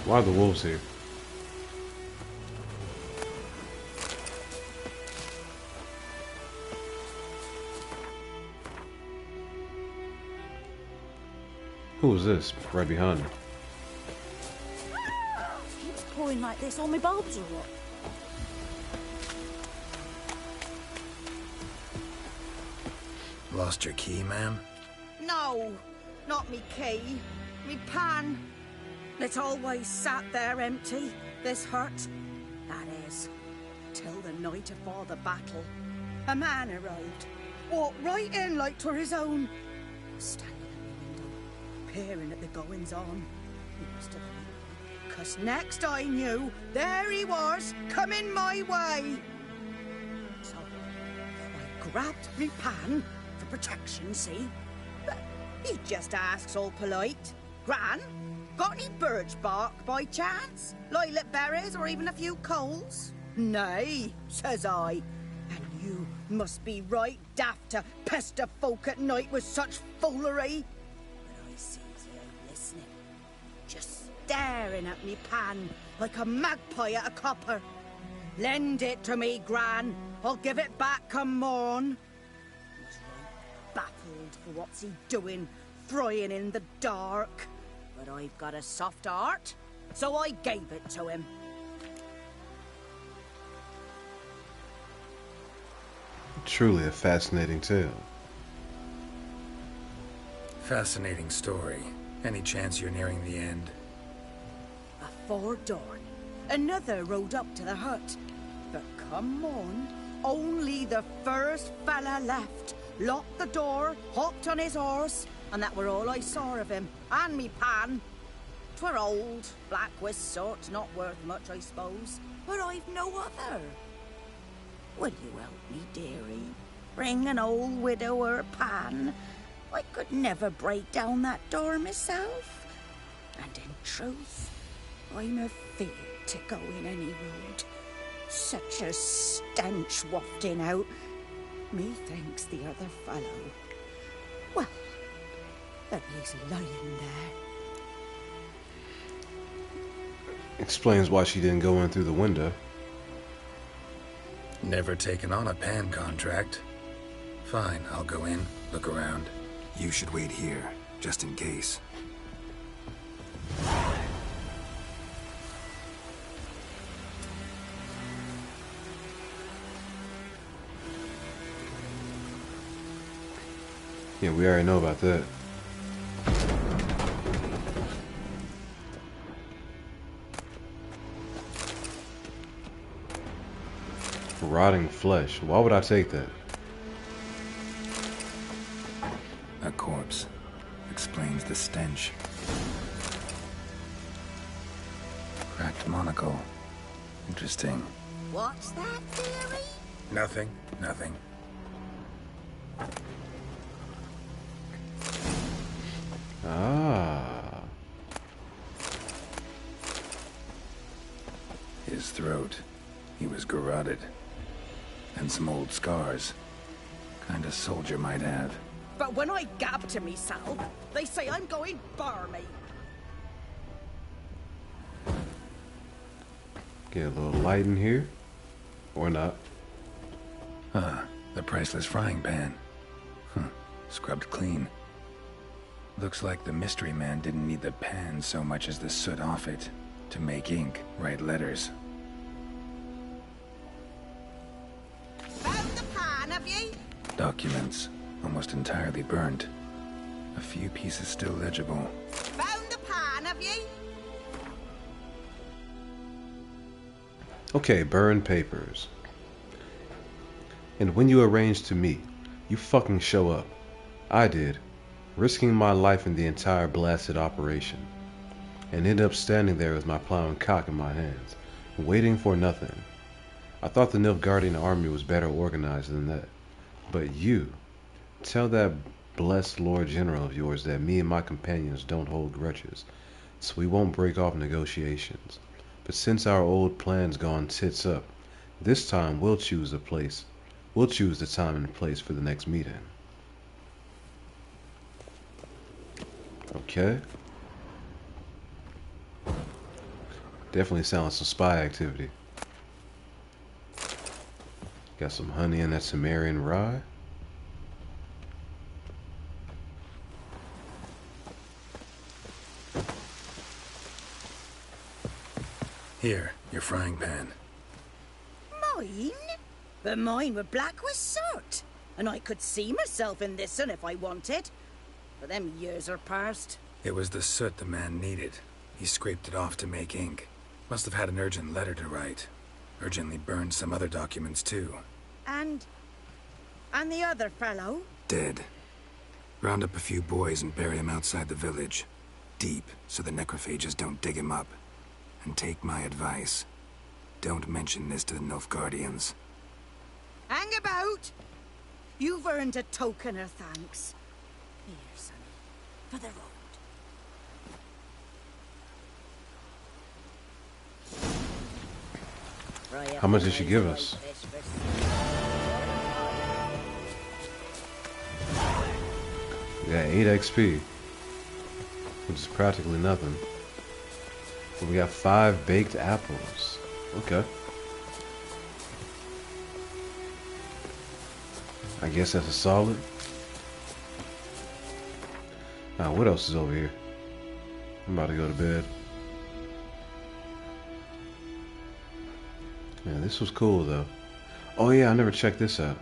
Why are the wolves here? Who is this right behind me? Keeps pouring like this on my bulbs or what? Lost your key, ma'am? No, not me key. Me pan. It's always sat there empty, this hut. That is, till the night afore the battle. A man arrived, walked right in like 'twere his own. Standing at the window, peering at the goings-on. He must have been, 'cause next I knew, there he was, coming my way. So, I grabbed me pan, for protection, see? But he just asks all polite, Gran, got any birch bark by chance? Lilac berries or even a few coals? Nay, says I. And you must be right daft to pester folk at night with such foolery. But I sees he ain't listening. Just staring at me pan like a magpie at a copper. Lend it to me, Gran. I'll give it back come morn. He's right baffled for what's he doing, frying in the dark. But I've got a soft heart, so I gave it to him. Truly a fascinating tale. Fascinating story. Any chance you're nearing the end? Afore dawn, another rode up to the hut. But come on, only the first fella left. Locked the door, hopped on his horse, and that were all I saw of him, and me pan. 'Twere old, black with sort, not worth much, I suppose. But I've no other. Will you help me, dearie? Bring an old widower pan. I could never break down that door myself. And in truth, I'm afeard to go in any road. Such a stench wafting out. Methinks the other fellow. Well, there he's lying there. Explains why she didn't go in through the window. Never taken on a pan contract. Fine, I'll go in, look around. You should wait here, just in case. Yeah, we already know about that. Rotting flesh. Why would I take that? A corpse. Explains the stench. Cracked monocle. Interesting. What's that theory? Nothing. Nothing. Ah. His throat. He was garroted. And some old scars. Kind of soldier might have. But when I gab to myself, they say I'm going barmy. Get a little light in here. Or not. Huh. The priceless frying pan. Scrubbed clean. Looks like the mystery man didn't need the pan so much as the soot off it. To make ink, write letters. Found the pan, have ye? Documents. Almost entirely burnt. A few pieces still legible. Found the pan, have ye? Okay, burn papers. And when you arrange to meet, you fucking show up. I did, risking my life in the entire blasted operation, and ended up standing there with my plow and cock in my hands, Waiting for nothing. I thought the Nilfgaardian army was better organized than that. But you, tell that blessed Lord General of yours that me and my companions don't hold grudges, so we won't break off negotiations. But since our old plan's gone tits up, this time we'll choose the place. We'll choose the time and place for the next meeting. Okay. Definitely sounds like some spy activity. Got some honey in that Sumerian rye. Here, your frying pan. Mine? But mine were black with soot. And I could see myself in this one if I wanted. But them years are past. It was the soot the man needed. He scraped it off to make ink. Must have had an urgent letter to write. Urgently burned some other documents too. And the other fellow? Dead. Round up a few boys and bury him outside the village. Deep, so the necrophages don't dig him up. And take my advice. Don't mention this to the Nilfgaardians. Hang about! You've earned a token of thanks. Here, sonny, for the road. How much did she give us? Yeah, 8 XP, which is practically nothing. But we got 5 baked apples. Okay. I guess that's a solid. Now, what else is over here? I'm about to go to bed. Yeah, this was cool though. Oh yeah, I never checked this out.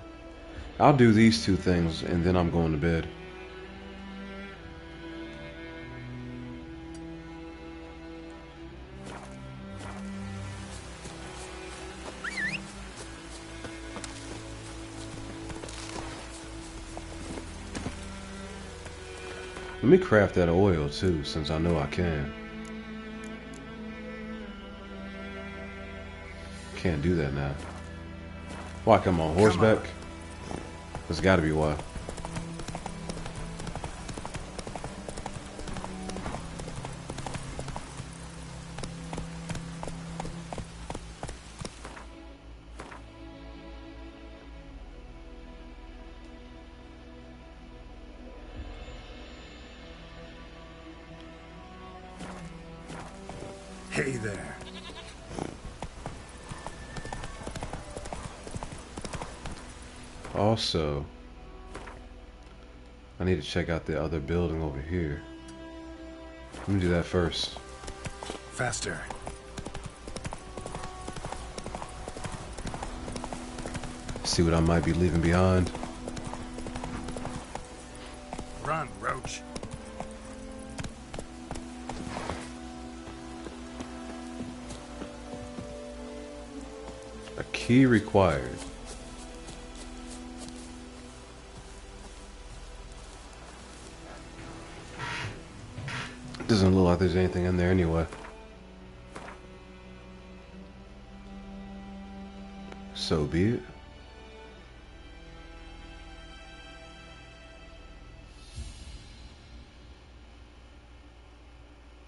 I'll do these 2 things and then I'm going to bed. Let me craft that oil too, since I know I can. Can't do that now. Why, come on horseback? There's gotta be why. Hey there. Also, I need to check out the other building over here. Let me do that first. Faster. See what I might be leaving behind. Run, Roach. A key required. Doesn't look like there's anything in there anyway. So be it.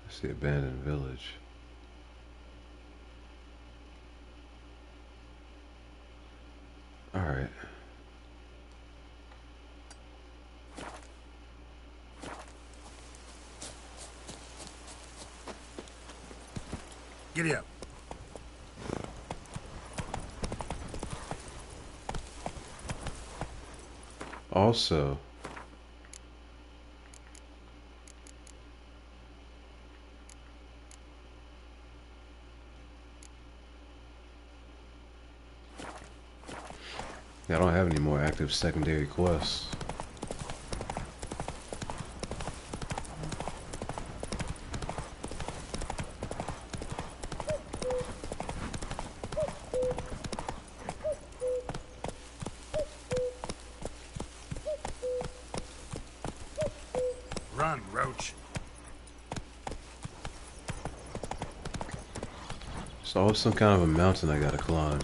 It's the abandoned village. All right. Giddy up. Also, I don't have any more active secondary quests. Run, Roach. It's always some kind of a mountain I gotta climb.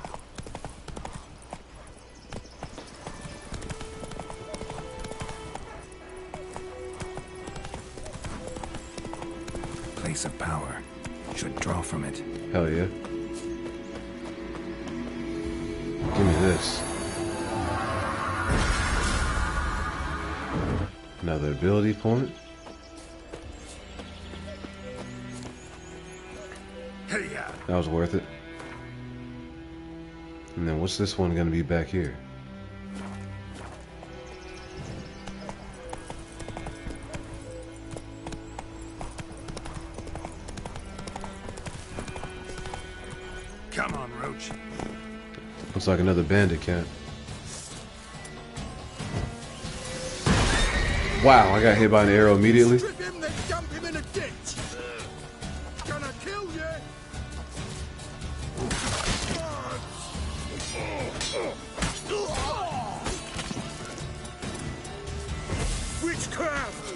Place of power. Should draw from it. Hell yeah. Give me this. Another ability point. That was worth it. And then what's this one gonna be back here? Come on, Roach. Looks like another bandit camp. Wow, I got hit by an arrow immediately. Strip him, then dump him in a ditch. Gonna kill you. Witchcraft.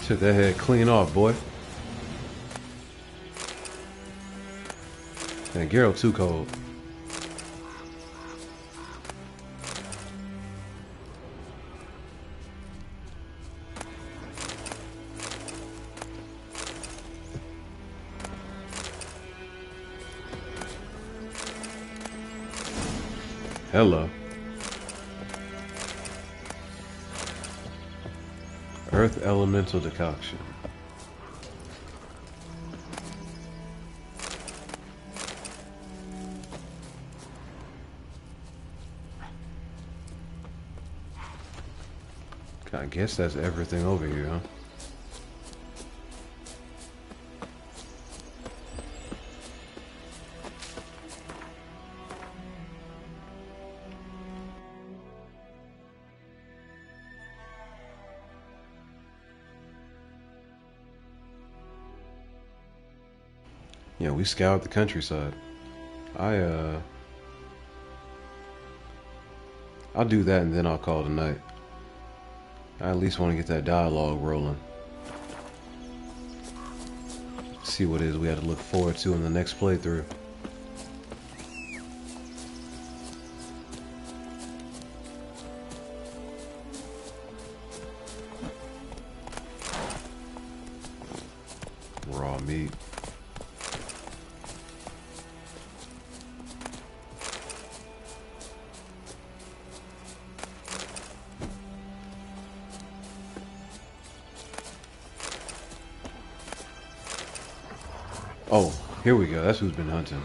Took that head clean off, boy. And Geralt too cold. Hello. Earth elemental decoction. I guess that's everything over here, huh? Yeah, we scoured the countryside. I'll do that and then I'll call it a night. I at least want to get that dialogue rolling. See what it is we have to look forward to in the next playthrough. Raw meat. Oh, here we go. That's who's been hunting.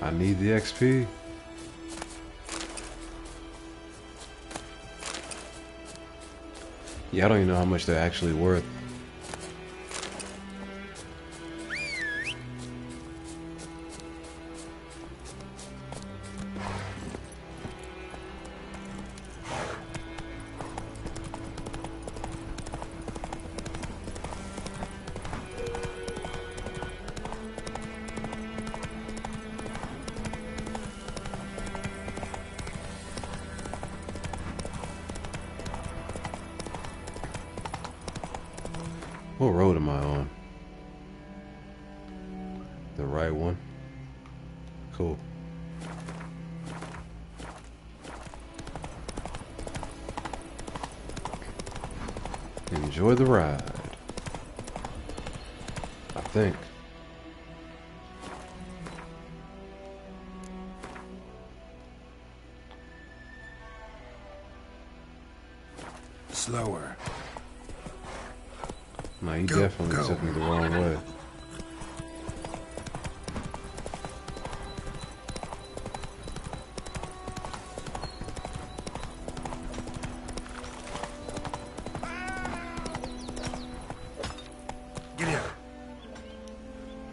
I need the XP. Yeah, I don't even know how much they're actually worth. What road am I on? The right one? Cool. Enjoy the ride. I think. Slower. No, he definitely took me the wrong way.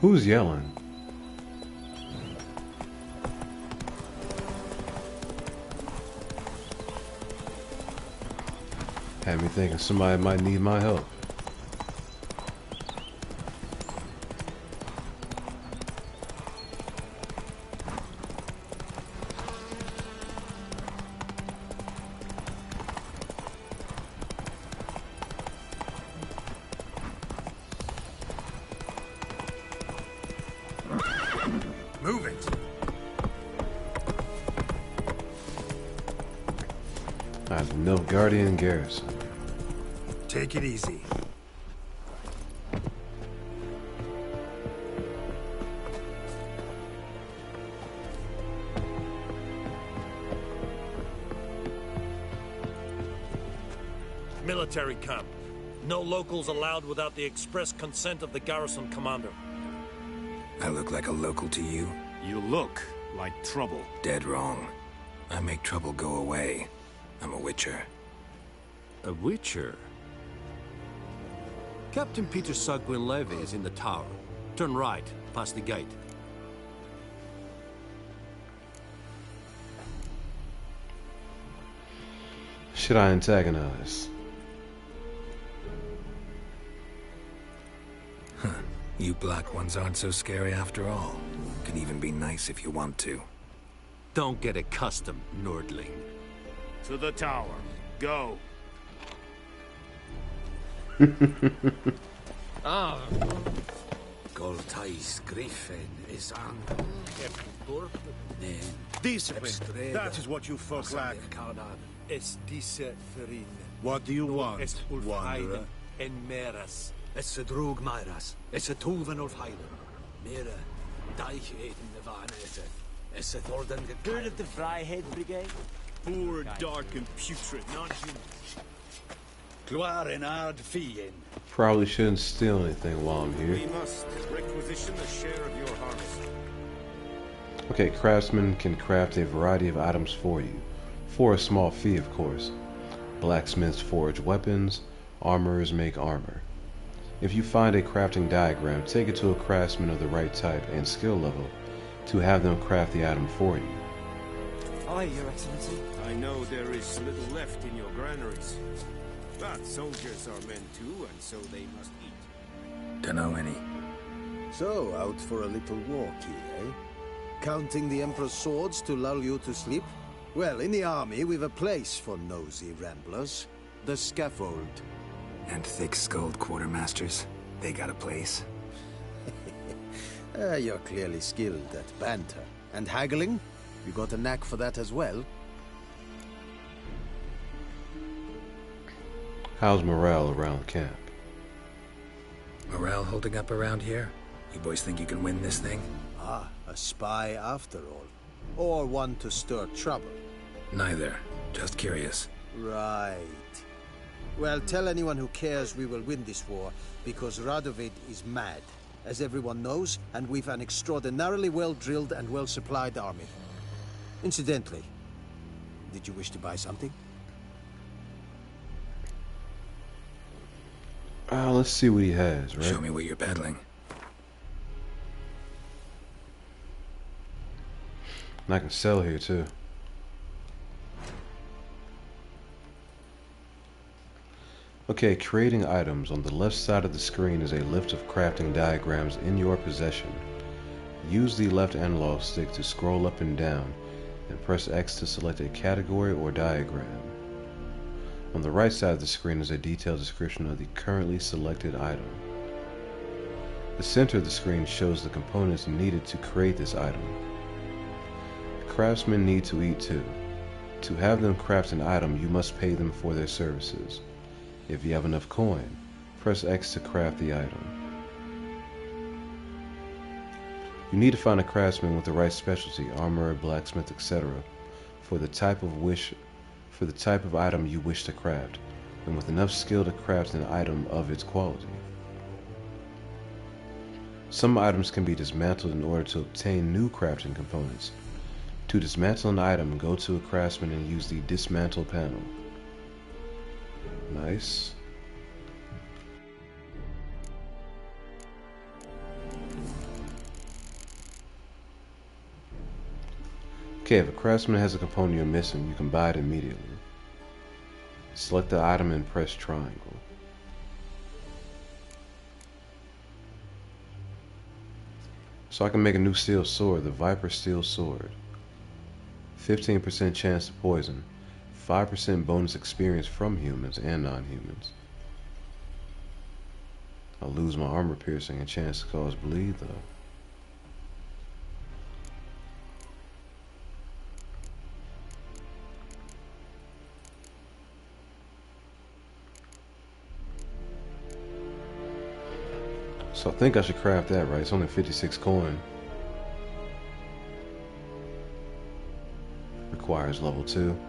Who's yelling? Had me thinking somebody might need my help. Move it. I have no guardian garrison. Take it easy. Military camp. No locals allowed without the express consent of the garrison commander. I look like a local to you? You look like trouble. Dead wrong. I make trouble go away. I'm a witcher. A witcher? Captain Peter Sagwin Levy is in the tower. Turn right, past the gate. Should I antagonize? You black ones aren't so scary after all. Can even be nice if you want to. Don't get accustomed, Nordling. To the tower. Go. Ah. Goltais Griffin is on. Discipline. That is what you folk lack. What do you want, wanderer? En meras. Es a drog myras. Es a tulven of heilen. Mera. Deich eten the van es a thorden the Heard of the Fryhead Brigade? Poor, dark, and putrid, not human. Gloire en ard fien. Probably shouldn't steal anything while I'm We here. must requisition a share of your harvest. Okay, craftsmen can craft a variety of items for you. For a small fee, of course. Blacksmiths forge weapons. Armorers make armor. If you find a crafting diagram, take it to a craftsman of the right type and skill level to have them craft the item for you. Aye, Your Excellency. I know there is little left in your granaries. But soldiers are men too, and so they must eat. Dunno any. So, out for a little walkie, eh? Counting the Emperor's swords to lull you to sleep? Well, in the army, we've a place for nosy ramblers. The scaffold. And thick-skulled quartermasters. They got a place. You're clearly skilled at banter. And haggling? You got a knack for that as well? How's morale around camp? Morale holding up around here? You boys think you can win this thing? Ah, a spy after all. Or one to stir trouble. Neither. Just curious. Right. Well, tell anyone who cares we will win this war, because Radovid is mad, as everyone knows, and we've an extraordinarily well-drilled and well-supplied army. Incidentally, did you wish to buy something? Let's see what he has, right? Show me what you're peddling. And I can sell here too. Okay, creating items. On the left side of the screen is a list of crafting diagrams in your possession. Use the left analog stick to scroll up and down, and press X to select a category or diagram. On the right side of the screen is a detailed description of the currently selected item. The center of the screen shows the components needed to create this item. Craftsmen need to eat too. To have them craft an item, you must pay them for their services. If you have enough coin, press X to craft the item. You need to find a craftsman with the right specialty, armor, blacksmith, etc., for the type of item you wish to craft, and with enough skill to craft an item of its quality. Some items can be dismantled in order to obtain new crafting components. To dismantle an item, go to a craftsman and use the dismantle panel. Nice. Okay, if a craftsman has a component you're missing, you can buy it immediately. Select the item and press triangle. So I can make a new steel sword, the Viper Steel Sword. 15% chance to poison. 5% bonus experience from humans and non-humans. I'll lose my armor piercing and chance to cause bleed though. So I think I should craft that, right? It's only 56 coin. Requires level 2.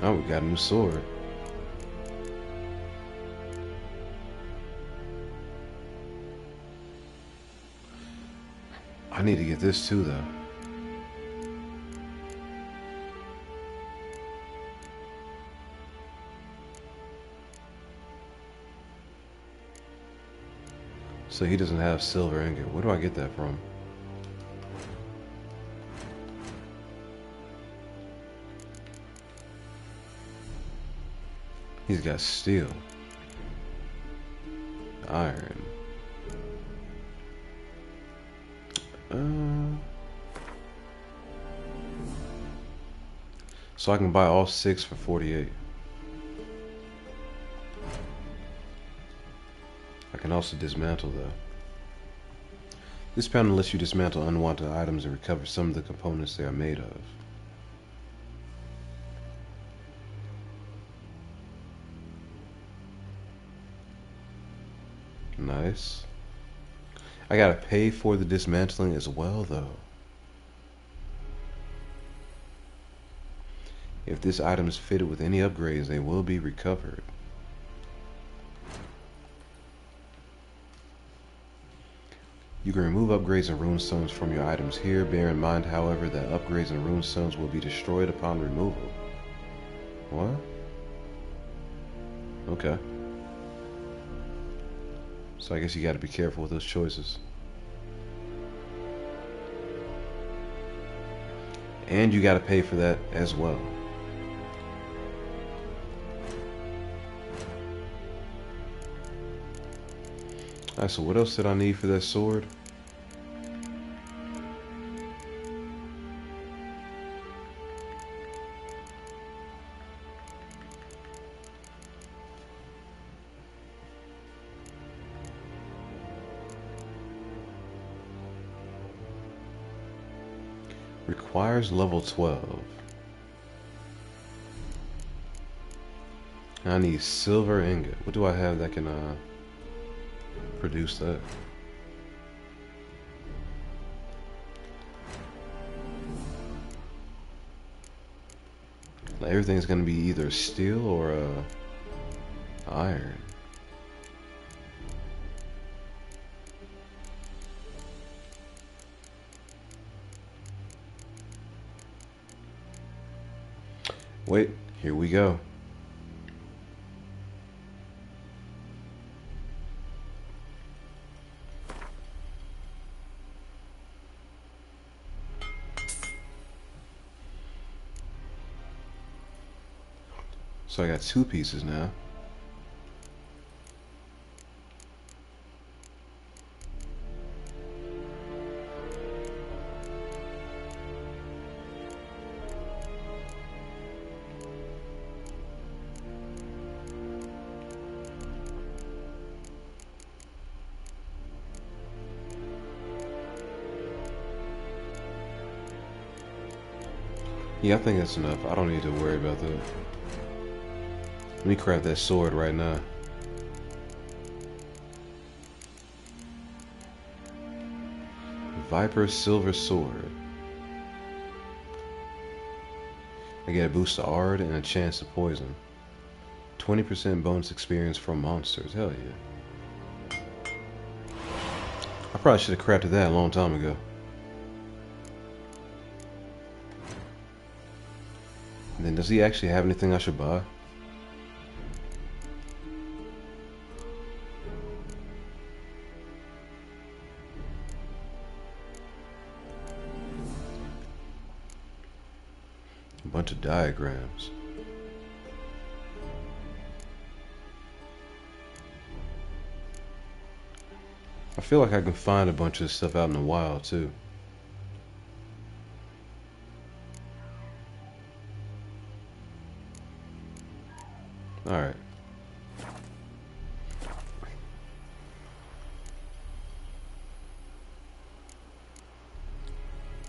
Oh, we got a new sword. I need to get this too, though. So he doesn't have silver ingot. Where do I get that from? He's got steel, iron. So I can buy all 6 for 48. I can also dismantle though. This panel lets you dismantle unwanted items and recover some of the components they are made of. Nice. I gotta pay for the dismantling as well though. If this item is fitted with any upgrades, they will be recovered. You can remove upgrades and runestones from your items here. Bear in mind, however, that upgrades and runestones will be destroyed upon removal. What? Okay. So I guess you gotta be careful with those choices. And you gotta pay for that as well. Alright, so what else did I need for that sword? Requires level 12. I need silver ingot. What do I have that can produce that? Like everything's gonna be either steel or iron. Wait, here we go. So I got 2 pieces now. Yeah, I think that's enough. I don't need to worry about that. Let me craft that sword right now. Viper Silver Sword. I get a boost to Ard and a chance to poison. 20% bonus experience from monsters. Hell yeah. I probably should have crafted that a long time ago. And then does he actually have anything I should buy? Bunch of diagrams. I feel like I can find a bunch of stuff out in the wild too. Alright.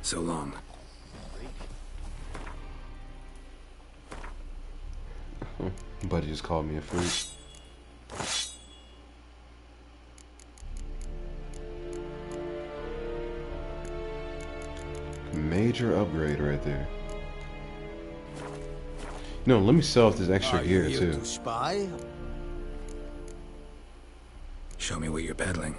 So long. Buddy just called me a freak. Major upgrade right there. No, let me sell off this extra gear too. To spy? Show me what you're peddling.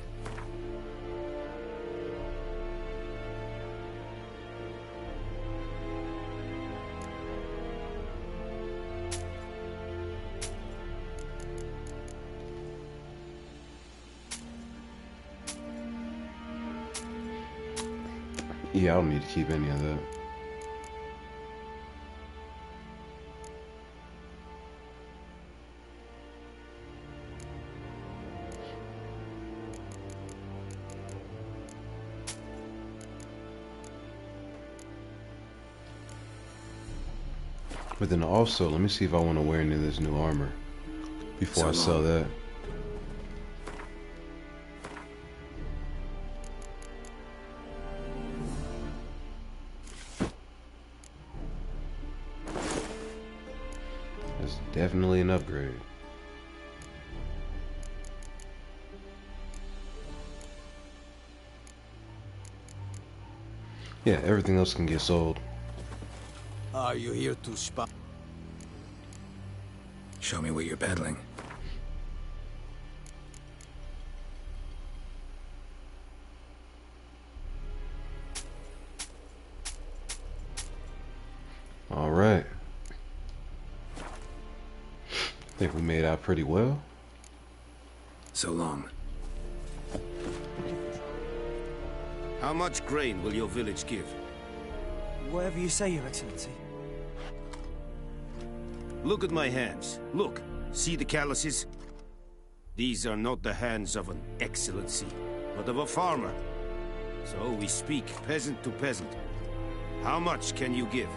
Yeah, I don't need to keep any of that. But then also, let me see if I want to wear any of this new armor before I sell that. That's definitely an upgrade. Yeah, everything else can get sold. Are you here to spy? Show me what you're peddling. All right. I think we made out pretty well. So long. How much grain will your village give? Whatever you say, Your Excellency. Look at my hands. Look. See the calluses? These are not the hands of an excellency, but of a farmer. So we speak peasant to peasant. How much can you give?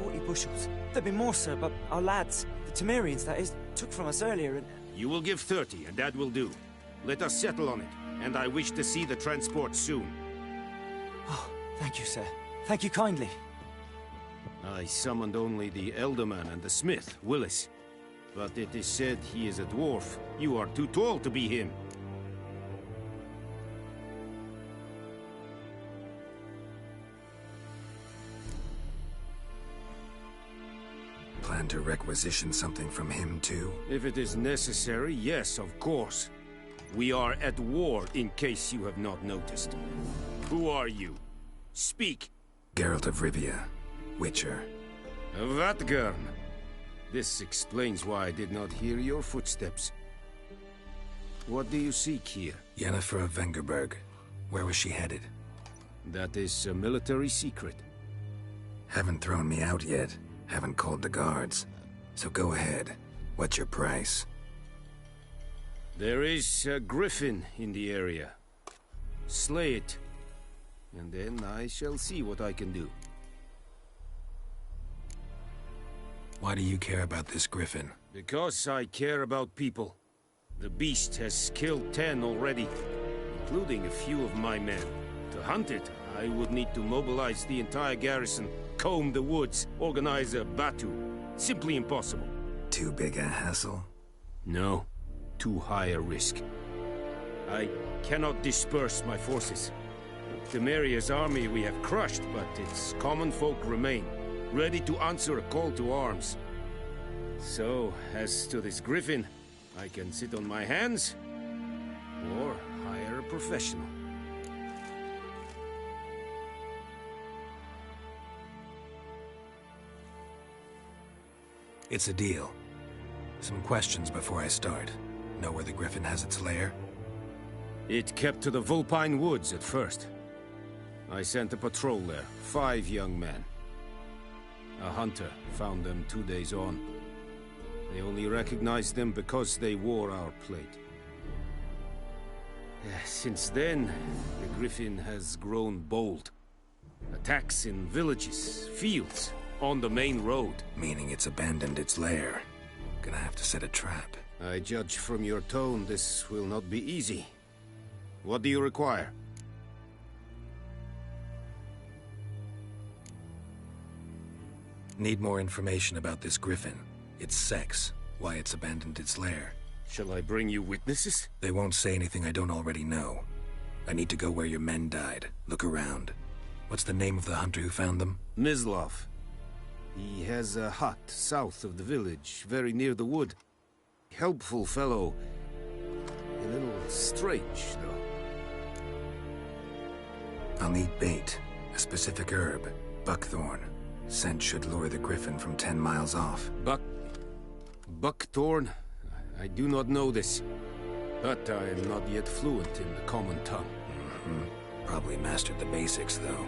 40 bushels. There'd be more, sir, but our lads, the Temerians, that is, took from us earlier and... You will give 30, and that will do. Let us settle on it, and I wish to see the transport soon. Oh, thank you, sir. Thank you kindly. I summoned only the Elderman and the smith, Willis. But it is said he is a dwarf. You are too tall to be him. Plan to requisition something from him, too? If it is necessary, yes, of course. We are at war, in case you have not noticed. Who are you? Speak! Geralt of Rivia, Witcher. Vatgern. This explains why I did not hear your footsteps. What do you seek here? Yennefer of Vengerberg. Where was she headed? That is a military secret. Haven't thrown me out yet. Haven't called the guards. So go ahead. What's your price? There is a griffin in the area. Slay it. And then I shall see what I can do. Why do you care about this griffin? Because I care about people. The beast has killed 10 already, including a few of my men. To hunt it, I would need to mobilize the entire garrison, comb the woods, organize a batu. Simply impossible. Too big a hassle? No. Too high a risk. I cannot disperse my forces. Temeria's army we have crushed, but its common folk remain, ready to answer a call to arms. So, as to this griffin, I can sit on my hands, or hire a professional. It's a deal. Some questions before I start. Know where the griffin has its lair? It kept to the Vulpine Woods at first. I sent a patrol there, 5 young men. A hunter found them 2 days on. They only recognized them because they wore our plate. Since then, the Griffin has grown bold. Attacks in villages, fields, on the main road. Meaning it's abandoned its lair. Gonna have to set a trap. I judge from your tone this will not be easy. What do you require? Need more information about this Griffin. Its sex, why it's abandoned its lair. Shall I bring you witnesses? They won't say anything I don't already know. I need to go where your men died. Look around. What's the name of the hunter who found them? Mislav. He has a hut south of the village, very near the wood. Helpful fellow. A little strange, though. I'll need bait. A specific herb. Buckthorn. Scent should lure the Griffin from 10 miles off. Buckthorn? I do not know this. But I am not yet fluent in the common tongue. Probably mastered the basics, though.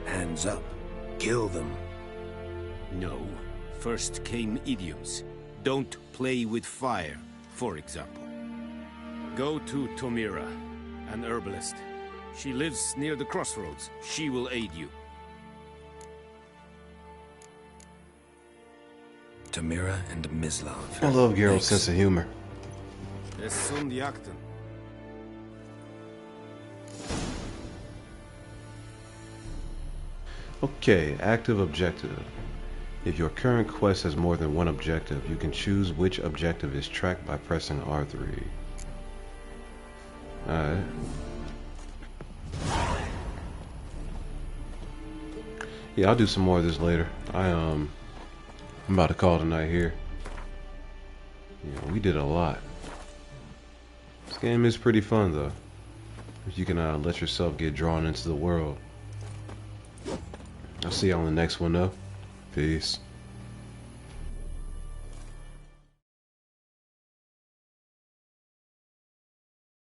Hands up. Kill them. No. First came idioms. Don't play with fire, for example. Go to Tomira, an herbalist. She lives near the crossroads. She will aid you. Tomira and Mislav. I love Geralt's sense of humor. Okay, active objective. If your current quest has more than one objective, you can choose which objective is tracked by pressing R3. Alright. Yeah, I'll do some more of this later. I'm about to call tonight here. Yeah, we did a lot. This game is pretty fun though. If you can let yourself get drawn into the world. I'll see you on the next one though. Peace.